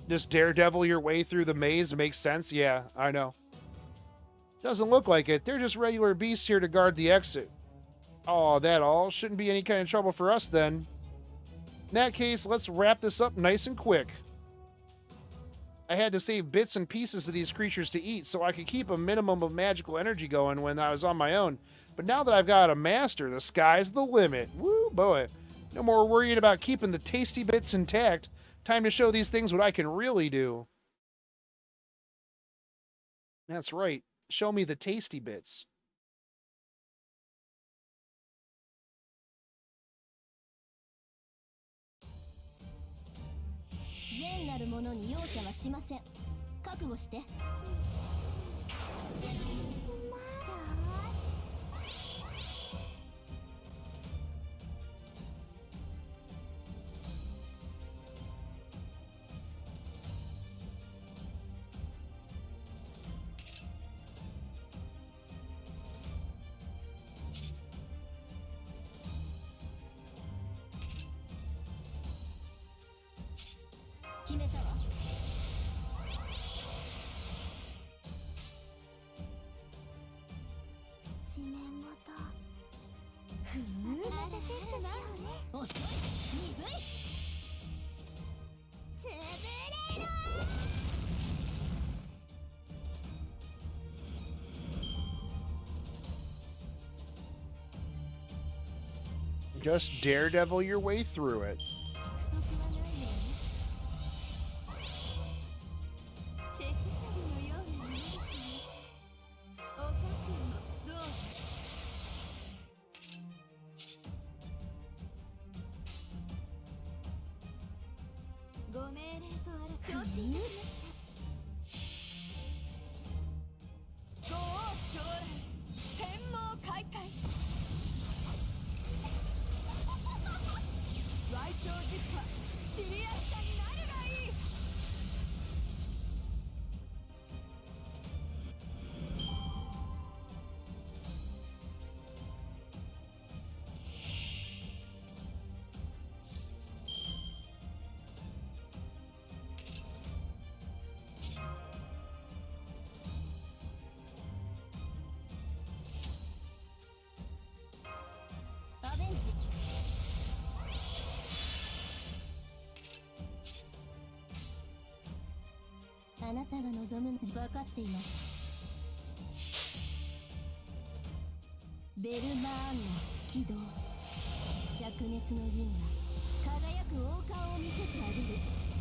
Just daredevil your way through the maze makes sense? Yeah, I know. Doesn't look like it. They're just regular beasts here to guard the exit. Oh, that all? Shouldn't be any kind of trouble for us then. In that case, let's wrap this up nice and quick. I had to save bits and pieces of these creatures to eat so I could keep a minimum of magical energy going when I was on my own. But now that I've got a master, the sky's the limit. Woo, boy. No more worrying about keeping the tasty bits intact. Time to show these things what I can really do. That's right. Show me the tasty bits. Just daredevil your way through it.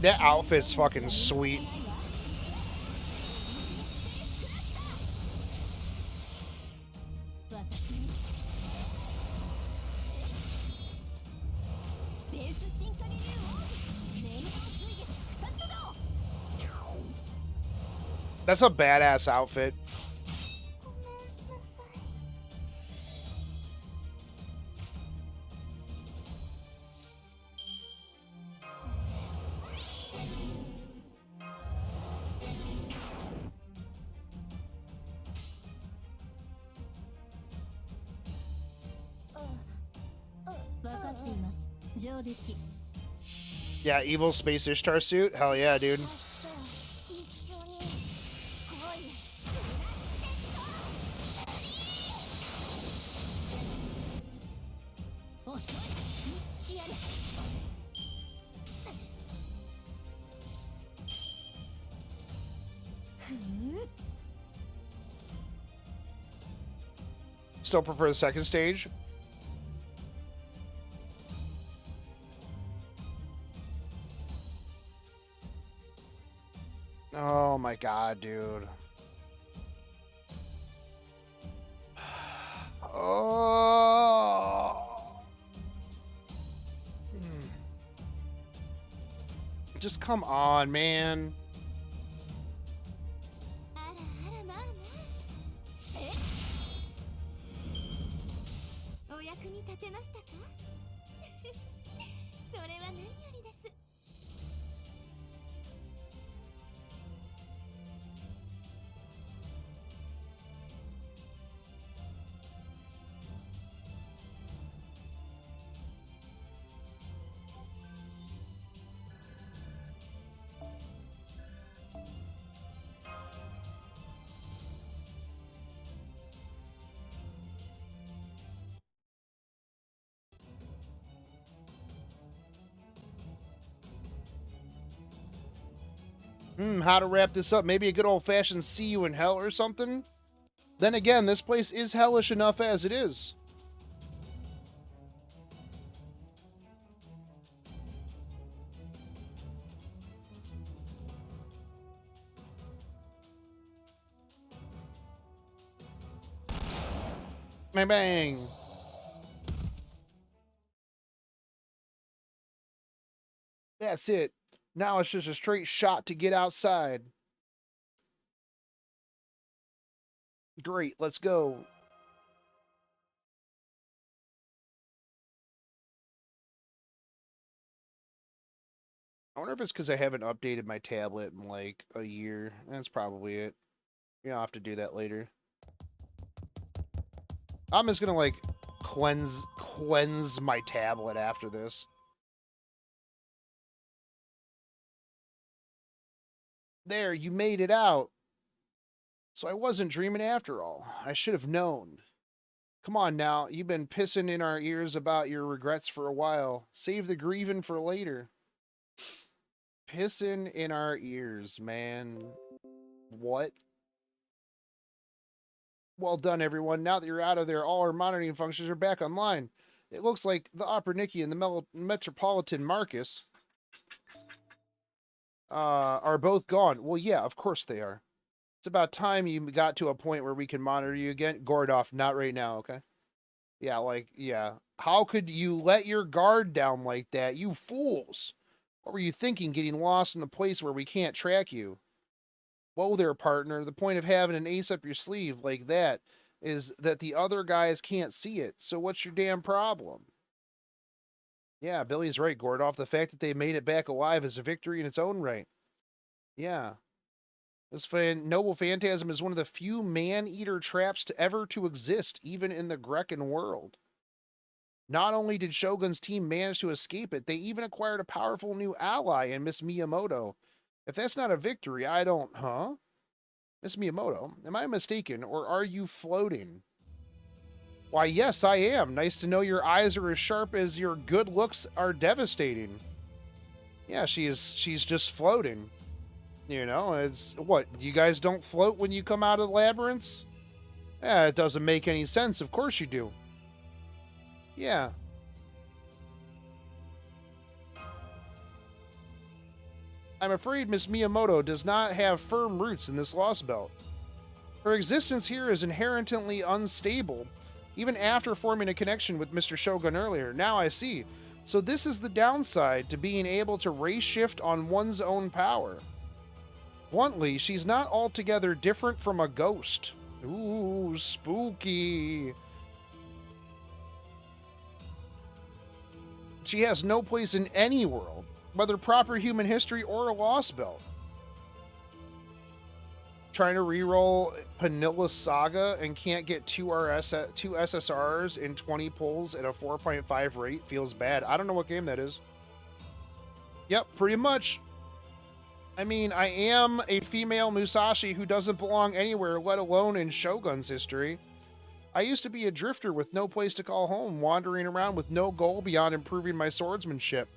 That outfit's fucking sweet. That's a badass outfit. Yeah, evil space Ishtar suit? Hell yeah, dude. Still prefer the second stage. Oh my god, dude. Oh. Just come on, man. How to wrap this up? Maybe a good old-fashioned see you in hell or something? Then again, this place is hellish enough as it is. Bang, bang. That's it. Now it's just a straight shot to get outside. Great, let's go. I wonder if it's because I haven't updated my tablet in like a year. That's probably it. Yeah, I'll have to do that later. I'm just gonna like cleanse my tablet after this. There, you made it out. So I wasn't dreaming after all. I should have known. Come on now, you've been pissing in our ears about your regrets for a while. Save the grieving for later. Pissing in our ears, man. What? Well done, everyone. Now that you're out of there, all our monitoring functions are back online. It looks like the Opera Nikki and the Metropolitan Marcus are both gone. Well, yeah, of course they are. It's about time you got to a point where we can monitor you again. Gordoff, not right now, okay? Yeah, like, yeah. How could you let your guard down like that? You fools! What were you thinking, getting lost in a place where we can't track you? Whoa there, partner. The point of having an ace up your sleeve like that is that the other guys can't see it. So what's your damn problem? Yeah, Billy's right, Gordoff. The fact that they made it back alive is a victory in its own right. Yeah. This noble phantasm is one of the few man-eater traps to ever to exist, even in the Grecan world. Not only did Shogun's team manage to escape it, they even acquired a powerful new ally in Miss Miyamoto. If that's not a victory, I don't... Huh? Miss Miyamoto, am I mistaken, or are you floating? Why, yes, I am. Nice to know your eyes are as sharp as your good looks are devastating. Yeah, she's just floating. You know, it's what, you guys don't float when you come out of the labyrinths? Yeah, it doesn't make any sense. Of course you do. Yeah. I'm afraid Miss Miyamoto does not have firm roots in this Lost Belt. Her existence here is inherently unstable, even after forming a connection with Mr. Shogun earlier. Now I see. So this is the downside to being able to race shift on one's own power. Bluntly, she's not altogether different from a ghost. Ooh, spooky. She has no place in any world, whether proper human history or a Lost Belt. Trying to reroll Panilla Saga and can't get two SSRs in 20 pulls at a 4.5 rate feels bad. I don't know what game that is. Yep, pretty much. I mean, I am a female Musashi who doesn't belong anywhere, let alone in Shogun's history. I used to be a drifter with no place to call home, wandering around with no goal beyond improving my swordsmanship.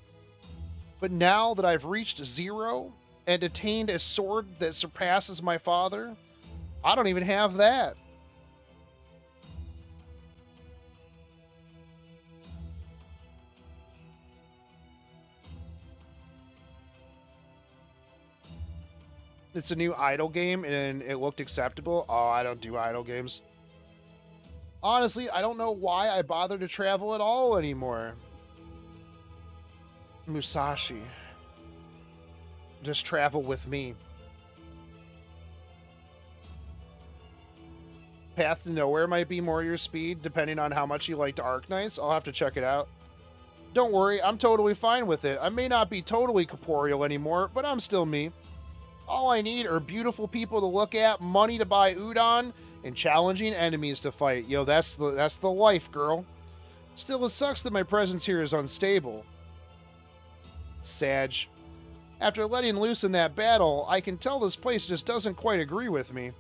But now that I've reached 0 and attained a sword that surpasses my father, I don't even have that. It's a new idle game and it looked acceptable. Oh, I don't do idle games. Honestly, I don't know why I bother to travel at all anymore. Musashi. Just travel with me. Path to Nowhere might be more your speed, depending on how much you liked Arknights. I'll have to check it out. Don't worry, I'm totally fine with it. I may not be totally corporeal anymore, but I'm still me. All I need are beautiful people to look at, money to buy udon, and challenging enemies to fight. Yo, that's the life, girl. Still, it sucks that my presence here is unstable. Sag. After letting loose in that battle, I can tell this place just doesn't quite agree with me.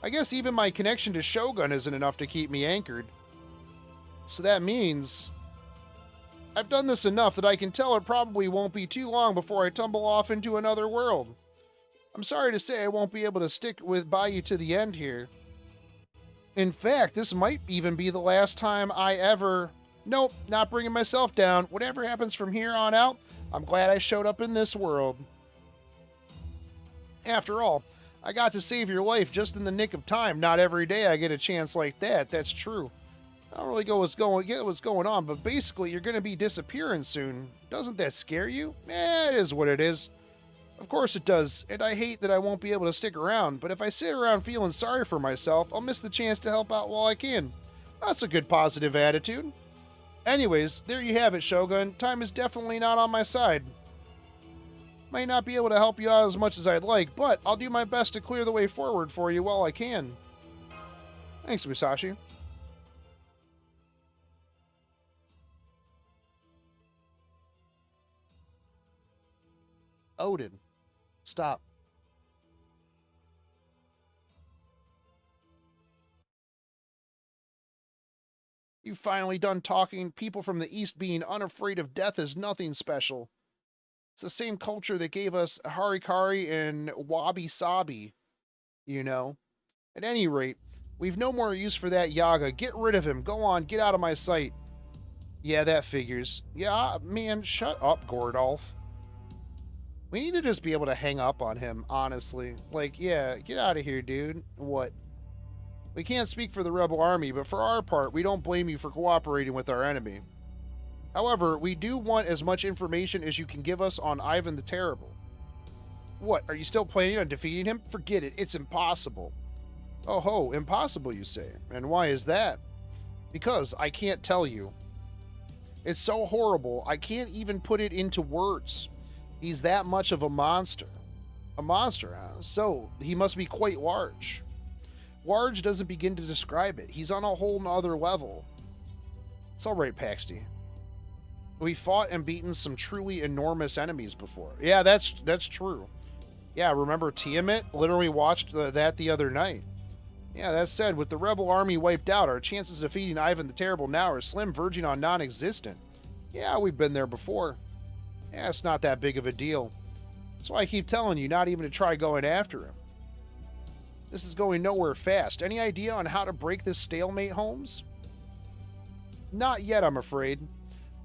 I guess even my connection to Shogun isn't enough to keep me anchored. So that means I've done this enough that I can tell it probably won't be too long before I tumble off into another world. I'm sorry to say I won't be able to stick by you to the end here. In fact, this might even be the last time I ever... Nope, not bringing myself down. Whatever happens from here on out, I'm glad I showed up in this world. After all, I got to save your life just in the nick of time. Not every day I get a chance like that, that's true. I don't really get what's going on, but basically you're going to be disappearing soon. Doesn't that scare you? It is what it is. Of course it does, and I hate that I won't be able to stick around, but if I sit around feeling sorry for myself, I'll miss the chance to help out while I can. That's a good positive attitude. Anyways, there you have it, Shogun. Time is definitely not on my side. Might not be able to help you out as much as I'd like, but I'll do my best to clear the way forward for you while I can. Thanks, Musashi. Odin. Stop. You've finally done talking. People from the East being unafraid of death is nothing special. It's the same culture that gave us Harikari and Wabi Sabi, you know. At any rate, we've no more use for that Yaga. Get rid of him. Go on, get out of my sight. Yeah, that figures. Yeah, man, shut up, Gordolf. We need to just be able to hang up on him, honestly. Like, yeah, get out of here, dude. What? We can't speak for the rebel army, but for our part, we don't blame you for cooperating with our enemy. However, we do want as much information as you can give us on Ivan the Terrible. What, are you still planning on defeating him? Forget it, it's impossible. Oh ho, impossible you say. And why is that? Because I can't tell you. It's so horrible, I can't even put it into words. He's that much of a monster. A monster, huh? So, he must be quite large. Large doesn't begin to describe it. He's on a whole nother level. It's alright, Paxi. We fought and beaten some truly enormous enemies before. Yeah, that's true. Yeah, remember Tiamat? Literally watched that the other night. Yeah, that said, with the rebel army wiped out, our chances of defeating Ivan the Terrible now are slim, verging on non-existent. Yeah, we've been there before. Yeah, it's not that big of a deal. That's why I keep telling you not even to try going after him. This is going nowhere fast. Any idea on how to break this stalemate, Holmes? Not yet, I'm afraid.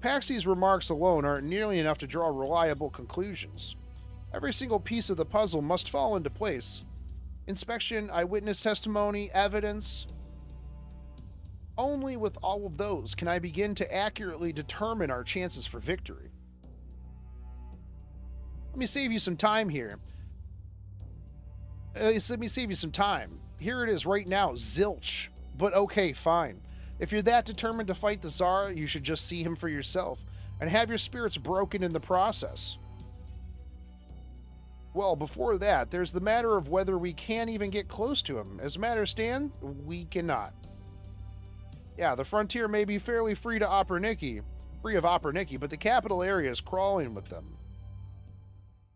Paxi's remarks alone aren't nearly enough to draw reliable conclusions. Every single piece of the puzzle must fall into place. Inspection, eyewitness testimony, evidence. Only with all of those can I begin to accurately determine our chances for victory. Let me save you some time here. Let me save you some time. Here it is right now, zilch. But okay, fine. If you're that determined to fight the Tsar, you should just see him for yourself and have your spirits broken in the process. Well, before that, there's the matter of whether we can even get close to him. As matters stand, we cannot. Yeah, the frontier may be fairly free of Operniki, but the capital area is crawling with them.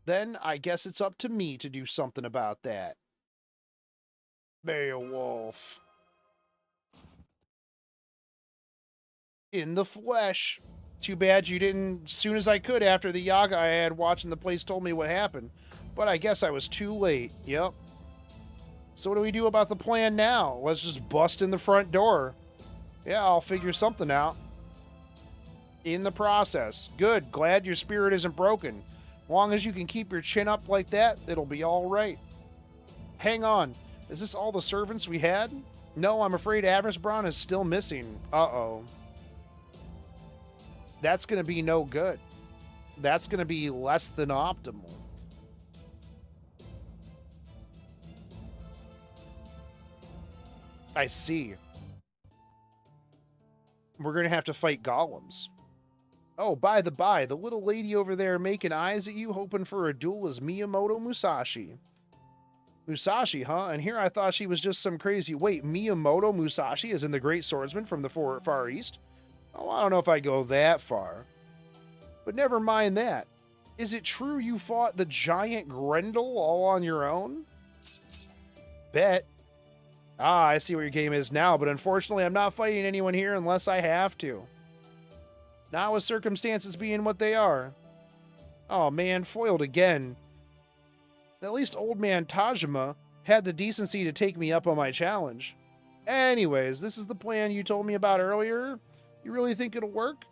Then I guess it's up to me to do something about that. Beowulf. In the flesh. Too bad you didn't, as soon as I could after the Yaga I had watching the place told me what happened. But I guess I was too late. Yep. So what do we do about the plan now? Let's just bust in the front door. Yeah, I'll figure something out. In the process. Good. Glad your spirit isn't broken. Long as you can keep your chin up like that, it'll be all right. Hang on. Is this all the servants we had? No, I'm afraid Avrisbron is still missing. Uh-oh. That's going to be no good. That's going to be less than optimal. I see. We're going to have to fight golems. Oh, by the by, the little lady over there making eyes at you hoping for a duel is Miyamoto Musashi. Musashi, huh? And here I thought she was just some crazy... Wait, Miyamoto Musashi is in the Great Swordsman from the Far East? Oh, I don't know if I'd go that far. But never mind that. Is it true you fought the giant Grendel all on your own? Bet. Ah, I see what your game is now, but unfortunately I'm not fighting anyone here unless I have to. Not with circumstances being what they are. Oh man, foiled again. At least old man Tajima had the decency to take me up on my challenge. Anyways, this is the plan you told me about earlier. You really think it'll work?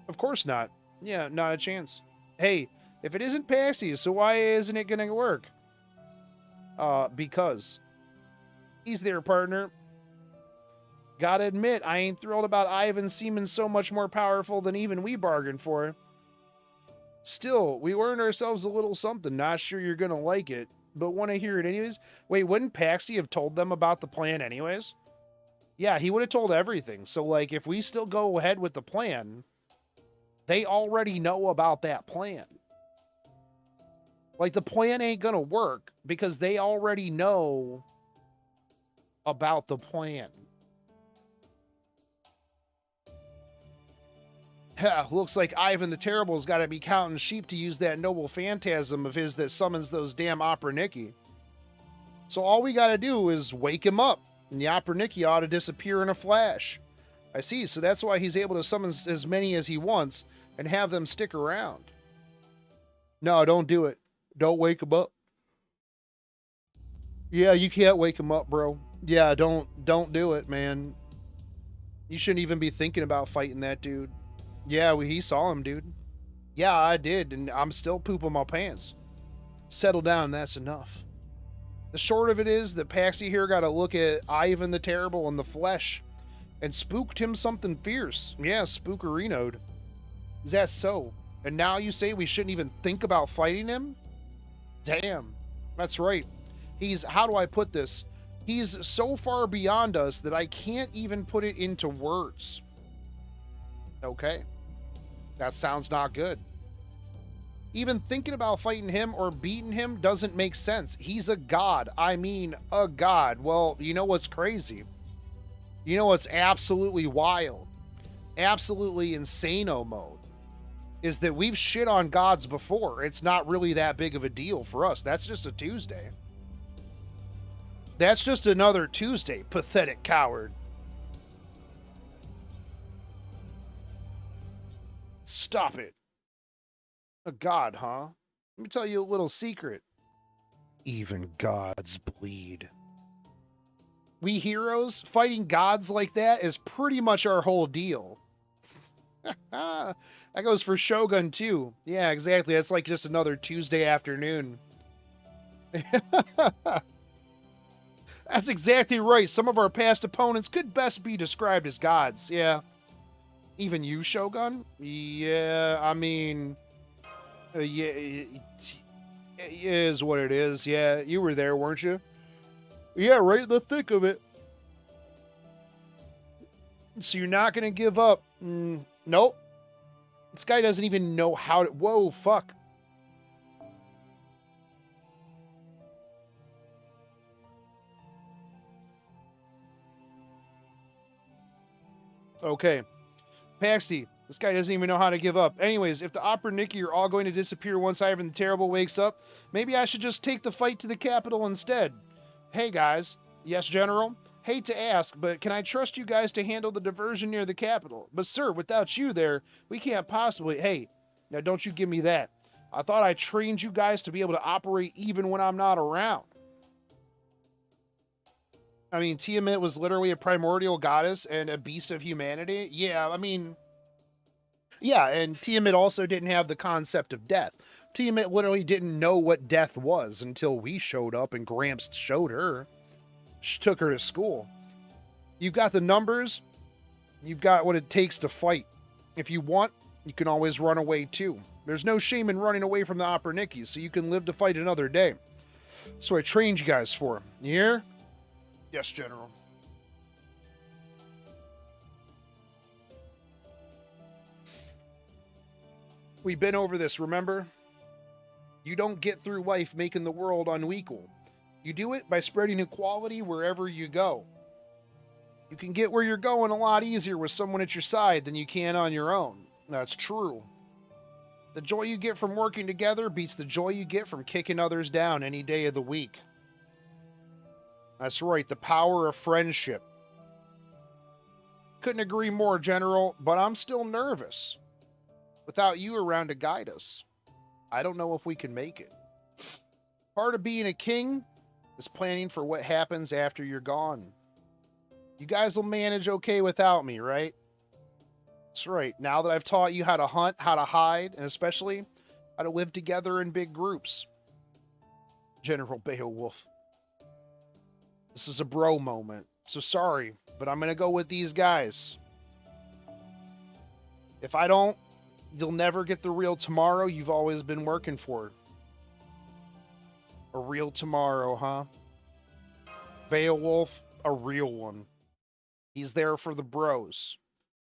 Of course not. Yeah, not a chance. Hey, if it isn't Paxi, so why isn't it gonna work? Because. He's there, partner. Gotta admit, I ain't thrilled about Ivan seeming so much more powerful than even we bargained for. Still, we earned ourselves a little something. Not sure you're gonna like it, but want to hear it anyways. Wait, wouldn't Paxi have told them about the plan anyways? Yeah, he would have told everything. So, like, if we still go ahead with the plan, they already know about that plan. Like, the plan ain't gonna work because they already know about the plan. Looks like Ivan the Terrible's got to be counting sheep to use that noble phantasm of his that summons those damn Operniki. So all we got to do is wake him up, and the Operniki ought to disappear in a flash. I see, so that's why he's able to summon as many as he wants and have them stick around. No, don't do it. Don't wake him up. Yeah, you can't wake him up, bro. Yeah, don't do it, man. You shouldn't even be thinking about fighting that dude. Yeah, he saw him, dude. Yeah, I did, and I'm still pooping my pants. Settle down, that's enough. The short of it is that Paxi here got a look at Ivan the Terrible in the flesh and spooked him something fierce. Yeah, spookerinoed. Is that so? And now you say we shouldn't even think about fighting him? Damn, that's right. He's, how do I put this? He's so far beyond us that I can't even put it into words. Okay. That sounds not good. Even thinking about fighting him or beating him doesn't make sense. He's a god. I mean, a god. Well, you know what's crazy? You know what's absolutely wild? Absolutely insano mode. Is that we've shit on gods before. It's not really that big of a deal for us. That's just a Tuesday. That's just another Tuesday, pathetic coward. Stop it. A god, huh? Let me tell you a little secret. Even gods bleed. We heroes, fighting gods like that is pretty much our whole deal. That goes for Shogun, too. Yeah, exactly. That's like just another Tuesday afternoon. That's exactly right. Some of our past opponents could best be described as gods. Yeah. Even you, Shogun? Yeah, I mean... yeah, it is what it is. Yeah, you were there, weren't you? Yeah, right in the thick of it. So you're not going to give up? Nope. This guy doesn't even know how to... Whoa, fuck. Okay. Paxi, this guy doesn't even know how to give up. Anyways, if the Opera Nikki are all going to disappear once Ivan the Terrible wakes up, maybe I should just take the fight to the capital instead. Hey, guys. Yes, General? Hate to ask, but can I trust you guys to handle the diversion near the capital? But, sir, without you there, we can't possibly... Hey, now don't you give me that. I thought I trained you guys to be able to operate even when I'm not around. I mean, Tiamat was literally a primordial goddess and a beast of humanity. Yeah, I mean... Yeah, and Tiamat also didn't have the concept of death. Tiamat literally didn't know what death was until we showed up and Gramps showed her. She took her to school. You've got the numbers. You've got what it takes to fight. If you want, you can always run away too. There's no shame in running away from the Opera Nikki, so you can live to fight another day. So I trained you guys for. You hear? Yes, General. We've been over this, remember? You don't get through life making the world unequal. You do it by spreading equality wherever you go. You can get where you're going a lot easier with someone at your side than you can on your own. That's true. The joy you get from working together beats the joy you get from kicking others down any day of the week. That's right, the power of friendship. Couldn't agree more, General, but I'm still nervous. Without you around to guide us, I don't know if we can make it. Part of being a king is planning for what happens after you're gone. You guys will manage okay without me, right? That's right. Now that I've taught you how to hunt, how to hide, and especially how to live together in big groups. General Beowulf. This is a bro moment, so sorry, but I'm going to go with these guys. If I don't, you'll never get the real tomorrow you've always been working for. A real tomorrow, huh? Beowulf, a real one. He's there for the bros.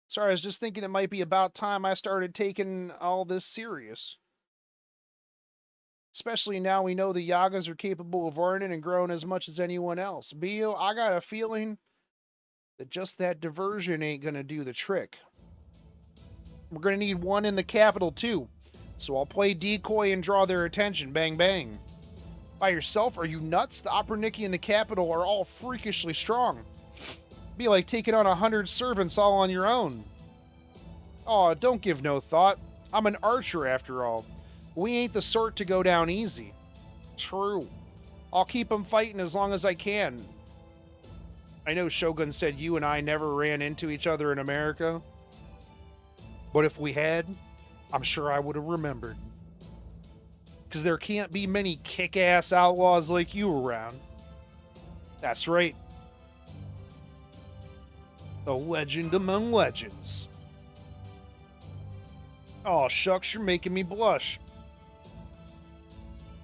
Sorry, I was just thinking it might be about time I started taking all this serious. Especially now we know the Yagas are capable of learning and growing as much as anyone else. Beal, I got a feeling that just that diversion ain't gonna do the trick. We're gonna need one in the capital too. So I'll play decoy and draw their attention. Bang, bang. By yourself? Are you nuts? The Opera Nikki and the capital are all freakishly strong. Be like taking on 100 servants all on your own. Aw, don't give no thought. I'm an archer after all. We ain't the sort to go down easy. True. I'll keep 'em fighting as long as I can. I know Shogun said you and I never ran into each other in America. But if we had, I'm sure I would have remembered. Because there can't be many kick-ass outlaws like you around. That's right. A legend among legends. Aw, shucks, you're making me blush.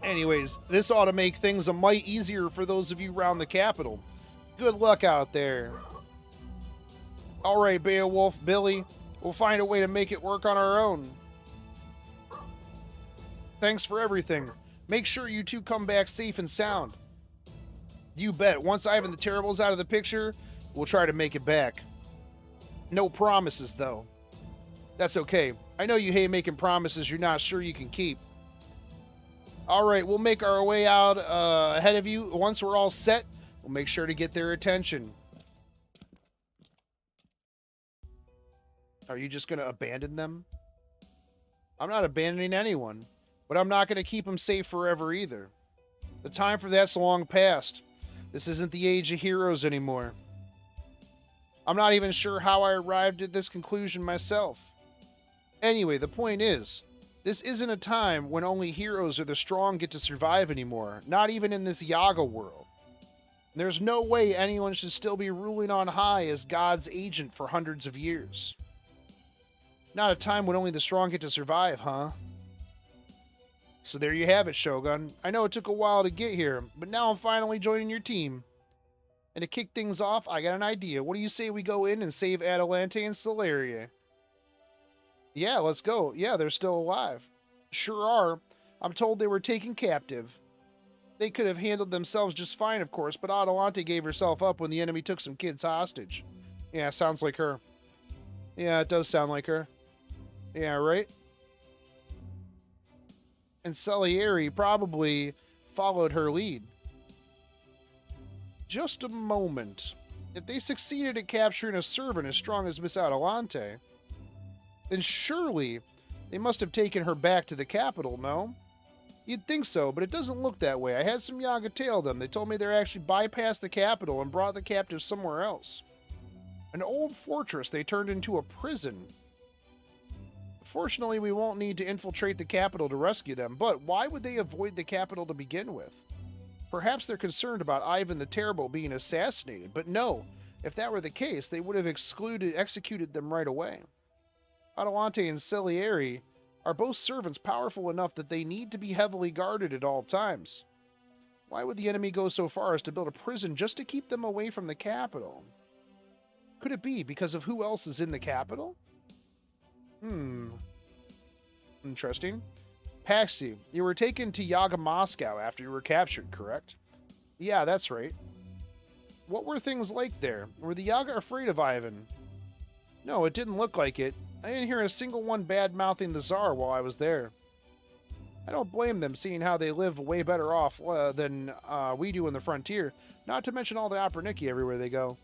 Anyways, this ought to make things a mite easier for those of you around the capital. Good luck out there. Alright, Beowulf, Billy, we'll find a way to make it work on our own. Thanks for everything. Make sure you two come back safe and sound. You bet. Once Ivan the Terrible's out of the picture, we'll try to make it back. No promises, though. That's okay. I know you hate making promises you're not sure you can keep. Alright, we'll make our way out ahead of you. Once we're all set, we'll make sure to get their attention. Are you just going to abandon them? I'm not abandoning anyone. But I'm not going to keep him safe forever either. The time for that's long past. This isn't the age of heroes anymore. I'm not even sure how I arrived at this conclusion myself. Anyway, the point is, this isn't a time when only heroes or the strong get to survive anymore, not even in this Yaga world. There's no way anyone should still be ruling on high as God's agent for hundreds of years. Not a time when only the strong get to survive, huh? So there you have it, Shogun. I know it took a while to get here, but now I'm finally joining your team. And to kick things off, I got an idea. What do you say we go in and save Atalante and Salieri? Yeah, let's go. Yeah, they're still alive. Sure are. I'm told they were taken captive. They could have handled themselves just fine, of course, but Atalante gave herself up when the enemy took some kids hostage. Yeah, sounds like her. Yeah, it does sound like her. Yeah, right? And Salieri probably followed her lead. Just a moment. If they succeeded at capturing a servant as strong as Miss Atalante, then surely they must have taken her back to the capital, no? You'd think so, but it doesn't look that way. I had some Yaga tail them. They told me they actually bypassed the capital and brought the captives somewhere else. An old fortress they turned into a prison. Fortunately, we won't need to infiltrate the capital to rescue them, but why would they avoid the capital to begin with? Perhaps they're concerned about Ivan the Terrible being assassinated, but no, if that were the case, they would have executed them right away. Atalante and Salieri are both servants powerful enough that they need to be heavily guarded at all times. Why would the enemy go so far as to build a prison just to keep them away from the capital? Could it be because of who else is in the capital? Interesting. Paxi, you were taken to Yaga Moscow after you were captured, correct? Yeah, that's right. What were things like there? Were the Yaga afraid of Ivan? No, it didn't look like it. I didn't hear a single one bad-mouthing the Tsar while I was there. I don't blame them, seeing how they live way better off than we do in the frontier, not to mention all the Operniki everywhere they go.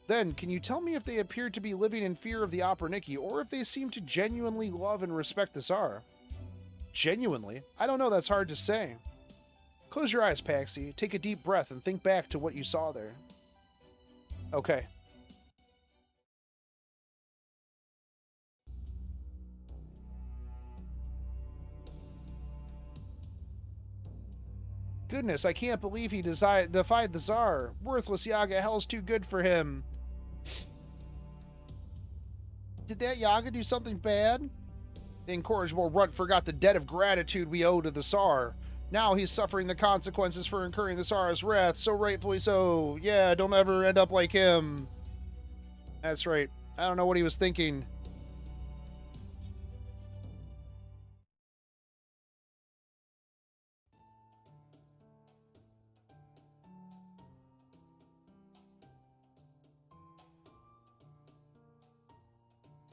Then, can you tell me if they appear to be living in fear of the Operniki, or if they seem to genuinely love and respect the Tsar? Genuinely? I don't know, that's hard to say. Close your eyes, Paxi. Take a deep breath and think back to what you saw there. Okay. Goodness, I can't believe he defied the Tsar. Worthless Yaga, hell's too good for him. Did that Yaga do something bad? The incorrigible runt forgot the debt of gratitude we owe to the Tsar. Now he's suffering the consequences for incurring the Tsar's wrath, so rightfully so. Yeah, don't ever end up like him. That's right. I don't know what he was thinking.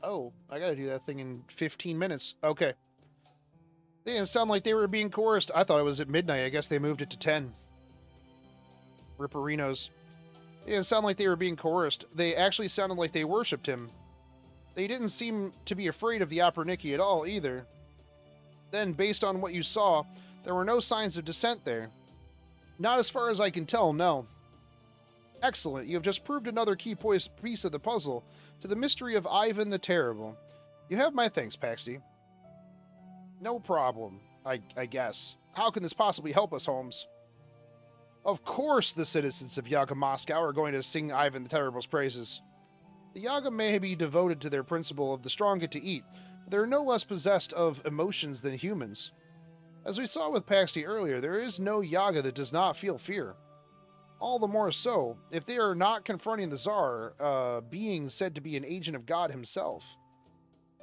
Oh, I gotta do that thing in 15 minutes. Okay. They didn't sound like they were being coerced. I thought it was at midnight. I guess they moved it to 10. Ripperinos. They didn't sound like they were being coerced. They actually sounded like they worshipped him. They didn't seem to be afraid of the Operniki at all, either. Then, based on what you saw, there were no signs of dissent there. Not as far as I can tell, no. Excellent. You have just proved another key piece of the puzzle to the mystery of Ivan the Terrible. You have my thanks, Paxi. No problem, I guess. How can this possibly help us, Holmes? Of course the citizens of Yaga Moscow are going to sing Ivan the Terrible's praises. The Yaga may be devoted to their principle of the strong get to eat, but they are no less possessed of emotions than humans. As we saw with Paxi earlier, there is no Yaga that does not feel fear. All the more so, if they are not confronting the Tsar, being said to be an agent of God himself.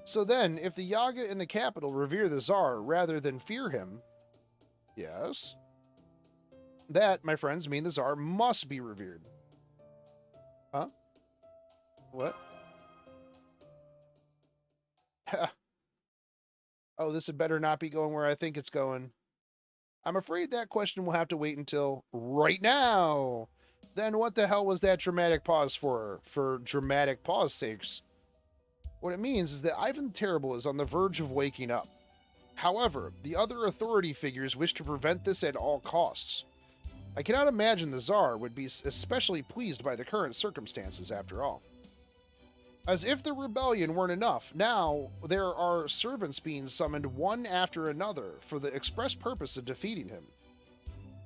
So then, if the Yaga in the capital revere the Tsar rather than fear him, yes, that, my friends, mean the Tsar must be revered. Huh? What? Oh, this had better not be going where I think it's going. I'm afraid that question will have to wait until right now. Then what the hell was that dramatic pause for? For dramatic pause sakes. What it means is that Ivan the Terrible is on the verge of waking up. However, the other authority figures wish to prevent this at all costs. I cannot imagine the Tsar would be especially pleased by the current circumstances, after all. As if the rebellion weren't enough, now there are servants being summoned one after another for the express purpose of defeating him.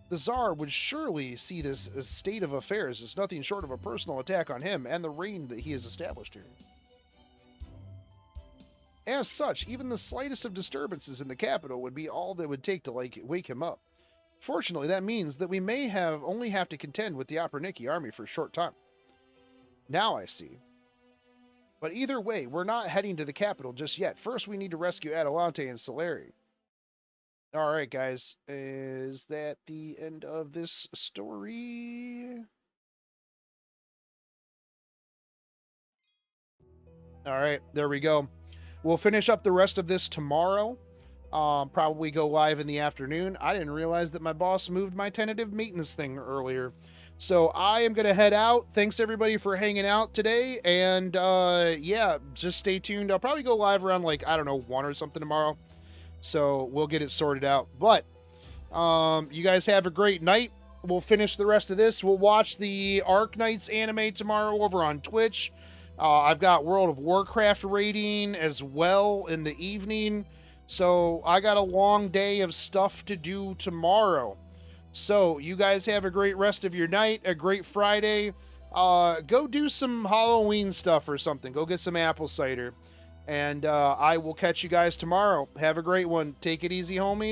The Tsar would surely see this state of affairs as nothing short of a personal attack on him and the reign that he has established here. As such, even the slightest of disturbances in the capital would be all that would take to wake him up. Fortunately, that means that we may only have to contend with the Operniki army for a short time. Now I see. But either way, we're not heading to the capital just yet. First, we need to rescue Atalante and Salieri. Alright, guys. Is that the end of this story? Alright, there we go. We'll finish up the rest of this tomorrow. Probably go live in the afternoon. I didn't realize that my boss moved my tentative maintenance thing earlier. So I am going to head out. Thanks, everybody, for hanging out today. And, yeah, just stay tuned. I'll probably go live around, 1 or something tomorrow. So we'll get it sorted out. But you guys have a great night. We'll finish the rest of this. We'll watch the Arc Knights anime tomorrow over on Twitch. I've got World of Warcraft raiding as well in the evening. So I got a long day of stuff to do tomorrow. So you guys have a great rest of your night, a great Friday. Go do some Halloween stuff or something. Go get some apple cider. And I will catch you guys tomorrow. Have a great one. Take it easy, homies.